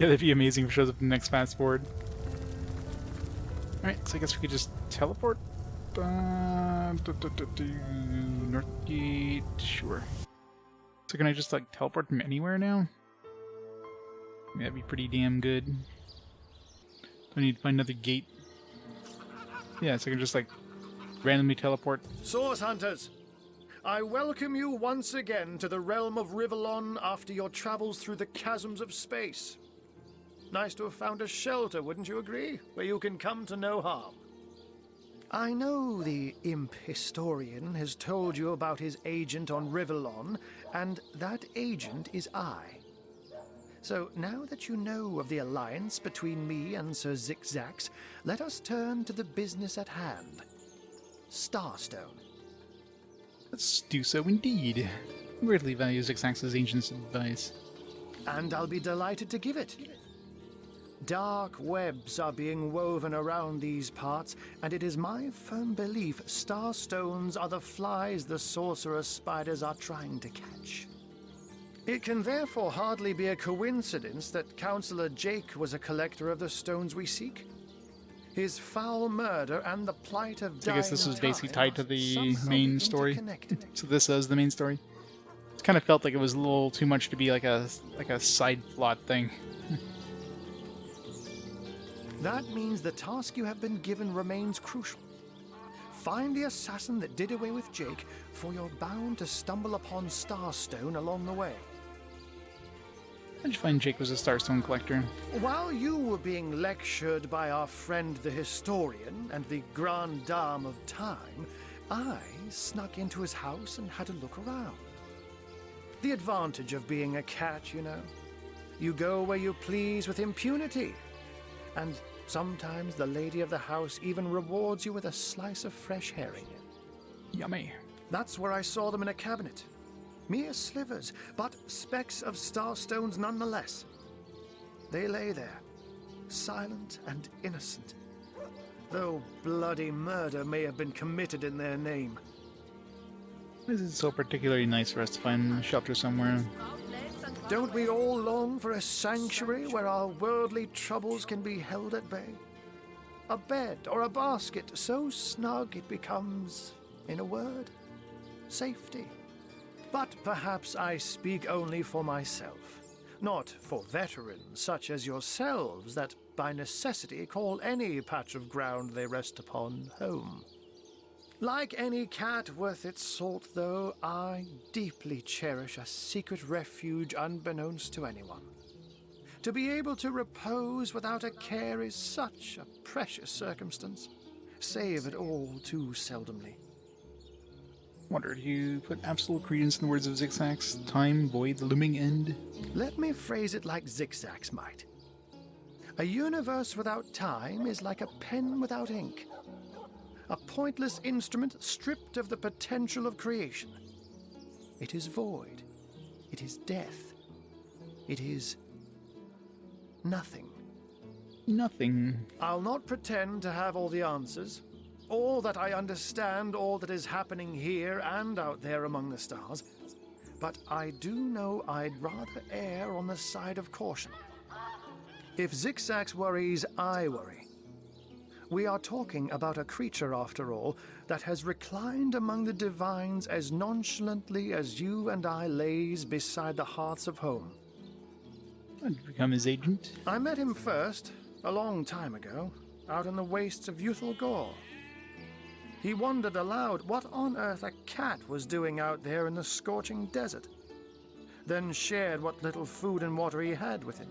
Yeah, that'd be amazing if it shows up in the next fast forward. Alright, so I guess we could just teleport? Northgate, sure. So can I just like teleport from anywhere now? Yeah, that'd be pretty damn good. Do I need to find another gate? Yeah, so I can just like randomly teleport. Source Hunters, I welcome you once again to the realm of Rivellon after your travels through the chasms of space. Nice to have found a shelter, wouldn't you agree? Where you can come to no harm. I know the imp historian has told you about his agent on Rivellon, and that agent is I. So now that you know of the alliance between me and Sir Zigzags, let us turn to the business at hand. Starstone. Let's do so indeed. Greatly value Zigzags' ancient's advice. And I'll be delighted to give it. Dark webs are being woven around these parts, and it is my firm belief starstones are the flies the sorcerer's spiders are trying to catch. It can therefore hardly be a coincidence that Councilor Jake was a collector of the stones we seek. His foul murder and the plight of So I guess this was basically tied to the somehow main story. interconnected. So this is the main story. It kind of felt like it was a little too much to be like a side plot thing. That means the task you have been given remains crucial. Find the assassin that did away with Jake, for you're bound to stumble upon Starstone along the way. How'd you find Jake was a Starstone collector? While you were being lectured by our friend the historian and the grande dame of time, I snuck into his house and had a look around. The advantage of being a cat, you know. You go where you please with impunity. And sometimes the lady of the house even rewards you with a slice of fresh herring. Yummy. That's where I saw them in a cabinet. Mere slivers, but specks of starstones nonetheless. They lay there, silent and innocent, though bloody murder may have been committed in their name. This is so particularly nice for us to find shelter somewhere. Don't we all long for a sanctuary where our worldly troubles can be held at bay? A bed or a basket so snug it becomes, in a word, safety. But perhaps I speak only for myself, not for veterans such as yourselves that by necessity call any patch of ground they rest upon home. Like any cat worth its salt, though, I deeply cherish a secret refuge unbeknownst to anyone. To be able to repose without a care is such a precious circumstance, save it all too seldomly. Wonder, do you put absolute credence in the words of Zigzags? Time, void, the looming end? Let me phrase it like Zigzags might. A universe without time is like a pen without ink. A pointless instrument stripped of the potential of creation. It is void. It is death. It is nothing. Nothing. I'll not pretend to have all the answers, or that I understand all that is happening here and out there among the stars, but I do know I'd rather err on the side of caution. If Zigzags worries, I worry. We are talking about a creature, after all, that has reclined among the divines as nonchalantly as you and I lays beside the hearths of home. I'd become his agent. I met him first, a long time ago, out in the wastes of Youthful Gore. He wondered aloud what on earth a cat was doing out there in the scorching desert, then shared what little food and water he had with him.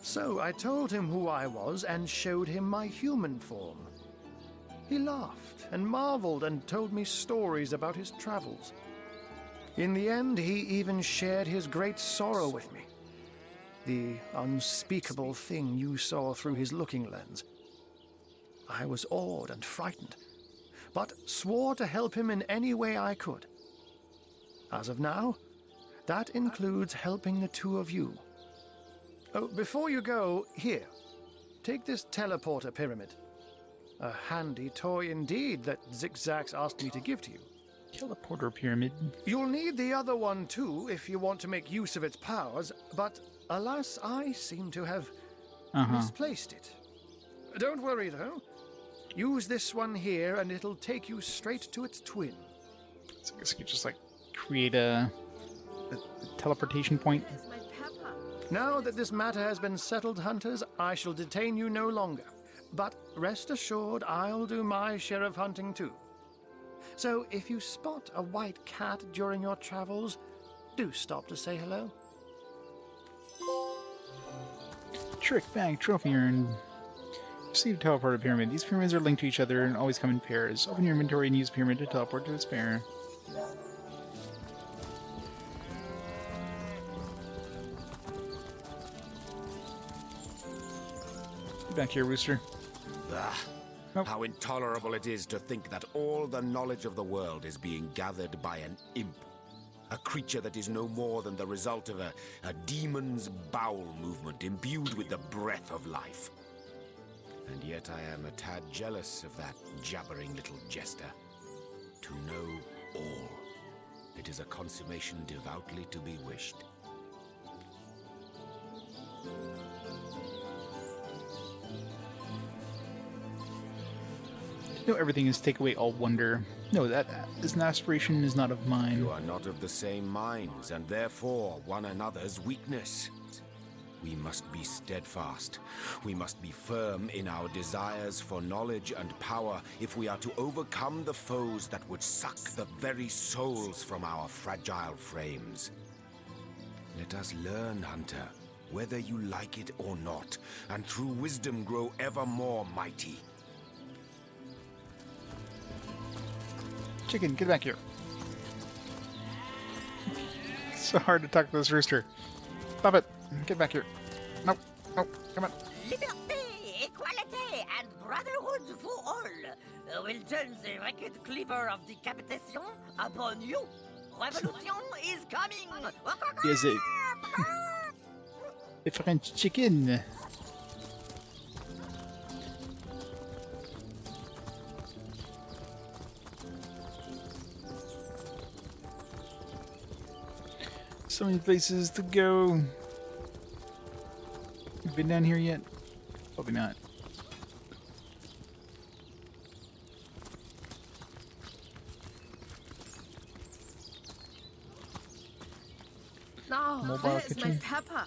So I told him who I was and showed him my human form. He laughed and marveled and told me stories about his travels. In the end, he even shared his great sorrow with me. The unspeakable thing you saw through his looking lens. I was awed and frightened, but swore to help him in any way I could. As of now, that includes helping the two of you. Oh, before you go, here, take this teleporter pyramid. A handy toy indeed that Zigzags asked me to give to you. Teleporter pyramid? You'll need the other one too if you want to make use of its powers, but alas, I seem to have misplaced it. Don't worry though. Use this one here and it'll take you straight to its twin. So I guess you could just like create a teleportation point. Now that this matter has been settled, hunters, I shall detain you no longer. But rest assured, I'll do my share of hunting too. So if you spot a white cat during your travels, do stop to say hello. Trick bag trophy earned. Receive teleporter pyramid. These pyramids are linked to each other and always come in pairs. Open your inventory and use pyramid to teleport to its pair. Get back here, Rooster. How intolerable it is to think that all the knowledge of the world is being gathered by an imp. A creature that is no more than the result of a demon's bowel movement imbued with the breath of life. And yet I am a tad jealous of that jabbering little jester. To know all. It is a consummation devoutly to be wished. No, everything is take away all wonder. No, that is an aspiration is not of mine. You are not of the same minds, and therefore one another's weakness. We must be steadfast. We must be firm in our desires for knowledge and power if we are to overcome the foes that would suck the very souls from our fragile frames. Let us learn, Hunter, whether you like it or not, and through wisdom grow ever more mighty. Chicken, get back here. It's so hard to talk to this rooster. Stop it. Get back here. Nope. Nope. Come on. Liberté, equality, and brotherhood for all will turn the wicked cleaver of decapitation upon you. Revolution is coming. Yes, a French chicken. So many places to go. You been down here yet? Probably not. Now, Mobile where is my kitchen. pepper?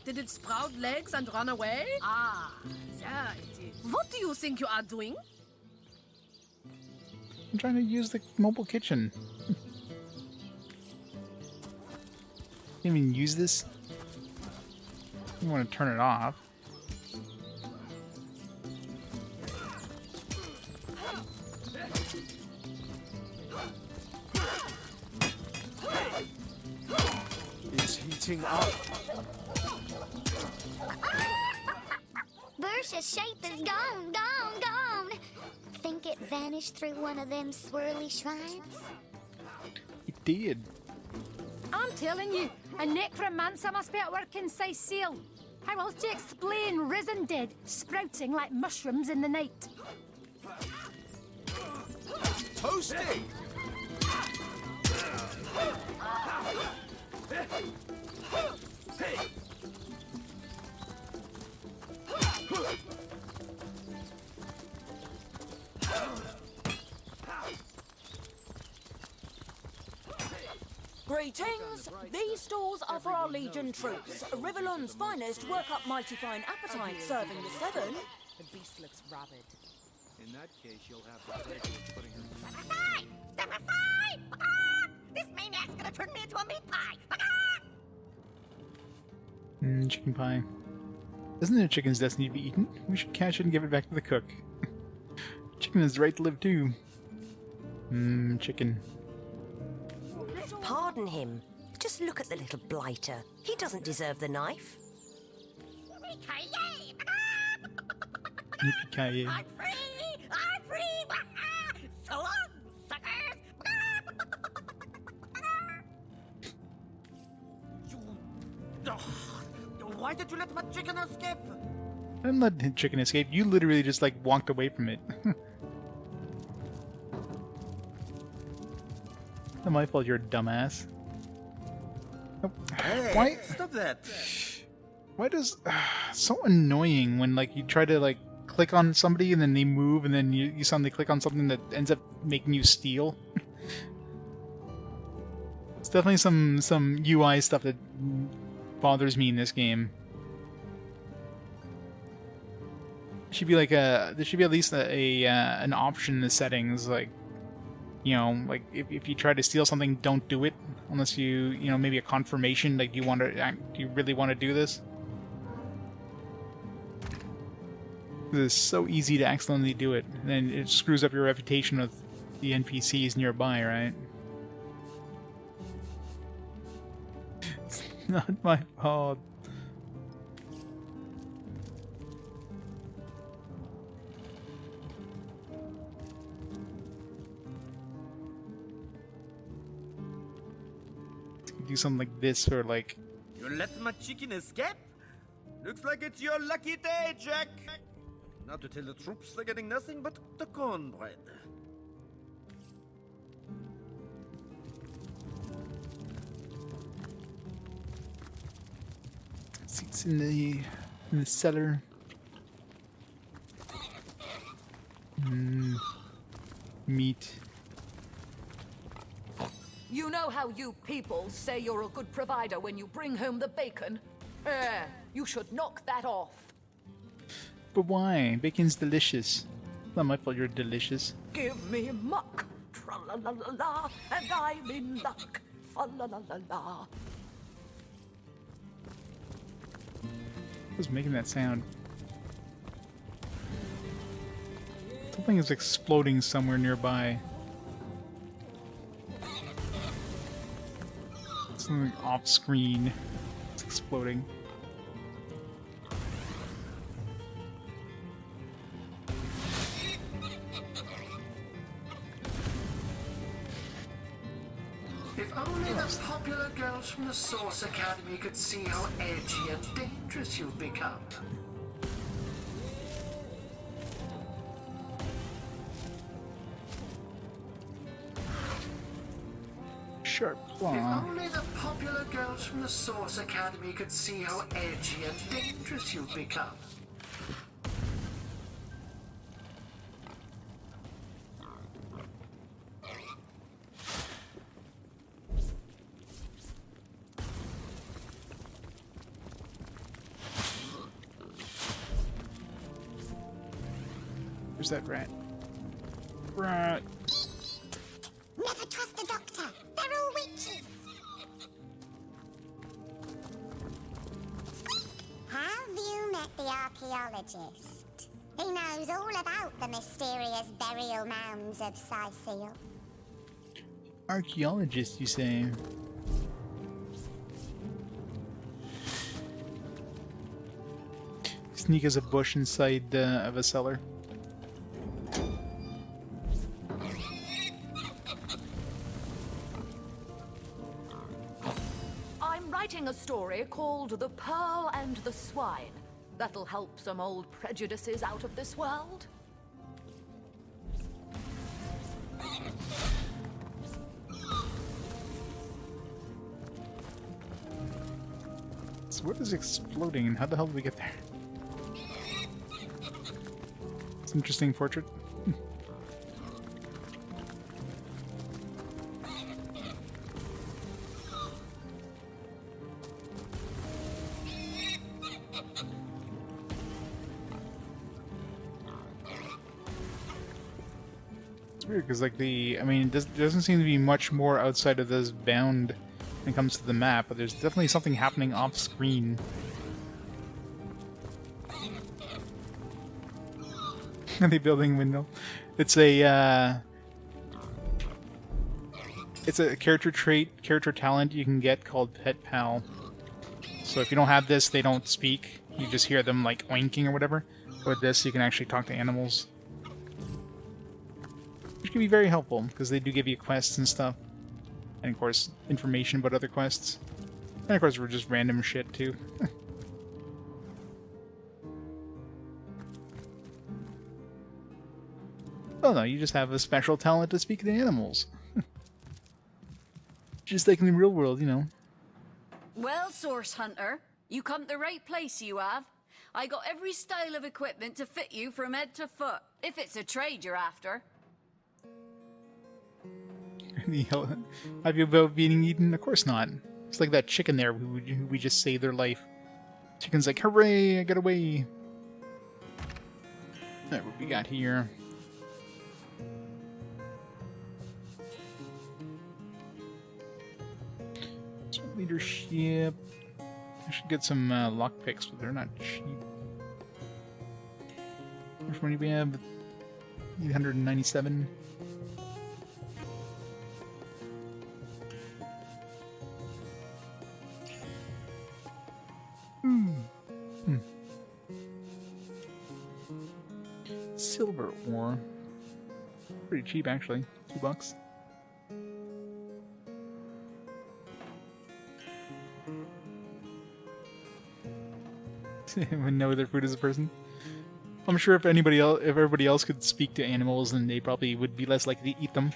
Did it sprout legs and run away? Ah, there it is. What do you think you are doing? I'm trying to use the mobile kitchen. Can't even use this. You want to turn it off. It's heating up. Bercia's shape is gone, gone, gone. Think it vanished through one of them swirly shrines? It did. I'm telling you, a necromancer must be at work in Seal. How else do you explain risen dead sprouting like mushrooms in the night? Toasting! Greetings! These stalls are for our Legion troops. Riverland's finest work up mighty fine appetite serving the seven. The beast looks rabid. In that case, you'll have the pleasure of putting her... Step aside! Ah! This maniac's gonna turn me into a meat pie! Chicken pie. Isn't it a chicken's destiny to be eaten? We should catch it and give it back to the cook. Chicken has the right to live too. Chicken. Pardon him. Just look at the little blighter. He doesn't deserve the knife. Yippee-ki-yay. I'm free! I'm free! So long, suckers! Why did you let my chicken escape? I didn't let the chicken escape. You literally just like walked away from it. Not my fault. You're a dumbass. Oh. Hey, Why? Stop that! Why does so annoying when like you try to like click on somebody and then they move and then you suddenly click on something that ends up making you steal. It's definitely some UI stuff that bothers me in this game. Should be like there should be at least an option in the settings, like, you know, like if you try to steal something, don't do it unless you know, maybe a confirmation, like do you really want to do this? It's so easy to accidentally do it, and then it screws up your reputation with the NPCs nearby, right? It's not my fault. Do something like this, or like... You let my chicken escape? Looks like it's your lucky day, Jack! Now to tell the troops they're getting nothing but the cornbread. Seats in the cellar. Meat. You know how you people say you're a good provider when you bring home the bacon? You should knock that off. But why? Bacon's delicious. It's not my fault you're delicious. Give me muck, tra-la-la-la-la, and I'm in luck, fa-la-la-la-la. Who's making that sound? Something is exploding somewhere nearby. Something off screen. It's exploding. If only the popular girls from the Source Academy could see how edgy and dangerous you've become. Sharp If claw. only the popular girls from the Source Academy could see how edgy and dangerous you've become. Where's that rat? Rat. Never trust a doctor. They're all witches. Have you met the archaeologist? He knows all about the mysterious burial mounds of Sicil. Archaeologist, you say? Sneak as a bush inside of a cellar. I'm writing a story called The Pearl and the Swine. That'll help some old prejudices out of this world. So what is exploding and how the hell did we get there? It's an interesting portrait. weird because, like, I mean, there doesn't seem to be much more outside of this bound when it comes to the map, but there's definitely something happening off screen. Are they building a windmill? It's a character trait, character talent you can get called Pet Pal. So if you don't have this, they don't speak. You just hear them, like, oinking or whatever. With this, you can actually talk to animals. Which can be very helpful, because they do give you quests and stuff. And, of course, information about other quests. And, of course, we're just random shit, too. Oh, no, you just have a special talent to speak to animals. Just like in the real world, you know. Well, Source Hunter, you come to the right place, you have. I got every style of equipment to fit you from head to foot, if it's a trade you're after. Have you about being eaten? Of course not. It's like that chicken there who we just saved their life. Chicken's like, hooray, I got away. Alright, what we got here? Leadership. I should get some lockpicks, but they're not cheap. Which one do we have? 897. Silver ore. Pretty cheap, actually. $2. Would know their food as a person. I'm sure if everybody else could speak to animals, then they probably would be less likely to eat them.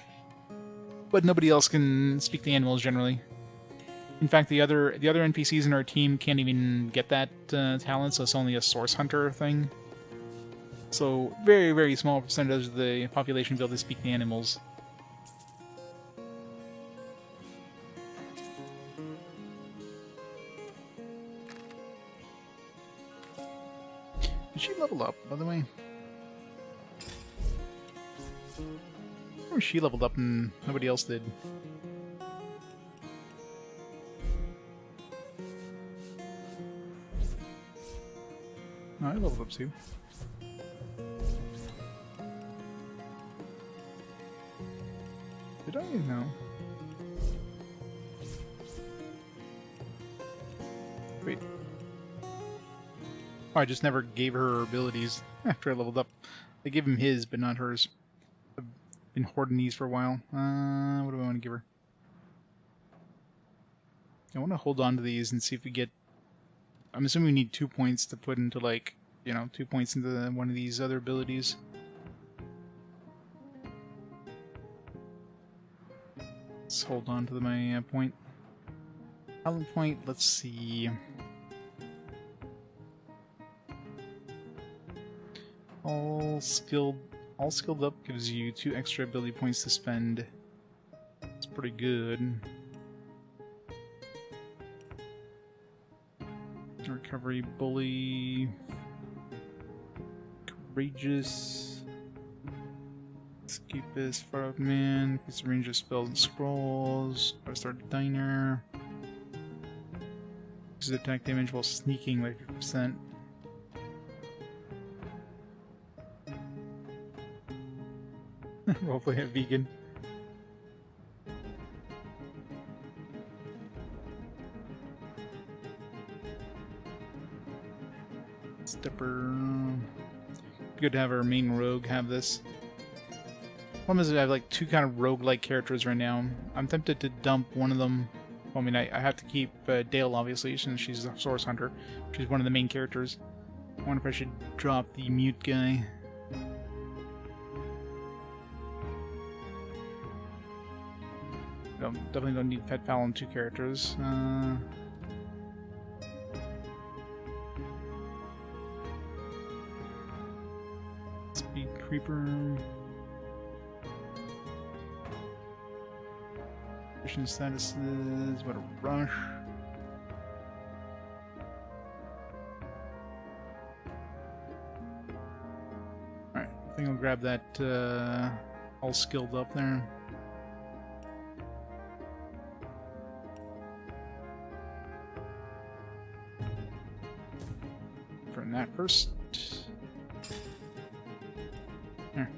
But nobody else can speak to animals generally. In fact, the other NPCs in our team can't even get that talent, so it's only a Source Hunter thing. So very, very small percentage of the population be able to speak to animals. Did she level up, by the way? Or she leveled up and nobody else did. No, I leveled up too. Did I? No. Wait. Oh, I just never gave her abilities after I leveled up. I gave him his, but not hers. I've been hoarding these for a while. What do I want to give her? I want to hold on to these and see if we get... I'm assuming we need 2 points to put into, like, you know, 2 points into one of these other abilities. Let's hold on to my point. Talent point, let's see... All skilled up gives you 2 extra ability points to spend. It's pretty good. Recovery, bully, courageous, escapist, far out man, increase the range of spells and scrolls, start diner, increases attack damage while sneaking by 50%. Roleplay a vegan. Stepper. Good to have our main rogue have this. Problem is that I have like 2 kind of rogue-like characters right now. I'm tempted to dump one of them. Well, I mean, I have to keep Dale, obviously, since she's a Source Hunter. She's one of the main characters. I wonder if I should drop the mute guy. Definitely don't need Pet Pal on 2 characters. Speed Creeper. Mission statuses. What a rush. Alright, I think I'll grab that all skilled up there. From that first. Here.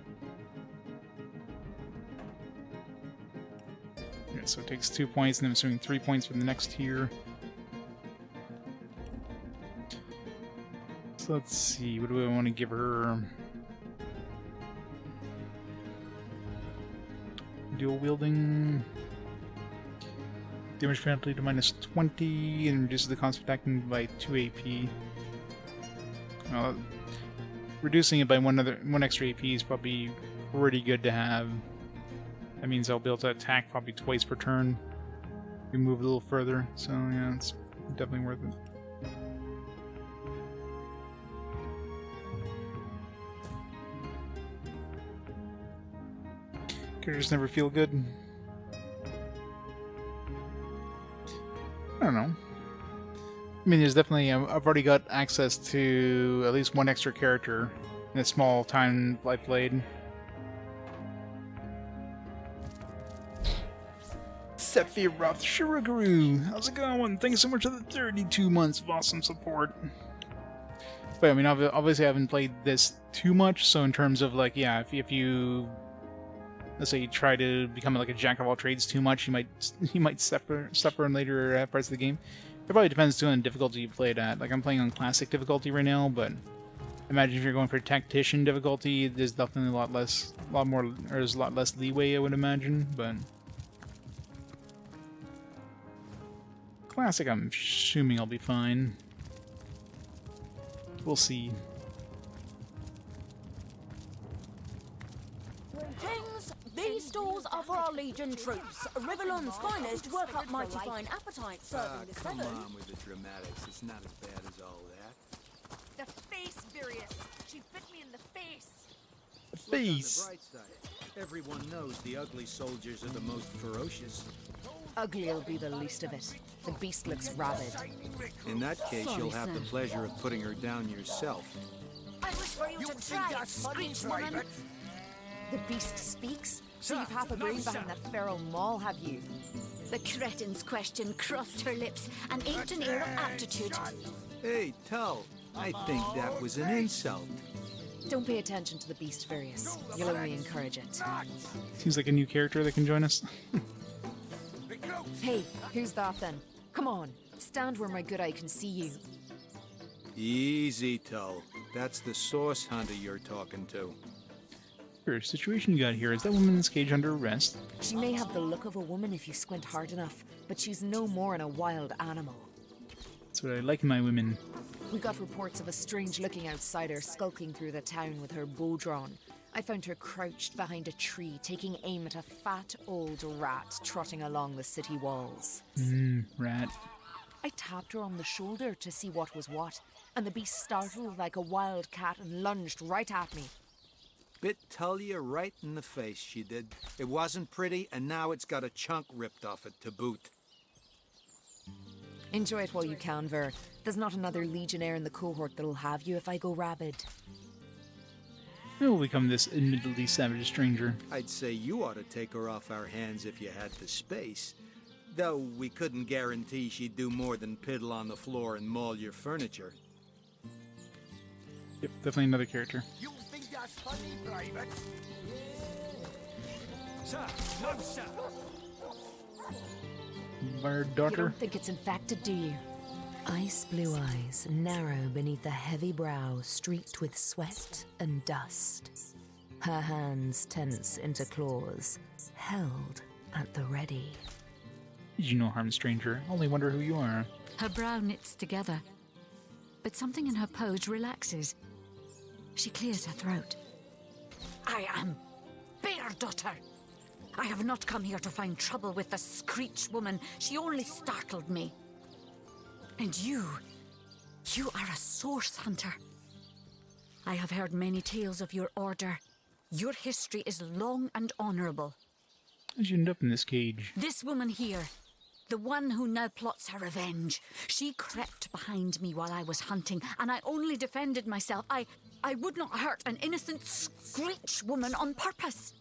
Yeah, so it takes 2 points, and I'm assuming 3 points for the next tier. So let's see, what do I want to give her? Dual wielding. Damage penalty to -20 and reduces the cost of attacking by 2 AP. Reducing it by one extra AP is probably pretty good to have. That means I'll be able to attack probably twice per turn. We move a little further, so yeah, it's definitely worth it. Characters never feel good. I don't know. I mean, there's definitely... I've already got access to at least one extra character in the small time I've played. Sephiroth Shiroguru! How's it going? Thanks so much for the 32 months of awesome support. But I mean, obviously I haven't played this too much, so in terms of like, yeah, if you... Let's say you try to become like a jack of all trades too much, you might suffer in later parts of the game. It probably depends too on the difficulty you play it at. Like I'm playing on classic difficulty right now, but imagine if you're going for tactician difficulty, there's definitely there's a lot less leeway, I would imagine. But classic, I'm assuming I'll be fine. We'll see. These stores are for our Legion troops. Rivellon's finest work up mighty fine appetite serving the Come seven. on with the dramatics. It's not as bad as all that. The face, Virius. She bit me in the face. Face. Look on the bright side. Everyone knows the ugly soldiers are the most ferocious. Ugly'll be the least of it. The beast looks rabid. In that case, Sorry, you'll have sir. the pleasure of putting her down yourself. I wish for you to try it, Screech woman. The beast speaks? So you've half a brain behind that feral maul, have you? The cretin's question crossed her lips and aimed an air of aptitude. Hey, Tull, I think that was an insult. Don't pay attention to the beast, Virius. You'll only encourage it. Seems like a new character that can join us. Hey, who's that then? Come on, stand where my good eye can see you. Easy, Tull. That's the source hunter you're talking to. Sure, situation you got here. Is that woman in this cage under arrest? She may have the look of a woman if you squint hard enough, but she's no more than a wild animal. That's what I like in my women. We got reports of a strange-looking outsider skulking through the town with her bow drawn. I found her crouched behind a tree, taking aim at a fat old rat trotting along the city walls. Rat. I tapped her on the shoulder to see what was what, and the beast startled like a wild cat and lunged right at me. Bit Tullia right in the face, she did. It wasn't pretty, and now it's got a chunk ripped off it to boot. Enjoy it while you can, Ver. There's not another legionnaire in the cohort that'll have you if I go rabid. I will become this admittedly savage stranger. I'd say you ought to take her off our hands if you had the space. Though we couldn't guarantee she'd do more than piddle on the floor and maul your furniture. Yep, definitely another character. You think that's funny, Private? Sir, no, sir. Our You daughter. don't think it's infected, do you? Ice blue eyes, narrow beneath a heavy brow streaked with sweat and dust. Her hands tense into claws, held at the ready. You no harm, stranger. Only wonder who you are. Her brow knits together, but something in her pose relaxes. She clears her throat. I am Bear Daughter. I have not come here to find trouble with the Screech woman. She only startled me. And you are a source hunter. I have heard many tales of your order. Your history is long and honorable. How'd you end up in this cage? This woman here, the one who now plots her revenge, she crept behind me while I was hunting, and I only defended myself. I would not hurt an innocent Screech woman on purpose.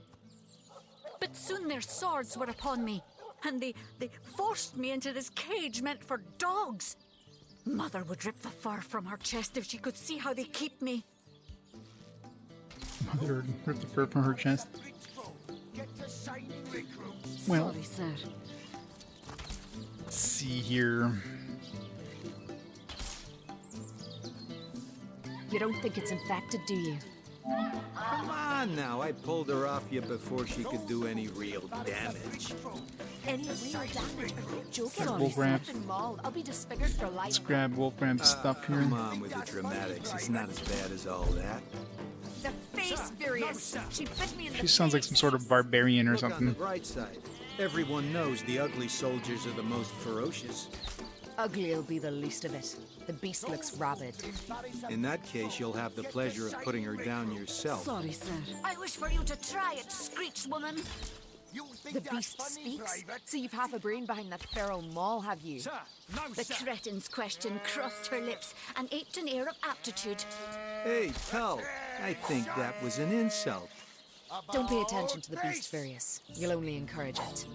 But soon their swords were upon me, and they forced me into this cage meant for dogs. Mother would rip the fur from her chest if she could see how they keep me. Mother would rip the fur from her chest. Well, Sorry, sir. Let's see here. You don't think it's infected, do you? Come on now, I pulled her off you before she could do any real damage. Any real damage? Are you joking? Wolf grab. I'll be disfigured for life. Let's grab Wolf grab stuff here. Come on with the dramatics, it's not as bad as all that. The face furious. She bit me in the She sounds like some sort of barbarian or Look on the something. bright side. Everyone knows the ugly soldiers are the most ferocious. Ugly'll be the least of it. The beast looks rabid. In that case, you'll have the pleasure of putting her down yourself. Sorry, sir. I wish for you to try it, Screech woman. The beast speaks? So you've half a brain behind that feral maul, have you? The cretin's question crossed her lips and aped an air of aptitude. Hey, Tull, I think that was an insult. Don't pay attention to the beast furious. You'll only encourage it.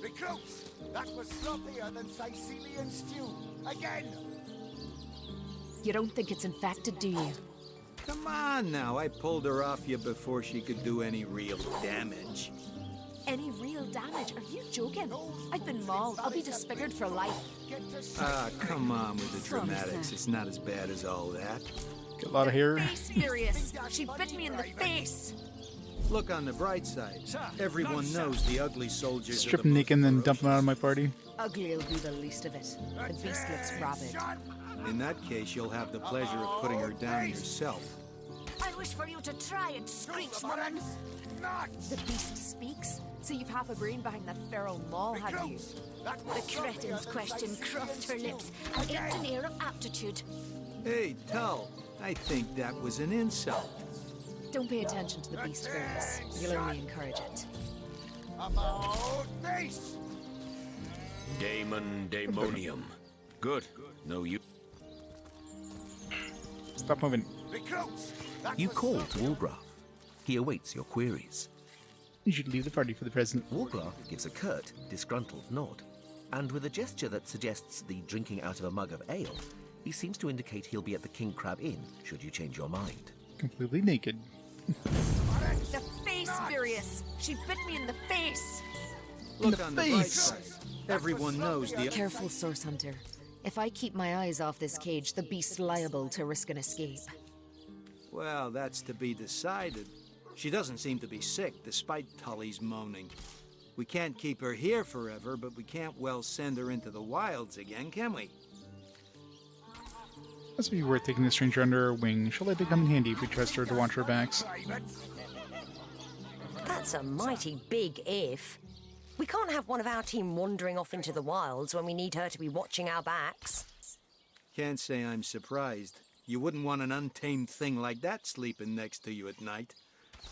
Recruits, that was sloppier than Sicilian stew. Again! You don't think it's infected, do you? Come on now, I pulled her off you before she could do any real damage. Any real damage? Are you joking? I've been mauled. I'll be disfigured for life. Ah, come on with the dramatics. It's not as bad as all that. Get a lot of hair. Face furious. She bit me in the face. Look on the bright side. Everyone knows the ugly soldiers Strip are the him most naked and then dump him out of my party. Ugly'll be the least of it. The beast looks rabid. In that case, you'll have the pleasure of putting her down yourself. I wish for you to try it, Screech woman. The beast speaks? So you've half a brain behind that feral maul, have you? The cretin's question crossed her lips and aped an air of aptitude. Hey, Tull, I think that was an insult. Don't pay attention to the beast furious. You'll only encourage it. About face! Daemon Daemonium. Good. No, you. Stop moving. Recruits, You call to Walgraf. He awaits your queries. You should leave the party for the present. Walgraf gives a curt, disgruntled nod, and with a gesture that suggests the drinking out of a mug of ale, he seems to indicate he'll be at the King Crab Inn should you change your mind. Completely naked. The face furious. She bit me in the face. Look on the bright side. Everyone knows the... Careful, Source Hunter. If I keep my eyes off this cage, the beast's liable to risk an escape. Well, that's to be decided. She doesn't seem to be sick, despite Tully's moaning. We can't keep her here forever, but we can't well send her into the wilds again, can we? Must be worth taking the stranger under our wing. She'll likely come in handy if we trust her to watch our backs. That's a mighty big if. We can't have one of our team wandering off into the wilds when we need her to be watching our backs. Can't say I'm surprised. You wouldn't want an untamed thing like that sleeping next to you at night.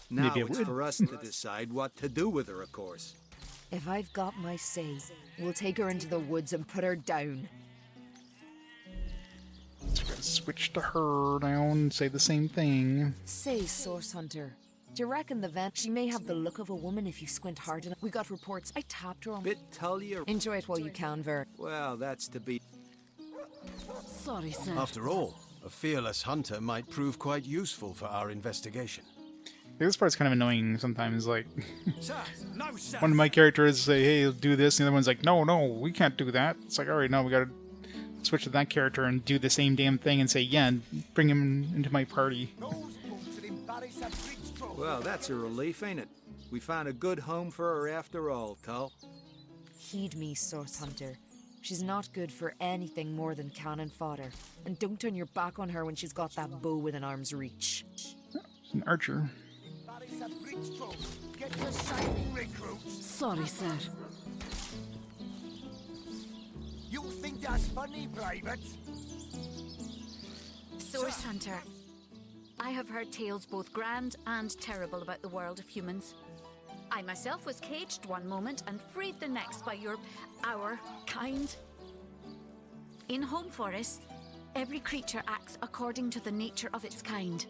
Now Maybe I it's would. for us to decide what to do with her, of course. If I've got my say, we'll take her into the woods and put her down. So we're gonna switch to her now and say the same thing. Say, Source Hunter, do you reckon the vent? She may have the look of a woman if you squint hard enough. We got reports. I tapped her on. Bit Tully. Enjoy it while you can, Ver. Well, that's to be... Sorry, sir. After all, a fearless hunter might prove quite useful for our investigation. This part's kind of annoying sometimes, like... one of my characters say, hey, do this, and the other one's like, no, we can't do that. It's like, alright, no, we gotta switch to that character and do the same damn thing and say, yeah, and bring him into my party. Well, that's a relief, ain't it? We found a good home for her after all, Tull. Heed me, Source Hunter. She's not good for anything more than cannon fodder. And don't turn your back on her when she's got that bow within arm's reach. An archer. Sorry, sir. You think that's funny, Private? Source Hunter. I have heard tales both grand and terrible about the world of humans. I myself was caged one moment and freed the next by our kind. In Home Forest, Every creature acts according to the nature of its kind.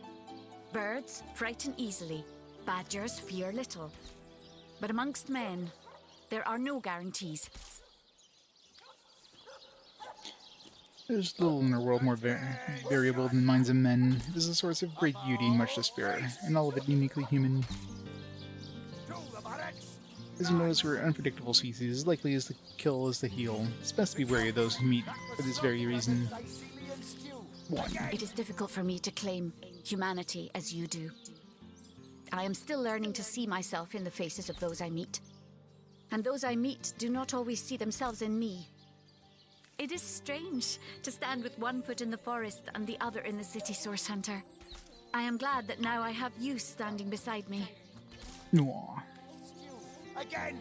Birds frighten easily, badgers fear little. But amongst men, there are no guarantees. There's little in our world more variable than minds of men. It is a source of great beauty and much despair, and all of it uniquely human. As you notice, we're an unpredictable species, as likely as the kill as the heal. It's best to be wary of those who meet for this very reason. 1. It is difficult for me to claim humanity as you do. I am still learning to see myself in the faces of those I meet. And those I meet do not always see themselves in me. It is strange to stand with one foot in the forest and the other in the city, Source Hunter. I am glad that now I have you standing beside me. Aww. Again!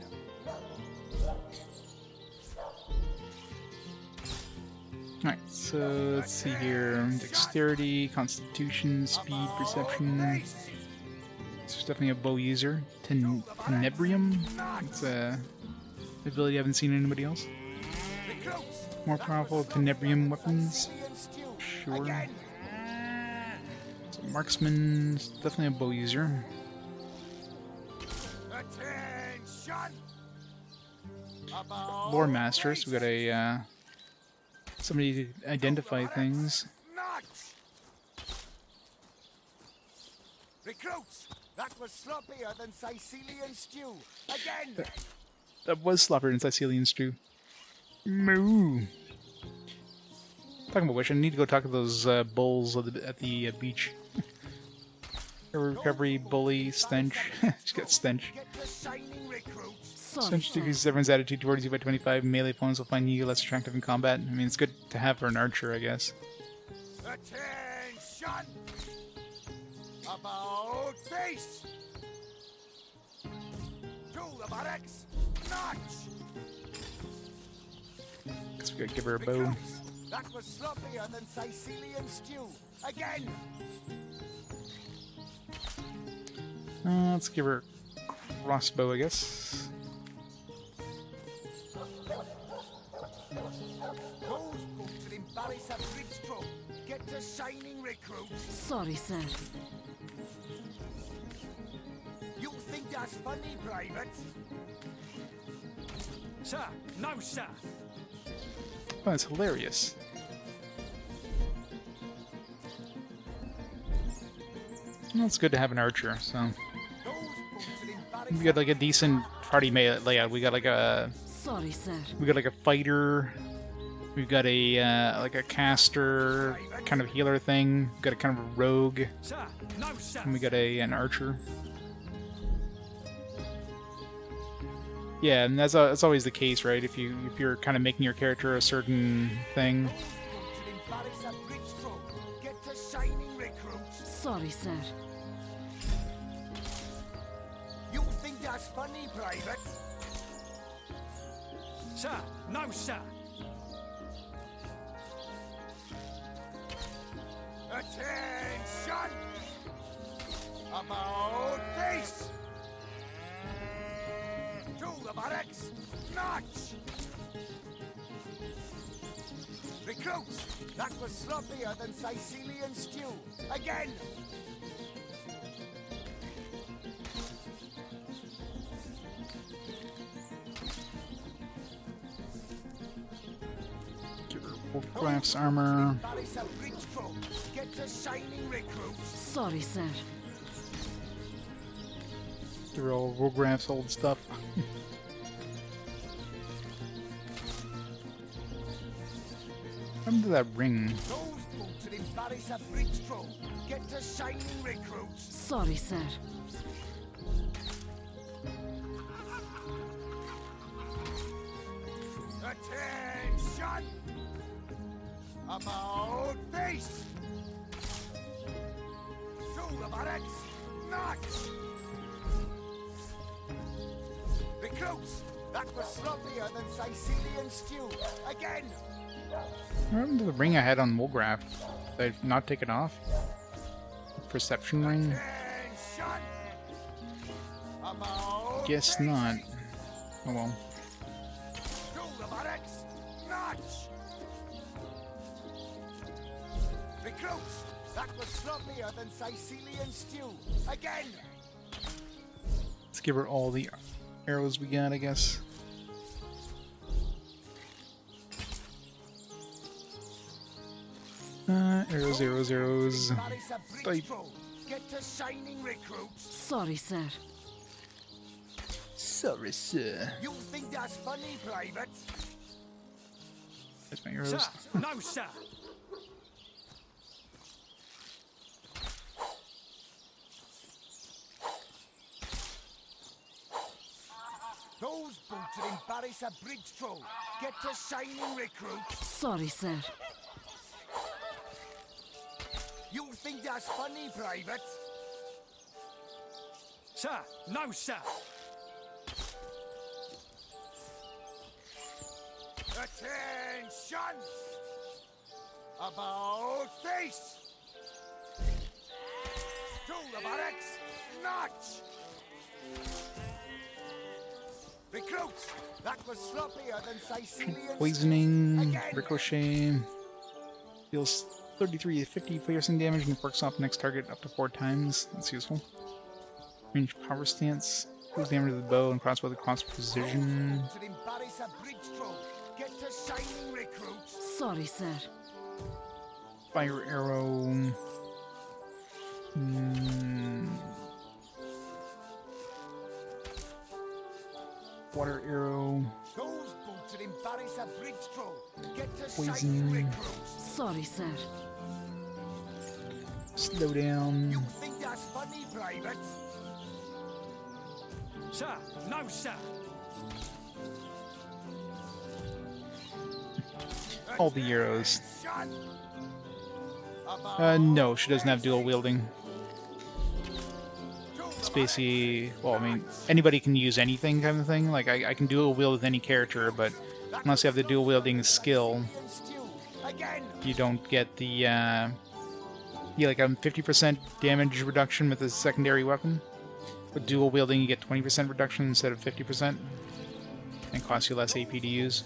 Alright, so let's see here. Dexterity, Constitution, Speed, Perception. It's definitely a bow user. Tenebrium? It's a ability I haven't seen in anybody else. More powerful Tenebrium weapons? Sure. So Marksman, definitely a bow user. Lore Master, so we got a somebody to identify things. Recruits, that was sloppier than Sicilian stew. Again. That was sloppier than Sicilian stew. Moo. Talking about which, I need to go talk to those bulls at the beach. Recovery, bully, stench. Just got stench. Stench decreases everyone's attitude towards you by 25. Melee opponents will find you less attractive in combat. I mean, it's good to have for an archer, I guess. Attention! About face! To the barracks! Notch! Guess we gotta give her a bow. That was sloppier than Sicilian stew. Again! Let's give her a crossbow, I guess. Those books will embarrass a bridge troop. Get to shining recruits. Sorry, sir. You think that's funny, Private? Sir, no, sir. Oh, it's hilarious. Well, it's good to have an archer, so... We got like a decent party layout. We got like a... Sorry, sir. We got like a fighter. We've got a like a caster kind of healer thing. We've got a kind of a rogue. Sir, no, sir. And we got an archer. Yeah, and that's always the case, right? If you're kind of making your character a certain thing. Sorry, sir. You think that's funny, Private? Sir, no, sir. Attention! About face! To the barracks! Notch! Recruits, that was sloppier than Sicilian stew. Again! Wolfcraft's armor. Sorry, sir. They're all Wolfcraft's old stuff. Come to that ring. Those boots will embarrass a bridge troop. Get to shining recruits. Sorry, sir. Attention! About face! To the barracks! Notch! Recruits, that was sloppier than Sicilian stew. Again! Remember the ring I had on Wolfcraft? Did I not take it off? Perception ring? Guess not. Oh well. Recruits! That was sloppier than Sicilian stew. Again! Let's give her all the arrows we got, I guess. Arrows, arrows, arrows. Fight. Get to shining, recruits. Sorry, sir. Sorry, sir. You think that's funny, Private? There's my arrows. Sir, no, sir. Those boots would embarrass a bridge troll. Get to shining, recruits. Sorry, sir. You think that's funny, Private? Sir, no, sir. Attention! About face! To the barracks! Notch! Recruits! That was sloppier than Sicilian... Poisoning, ricochet, deals 33 to 50 piercing damage and works off next target up to 4 times. That's useful. Range power stance, deals damage to the bow and crossbow with cross precision. Get to shining, recruits. Sorry, sir. Fire arrow. Water arrow. Those boots would embarrass a bridge troll. Get to Poison. shining, recruits. Sorry, sir. Slow down. You think that's funny, Private? Sir, no, sir. All the arrows. No, she doesn't have dual wielding. It's basically, well, I mean, anybody can use anything kind of thing. Like, I can dual wield with any character, but unless you have the dual wielding skill, you don't get the, you like 50% damage reduction with a secondary weapon. With dual wielding, you get 20% reduction instead of 50%, and costs you less AP to use.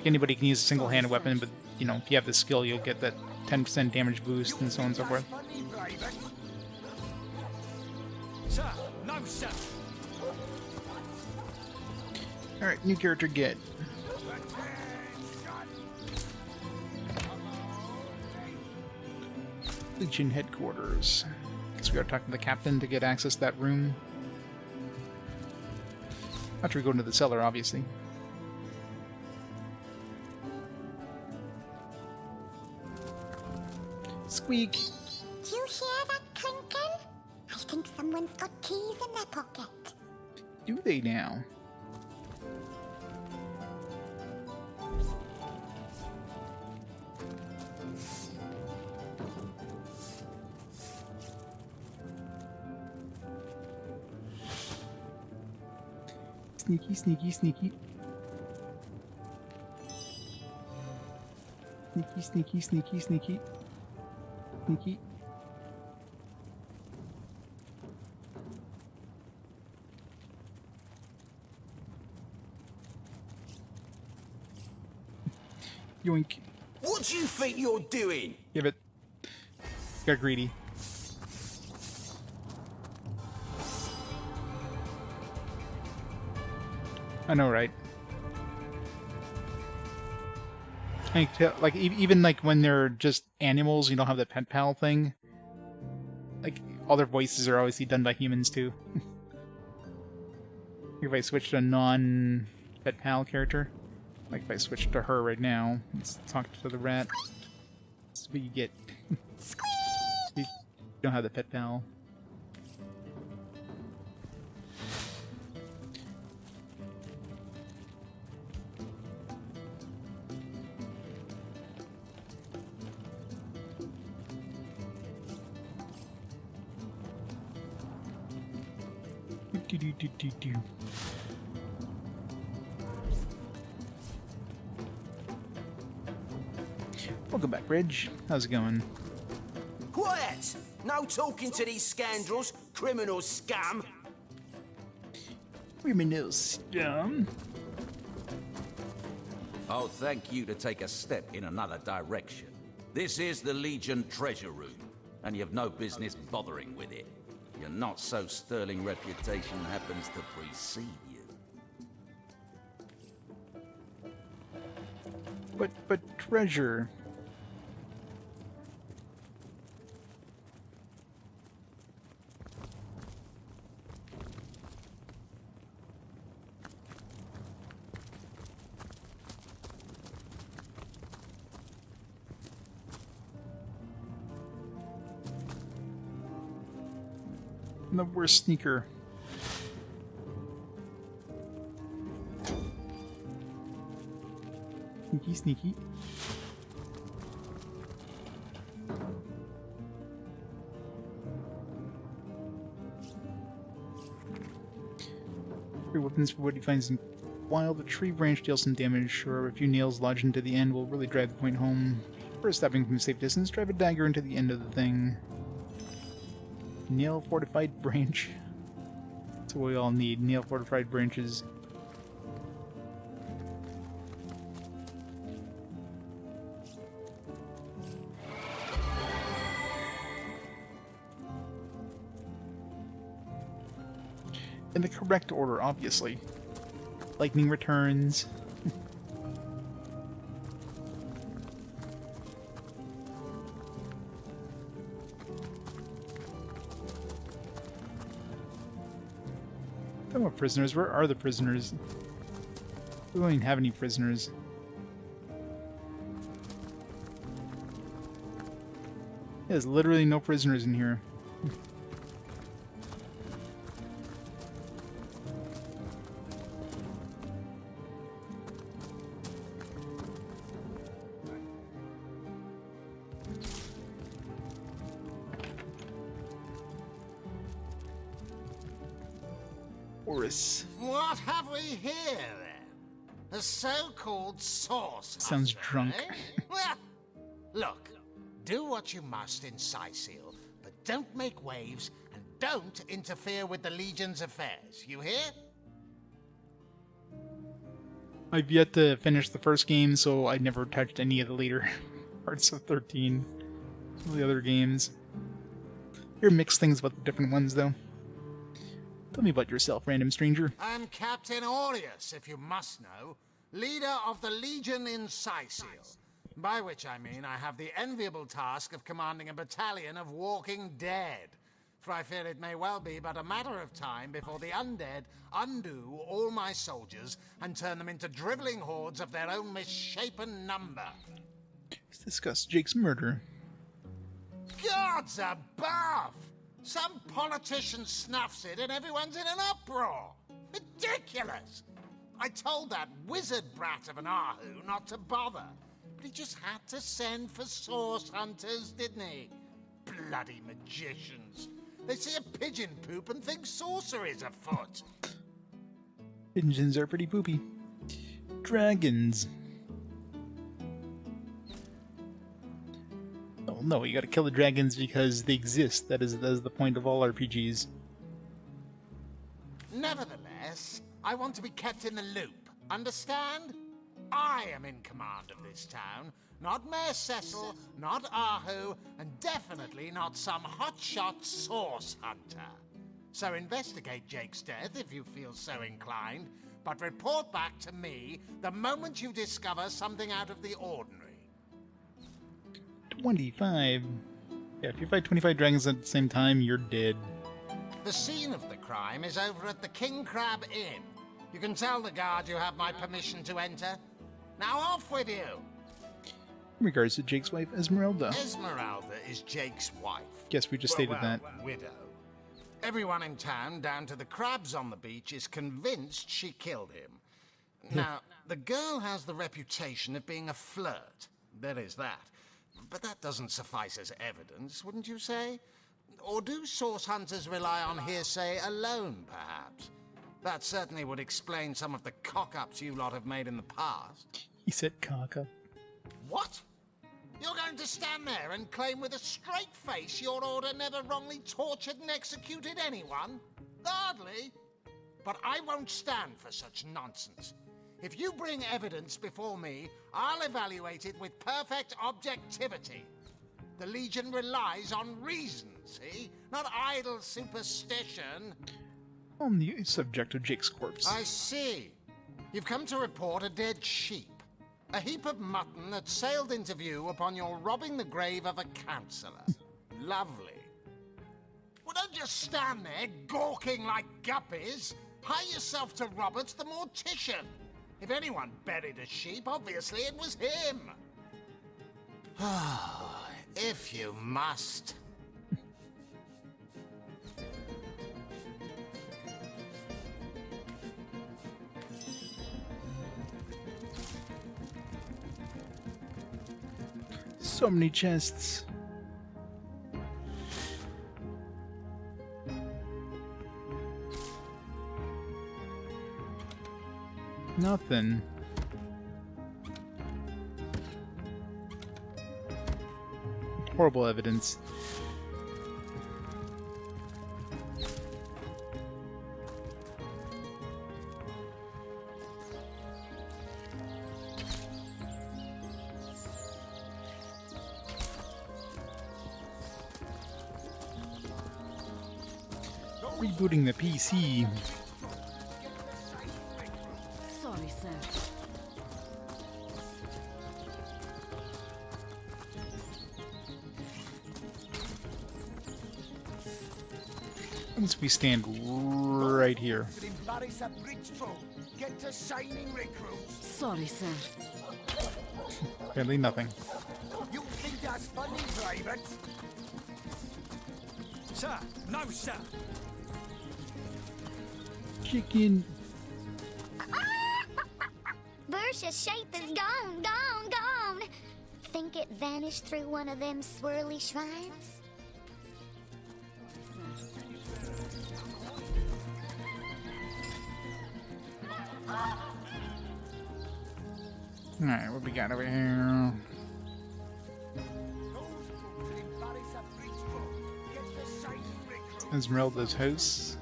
Anybody can use a single-handed weapon, but, you know, if you have the skill, you'll get that 10% damage boost and so on and so forth. Sir, no, sir. Alright, new character get. Legion headquarters. Guess we gotta talk to the captain to get access to that room. After we go into the cellar, obviously. Squeak! Do you hear that clinking? I think someone's got keys in their pocket. Do they now? Sneaky, sneaky, sneaky. Sneaky, sneaky, sneaky, sneaky. Sneaky. Yoink. What do you think you're doing? Give it. Got greedy. I know, right? I think, like, even like when they're just animals, you don't have the pet pal thing. Like, all their voices are obviously done by humans too. If I switch to a non-pet pal character, like if I switch to her right now, let's talk to the rat. That's what you get. You don't have the pet pal. Welcome back, Ridge. How's it going? Quiet! No talking to these scoundrels, criminal scum! Criminal scum? I'll thank you to take a step in another direction. This is the Legion treasure room, and you've no business bothering with it. Your not so sterling reputation happens to precede you. But treasure. I'm the worst sneaker. Sneaky, sneaky. Three weapons for what he finds in wild. A tree branch deals some damage, or a few nails lodged into the end will really drive the point home. For stabbing from a safe distance, drive a dagger into the end of the thing. Nail fortified branch. That's what we all need. Nail fortified branches. In the correct order, obviously. Lightning returns. What prisoners? Where are the prisoners? We don't even have any prisoners. There's literally no prisoners in here. What have we here, then? A so-called source Sounds hunter, drunk. eh? Well, look, do what you must in Sicil, but don't make waves and don't interfere with the Legion's affairs. You hear? I've yet to finish the first game, so I never touched any of the later parts of 13. All the other games. Hear mixed things about the different ones, though. Tell me about yourself, random stranger. I'm Captain Aureus, if you must know, leader of the Legion in Sicil. By which I mean I have the enviable task of commanding a battalion of walking dead. For I fear it may well be but a matter of time before the undead undo all my soldiers and turn them into drivelling hordes of their own misshapen number. Let's discuss Jake's murder. Gods above! Some politician snuffs it and everyone's in an uproar. Ridiculous! I told that wizard brat of an Ahu not to bother. But he just had to send for source hunters, didn't he? Bloody magicians. They see a pigeon poop and think sorcery's afoot. Pigeons are pretty poopy. Dragons. Oh no, you gotta kill the dragons because they exist. That is the point of all RPGs. Nevertheless, I want to be kept in the loop. Understand? I am in command of this town, not Mayor Cecil, not Ahu, and definitely not some hotshot source hunter. So investigate Jake's death if you feel so inclined, but report back to me the moment you discover something out of the ordinary. 25. Yeah, if you fight 25 dragons at the same time, you're dead. The scene of the crime is over at the King Crab Inn. You can tell the guard you have my permission to enter. Now off with you! In regards to Jake's wife, Esmeralda. Esmeralda is Jake's wife. Yes, we just stated that. Widow. Everyone in town, down to the crabs on the beach, is convinced she killed him. Now, the girl has the reputation of being a flirt. There is that. But that doesn't suffice as evidence, wouldn't you say? Or do source hunters rely on hearsay alone, perhaps? That certainly would explain some of the cock-ups you lot have made in the past. He said cock-up. What? You're going to stand there and claim with a straight face your order never wrongly tortured and executed anyone? Hardly. But I won't stand for such nonsense. If you bring evidence before me, I'll evaluate it with perfect objectivity. The Legion relies on reason, see? Not idle superstition. On the subject of Jake's corpse. I see. You've come to report a dead sheep. A heap of mutton that sailed into view upon your robbing the grave of a councilor. Lovely. Well, don't just stand there gawking like guppies. Hie yourself to Roberts the mortician. If anyone buried a sheep, obviously it was him. If you must. So many chests. Nothing. Horrible evidence. Rebooting the PC. Sorry, sir. Once we stand right here. Get to shining recruits. Sorry, sir. Apparently nothing. You think that's funny, Private? Sir, no, sir. Chicken. Versa's shape is gone, gone, gone. Think it vanished through one of them swirly shrines? Alright, what we got over here? Esmeralda's house.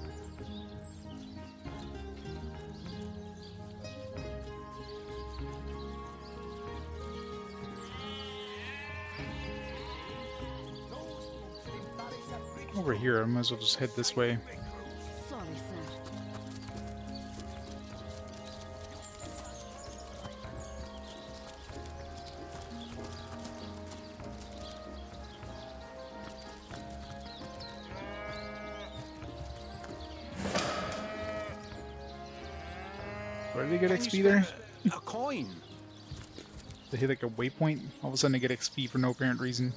Over here, I might as well just head this way. Sorry, sir. Where did they get XP there? A coin. They hit like a waypoint. All of a sudden they get XP for no apparent reason.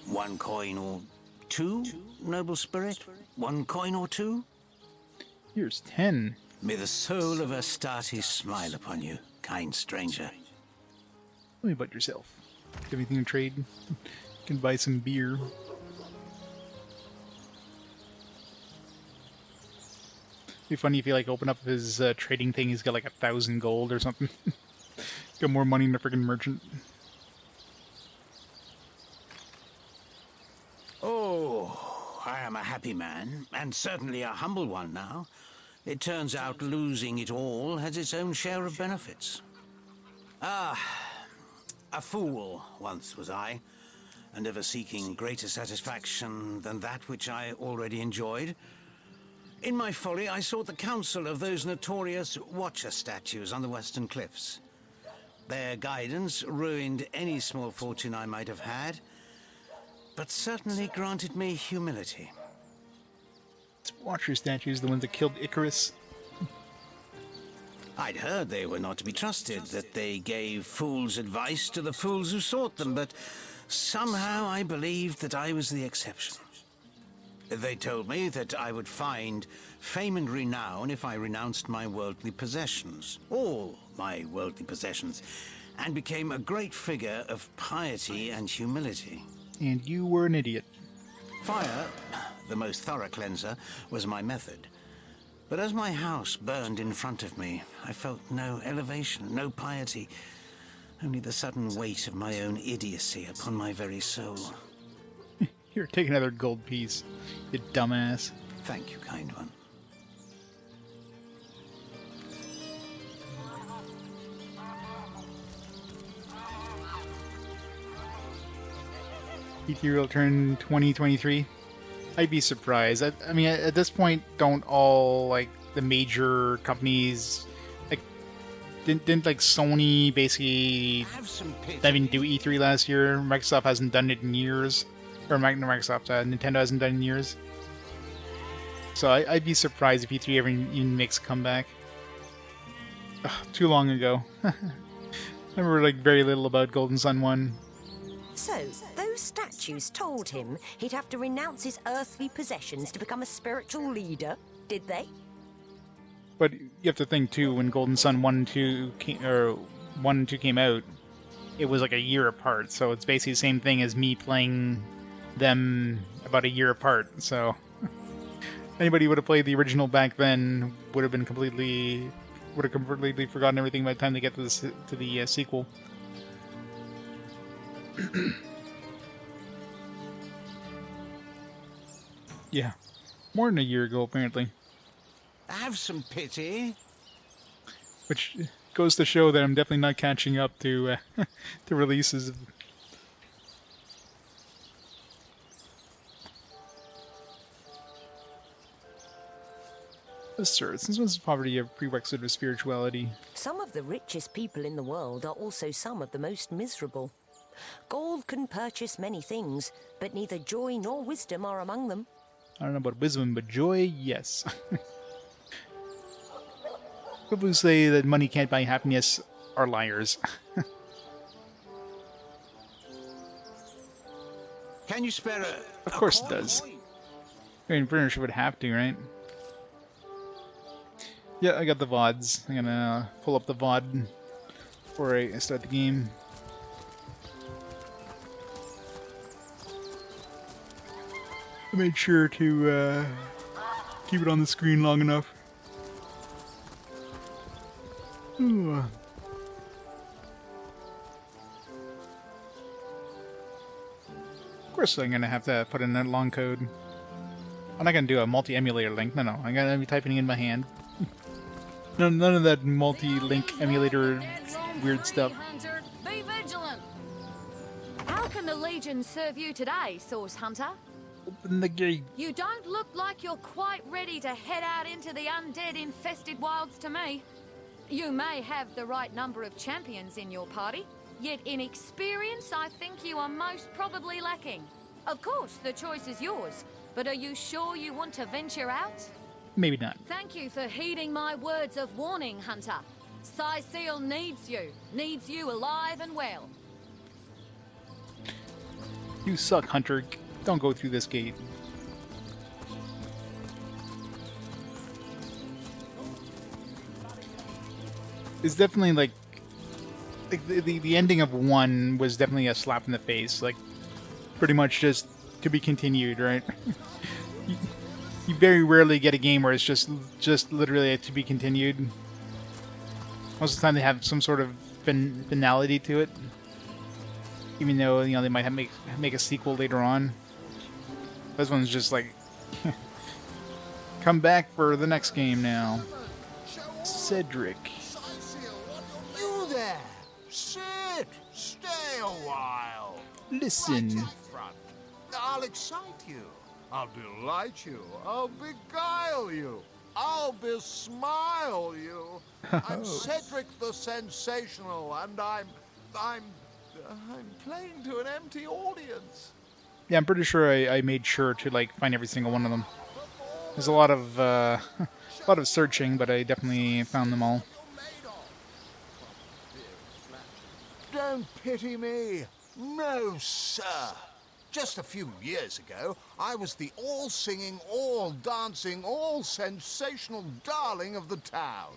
1 coin or 2, noble spirit? 1 coin or 2? Here's 10. May the soul of Astarte smile upon you, kind stranger. Tell me about yourself. Do you have anything to trade? You can buy some beer. It'd be funny if you like open up his trading thing. He's got like 1,000 gold or something. Got more money than a freaking merchant. Oh, I am a happy man, and certainly a humble one now. It turns out losing it all has its own share of benefits. Ah, a fool once was I, and ever seeking greater satisfaction than that which I already enjoyed. In my folly, I sought the counsel of those notorious Watcher statues on the western cliffs. Their guidance ruined any small fortune I might have had, but certainly granted me humility. Watcher statues, the ones that killed Icarus. I'd heard they were not to be trusted, that they gave fools advice to the fools who sought them, but somehow I believed that I was the exception. They told me that I would find fame and renown if I renounced my worldly possessions, all my worldly possessions, and became a great figure of piety and humility. And you were an idiot. Fire, the most thorough cleanser, was my method. But as my house burned in front of me, I felt no elevation, no piety, only the sudden weight of my own idiocy upon my very soul. Here, take another gold piece, you dumbass. Thank you, kind one. E3 will turn 2023. I'd be surprised. I mean, at this point, don't all like the major companies like didn't like Sony basically not even do E3 last year? Microsoft hasn't done it in years, or Microsoft, Nintendo hasn't done it in years. So I'd be surprised if E3 ever even makes a comeback. Ugh, too long ago. I remember like very little about Golden Sun 1. So, those statues told him he'd have to renounce his earthly possessions to become a spiritual leader, did they? But you have to think too, when Golden Sun 1 and 2 came out, it was like a year apart, so it's basically the same thing as me playing them about a year apart, so anybody who would have played the original back then would have completely forgotten everything by the time they get to the sequel. Yeah, more than a year ago apparently. Have some pity. Which goes to show that I'm definitely not catching up to to releases. Absurd. Since when is poverty a prerequisite of spirituality? Some of the richest people in the world are also some of the most miserable. Gold can purchase many things, but neither joy nor wisdom are among them. I don't know about wisdom, but joy, yes. People who say that money can't buy happiness are liars. Can you spare a... Of course it does. I mean, pretty much would have to, right? Yeah, I got the VODs. I'm gonna pull up the VOD before I start the game. I made sure to keep it on the screen long enough. Ooh. Of course I'm gonna have to put in that long code. I'm not gonna do a multi-emulator link. No, I'm gonna be typing in my hand. None of that multi-link emulator weird stuff. Hunter, be vigilant. How can the Legion serve you today, Source Hunter? Open the gate. You don't look like you're quite ready to head out into the undead-infested wilds to me. You may have the right number of champions in your party, yet in experience I think you are most probably lacking. Of course, the choice is yours, but are you sure you want to venture out? Maybe not. Thank you for heeding my words of warning, Hunter. Seal needs you alive and well. You suck, Hunter. Don't go through this gate. It's definitely like the ending of 1 was definitely a slap in the face. Like, pretty much just to be continued, right? You very rarely get a game where it's just literally a to be continued. Most of the time they have some sort of finality to it, even though they might have make a sequel later on. This one's just like, come back for the next game now. Cedric. You there! Sit! Stay a while! Listen. Right up front. I'll excite you. I'll delight you. I'll beguile you. I'll besmile you. I'm Cedric the Sensational, and I'm playing to an empty audience. Yeah, I'm pretty sure I made sure to like find every single one of them. There's a lot of searching, but I definitely found them all. Don't pity me. No, sir. Just a few years ago, I was the all-singing, all-dancing, all-sensational darling of the town.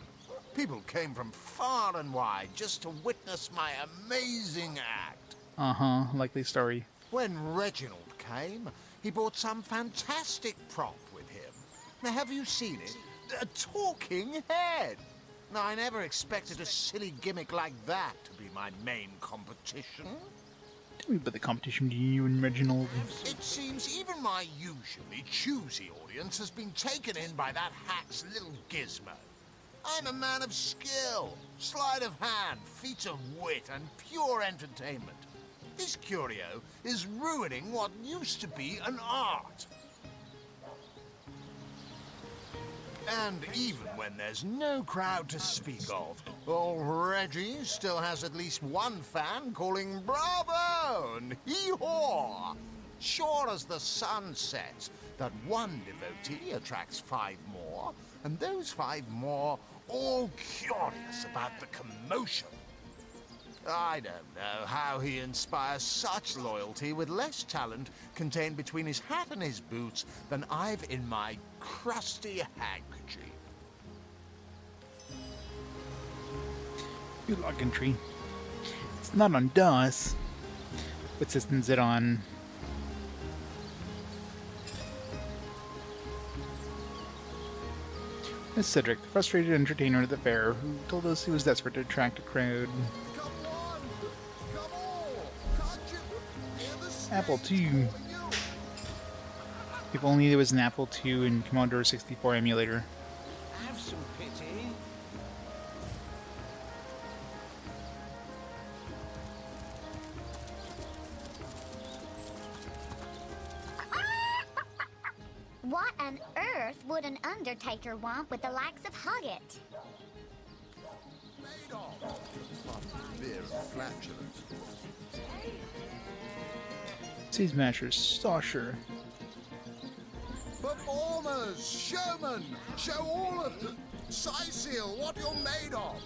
People came from far and wide just to witness my amazing act. Uh-huh, likely story. When Reginald came, he brought some fantastic prop with him. Now, have you seen it? A talking head. Now, I never expected a silly gimmick like that to be my main competition. Tell me about the competition between you and Reginald. It seems even my usually choosy audience has been taken in by that hack's little gizmo. I'm a man of skill, sleight of hand, feats of wit, and pure entertainment. This curio is ruining what used to be an art. And even when there's no crowd to speak of, old Reggie still has at least one fan calling bravo and hee-haw. Sure as the sun sets, that one devotee attracts 5 more, and those 5 more all curious about the commotion. I don't know how he inspires such loyalty with less talent contained between his hat and his boots than I've in my crusty handkerchief. Good luck, entry. It's not on DOS. What system's it on? Miss Cedric, the frustrated entertainer at the fair, who told us he was desperate to attract a crowd. Apple II. If only there was an Apple II and Commodore 64 emulator. Have some pity. What on earth would an undertaker want with the likes of Huggett? Seas Masher, Stasher. Performers, showmen, show all of them. Seal, what you're made of.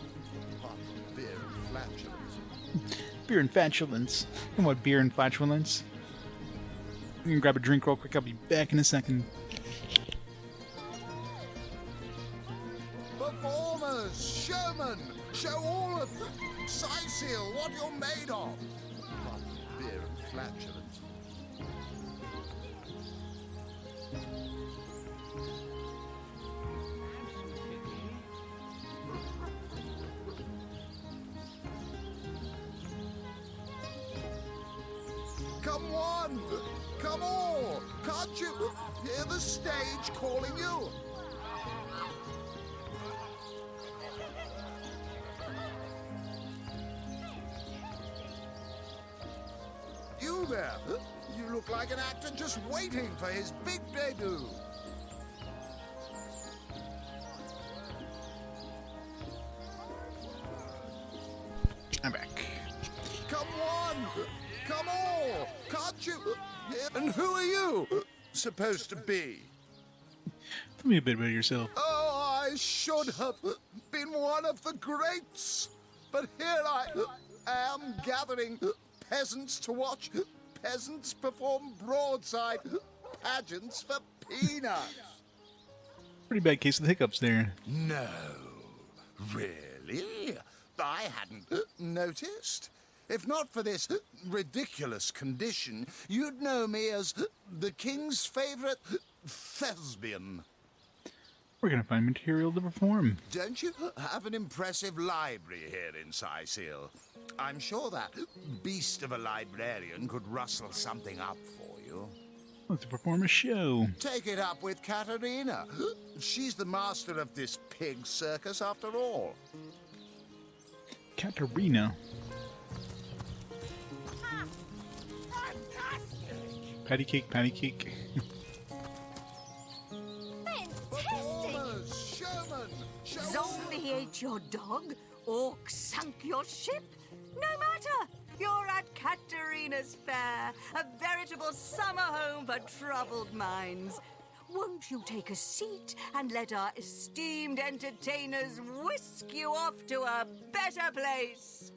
Beer and flatulence. Beer and flatulence. And what beer and flatulence? I'm gonna grab a drink real quick, I'll be back in a second. Performers, showmen, show all of them. Seal, what you're made of. Beer and flatulence. Come on! Come all! Can't you hear the stage calling you? You there! You look like an actor just waiting for his big debut. I'm back. Come on! Come all! Can't you hear? And who are you supposed to be? Tell me a bit about yourself. Oh, I should have been one of the greats. But here I am gathering peasants to watch peasants perform broadside pageants for peanuts. Pretty bad case of the hiccups there. No, really? I hadn't noticed. If not for this ridiculous condition, you'd know me as the king's favorite thespian. We're gonna find material to perform. Don't you have an impressive library here in Seal? I'm sure that beast of a librarian could rustle something up for you. Let's perform a show. Take it up with Katerina. She's the master of this pig circus after all. Katerina. Patty cake, patty cake. Zombie ate your dog? Orc sunk your ship? No matter! You're at Katerina's Fair, a veritable summer home for troubled minds. Won't you take a seat and let our esteemed entertainers whisk you off to a better place?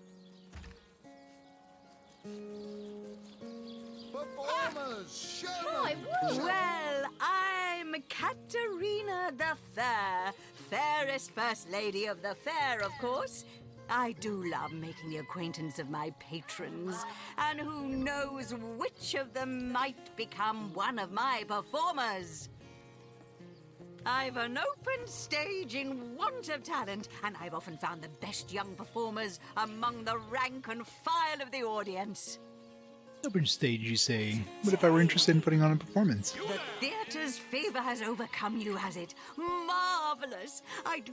Performers, showmen. Well, I'm Katerina the Fair, fairest first lady of the fair, of course. I do love making the acquaintance of my patrons, and who knows which of them might become one of my performers. I've an open stage in want of talent, and I've often found the best young performers among the rank and file of the audience. Open stage, you say? What if I were interested in putting on a performance? The theatre's fever has overcome you, has it? Marvelous! I do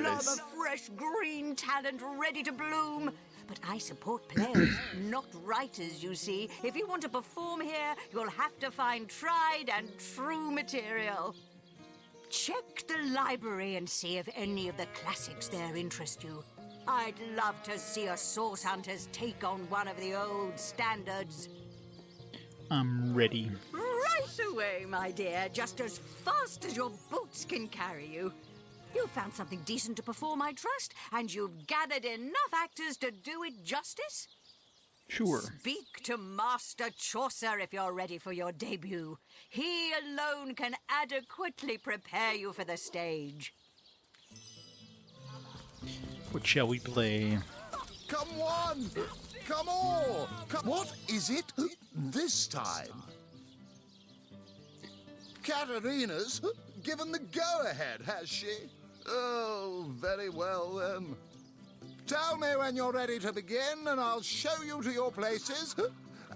love a fresh green talent ready to bloom. But I support players, not writers, you see. If you want to perform here, you'll have to find tried and true material. Check the library and see if any of the classics there interest you. I'd love to see a Source Hunter's take on one of the old standards. I'm ready. Right away, my dear, just as fast as your boots can carry you. You've found something decent to perform, I trust, and you've gathered enough actors to do it justice? Sure. Speak to Master Chaucer if you're ready for your debut. He alone can adequately prepare you for the stage. What shall we play? Come one! Come all! What is it this time? Katerina's given the go-ahead, has she? Oh, very well then. Tell me when you're ready to begin, and I'll show you to your places,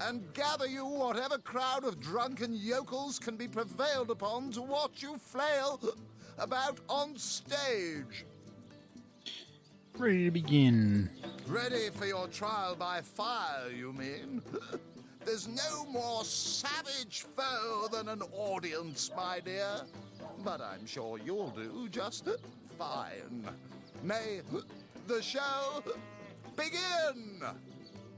and gather you whatever crowd of drunken yokels can be prevailed upon to watch you flail about on stage. Ready to begin. Ready for your trial by fire, you mean? There's no more savage foe than an audience, my dear. But I'm sure you'll do just fine. May the show begin!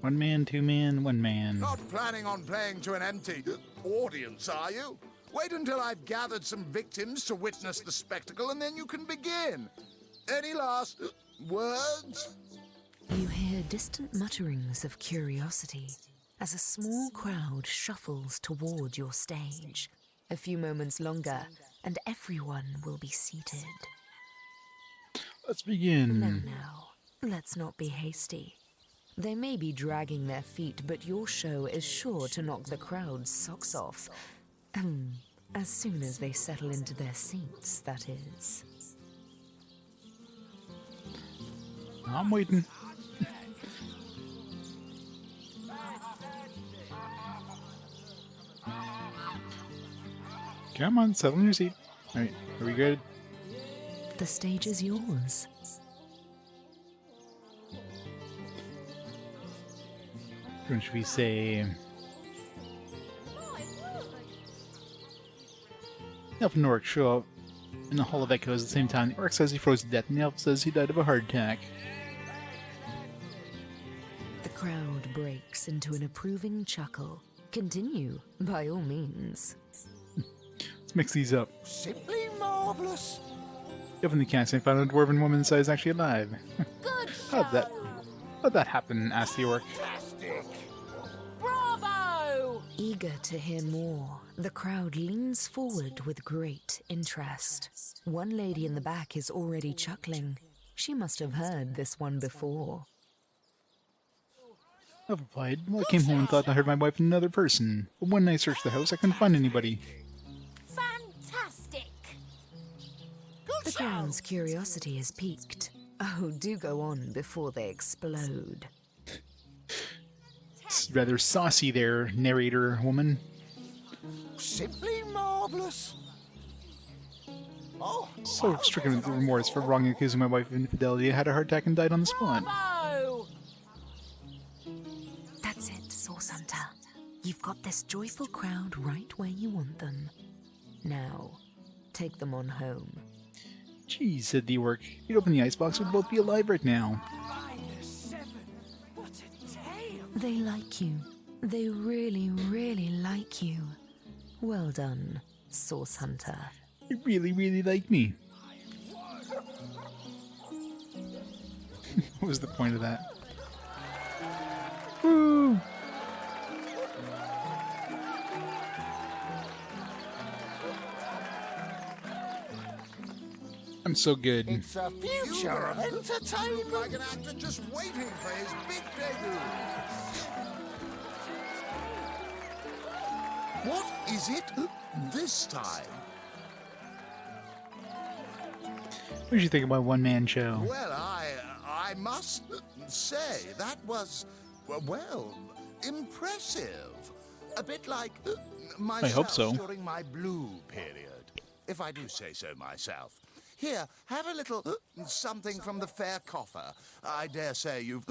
1 man, 2 man, 1 man. Not planning on playing to an empty audience, are you? Wait until I've gathered some victims to witness the spectacle, and then you can begin. Any last words? You hear distant mutterings of curiosity as a small crowd shuffles toward your stage. A few moments longer, and everyone will be seated. Let's begin. Now, let's not be hasty. They may be dragging their feet, but your show is sure to knock the crowd's socks off. As soon as they settle into their seats, that is. I'm waiting. Come on, settle in your seat. Alright, are we good? The stage is yours. What should we say? The elf and the orc show up in the Hall of Echoes at the same time. The orc says he froze to death, and the elf says he died of a heart attack. The crowd breaks into an approving chuckle. Continue, by all means. Let's mix these up. Simply marvelous. Up in the castle, I found a dwarven woman size actually alive. Good How'd that happen? Asked the orc. Bravo! Eager to hear more, the crowd leans forward with great interest. One lady in the back is already chuckling. She must have heard this one before. I replied, well, I came home and thought I heard my wife and another person. But when I searched the house, I couldn't find anybody. Fantastic! The crowd's curiosity is piqued. Oh, do go on before they explode. It's rather saucy there, narrator woman. Simply marvelous. Oh, So stricken with remorse for wrongly accusing my wife of infidelity, I had a heart attack and died on the spot. Bravo! That's it, Source Hunter. You've got this joyful crowd right where you want them. Now, take them on home. Geez, said the orc. If you'd open the icebox, we'd both be alive right now. They like you. They really, really like you. Well done, Source Hunter. They really, really like me. What was the point of that? Woo! I'm so good. It's a future of entertainment. Like an actor just waiting for his big debut. What is it this time? What did you think about One Man Show? Well, I must say that was, well, impressive. A bit like myself I hope so. during my blue period, if I do say so myself. Here, have a little something from the fair coffer. I dare say you've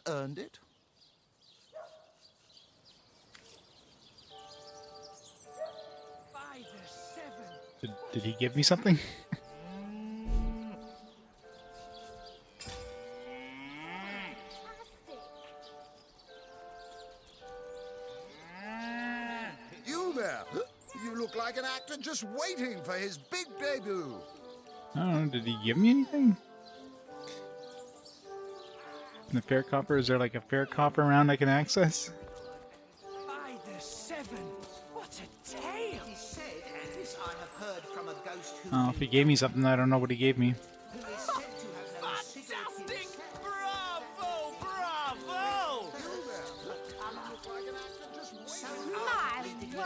earned it. Did he give me something? You there! You look like an actor just waiting for his big debut. I don't know, did he give me anything? The fair copper, is there like a fair copper around I can access? By the seven, what a tale! It is said, and this I have heard from a ghost who Oh, if he gave me something, I don't know what he gave me. Fantastic! Bravo! Bravo! My word!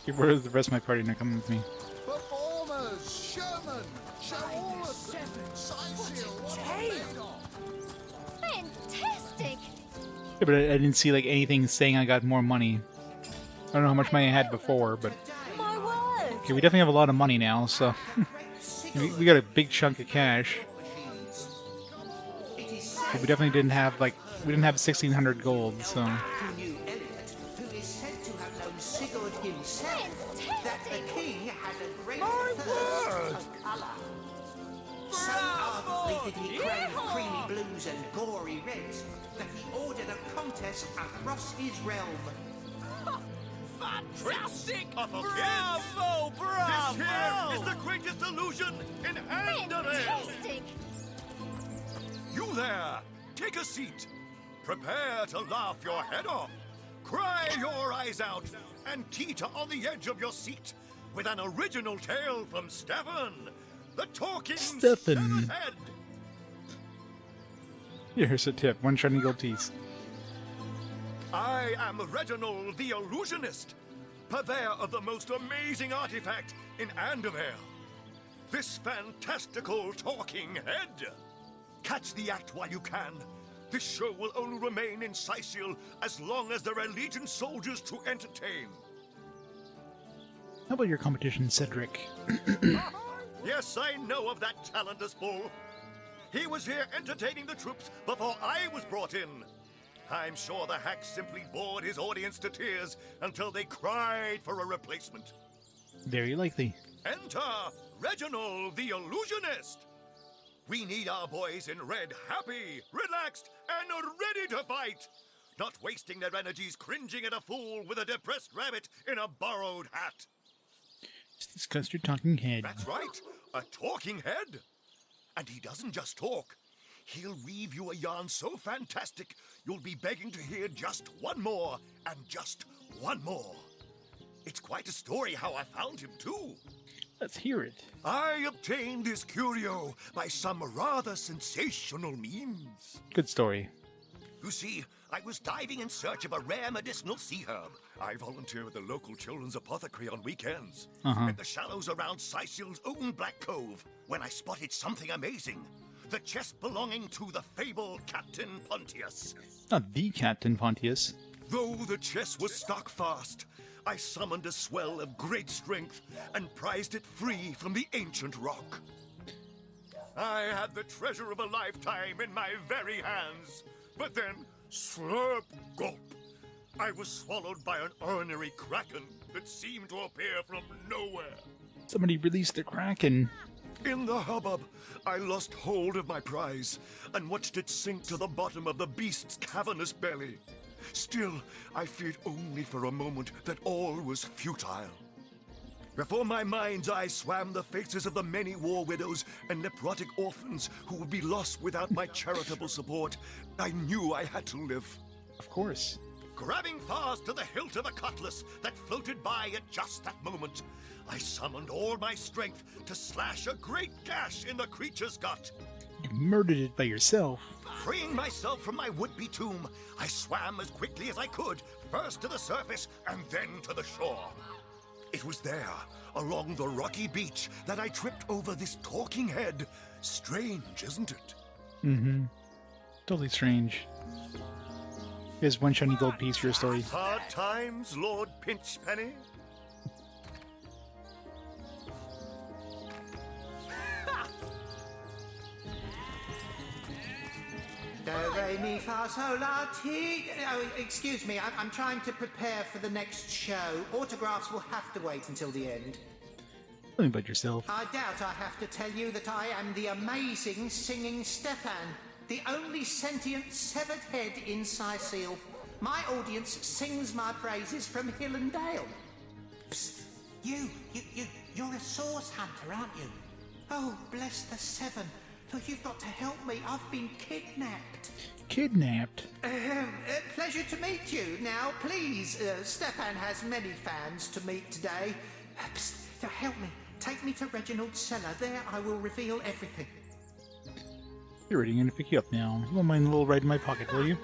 Okay, where is the rest of my party not coming with me? Performers, showmen, show all of them. Siceal, what are you made of? Fantastic! Yeah, but I didn't see like anything saying I got more money. I don't know how much money I had before, but My word! okay, we definitely have a lot of money now, so we got a big chunk of cash. But we definitely didn't have like we didn't have 1,600 gold, so. Who knew Elliot, who is said to have known Sigurd himself, that the king had a great thirst of colour. So ardently did he crave creamy blues and gory reds that he ordered a contest across his realm. Fantastic! Bravo! This here is the greatest illusion in Andorel! Fantastic! You there! Take a seat. Prepare to laugh your head off, cry your eyes out, and teeter on the edge of your seat with an original tale from Stefan, the talking Stefan. head. Here's a tip: 1 shiny gold piece. I am Reginald the Illusionist, purveyor of the most amazing artifact in Andorel. This fantastical talking head. Catch the act while you can. This show will only remain in Siceal as long as there are Legion soldiers to entertain. How about your competition, Cedric? Yes, I know of that talentless bull. He was here entertaining the troops before I was brought in. I'm sure the hack simply bored his audience to tears until they cried for a replacement. Very likely. Enter Reginald the Illusionist. We need our boys in red happy, relaxed, and ready to fight. Not wasting their energies cringing at a fool with a depressed rabbit in a borrowed hat. Just discuss your talking head. That's right, a talking head. And he doesn't just talk. He'll weave you a yarn so fantastic, you'll be begging to hear just one more, and just one more. It's quite a story how I found him, too. Let's hear it. I obtained this curio by some rather sensational means. Good story. You see, I was diving in search of a rare medicinal sea herb. I volunteer at the local children's apothecary on weekends. In the shallows around Siceal's own Black Cove, when I spotted something amazing. The chest belonging to the fabled Captain Pontius. Not the Captain Pontius. Though the chest was stuck fast, I summoned a swell of great strength and prized it free from the ancient rock. I had the treasure of a lifetime in my very hands, but then, slurp, gulp, I was swallowed by an ornery kraken that seemed to appear from nowhere. Somebody released the Kraken. In the hubbub, I lost hold of my prize and watched it sink to the bottom of the beast's cavernous belly. Still, I feared only for a moment that all was futile. Before my mind's eye swam the faces of the many war widows and necrotic orphans who would be lost without my charitable support. I knew I had to live. Of course. Grabbing fast to the hilt of a cutlass that floated by at just that moment, I summoned all my strength to slash a great gash in the creature's gut. You murdered it by yourself. Freeing myself from my would-be tomb, I swam as quickly as I could, first to the surface and then to the shore. It was there, along the rocky beach, that I tripped over this talking head. Strange, isn't it? Mm-hmm. Totally strange. Here's 1 shiny gold piece for your story. Hard times, Lord Pinchpenny? re, mi, fa, sol, la, ti. Oh, excuse me, I'm trying to prepare for the next show. Autographs will have to wait until the end. Tell me about yourself. I doubt I have to tell you that I am the amazing singing Stefan, the only sentient severed head in Sourcery. My audience sings my praises from hill and dale. Psst, you're a source hunter, aren't you? Oh, bless the seven. Look, you've got to help me. I've been kidnapped. Kidnapped? Pleasure to meet you. Now, please, Stefan has many fans to meet today. Psst, help me. Take me to Reginald's cellar. There I will reveal everything. You're ready. I'm gonna pick you up now. You won't mind a little ride in my pocket, will you?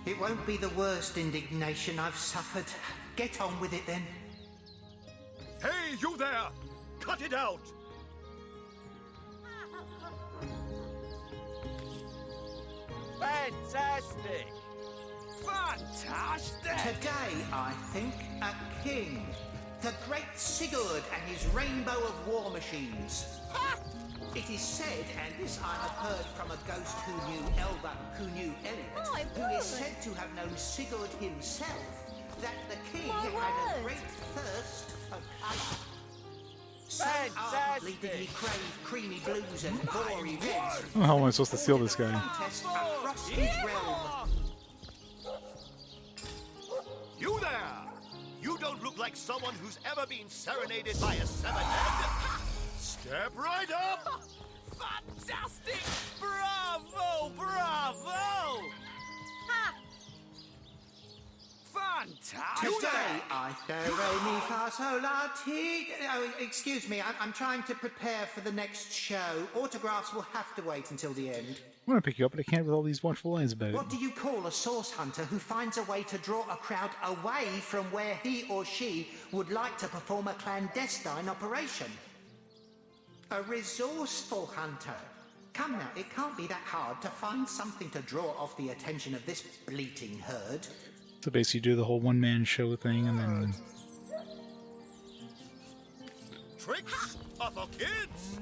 It won't be the worst indignation I've suffered. Get on with it, then. Hey, you there! Cut it out! Fantastic! Fantastic! Today, I think, a king. The great Sigurd and his rainbow of war machines. It is said, and this I have heard from a ghost who knew Elba, who knew Elliot, who is said to have known Sigurd himself, that the king had a great thirst for colour. So ardently did he crave creamy blues and gory reds. Oh, how am I supposed to steal this guy? Contest across his realm. You there! You don't look like someone who's ever been serenaded by a seven-head. Step right up! Fantastic! Bravo! Bravo! Ha! Fantastic! Today, I re, mi, fa, sol, la, ti. Oh, excuse me, I'm trying to prepare for the next show. Autographs will have to wait until the end. I want to pick you up, but I can't with all these watchful eyes about it. What do you call a source hunter who finds a way to draw a crowd away from where he or she would like to perform a clandestine operation? A resourceful hunter. Come now, it can't be that hard to find something to draw off the attention of this bleating herd. So basically do the whole one-man show thing and then... Tricks are for kids!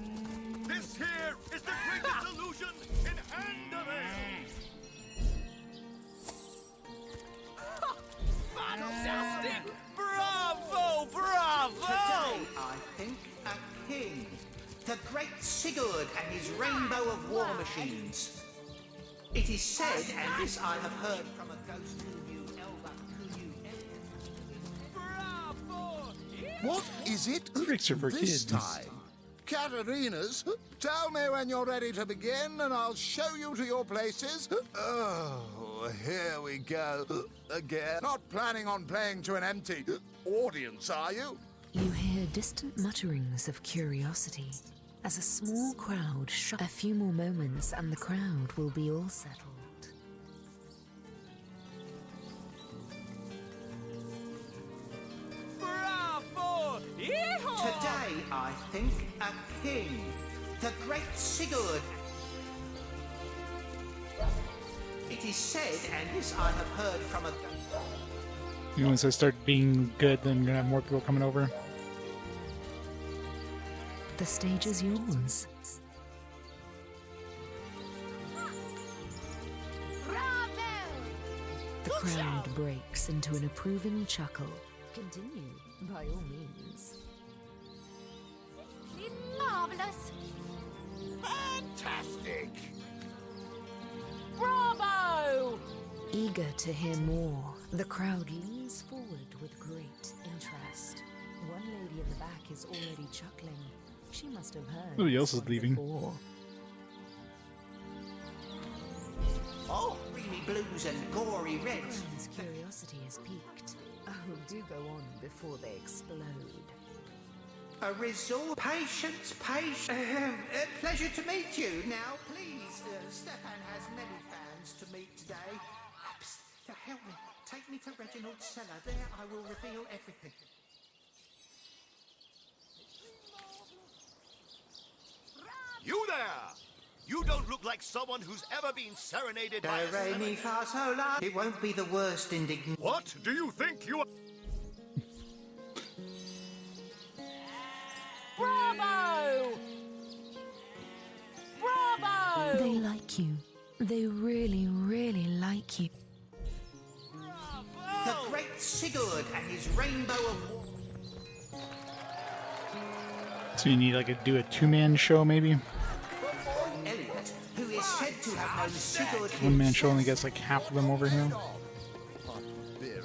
This here is the greatest illusion in Hand of Ale! Fantastic! Bravo! Bravo! Today, I think, a king. The great Sigurd and his rainbow of war machines. It is said, and this I have heard from a ghost who knew Elba, who knew Elliot. Bravo! What is it Tricks are for this kids. time? Katarina's? Tell me when you're ready to begin and I'll show you to your places. Oh, here we go. Again. Not planning on playing to an empty audience, are you? You hear distant mutterings of curiosity as a small crowd A few more moments and the crowd will be all settled. Bravo! Yeehaw! Today, I think, a king. The great Sigurd. It is said, and this I have heard from a... You know, once I start being good, then I'm gonna have more people coming over. The stage is yours. The crowd breaks into an approving chuckle. Continue, by all means. Marvelous! Fantastic! Bravo! Eager to hear more, the crowd leans forward with great interest. One lady in the back is already chuckling. She must have heard. Nobody else is leaving. Before. Oh, creamy blues and gory reds. Everyone's curiosity is piqued. Oh, do go on before they explode. A resort. Patience, patience. Pleasure to meet you. Now, please, Stefan has many fans to meet today. Psst, help me. Take me to Reginald's cellar. There I will reveal everything. You there! You don't look like someone who's ever been serenaded by a re, mi, fa, sol, la. It won't be the worst indignation. What do you think you are? Bravo! Bravo! They like you. They really, really like you. The great Sigurd and his rainbow of... So you need like do a two-man show maybe? Elliot, who is said to have known Sigurd One-man show only gets like half of them over here.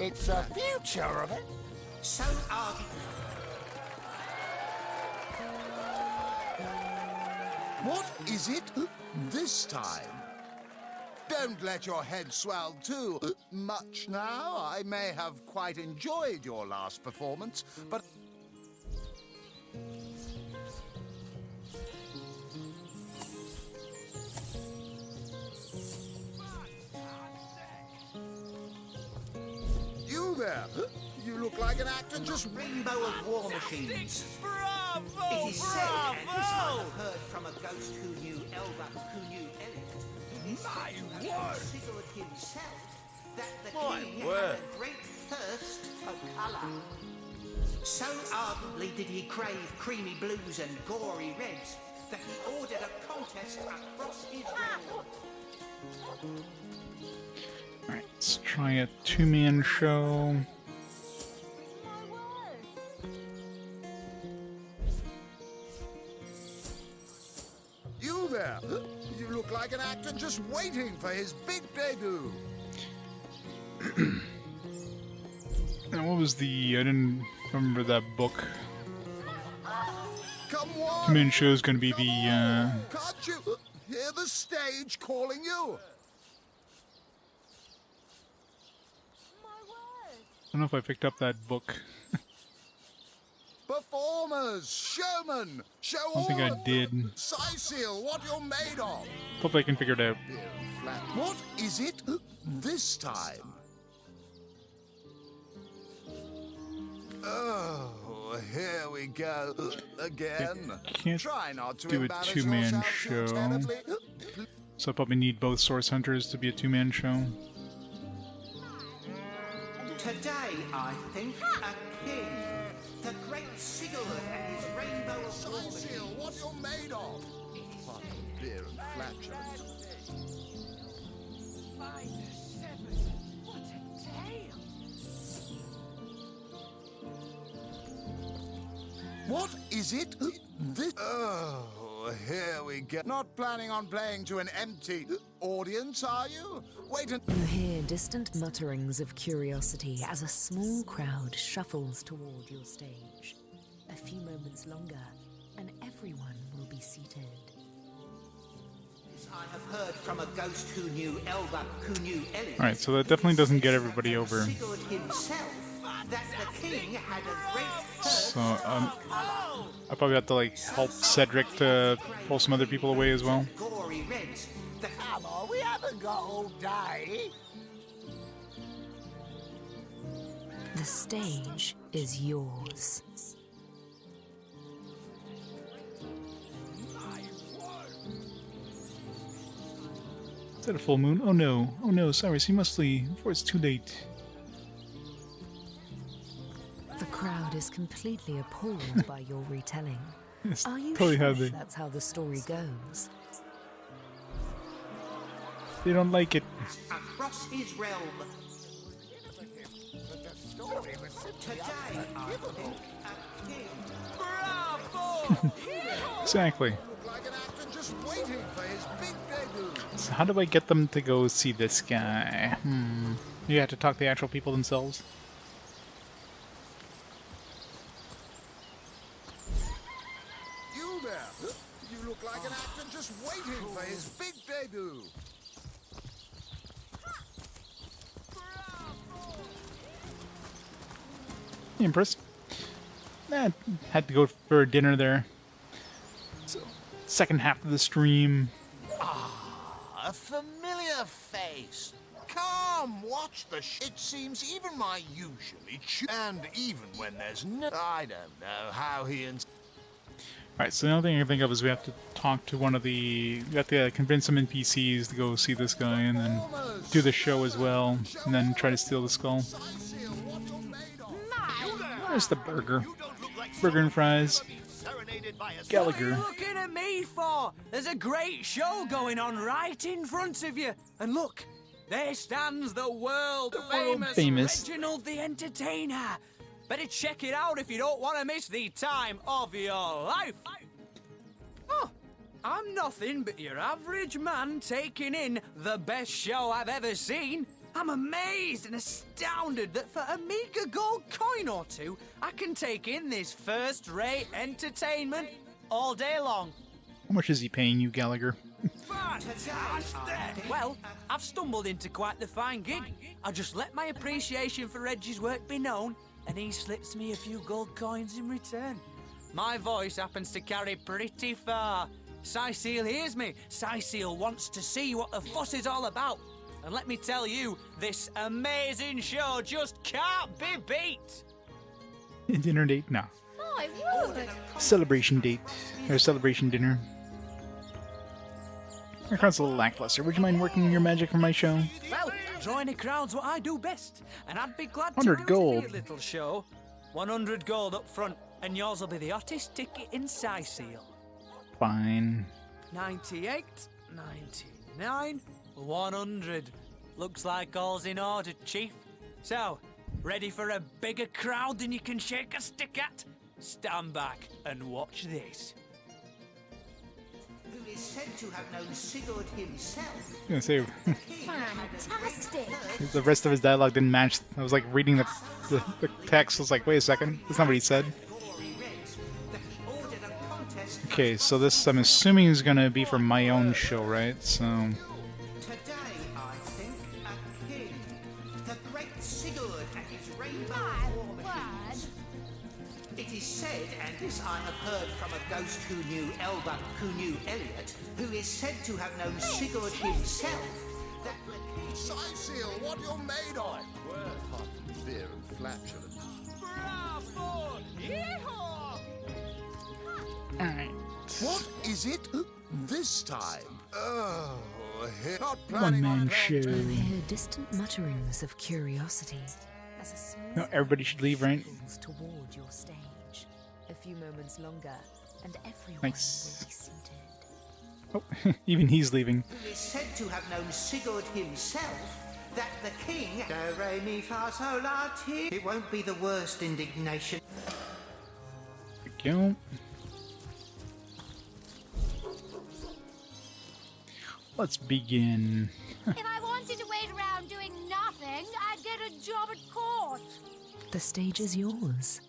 It's the future of it. So are... What is it this time? Don't let your head swell too much now. I may have quite enjoyed your last performance, but... You there! You look like an actor just... Rainbow of war machines. Bravo! It is said, and this I Bravo! have heard from a ghost who knew Elba, who knew Elliot, My the word! Sigurd himself, that the My king word. had a great thirst for colour. So ardently did he crave creamy blues and gory reds that he ordered a contest across his realm. Alright, let's try a two-man show. You there! You look like an actor just waiting for his big debut. Now, what was the... I didn't remember that book. Come on! Two-man show is going to be the... Can't you hear the stage calling you? I don't know if I picked up that book. Performers, showmen, show I don't think I did. Cecil, what you're made of. Hope I can figure it out. What is it this time? Oh, here we go again. Can't Try not to do a embarrass two-man yourself show. too terribly. So I probably need both Source Hunters to be a two-man show. Today, I think, a king, the great Sigurd and his rainbow of war Cecil, what you're made of. Hot beer and flatulence. What a tale! What is it this? Oh, here we go. Not planning on playing to an empty audience, are you? Wait and... You hear distant mutterings of curiosity as a small crowd shuffles toward your stage. A few moments longer, and everyone will be seated. I have heard from a ghost who knew Elba, who knew Elliot. Alright, so that definitely doesn't get everybody over. Sigurd himself, that the king had a great thirst So, for colour. I probably have to, like, help Cedric to pull some other people away as well. Gory reds. Come on, we haven't got all day. The stage is yours. Is that a full moon? Oh no, Cyrus, you must leave before it's too late. The crowd is completely appalled by your retelling. Yes, Are you totally sure how they- that's how the story goes? They don't like it. Across his realm. Today, I think, a king. Bravo! Exactly. Like an actor just waiting for his big debut. So how do I get them to go see this guy? You have to talk to the actual people themselves. You there! You look like an actor just waiting for his big debut. Empress. Had to go for dinner there. So, second half of the stream. A familiar face. Come, watch the It seems even my usually and even when there's no... I don't know how he and... Alright, so the only thing I can think of is we have to talk to one of the... We have to convince some NPCs to go see this guy and then do the show as well. And then try to steal the skull. Where's the burger? Burger and fries. coronated by a Gallagher. What are you looking at me for? There's a great show going on right in front of you. And look, there stands the world famous Reginald the Entertainer. Better check it out if you don't want to miss the time of your life. Oh, I'm nothing but your average man taking in the best show I've ever seen. I'm amazed and astounded that for a meager gold coin or two, I can take in this first-rate entertainment all day long. How much is he paying you, Gallagher? Fantastic! Well, I've stumbled into quite the fine gig. I just let my appreciation for Reggie's work be known, and he slips me a few gold coins in return. My voice happens to carry pretty far. Cecile hears me. Cecile wants to see what the fuss is all about. And let me tell you, this amazing show just can't be beat. Dinner date? No. My word! Celebration date. Or celebration dinner. Your crowd's a little lackluster. Would you mind working your magic for my show? Well, drawing a crowd's what I do best. And I'd be glad 100 to gold. your little show. 100 gold up front, and yours will be the hottest ticket in Cecile. Fine. 98, 99, 100. Looks like all's in order, Chief. So, ready for a bigger crowd than you can shake a stick at? Stand back and watch this. Who is said to have known Sigurd himself. I was gonna say, Fantastic! the rest of his dialogue didn't match. I was like reading the text. I was like, wait a second, that's not what he said. Okay, so this I'm assuming is gonna be for my own show, right? So. Today, I think, a king, the great Sigurd and his rainbow war machines. It is said, and this I have heard from a ghost who knew Elba, who knew Elliot, who is said to have known Sigurd himself, that the king... Cecile, what you're made of? Apart from beer and flatulence. Bravo! Yeehaw! Alright. What is it this time? Oh, not One planning man on show. You hear distant mutterings of curiosity as a smooth No, everybody should leave, right? circles toward your stage. A few moments longer, and everyone Nice. will be seated. Oh, even he's leaving. Who is said to have known Sigurd himself, that the king... Do, re, mi, fa, sol, la, ti. It won't be the worst indignation. There we go. Let's begin. If I wanted to wait around doing nothing, I'd get a job at court. The stage is yours.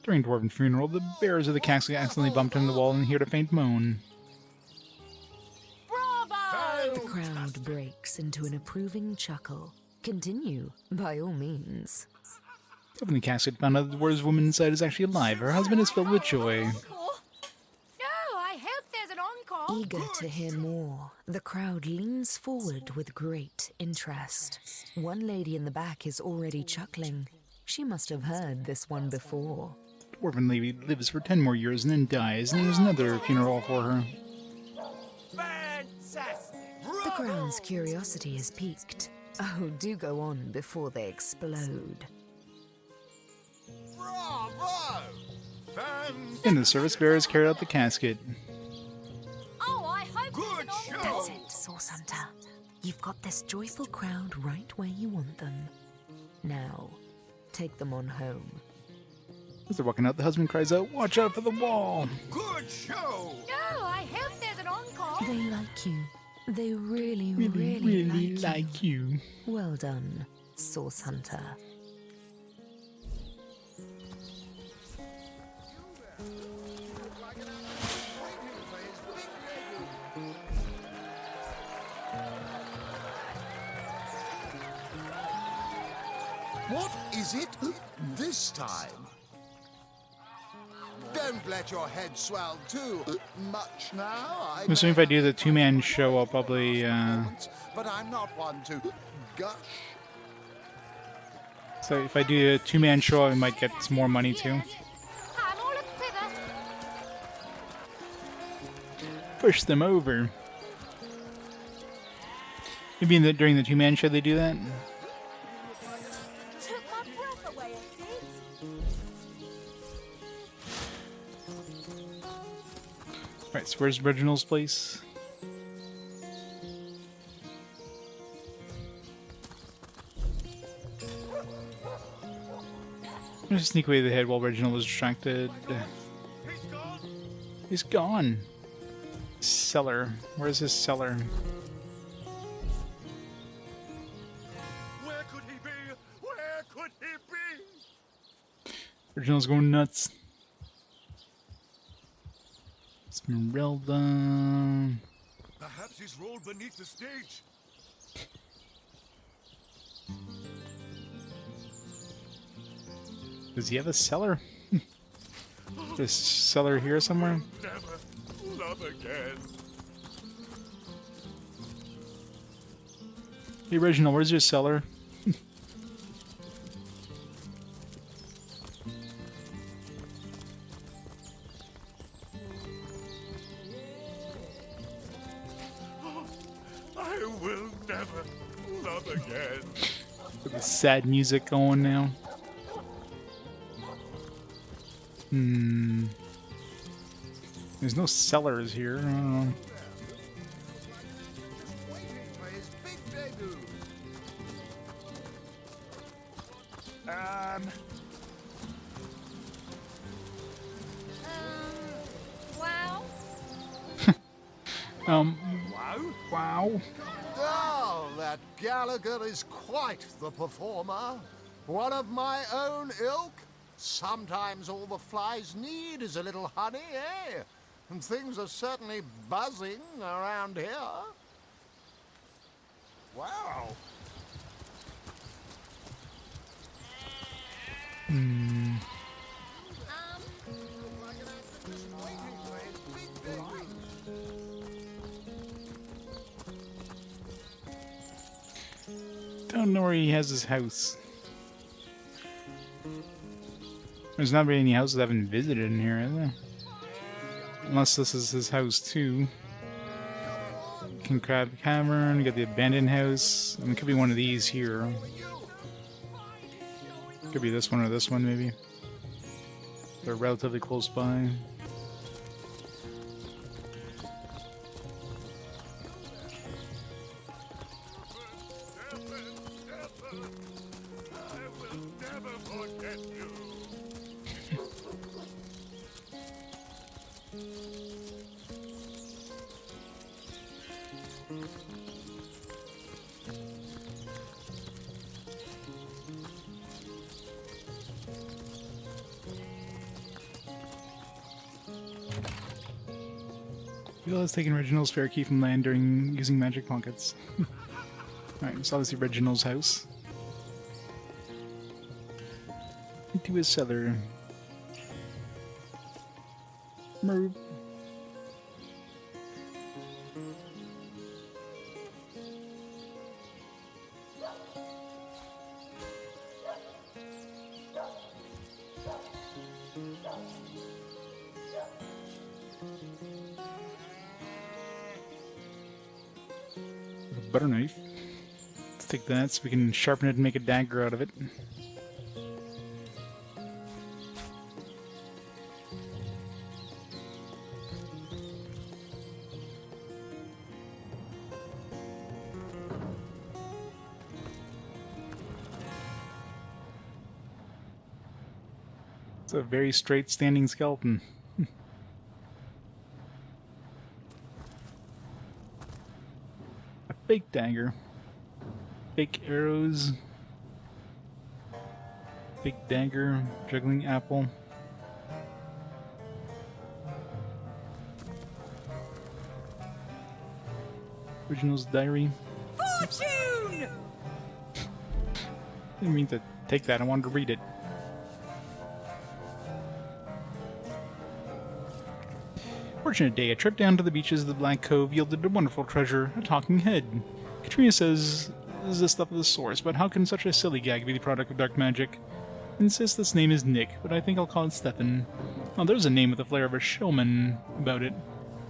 During Dwarven funeral, the bearers of the casket accidentally bumped into the wall and heard a faint moan. Bravo! The crowd breaks into an approving chuckle. Continue, by all means. Opening the casket, found out the dwarves woman inside is actually alive. Her husband is filled with joy. No, I hope there's an encore. Eager to hear more, the crowd leans forward with great interest. One lady in the back is already chuckling. She must have heard this one before. Dwarven lady lives for 10 more years and then dies, and there's another funeral for her. Fantastic! The crowd's curiosity is piqued. Oh, do go on before they explode. Bravo! And the service bearers carried out the casket. Oh, I hope there's an encore. That's it, Source Hunter. You've got this joyful crowd right where you want them. Now, take them on home. As they're walking out, the husband cries out, "Watch out for the wall!" Good show! No, I hope there's an encore. They like you. They really, Really, really like you. Well done, Source Hunter. What is it this time? Don't let your head swell too much now. I'm assuming if I do the two-man show, I'll probably, But I'm not one to gush. So if I do a two-man show, I might get some more money too. I'm all a quiver. Push them over. Maybe during the two-man show they do that? Took my breath away, it did. Right, so where's Reginald's place? I'm gonna sneak away the head while Reginald was distracted. He's gone. Cellar. Where's his cellar? Where could he be? Where could he be? Reginald's going nuts. Esmeralda. Perhaps he's rolled beneath the stage. Does he have a cellar? This cellar here somewhere? Never love again. Hey Reginald, where's your cellar? I will never love again. With the sad music going now. There's no cellars here. I don't know. Wow. Wow. Oh, that Gallagher is quite the performer. One of my own ilk. Sometimes all the flies need is a little honey, eh? And things are certainly buzzing around here. Wow. Don't know where he has his house. There's not really any houses I haven't visited in here, is there? Unless this is his house too. King Crab Cavern, you got the abandoned house. I mean, it could be one of these here. Could be this one or this one, maybe. They're relatively close by. Bill has taken Reginald's spare key from land during using magic pockets. Alright, it's obviously Reginald's house. Into his cellar. Move. Butter knife. Let's take that so we can sharpen it and make a dagger out of it. It's a very straight standing skeleton. Fake dagger. Fake arrows. Fake dagger. Juggling apple. Original's diary. Fortune! Didn't mean to take that, I wanted to read it. Fortunate day, a trip down to the beaches of the Black Cove yielded a wonderful treasure, a talking head. Katrina says this is the stuff of the source, but how can such a silly gag be the product of dark magic? Insists this name is Nick, but I think I'll call it Stefan. Oh, there's a name with a flair of a showman about it.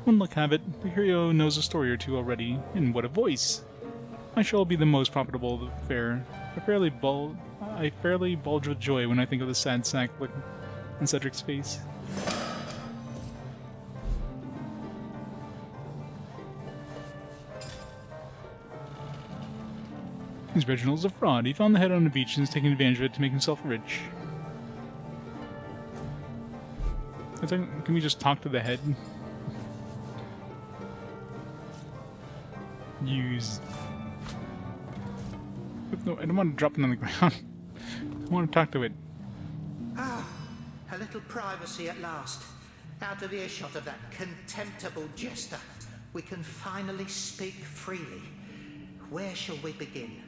One look have it, the hero knows a story or two already, and what a voice! I shall be the most profitable of the fair. I fairly bulge with joy when I think of the sad sack look on Cedric's face. This Reginald's a fraud. He found the head on the beach and is taking advantage of it to make himself rich. Can we just talk to the head? Use... No, I don't want to drop it on the ground. I want to talk to it. Ah, a little privacy at last. Out of earshot of that contemptible jester, we can finally speak freely. Where shall we begin?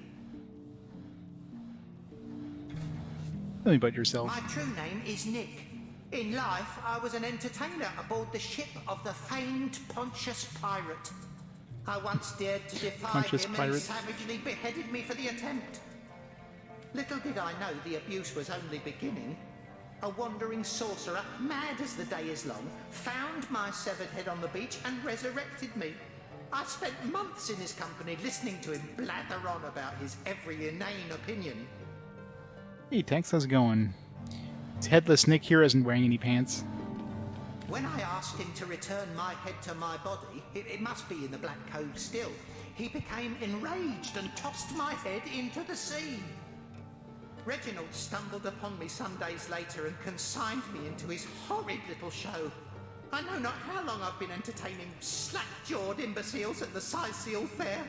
Tell me about yourself. My true name is Nick. In life, I was an entertainer aboard the ship of the famed Pontius Pirate. I once dared to defy Pontius him Pirate. and savagely beheaded me for the attempt. Little did I know the abuse was only beginning. A wandering sorcerer, mad as the day is long, found my severed head on the beach and resurrected me. I spent months in his company listening to him blather on about his every inane opinion. Hey Tex, how's it going? This headless Nick here isn't wearing any pants. When I asked him to return my head to my body, it must be in the Black Cove still, he became enraged and tossed my head into the sea. Reginald stumbled upon me some days later and consigned me into his horrid little show. I know not how long I've been entertaining slack-jawed imbeciles at the Seal Fair.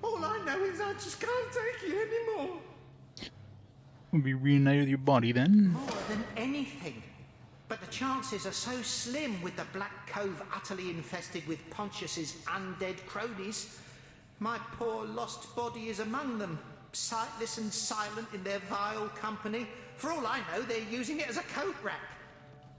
All I know is I just can't take you anymore. We'll be reunited with your body then. More than anything. But the chances are so slim with the Black Cove utterly infested with Pontius's undead cronies. My poor lost body is among them, sightless and silent in their vile company. For all I know, they're using it as a coat rack.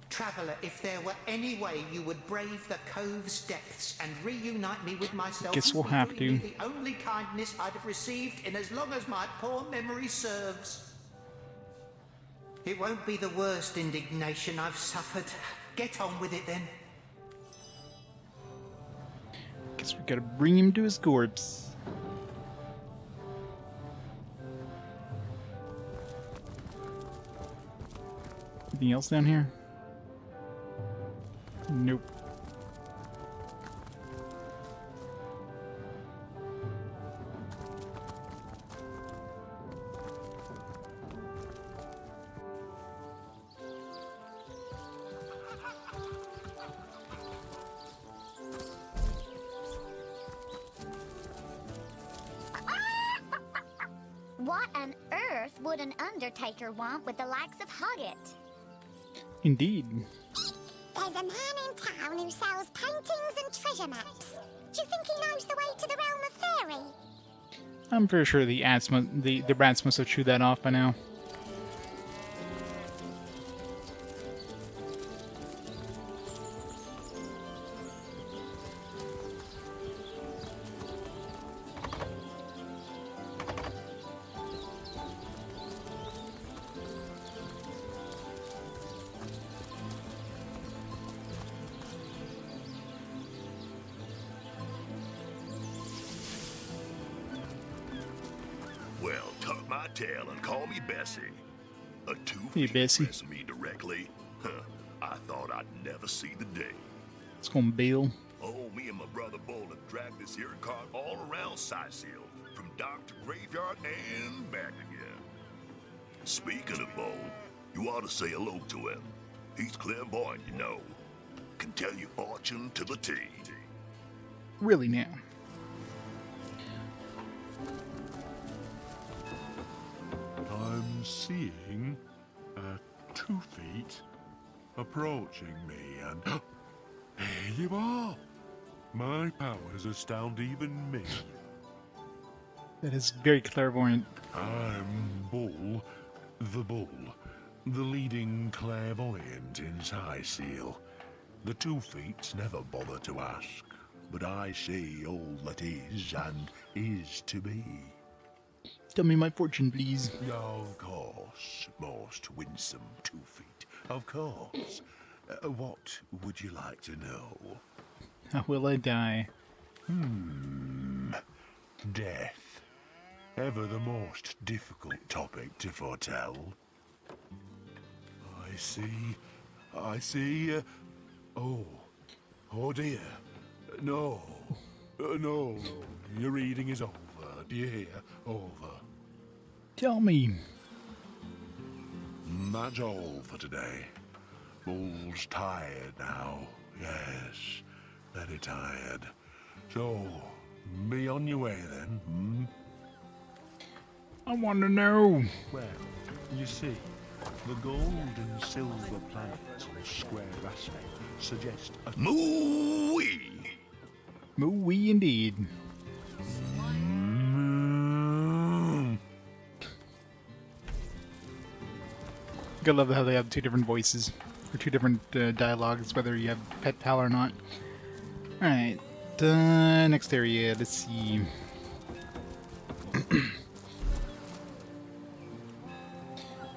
Traveller, if there were any way you would brave the cove's depths and reunite me with myself, guess we'll have to. the only kindness I'd have received in as long as my poor memory serves. It won't be the worst indignation I've suffered. Get on with it then. Guess we gotta bring him to his corpse. Anything else down here? Nope. What on earth would an undertaker want with the likes of Huggett? Indeed. There's a man in town who sells paintings and treasure maps. Do you think he knows the way to the realm of fairy? I'm pretty sure the rats must have chewed that off by now. Well, tuck my tail and call me Bessie. A Hey, two-feet Bessie. addressing me directly? Huh, I thought I'd never see the day. It's going Bill. Oh, me and my brother Bull have dragged this here cart all around Seal, from dock to graveyard and back again. Speaking of Bull, you ought to say hello to him. He's clairvoyant, you know. Can tell you fortune to the T. Really now. I'm seeing 2 feet approaching me, and here you are. My powers astound even me. That is very clairvoyant. I'm Bull, the leading clairvoyant in Seal. The 2 feets never bother to ask, but I see all that is and is to be. Tell me my fortune, please. Of course, most winsome 2 feet. Of course. What would you like to know? How will I die? Death. Ever the most difficult topic to foretell. I see. Oh dear. No. No. Your reading is over. Do you hear? Over. Tell me. That's all for today. Bull's tired now. Yes, very tired. So, be on your way then, hmm? I want to know. Well, you see, the gold and silver planets on square aspect suggest a... Moo-wee! Moo-wee indeed. I love how they have two different voices, or two different dialogues, whether you have pet pal or not. Alright, next area, let's see.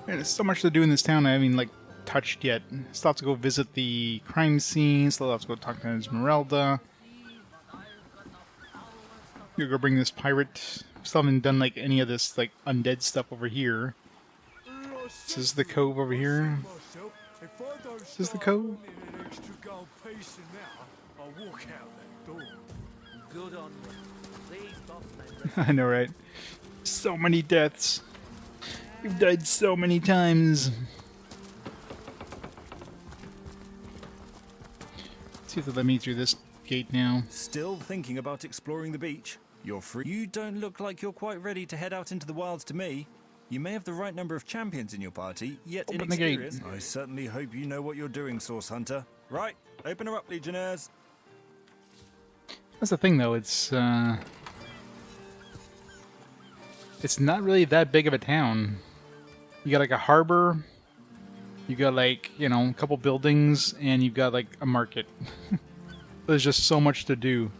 There's so much to do in this town I haven't, like, touched yet. Still have to go visit the crime scene, still have to go talk to Esmeralda. Gonna go bring this pirate. Still haven't done, like, any of this, like, undead stuff over here. This is the cove over here. Is this the cove? I know, right? So many deaths. You've died so many times. Let's see if they'll let me through this gate now. Still thinking about exploring the beach? You're free. You don't look like you're quite ready to head out into the wilds to me. You may have the right number of champions in your party, yet inexperienced. I certainly hope you know what you're doing, Source Hunter. Right, open her up, Legionnaires. That's the thing, though. It's not really that big of a town. You got like a harbor, you got like, you know, a couple buildings, and you've got like a market. There's just so much to do.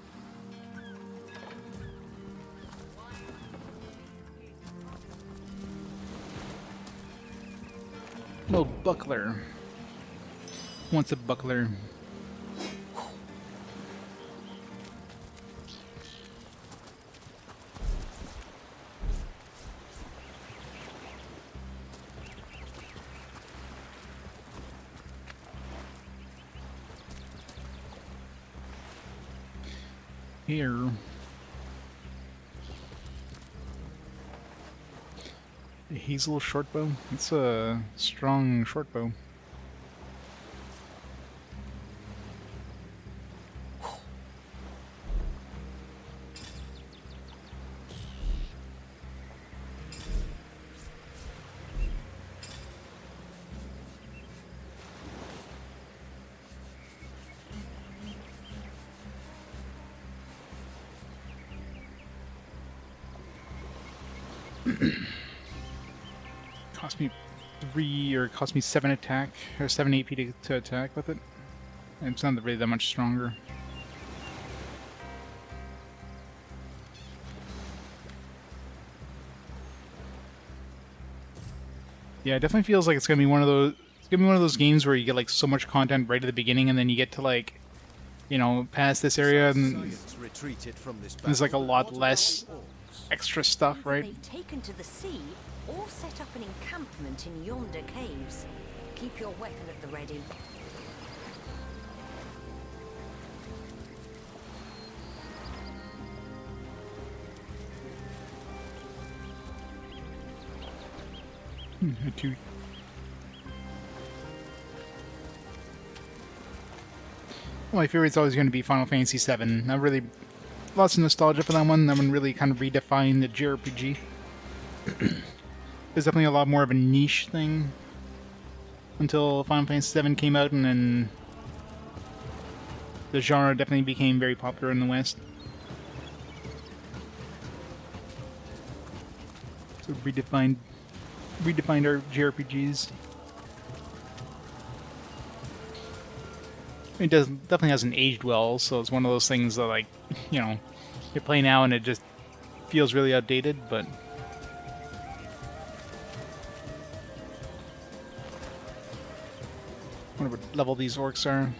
Little buckler. Wants a buckler. Here. The hazel shortbow? It's a strong shortbow. Cost me 3 or cost me 7 attack or 7 AP to attack with it. And it's not really that much stronger. Yeah, it definitely feels like it's gonna be one of those. It's gonna be one of those games where you get like so much content right at the beginning, and then you get to like, you know, past this area, and there's like a lot less extra stuff, right? They've taken to the sea or set up an encampment in yonder caves. Keep your weapon at the ready. A tooth. Well, my favorite's always going to be Final Fantasy VII. I really lots of nostalgia for that one. That one really kind of redefined the JRPG. There's definitely a lot more of a niche thing until Final Fantasy VII came out, and then the genre definitely became very popular in the West. So redefined our JRPGs. It definitely hasn't aged well, so it's one of those things that, like, you know, you play now and it just feels really outdated, but I wonder what level these orcs are.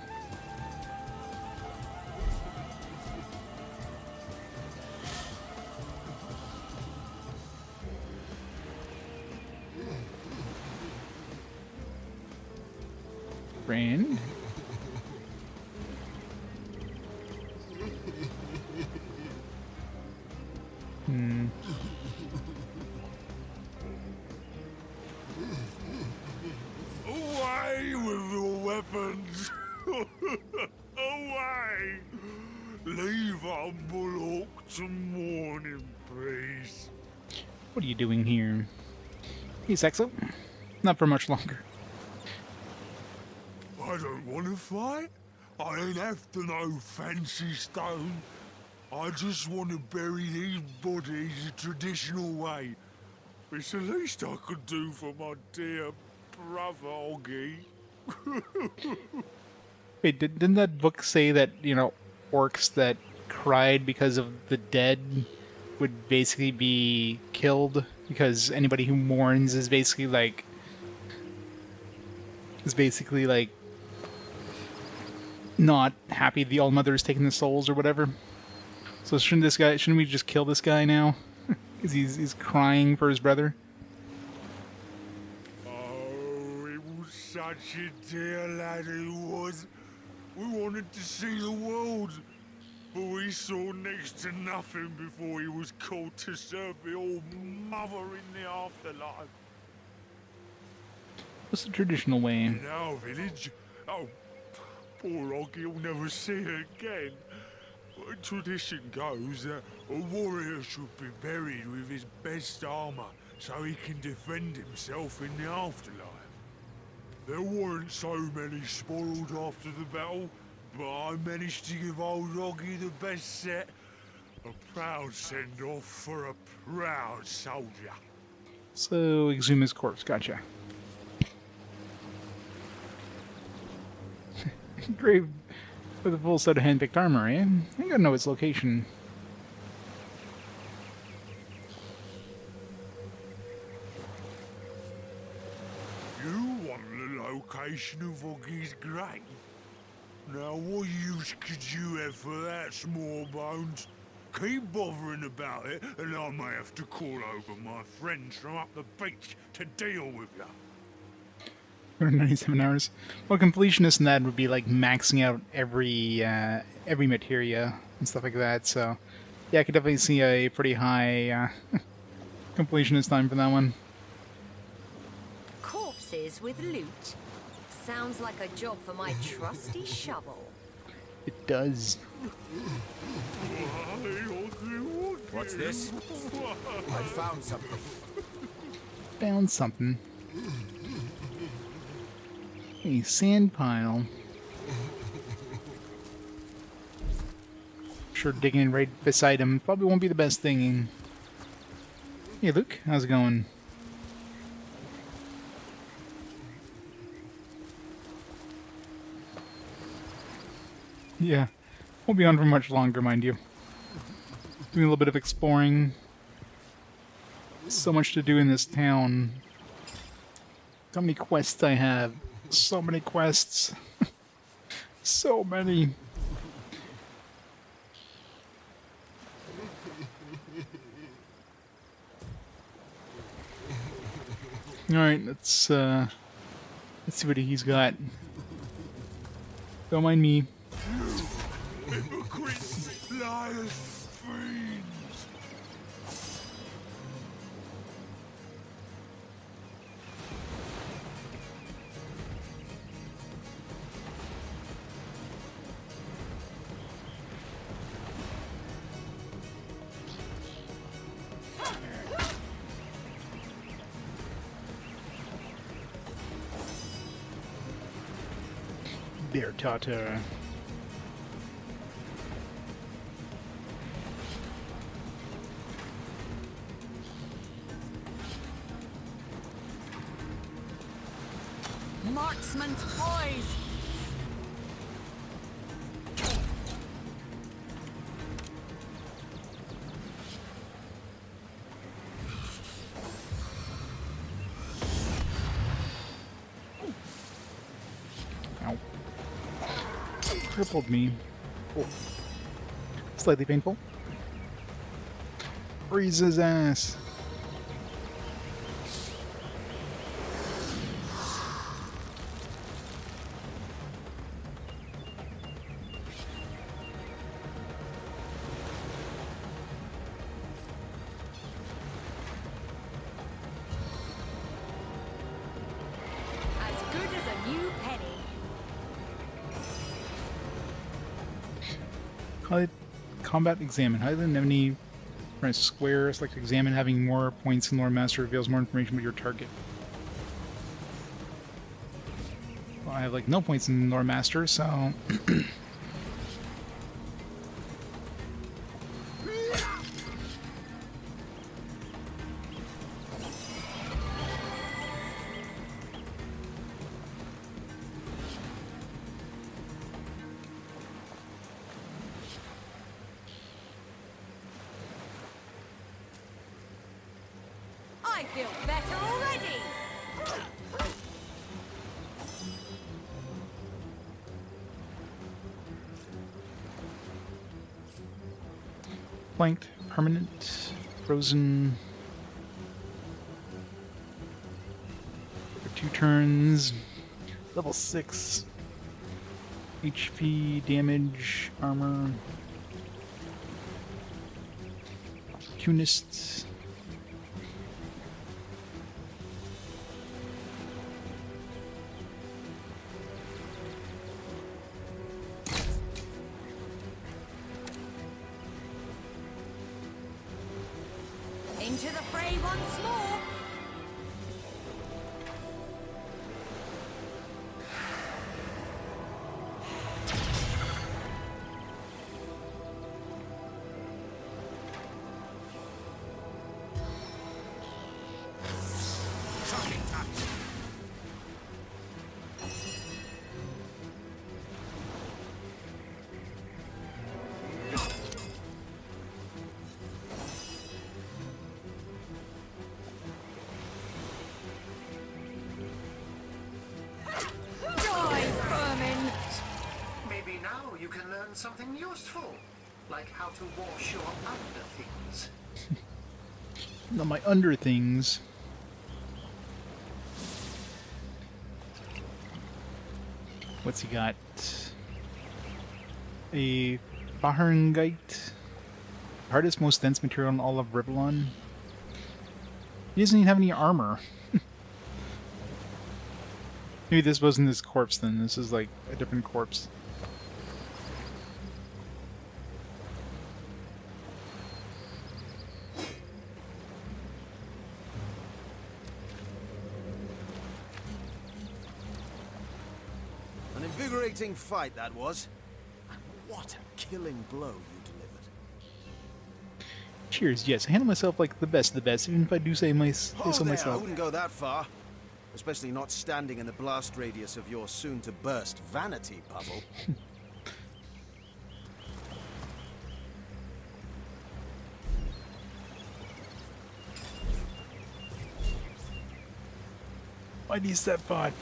Brand. leave Umberlock to mourn in peace. What are you doing here? Hey, Saxo. Not for much longer. I don't want to fight. I ain't after no fancy stone. I just want to bury these bodies the traditional way. It's the least I could do for my dear brother, Oggy. Wait, didn't that book say that, you know, orcs that cried because of the dead would basically be killed? Because anybody who mourns is basically like... not happy the All-Mother is taking the souls or whatever. So shouldn't we just kill this guy now? Because he's crying for his brother? Oh, it was such a dear lad he was. We wanted to see the world, but we saw next to nothing before he was called to serve the All-Mother in the afterlife. What's the traditional way? In our village, oh, poor Oggy will never see her again. Tradition goes that a warrior should be buried with his best armor so he can defend himself in the afterlife. There weren't so many spoiled after the battle, but I managed to give old Oggy the best set. A proud send-off for a proud soldier. So, exhume his corpse, gotcha. Grave with a full set of hand-picked armor, eh? I gotta know its location. You want the location of Oggy's grave? Now what use could you have for that, small bones? Keep bothering about it, and I may have to call over my friends from up the beach to deal with you. 97 hours. Well, completionist in that would be like maxing out every materia and stuff like that. So, yeah, I could definitely see a pretty high completionist time for that one. Corpses with loot? Sounds like a job for my trusty shovel. It does. What's this? I found something. Found something. A sand pile. Sure, digging right beside him probably won't be the best thing. Hey, Luke, how's it going? Yeah, won't be on for much longer, mind you. Doing a little bit of exploring. So much to do in this town. How many quests I have. So many quests. So many. Alright, let's see what he's got. Don't mind me. Hypocrites, liars, fiends. Bear Tata. Marksman's poise! Ow. Crippled me. Oh. Slightly painful. Freeze his ass. Good as a new penny. Combat Examine. Highlight an enemy. Press square. Select Examine. Having more points in Lore Master reveals more information about your target. Well, I have like no points in Lore Master, so. I feel better already! Flanked, permanent, frozen. For 2 turns. Level 6. HP, damage, armor. Cunists. Into the fray once more! Maybe now you can learn something useful, like how to wash your underthings. Not my under things. What's he got? A Baharngite. Hardest, most dense material in all of Rivellon. He doesn't even have any armor. Maybe this wasn't his corpse then. This is like a different corpse. An invigorating fight that was. And what a killing blow you delivered. Cheers, yes, I handle myself like the best of the best, even if I do say so I myself. wouldn't go that far. Especially not standing in the blast radius of your soon-to-burst vanity bubble. Why do you step bot?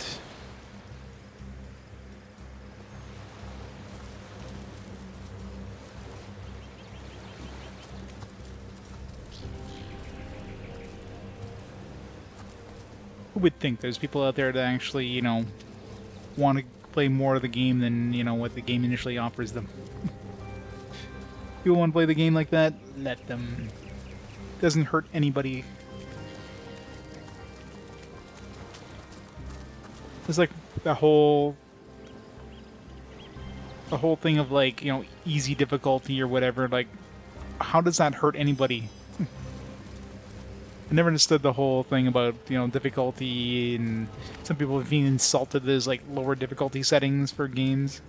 Who would think there's people out there that actually, you know, want to play more of the game than, you know, what the game initially offers them. People want to play the game like that? Let them. Doesn't hurt anybody. It's like the whole thing of like, you know, easy difficulty or whatever. Like, how does that hurt anybody? I never understood the whole thing about, you know, difficulty, and some people have been insulted as like lower difficulty settings for games.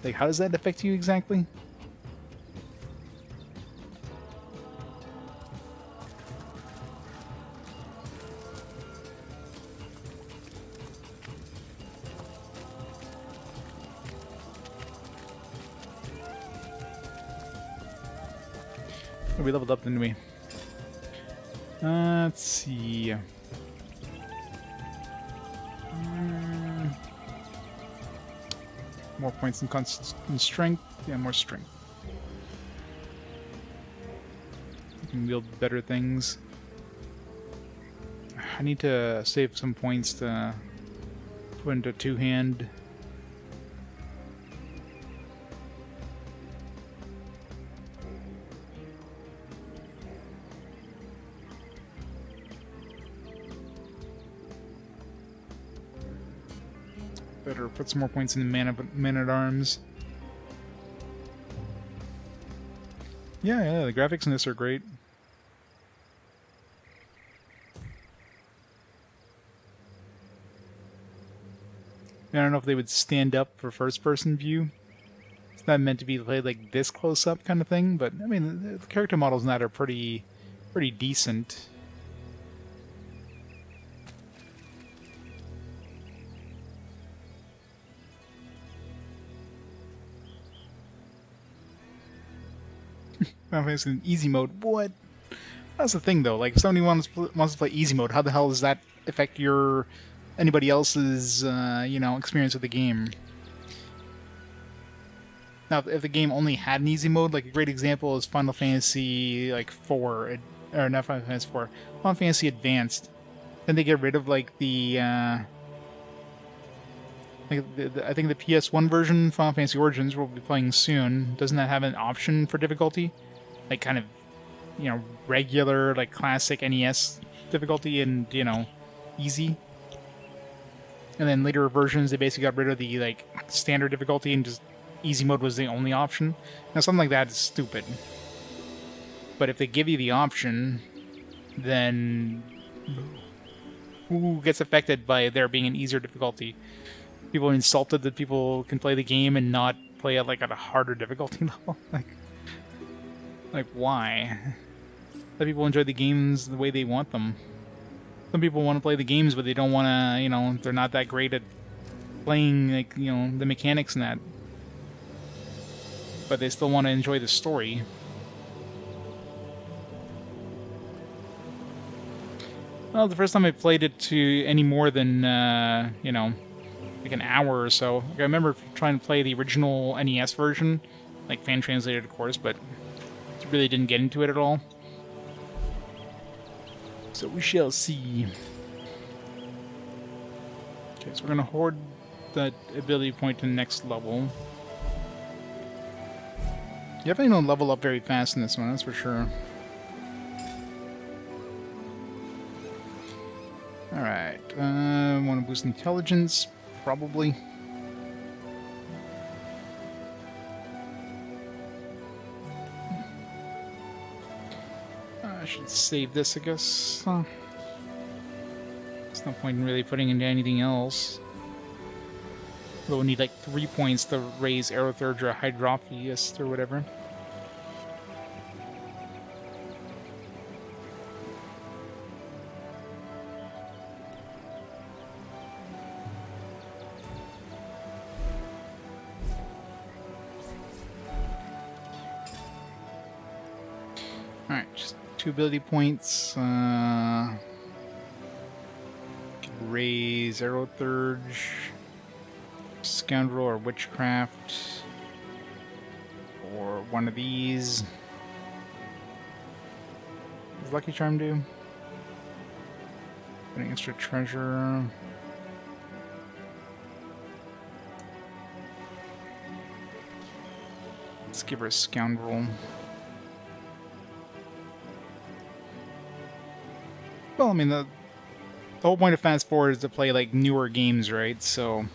Like, how does that affect you exactly? Oh, we leveled up, didn't we? Let's see. More points in strength. Yeah, more strength. You can wield better things. I need to save some points to put into two-hand. Better put some more points in the Man-at-Arms. Yeah, the graphics in this are great. I don't know if they would stand up for first-person view. It's not meant to be played like this close-up kind of thing, but I mean, the character models in that are pretty decent. Final Fantasy in easy mode. What? That's the thing, though. Like, if somebody wants to play easy mode, how the hell does that affect anybody else's experience with the game? Now, if the game only had an easy mode, like a great example is Final Fantasy like 4, or not Final Fantasy 4, Final Fantasy Advanced. Then they get rid of like I think the PS1 version, Final Fantasy Origins, we'll be playing soon. Doesn't that have an option for difficulty? Like kind of, regular, like classic NES difficulty and, easy. And then later versions, they basically got rid of the, like, standard difficulty and just easy mode was the only option. Now, something like that is stupid. But if they give you the option, then who gets affected by there being an easier difficulty? People are insulted that people can play the game and not play it, like, at a harder difficulty level. Like, why? Let people enjoy the games the way they want them. Some people want to play the games, but they don't want to, they're not that great at playing, like, the mechanics and that. But they still want to enjoy the story. Well, the first time I played it to any more than, like an hour or so. Like, I remember trying to play the original NES version, like fan translated, of course, but really didn't get into it at all. So we shall see. Okay, so we're gonna hoard that ability point to the next level. You definitely don't level up very fast in this one, that's for sure. Alright, want to boost intelligence? Probably. I should save this, I guess. There's no point in really putting into anything else. We'll need like 3 points to raise Aerothurge or Hydrophiist or whatever. Alright, just 2 ability points. Could raise Aerothurge, Scoundrel, or Witchcraft, or one of these. What does Lucky Charm do? Getting extra treasure. Let's give her a Scoundrel. Well, I mean, the whole point of Fast Forward is to play, like, newer games, right? So, I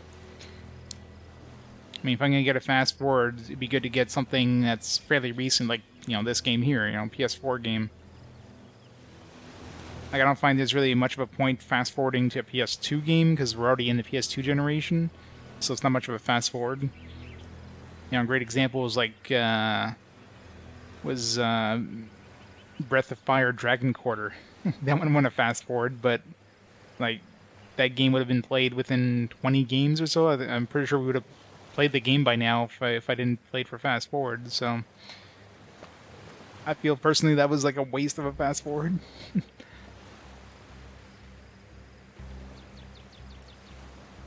mean, if I'm going to get a Fast Forward, it'd be good to get something that's fairly recent, like, this game here, PS4 game. Like, I don't find there's really much of a point Fast Forwarding to a PS2 game, because we're already in the PS2 generation, so it's not much of a Fast Forward. A great example was, like, Breath of Fire Dragon Quarter. That one went a fast forward, but like that game would have been played within 20 games or so. I'm pretty sure we would have played the game by now if I didn't play it for fast forward. So I feel personally that was like a waste of a fast forward.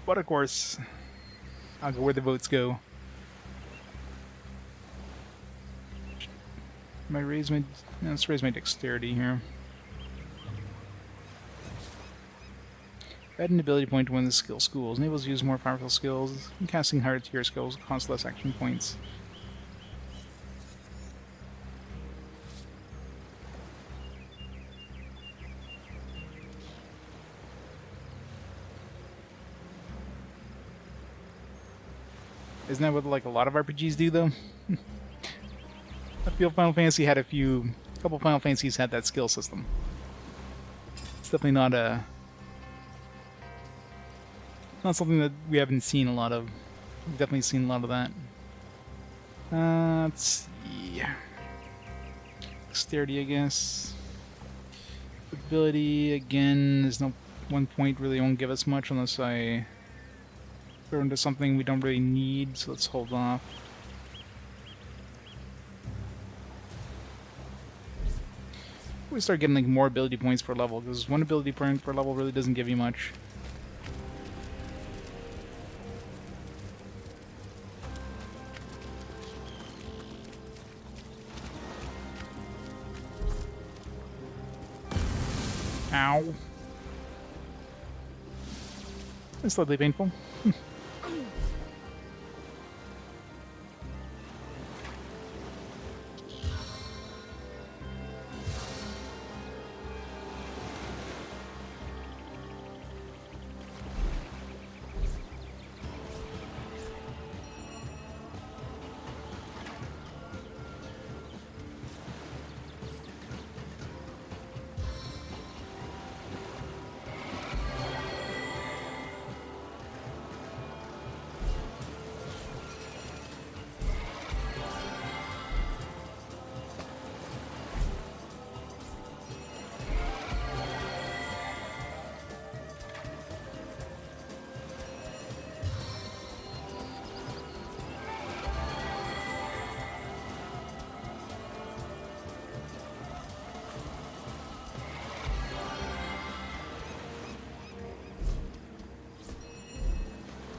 But of course, I'll go where the votes go. Let's raise my dexterity here. Add an ability point to one of the skill schools. Enables you to use more powerful skills. And casting higher tier skills costs less action points. Isn't that what like a lot of RPGs do though? I feel Final Fantasy had a couple Final Fantasies had that skill system. It's definitely not something that we haven't seen a lot of. We've definitely seen a lot of that. Let's see. Dexterity, I guess. Ability, again, there's no 1 point really won't give us much unless I throw into something we don't really need, so let's hold off. We start getting like more ability points per level, because 1 ability point per level really doesn't give you much. Ow. It's slightly painful.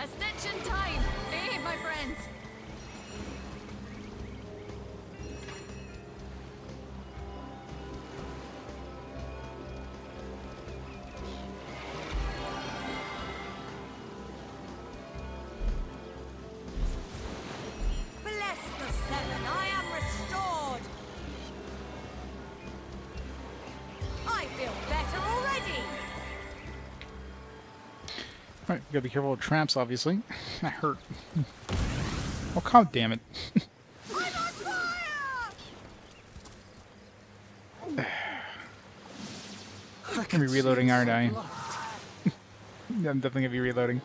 Ascension time! Behave, my friends! Bless the seven, I am restored. I feel better already. Alright, we gotta be careful with traps, obviously. That hurt. Oh, god damn it. I'm gonna be reloading, aren't I? I'm definitely gonna be reloading.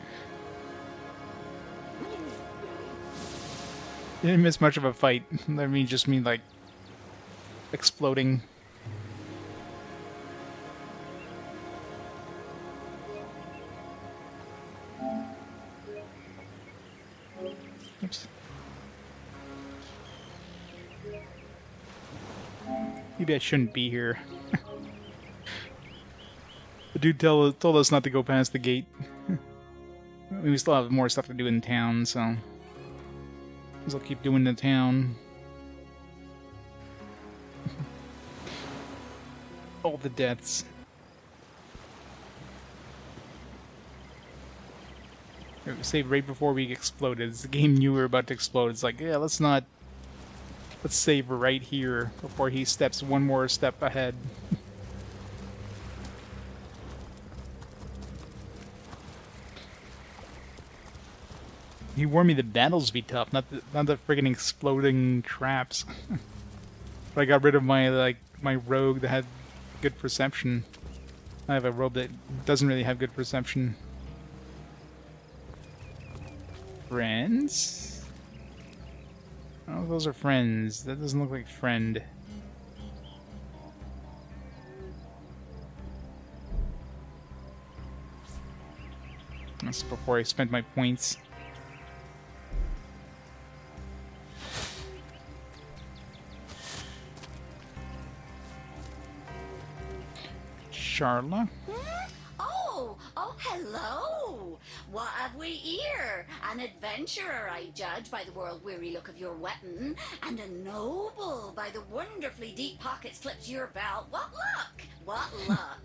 Didn't miss much of a fight. I mean, just mean like exploding. Oops. Maybe I shouldn't be here. The dude told us not to go past the gate. We still have more stuff to do in town, so I'll keep doing the town. All the deaths. It was saved right before we exploded. The game knew we were about to explode. It's like, yeah, let's save right here before he steps one more step ahead. He warned me the battles be tough, not the friggin' exploding traps. But I got rid of my rogue that had good perception. I have a rogue that doesn't really have good perception. Friends? Oh, those are friends. That doesn't look like friend. That's before I spent my points. Charla? Oh, hello! What have we here? An adventurer, I judge, by the world-weary look of your weapon, and a noble by the wonderfully deep pockets clipped to your belt. What luck! What luck!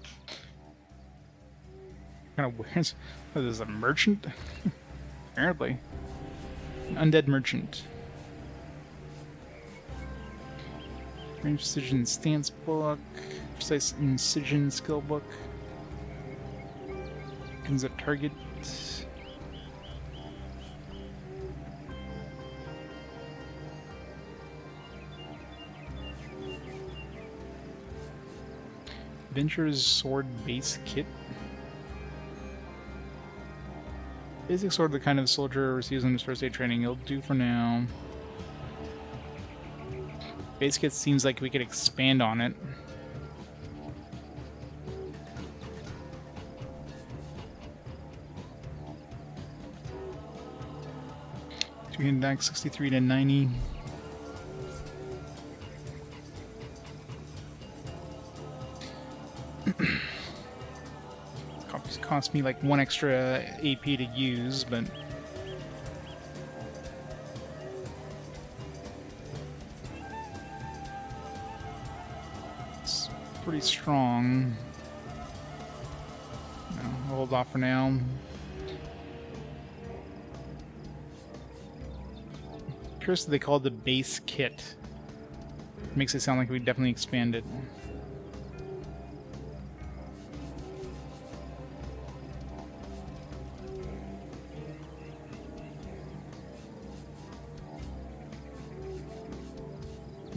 Kind of weird. What is this, a merchant? Apparently. An undead merchant. Range precision stance book. Precise incision skill book. Beacons at target. Adventurer's Sword Base Kit. Basic sword, the kind of soldier receives in his first aid training. It'll do for now. Base kit seems like we could expand on it. Two-hand axe 63 to 90. Cost me like 1 extra AP to use, but it's pretty strong. No, I'll hold off for now. Curious that they call it the base kit. Makes it sound like we definitely expand it.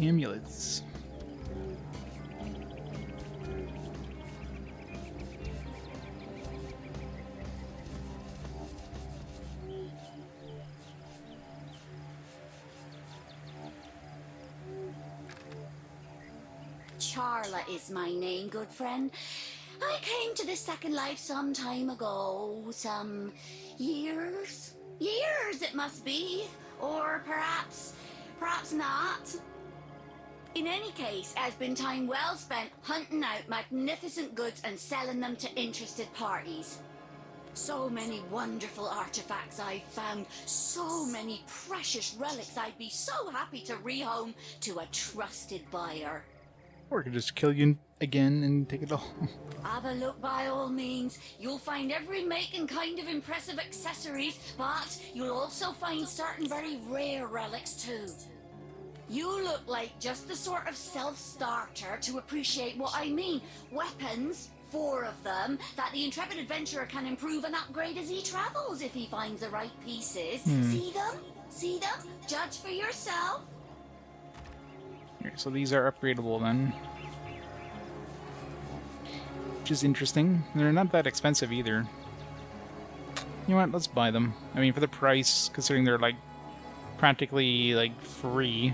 Amulets. Charla is my name, good friend. I came to the Second Life some time ago. Some years? Years it must be. Or perhaps not. In any case, it has been time well spent hunting out magnificent goods and selling them to interested parties. So many wonderful artifacts I've found, so many precious relics I'd be so happy to rehome to a trusted buyer. Or I could just kill you again and take it all. Have a look by all means. You'll find every make and kind of impressive accessories, but you'll also find certain very rare relics too. You look like just the sort of self-starter to appreciate what I mean. Weapons, 4 of them, that the intrepid adventurer can improve and upgrade as he travels if he finds the right pieces. See them? See them? Judge for yourself. Okay, so these are upgradable then. Which is interesting. They're not that expensive either. You know what? Let's buy them. I mean, for the price, considering they're like practically like free.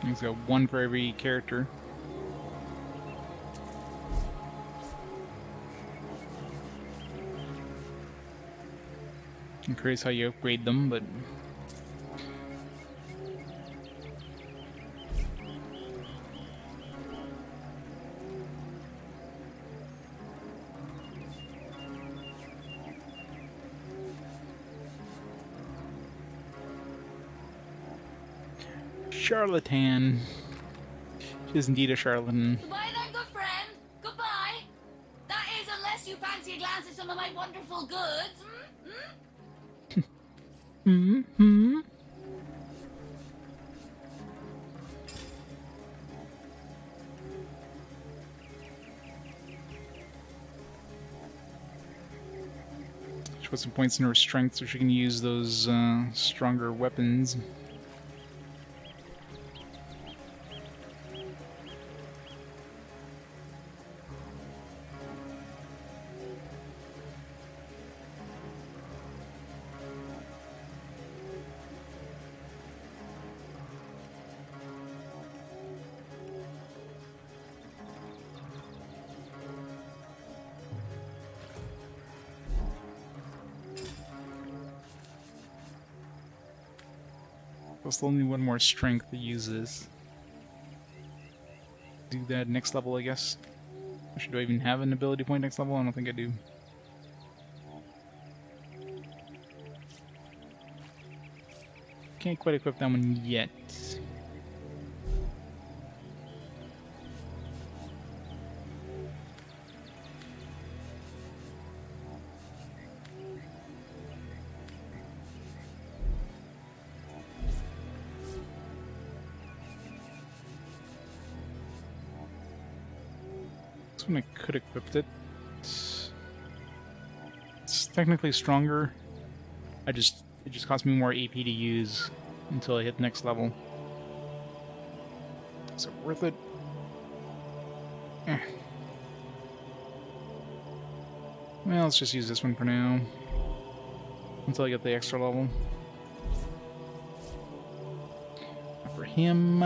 He's got 1 for every character. I'm curious how you upgrade them, but charlatan. She is indeed a charlatan. Goodbye then, good friend. Goodbye. That is, unless you fancy a glance at some of my wonderful goods. She put some points in her strength so she can use those stronger weapons. I'll still need 1 more strength to use this. Do that next level, I guess. Do I even have an ability point next level? I don't think I do. Can't quite equip that one yet. This one I could equip it. It's technically stronger. It just costs me more AP to use until I hit the next level. Is it worth it? Eh. Well, let's just use this one for now. Until I get the extra level. For him...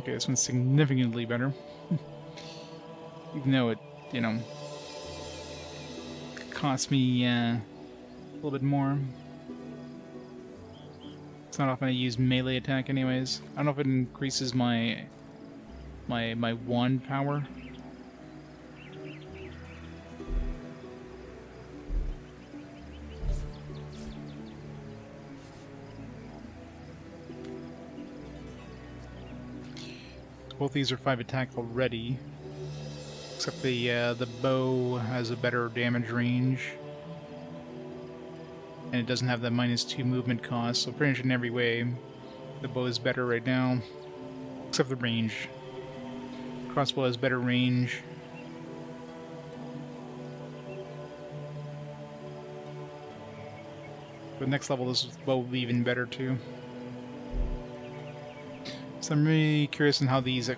Okay, this one's significantly better. Even though it, you know, cost me a little bit more. It's not often I use melee attack anyways. I don't know if it increases my wand power. Both these are 5 attack already, except the bow has a better damage range, and it doesn't have the -2 movement cost. So pretty much in every way, the bow is better right now, except the range. Crossbow has better range. But next level, this bow will be even better too. So I'm really curious on how these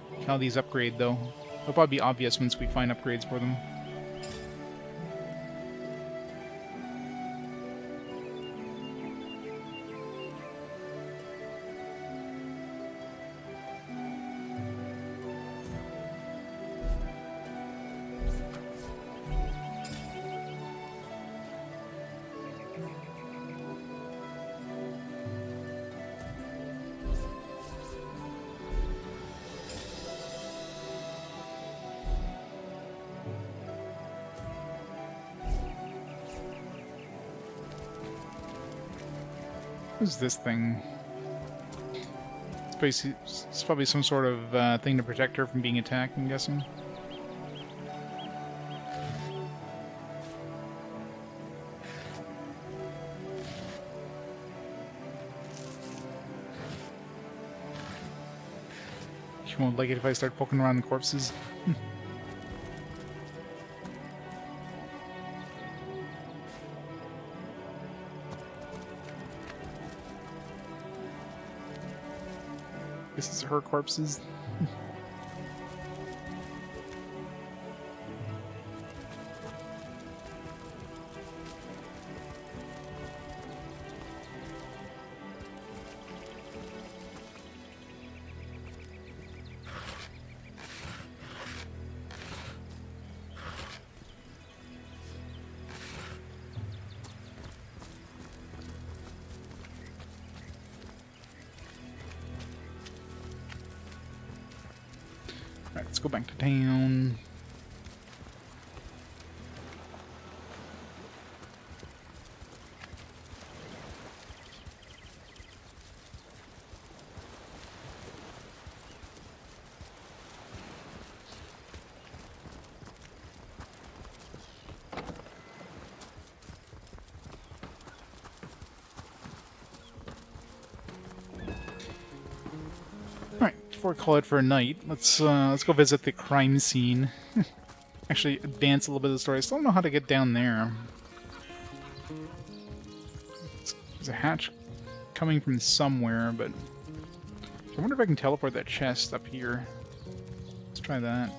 upgrade, though. It'll probably be obvious once we find upgrades for them. What's this thing? It's probably some sort of thing to protect her from being attacked, I'm guessing. She won't like it if I start poking around the corpses. This is her corpses. Right, let's go back to town. Before we call it for a night, let's go visit the crime scene. Actually, advance a little bit of the story. I still don't know how to get down there. There's a hatch coming from somewhere, but I wonder if I can teleport that chest up here. Let's try that.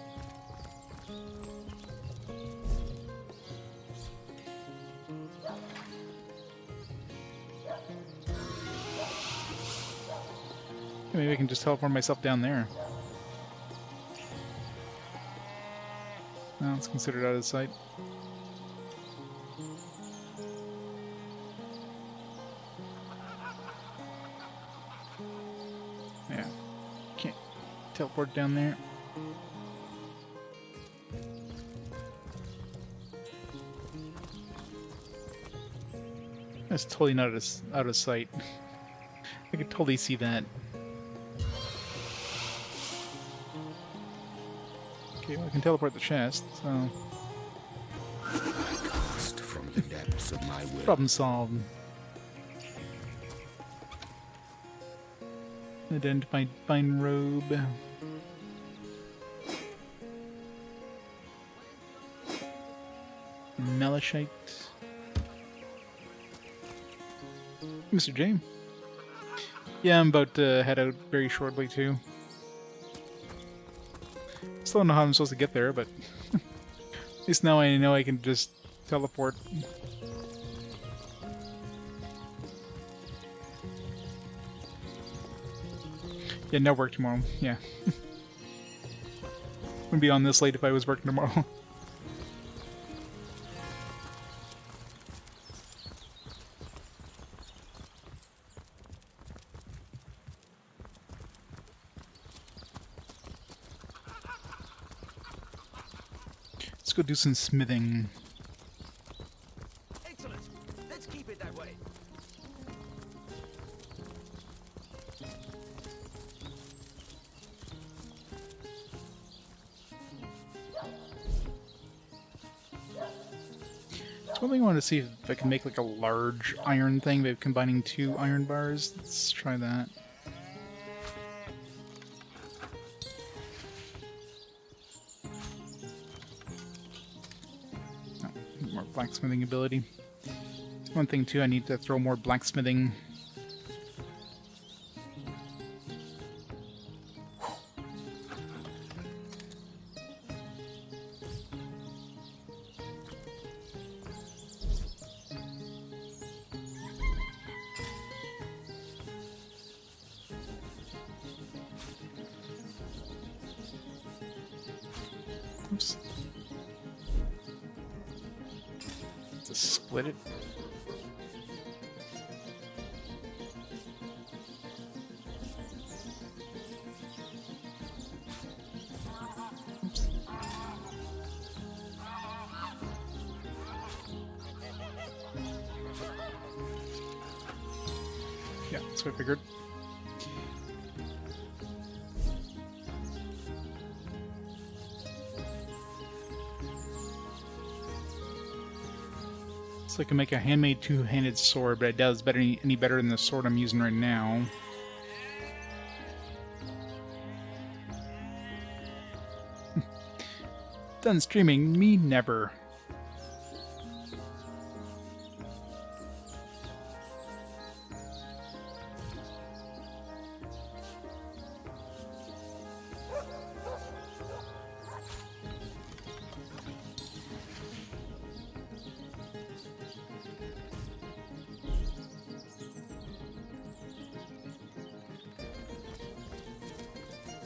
Maybe I can just teleport myself down there. No, it's considered out of sight. Yeah. Can't teleport down there. That's totally not out of sight. I could totally see that. Okay, well, I can teleport the chest, so... From the depths of my will. Problem solved. Identified fine robe. Malachite. Mr. J. Yeah, I'm about to head out very shortly too. Still don't know how I'm supposed to get there, but at least now I know I can just teleport. Yeah, no work tomorrow. Yeah. Wouldn't be on this late if I was working tomorrow. Let's go do some smithing. Excellent. Let's keep it that way. It's one thing I want to see if I can make like a large iron thing by combining 2 iron bars. Let's try that. Oh, more blacksmithing ability. One thing too, I need to throw more blacksmithing. Oops. Let's split it. Oops. Yeah, that's what I figured. So I can make a handmade 2-handed sword, but I doubt it's better any better than the sword I'm using right now. Done streaming? Me never.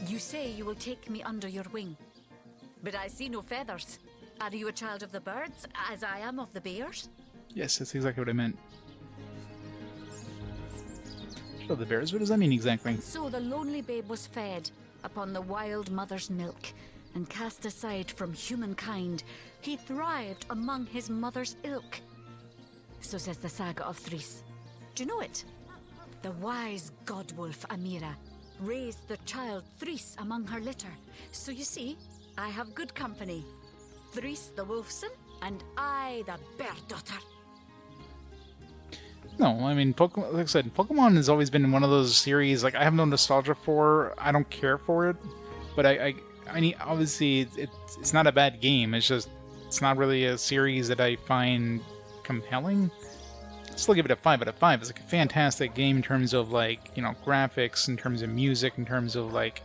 You say you will take me under your wing, but I see no feathers. Are you a child of the birds, as I am of the bears? Yes, that's exactly what I meant. Show the bears? What does that mean exactly? And so the lonely babe was fed upon the wild mother's milk, and cast aside from humankind, he thrived among his mother's ilk. So says the saga of Threes. Do you know it? The wise godwolf Amira raised the child Threes among her litter. So you see, I have good company. Threes the wolfson, and I the bear daughter. No, I mean, Pokemon, like I said, Pokemon has always been one of those series, like, I have no nostalgia for, I don't care for it, but I need, obviously, it's not a bad game, it's just, it's not really a series that I find compelling. Still give it a 5 out of 5. It's like a fantastic game in terms of, like, you know, graphics, in terms of music, in terms of, like,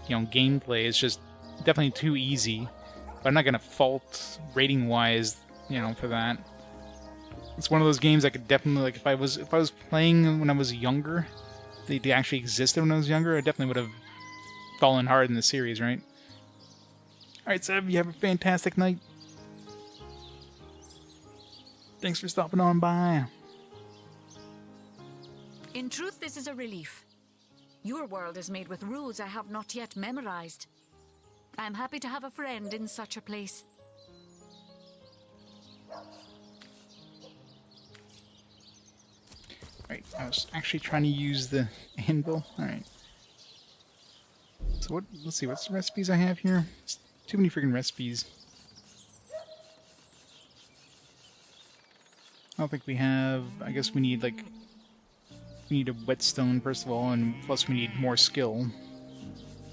you know, gameplay. It's just definitely too easy. But I'm not gonna fault rating wise, you know, for that. It's one of those games I could definitely, like, if I was playing when I was younger, they actually existed when I was younger, I definitely would have fallen hard in the series, right? Alright, Seb, you have a fantastic night. Thanks for stopping on by. In truth, this is a relief. Your world is made with rules I have not yet memorized. I am happy to have a friend in such a place. Right, I was actually trying to use the anvil. Alright. So what, let's see, what's the recipes I have here? It's too many freaking recipes. I don't think we have, I guess we need like We need a whetstone first of all, and plus we need more skill.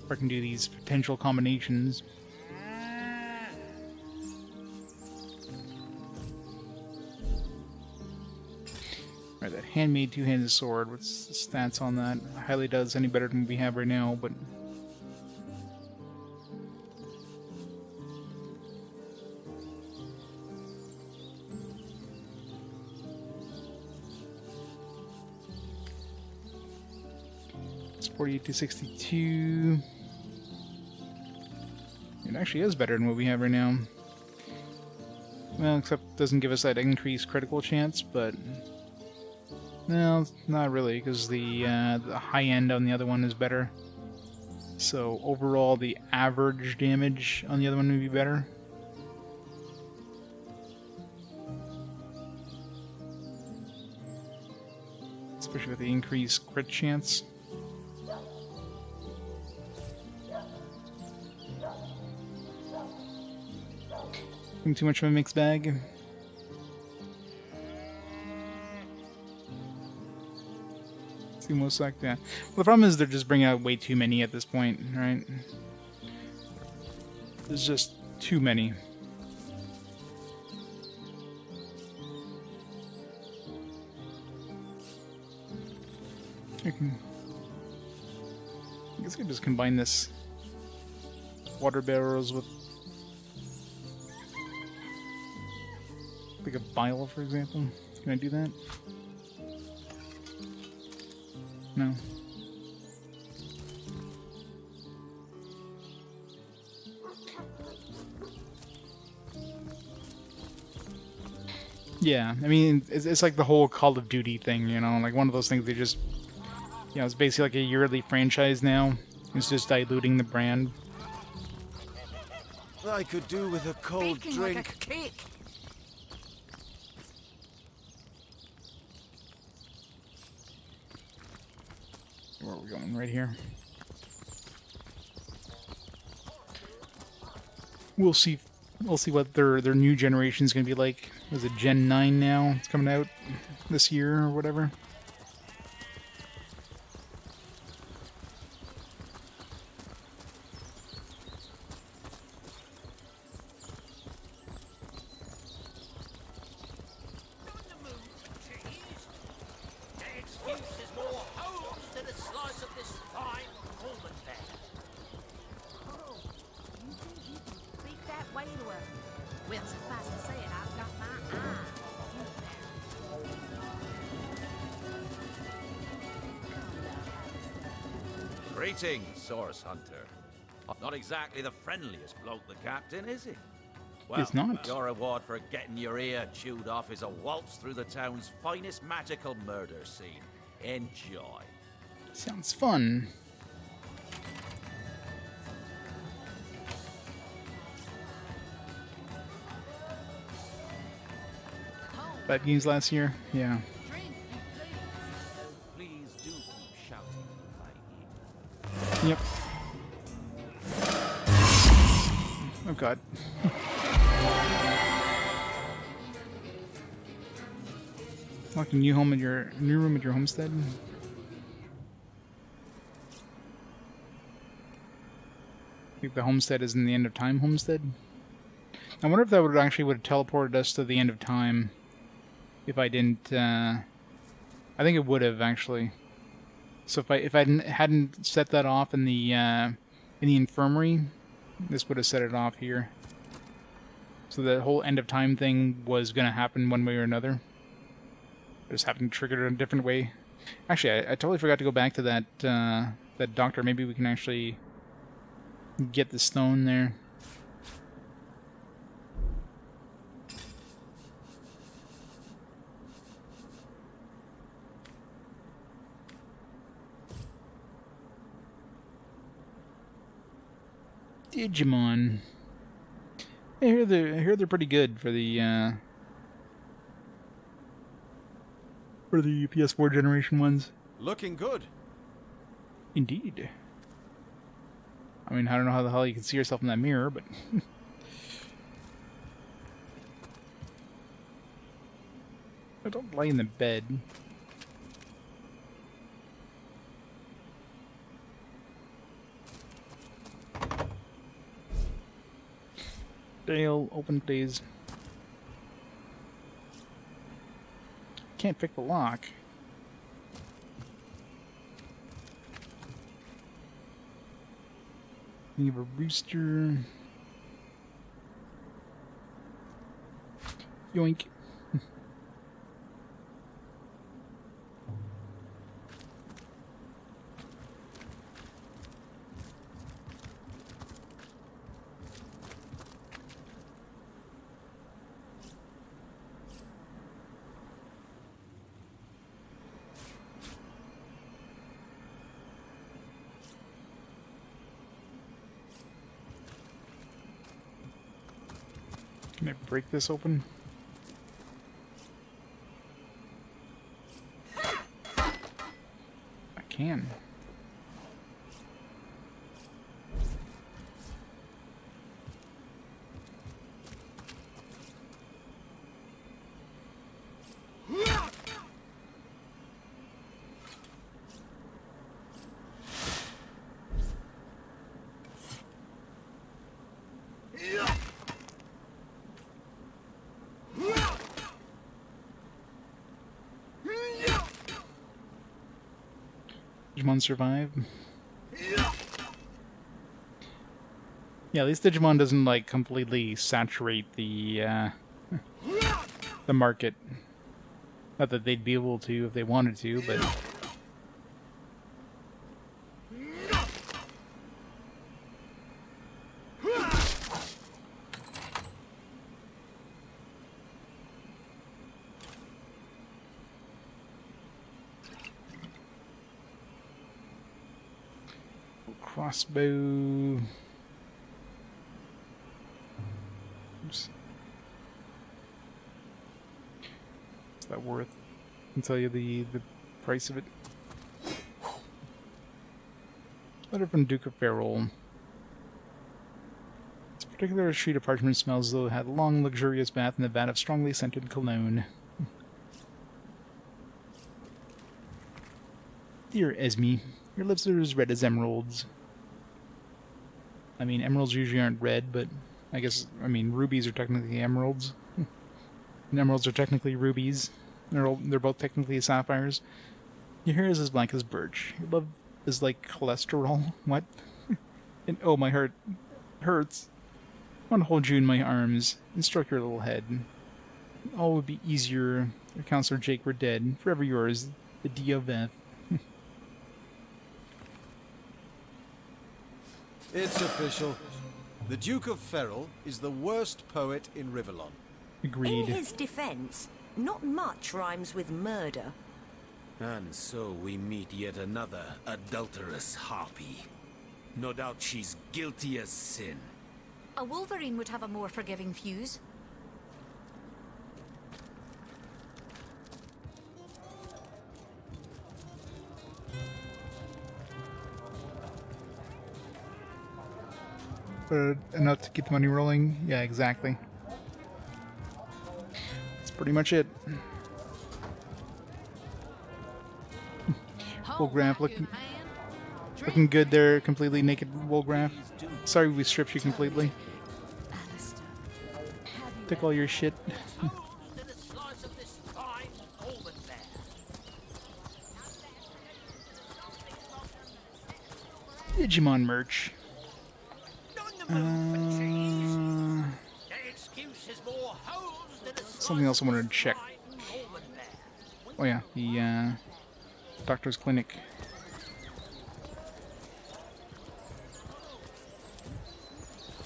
If I can do these potential combinations. Alright, that handmade two-handed sword. What's the stats on that? Highly does any better than we have right now, but it's 48 to 62. It actually is better than what we have right now. Well, except it doesn't give us that increased critical chance, but no, not really, because the high end on the other one is better. So overall, the average damage on the other one would be better. Especially with the increased crit chance. Too much of a mixed bag. Most like that. Well, the problem is they're just bringing out way too many at this point, right? There's just too many. I guess I can just combine this water barrels with like a vial, for example. Can I do that? No. Yeah, I mean, it's like the whole Call of Duty thing, you know? Like, one of those things they just... You know, it's basically like a yearly franchise now. It's just diluting the brand. I could do with a cold Baking drink. like a cake. Where are we going? Right here. We'll see. We'll see what their new generation is going to be like. Is it Gen 9 now? It's coming out this year or whatever. Greetings, Source Hunter. Not exactly the friendliest bloke, the captain, is he? Well, He's not. Your reward for getting your ear chewed off is a waltz through the town's finest magical murder scene. Enjoy. Sounds fun. Bad games last year? Yeah. Please do keep shouting in my ear. Yep. Oh god. Like a new home at your new room at your homestead. I think the homestead is in the end of time homestead. I wonder if that would have teleported us to the end of time if I didn't I think it would have actually. So if I hadn't set that off in the infirmary, this would have set it off here. So the whole end of time thing was going to happen one way or another. It just happened to trigger it in a different way. Actually, I totally forgot to go back to that that doctor. Maybe we can actually get the stone there. Digimon. I hear they're pretty good for the PS4 generation ones. Looking good. Indeed. I mean, I don't know how the hell you can see yourself in that mirror, but I don't lay in the bed. Dale, open please. Can't pick the lock. We have a rooster. Yoink. Can I break this open? I can. Digimon survive. Yeah, at least Digimon doesn't like completely saturate the market. Not that they'd be able to if they wanted to, but crossbow. Oops. What's that worth? I can tell you the price of it. Letter from Duke of Farrell. This particular sheet of parchment smells as though it had a long, luxurious bath in a vat of strongly scented cologne. Dear Esme, your lips are as red as emeralds. I mean, emeralds usually aren't red, but I mean, rubies are technically emeralds. And emeralds are technically rubies. They're both technically sapphires. Your hair is as black as birch. Your love is like cholesterol. What? And oh, my heart hurts. I want to hold you in my arms and stroke your little head. All would be easier if Councilor Jake were dead. Forever yours, the Dioveth. It's official. The Duke of Ferrell is the worst poet in Rivellon. Agreed. In his defense, not much rhymes with murder. And so we meet yet another adulterous harpy. No doubt she's guilty as sin. A wolverine would have a more forgiving fuse. Enough to keep the money rolling? Yeah, exactly. That's pretty much it. Wolfgraph looking good there, completely naked Wolfgraph. Sorry we stripped you completely. Took all your shit. Digimon merch. Something else I wanted to check. Oh yeah, the doctor's clinic.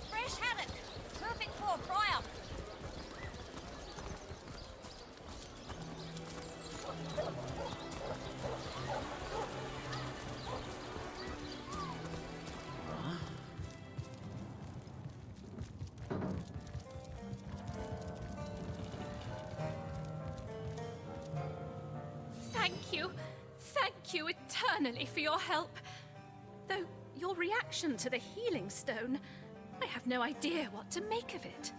Fresh haddock, perfect for a fry-up. Thank you eternally for your help. Though your reaction to the healing stone, I have no idea what to make of it.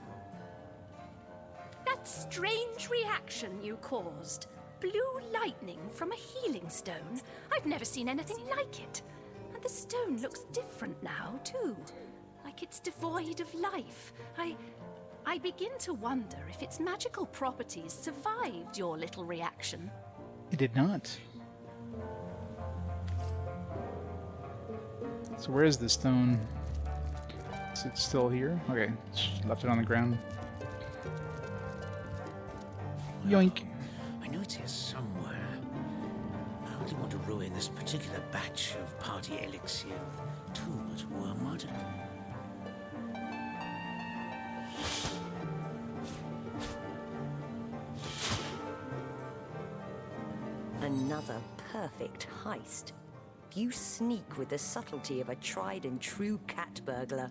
That strange reaction you caused, blue lightning from a healing stone, I've never seen anything like it. And the stone looks different now, too. Like it's devoid of life. I begin to wonder if its magical properties survived your little reaction. It did not. So where is the stone? Is it still here? Okay, just left it on the ground. Yoink. I know it's here somewhere. I only want to ruin this particular batch of party elixir with too much wormwood. Another perfect heist. You sneak with the subtlety of a tried-and-true cat burglar.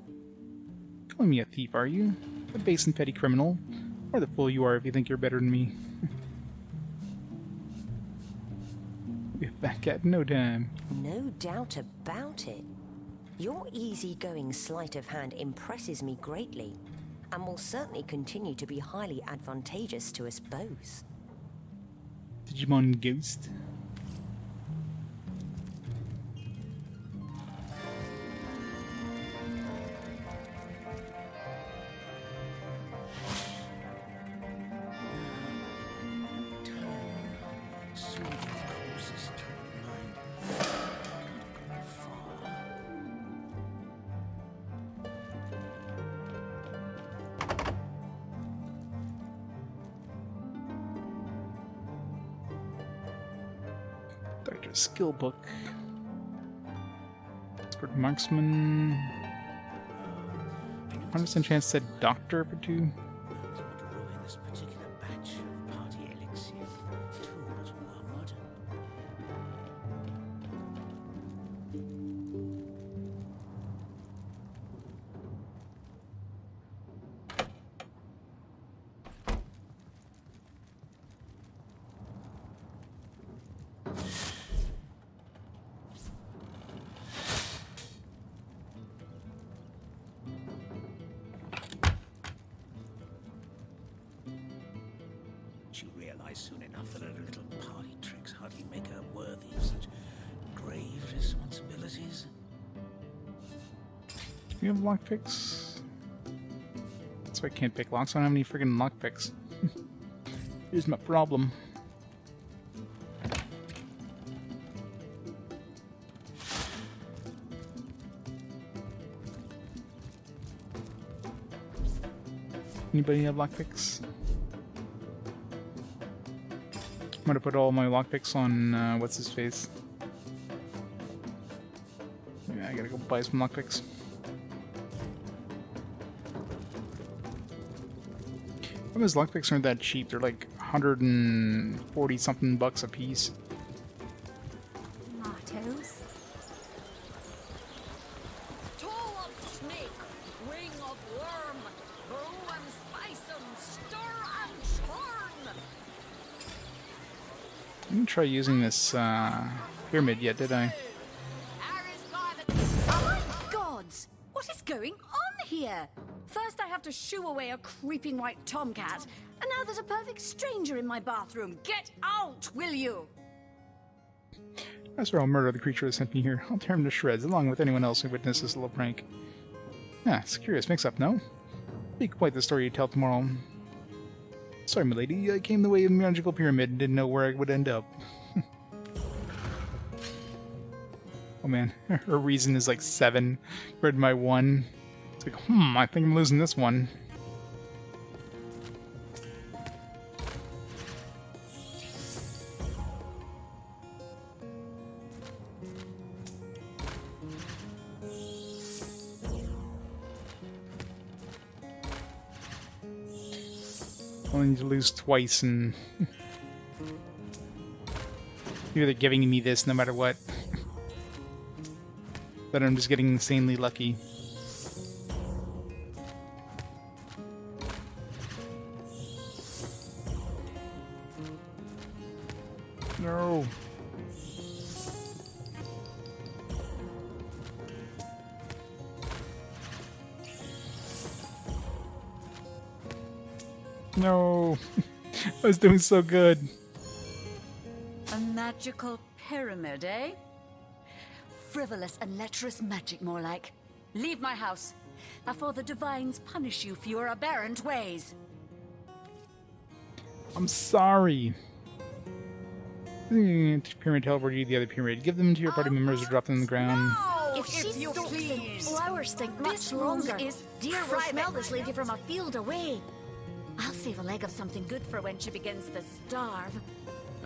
Calling me a thief, are you? A base and petty criminal? Or the fool you are if you think you're better than me. We're back at no time. No doubt about it. Your easygoing sleight of hand impresses me greatly, and will certainly continue to be highly advantageous to us both. Digimon Ghost. Doctor's skill book. Expert marksman. 100% chance said doctor for 2. She realized soon enough that her little party tricks hardly make her worthy of such grave responsibilities. Do you have lockpicks? That's why I can't pick locks. I don't have any friggin' lockpicks. Here's my problem. Anybody have lockpicks? I'm gonna put all my lockpicks on, what's his face? Yeah, I gotta go buy some lockpicks. Those lockpicks aren't that cheap, they're like 140 something bucks a piece. Tomatoes. Toe of snake, wing of worm, brew and spice 'em, stir and churn. I didn't try using this pyramid yet, did I? My gods! What is going on here? First I have to shoo away a creeping white tomcat, and now there's a perfect stranger in my bathroom. Get out, will you? That's where I'll murder the creature that sent me here. I'll tear him to shreds, along with anyone else who witnessed this little prank. Ah, it's a curious mix-up, no? Be quite the story you tell tomorrow. Sorry, milady, I came the way of the magical pyramid and didn't know where I would end up. Oh man, her reason is like 7 compared to my 1. It's like, I think I'm losing this one. Only need to lose twice and maybe they're giving me this no matter what. But I'm just getting insanely lucky. No. No. I was doing so good. A magical pyramid, eh? Frivolous and lecherous magic, more like. Leave my house. before the divines punish you for your aberrant ways. I'm sorry. Pyramid teleport you to the other pyramid. Give them to your party members or drop them on the ground. If she soaks in flowers stink much longer, deer will smell this lady from a field away. I'll save a leg of something good for when she begins to starve.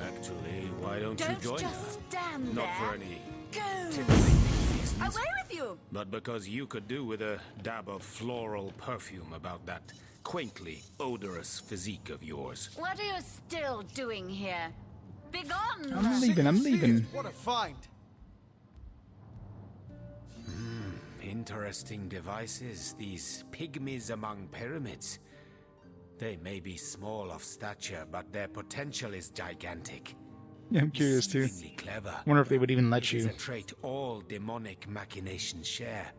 Actually, why don't you join just her? stand Not there. for any Go! reasons, Away with you! but because you could do with a dab of floral perfume about that quaintly odorous physique of yours. What are you still doing here? Begone! I'm leaving. What a find! Interesting devices, these pygmies among pyramids. They may be small of stature, but their potential is gigantic. Yeah, I'm curious too. Extremely clever. Wonder if they would even let It you. is a trait all demonic machinations share.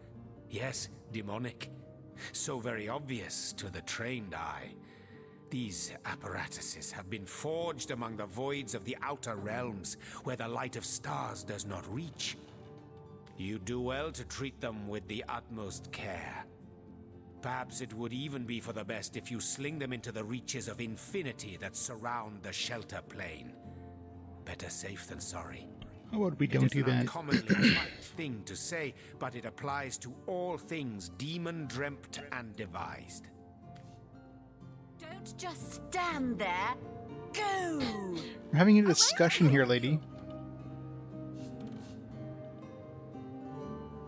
Yes, demonic. So very obvious to the trained eye. These apparatuses have been forged among the voids of the outer realms, where the light of stars does not reach. You do well to treat them with the utmost care. Perhaps it would even be for the best if you sling them into the reaches of infinity that surround the shelter plane. Better safe than sorry. How about we don't do It is an that? uncommonly trite thing to say, but it applies to all things demon-dreamt and devised. Don't just stand there. Go! We're having a discussion here, lady.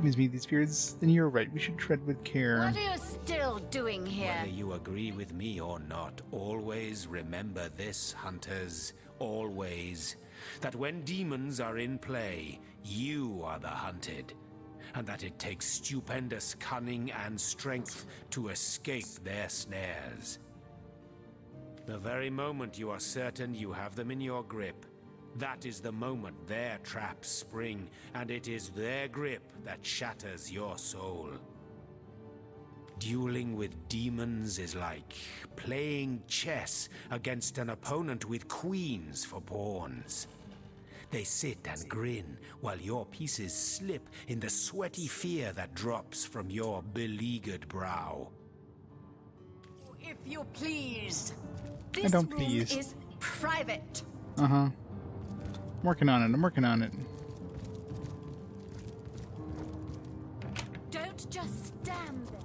Gives me these fears. Then you're right. We should tread with care. What are you still doing here? Whether you agree with me or not, always remember this, hunters. Always. That when demons are in play, you are the hunted. And that it takes stupendous cunning and strength to escape their snares. The very moment you are certain you have them in your grip, that is the moment their traps spring, and it is their grip that shatters your soul. Dueling with demons is like playing chess against an opponent with queens for pawns. They sit and grin while your pieces slip in the sweaty fear that drops from your beleaguered brow. If you please. I don't please. This is private. Uh-huh. I'm working on it. Don't just stand there.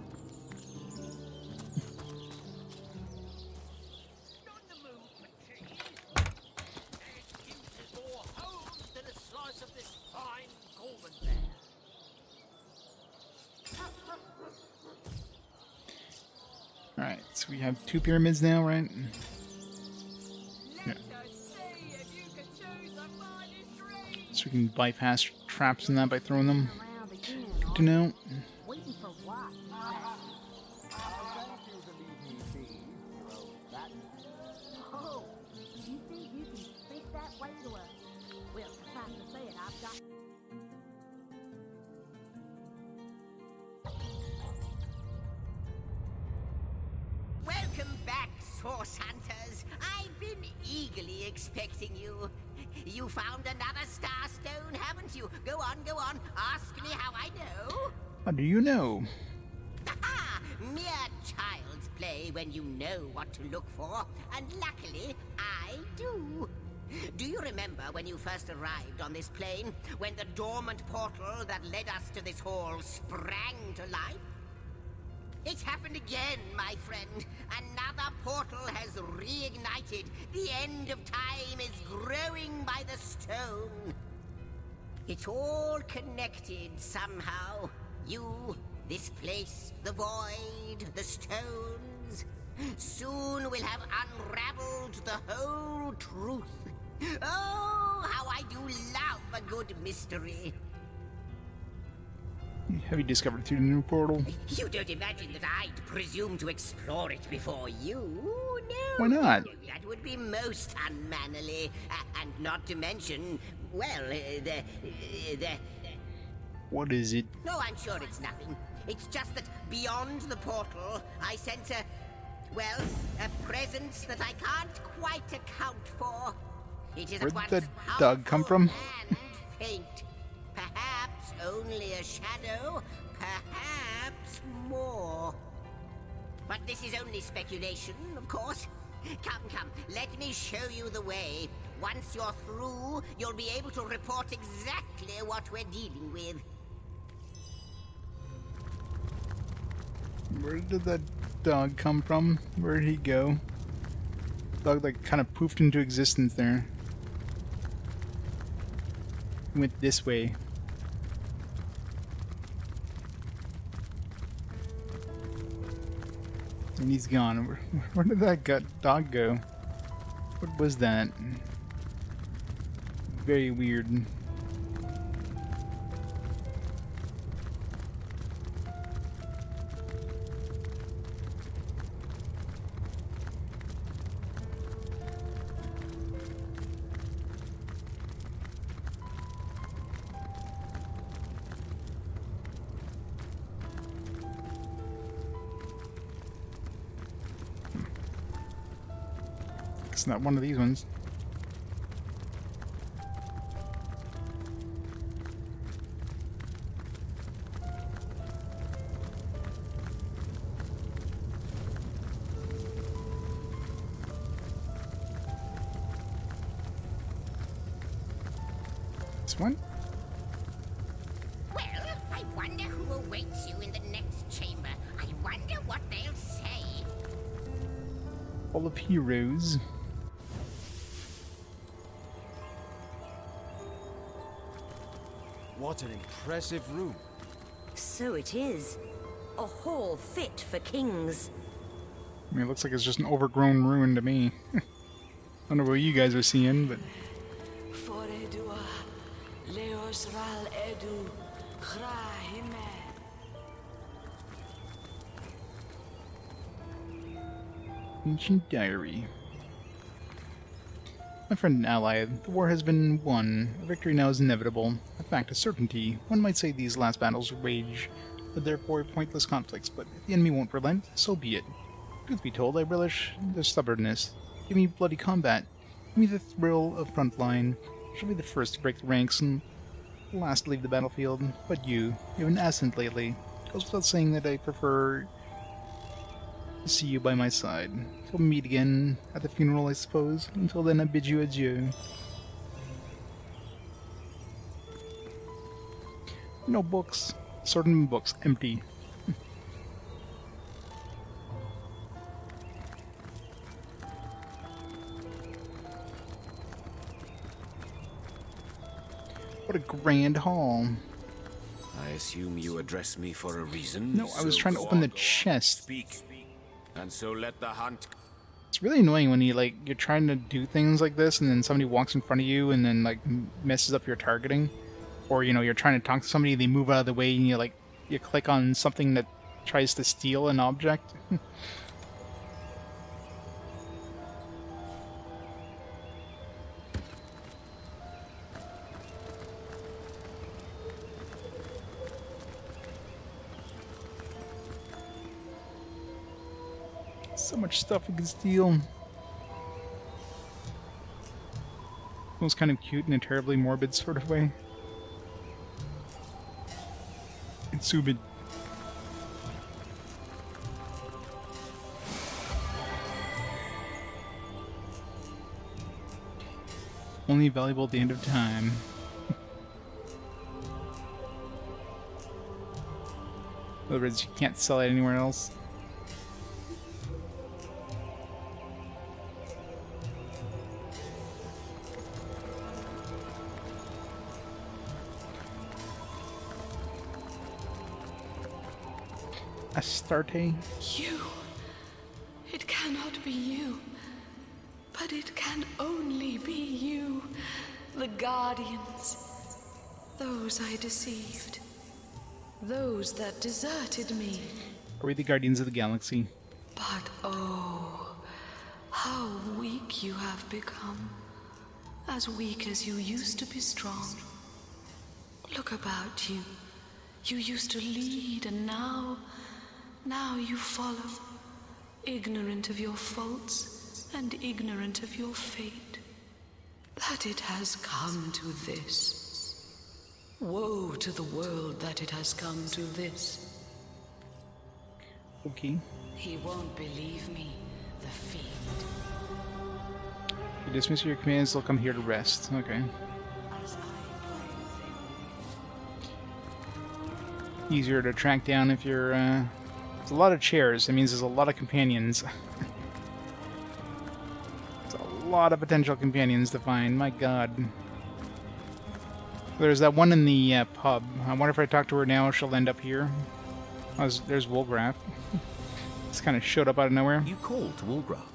Alright, so we have 2 pyramids now, right? Yeah. So we can bypass traps and that by throwing them. Good to know. Waiting for what? Oh, you think you can speak that way to us? Well, time to say it, I've got... Welcome back, Source Hunters. I've been eagerly expecting you. You found another starstone, haven't you? Go on. Ask me how I know. How do you know? Ah, mere child's play when you know what to look for. And luckily, I do. Do you remember when you first arrived on this plane? When the dormant portal that led us to this hall sprang to life? It's happened again, my friend. Another portal has reignited. The end of time is growing by the stone. It's all connected somehow. You, this place, the void, the stones. Soon we'll have unraveled the whole truth. Oh, how I do love a good mystery. Have you discovered through the new portal? You don't imagine that I'd presume to explore it before you? No. Why not? That would be most unmannerly. And not to mention, well, What is it? No, I'm sure it's nothing. It's just that beyond the portal, I sense a presence that I can't quite account for. It is Where'd at once the dog come from? and faint. Perhaps only a shadow, perhaps more. But this is only speculation, of course. Come, come, let me show you the way. Once you're through, you'll be able to report exactly what we're dealing with. Where did that dog come from? Where did he go? Dog like kind of poofed into existence there. He went this way. And he's gone. Where did that dog go? What was that? Very weird. It's not one of these ones. This one? Well, I wonder who awaits you in the next chamber. I wonder what they'll say. Full of heroes. What an impressive room. So it is. A hall fit for kings. I mean, it looks like it's just an overgrown ruin to me. I don't know what you guys are seeing, but... Ancient diary. My friend and ally, the war has been won. A victory now is inevitable. A fact, a certainty. One might say these last battles wage are therefore pointless conflicts, but if the enemy won't relent, so be it. Truth be told, I relish their stubbornness. Give me bloody combat. Give me the thrill of frontline. Shall be the first to break the ranks and last to leave the battlefield. But you've been absent lately. It goes without saying that I prefer to see you by my side. We'll meet again at the funeral, I suppose. Until then, I bid you adieu. No books. Certain books. Empty. What a grand hall. I assume you address me for a reason. No, I was trying to open the chest. Speak. And so let the hunt. It's really annoying when you're trying to do things like this and then somebody walks in front of you and then like messes up your targeting. Or you're trying to talk to somebody, they move out of the way and you click on something that tries to steal an object. So much stuff we can steal. It was kind of cute in a terribly morbid sort of way. It's subid. Only valuable at the end of time. In other words, you can't sell it anywhere else. Astarte? You. It cannot be you. But it can only be you. The Guardians. Those I deceived. Those that deserted me. Are we the Guardians of the Galaxy? But oh, how weak you have become. As weak as you used to be strong. Look about you. You used to lead, and now you follow, ignorant of your faults and ignorant of your fate. That it has come to this. Woe to the world that it has come to this. Okay. He won't believe me, the fiend. You dismiss your commands, they'll come here to rest. Okay. Easier to track down if you're, There's a lot of chairs. That means there's a lot of companions. There's a lot of potential companions to find. My god. There's that one in the pub. I wonder if I talk to her now, she'll end up here. Oh, there's Wolgraff. Just kind of showed up out of nowhere. You call to Wolgraff.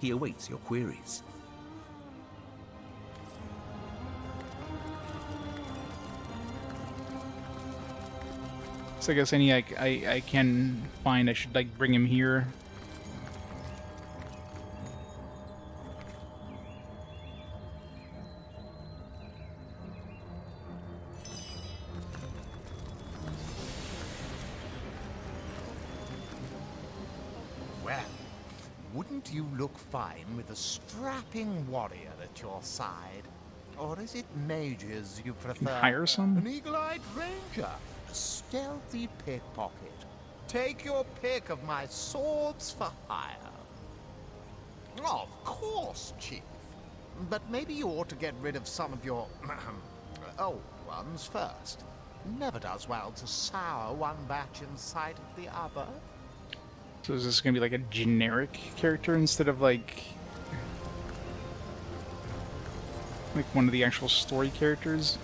He awaits your queries. So I guess any I can find, I should like bring him here. Well, wouldn't you look fine with a strapping warrior at your side? Or is it mages you prefer? Hire some? An eagle-eyed ranger, a stealthy pickpocket. Take your pick of my swords for hire. Of course, Chief. But maybe you ought to get rid of some of your old ones first. Never does well to sour one batch in sight of the other. So is this gonna be like a generic character instead of like one of the actual story characters?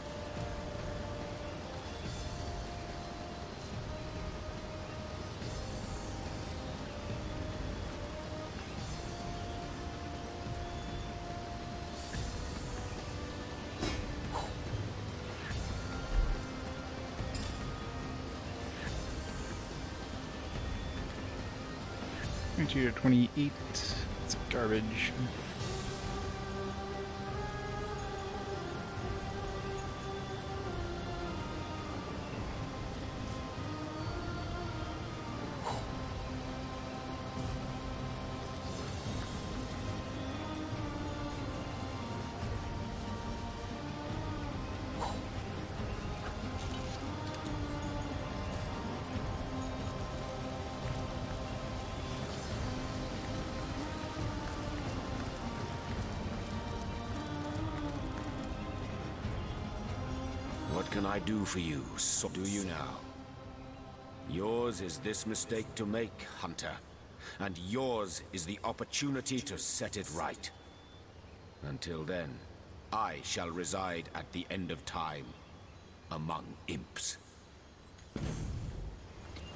To 28. It's garbage. What can I do for you, so do you now? Yours is this mistake to make, Hunter, and yours is the opportunity to set it right. Until then, I shall reside at the end of time, among imps.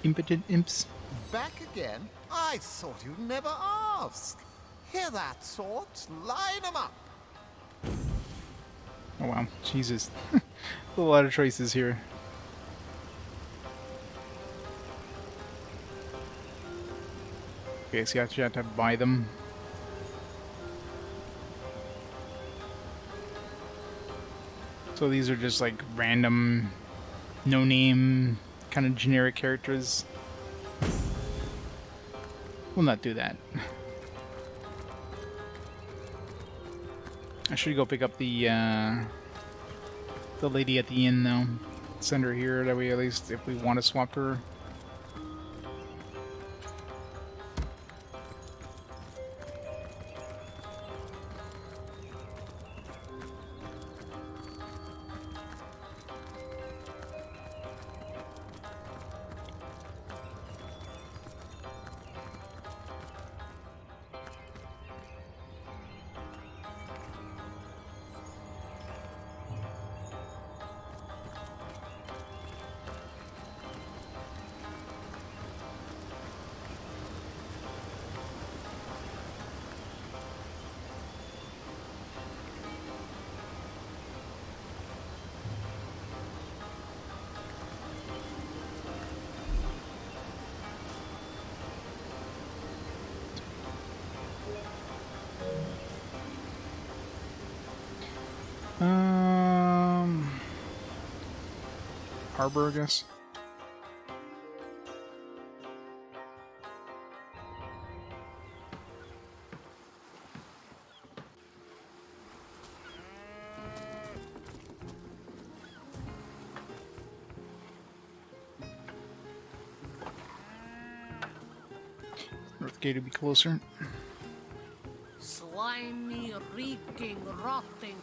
Impotent imps? Back again? I thought you'd never ask. Hear that, Swords? Line 'em up. Oh wow, Jesus. A lot of choices here. Okay, so you have to buy them. So these are just like random, no-name, kind of generic characters. We'll not do that. I should go pick up the lady at the inn, though. Send her here, that way at least if we want to swap her. Harbor, I guess. gate would be closer. Slimy, reeking, rotting.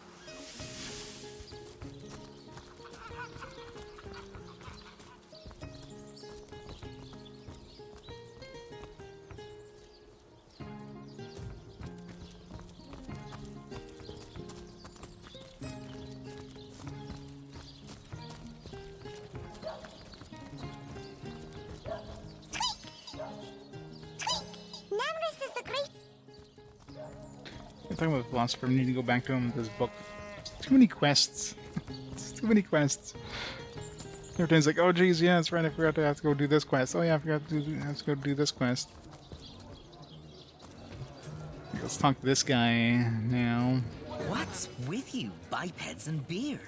I'm talking about philosopher. We need to go back to him with this book. Too many quests. Too many quests. Everything's like, oh geez, yeah, that's right. I forgot to have to go do this quest. Oh yeah, I forgot to have to go do this quest. Let's talk to this guy now. What's with you, bipeds and beer?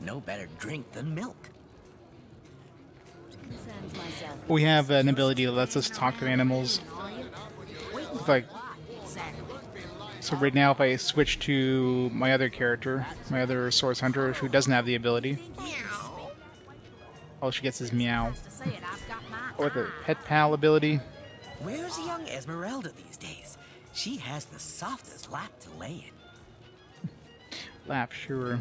No better drink than milk. We have an ability that lets us talk to animals. Like, so right now, if I switch to my other character, my other source hunter, who doesn't have the ability, all she gets is meow. Or the pet pal ability. Where's young Esmeralda these days? She has the softest lap to lay in. Lap, sure.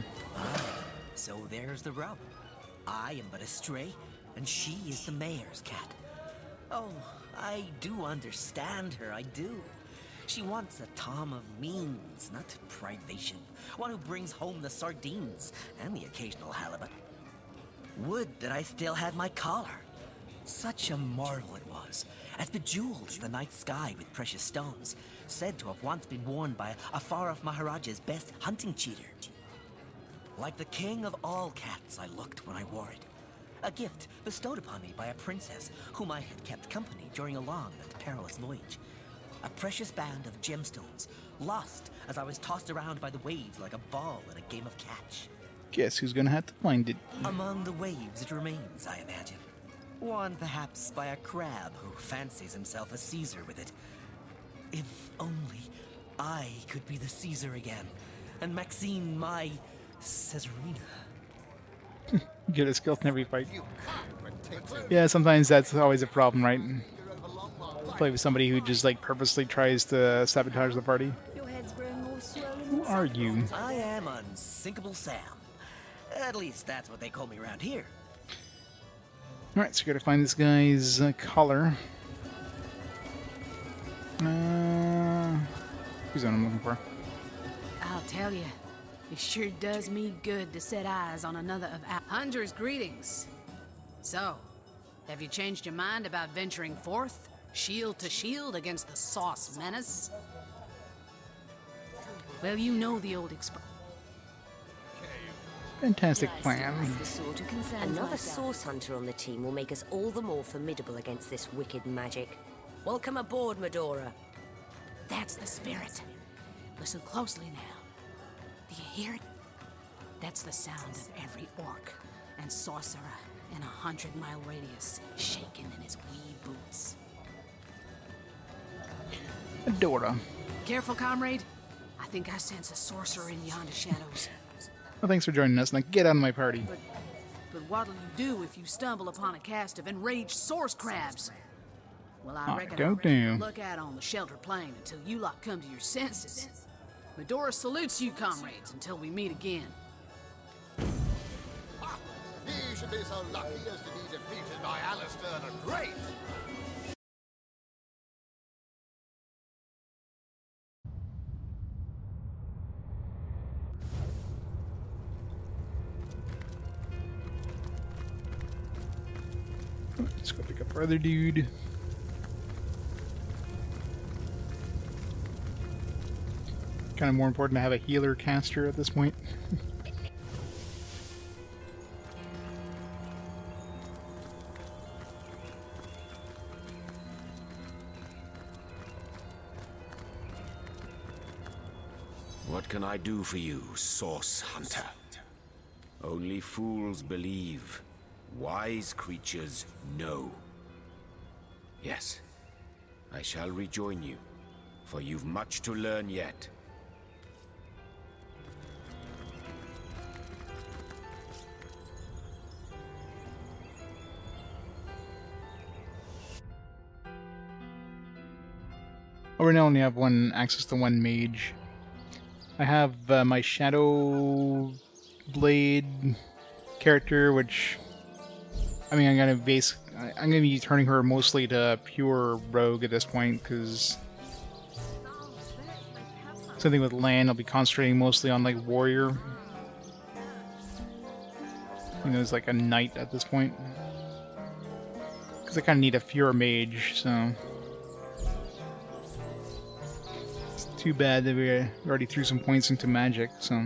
So there's the rub. I am but a stray, and she is the mayor's cat. Oh, I do understand her, I do. She wants a Tom of means, not privation. One who brings home the sardines and the occasional halibut. Would that I still had my collar. Such a marvel it was, as bejeweled as the night sky with precious stones, said to have once been worn by a far-off Maharaja's best hunting cheater. Like the king of all cats I looked when I wore it. A gift bestowed upon me by a princess whom I had kept company during a long and perilous voyage. A precious band of gemstones, lost as I was tossed around by the waves like a ball in a game of catch. Guess who's gonna have to find it? Among the waves it remains, I imagine. Worn perhaps by a crab who fancies himself a Caesar with it. If only I could be the Caesar again, and Maxine my Caesarina. Get a skill in every fight. Yeah, sometimes that's always a problem, right? Play with somebody who just like purposely tries to sabotage the party. Who are you? I am Unsinkable Sam. At least that's what they call me around here. Alright, so we gotta find this guy's collar. Who's the one I'm looking for? I'll tell you, it sure does me good to set eyes on another of our Hunter's greetings. So, have you changed your mind about venturing forth, shield to shield, against the Sauce Menace? Well, you know the old expression. Fantastic plan. Another source hunter on the team will make us all the more formidable against this wicked magic. Welcome aboard, Medora. That's the spirit. Listen closely now. Do you hear it? That's the sound of every orc and sorcerer in a 100-mile radius shaking in his wee boots. Medora. Careful, comrade. I think I sense a sorcerer in yonder shadows. Well, thanks for joining us. Now get out of my party. But what'll you do if you stumble upon a cast of enraged source crabs? Well, I reckon I'll look out on the sheltered plain until you lot come to your senses. Medora salutes you, comrades, until we meet again. He should be so lucky as to be defeated by Alistair the Great. Let's go pick up our other dude. Kind of more important to have a healer caster at this point. What can I do for you, Source Hunter? Only fools believe. Wise creatures know. Yes, I shall rejoin you, for you've much to learn yet. Oh, right now I only have access to one mage. I have my Shadow Blade character, which I mean, I'm gonna be turning her mostly to pure rogue at this point, because something with land, I'll be concentrating mostly on like warrior. You know, it's like a knight at this point, because I kind of need a pure mage. So it's too bad that we already threw some points into magic. So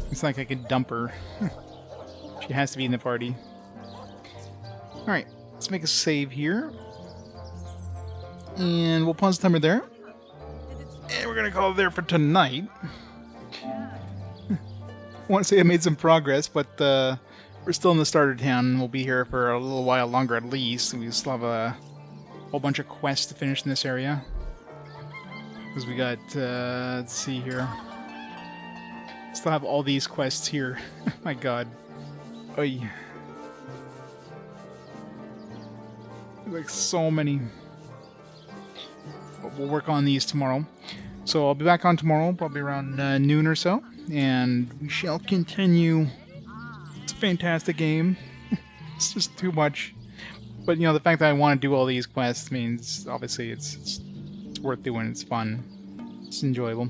it's like I could dump her. She has to be in the party. Alright, let's make a save here. And we'll pause the timer there. And we're gonna call it there for tonight. I want to say I made some progress, but we're still in the starter town. We'll be here for a little while longer at least. We still have a whole bunch of quests to finish in this area. Because we got, let's see here. Still have all these quests here. My god. Oy. Like so many. But we'll work on these tomorrow. So I'll be back on tomorrow, probably around noon or so. And we shall continue. It's a fantastic game. It's just too much. But you know, the fact that I want to do all these quests means obviously it's worth doing. It's fun. It's enjoyable.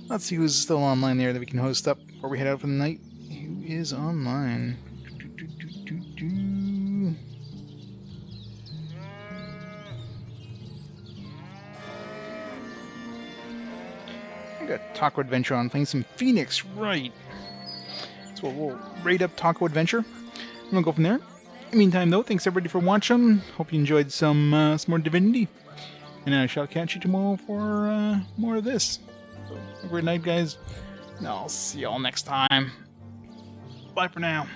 Let's see who's still online there that we can host up before we head out for the night. Who is online? I got Taco Adventure on, playing some Phoenix, right? So we'll raid up Taco Adventure. And we'll go from there. In the meantime, though, thanks everybody for watching. Hope you enjoyed some more Divinity. And I shall catch you tomorrow for more of this. So, have a great night, guys. And I'll see y'all next time. Bye for now.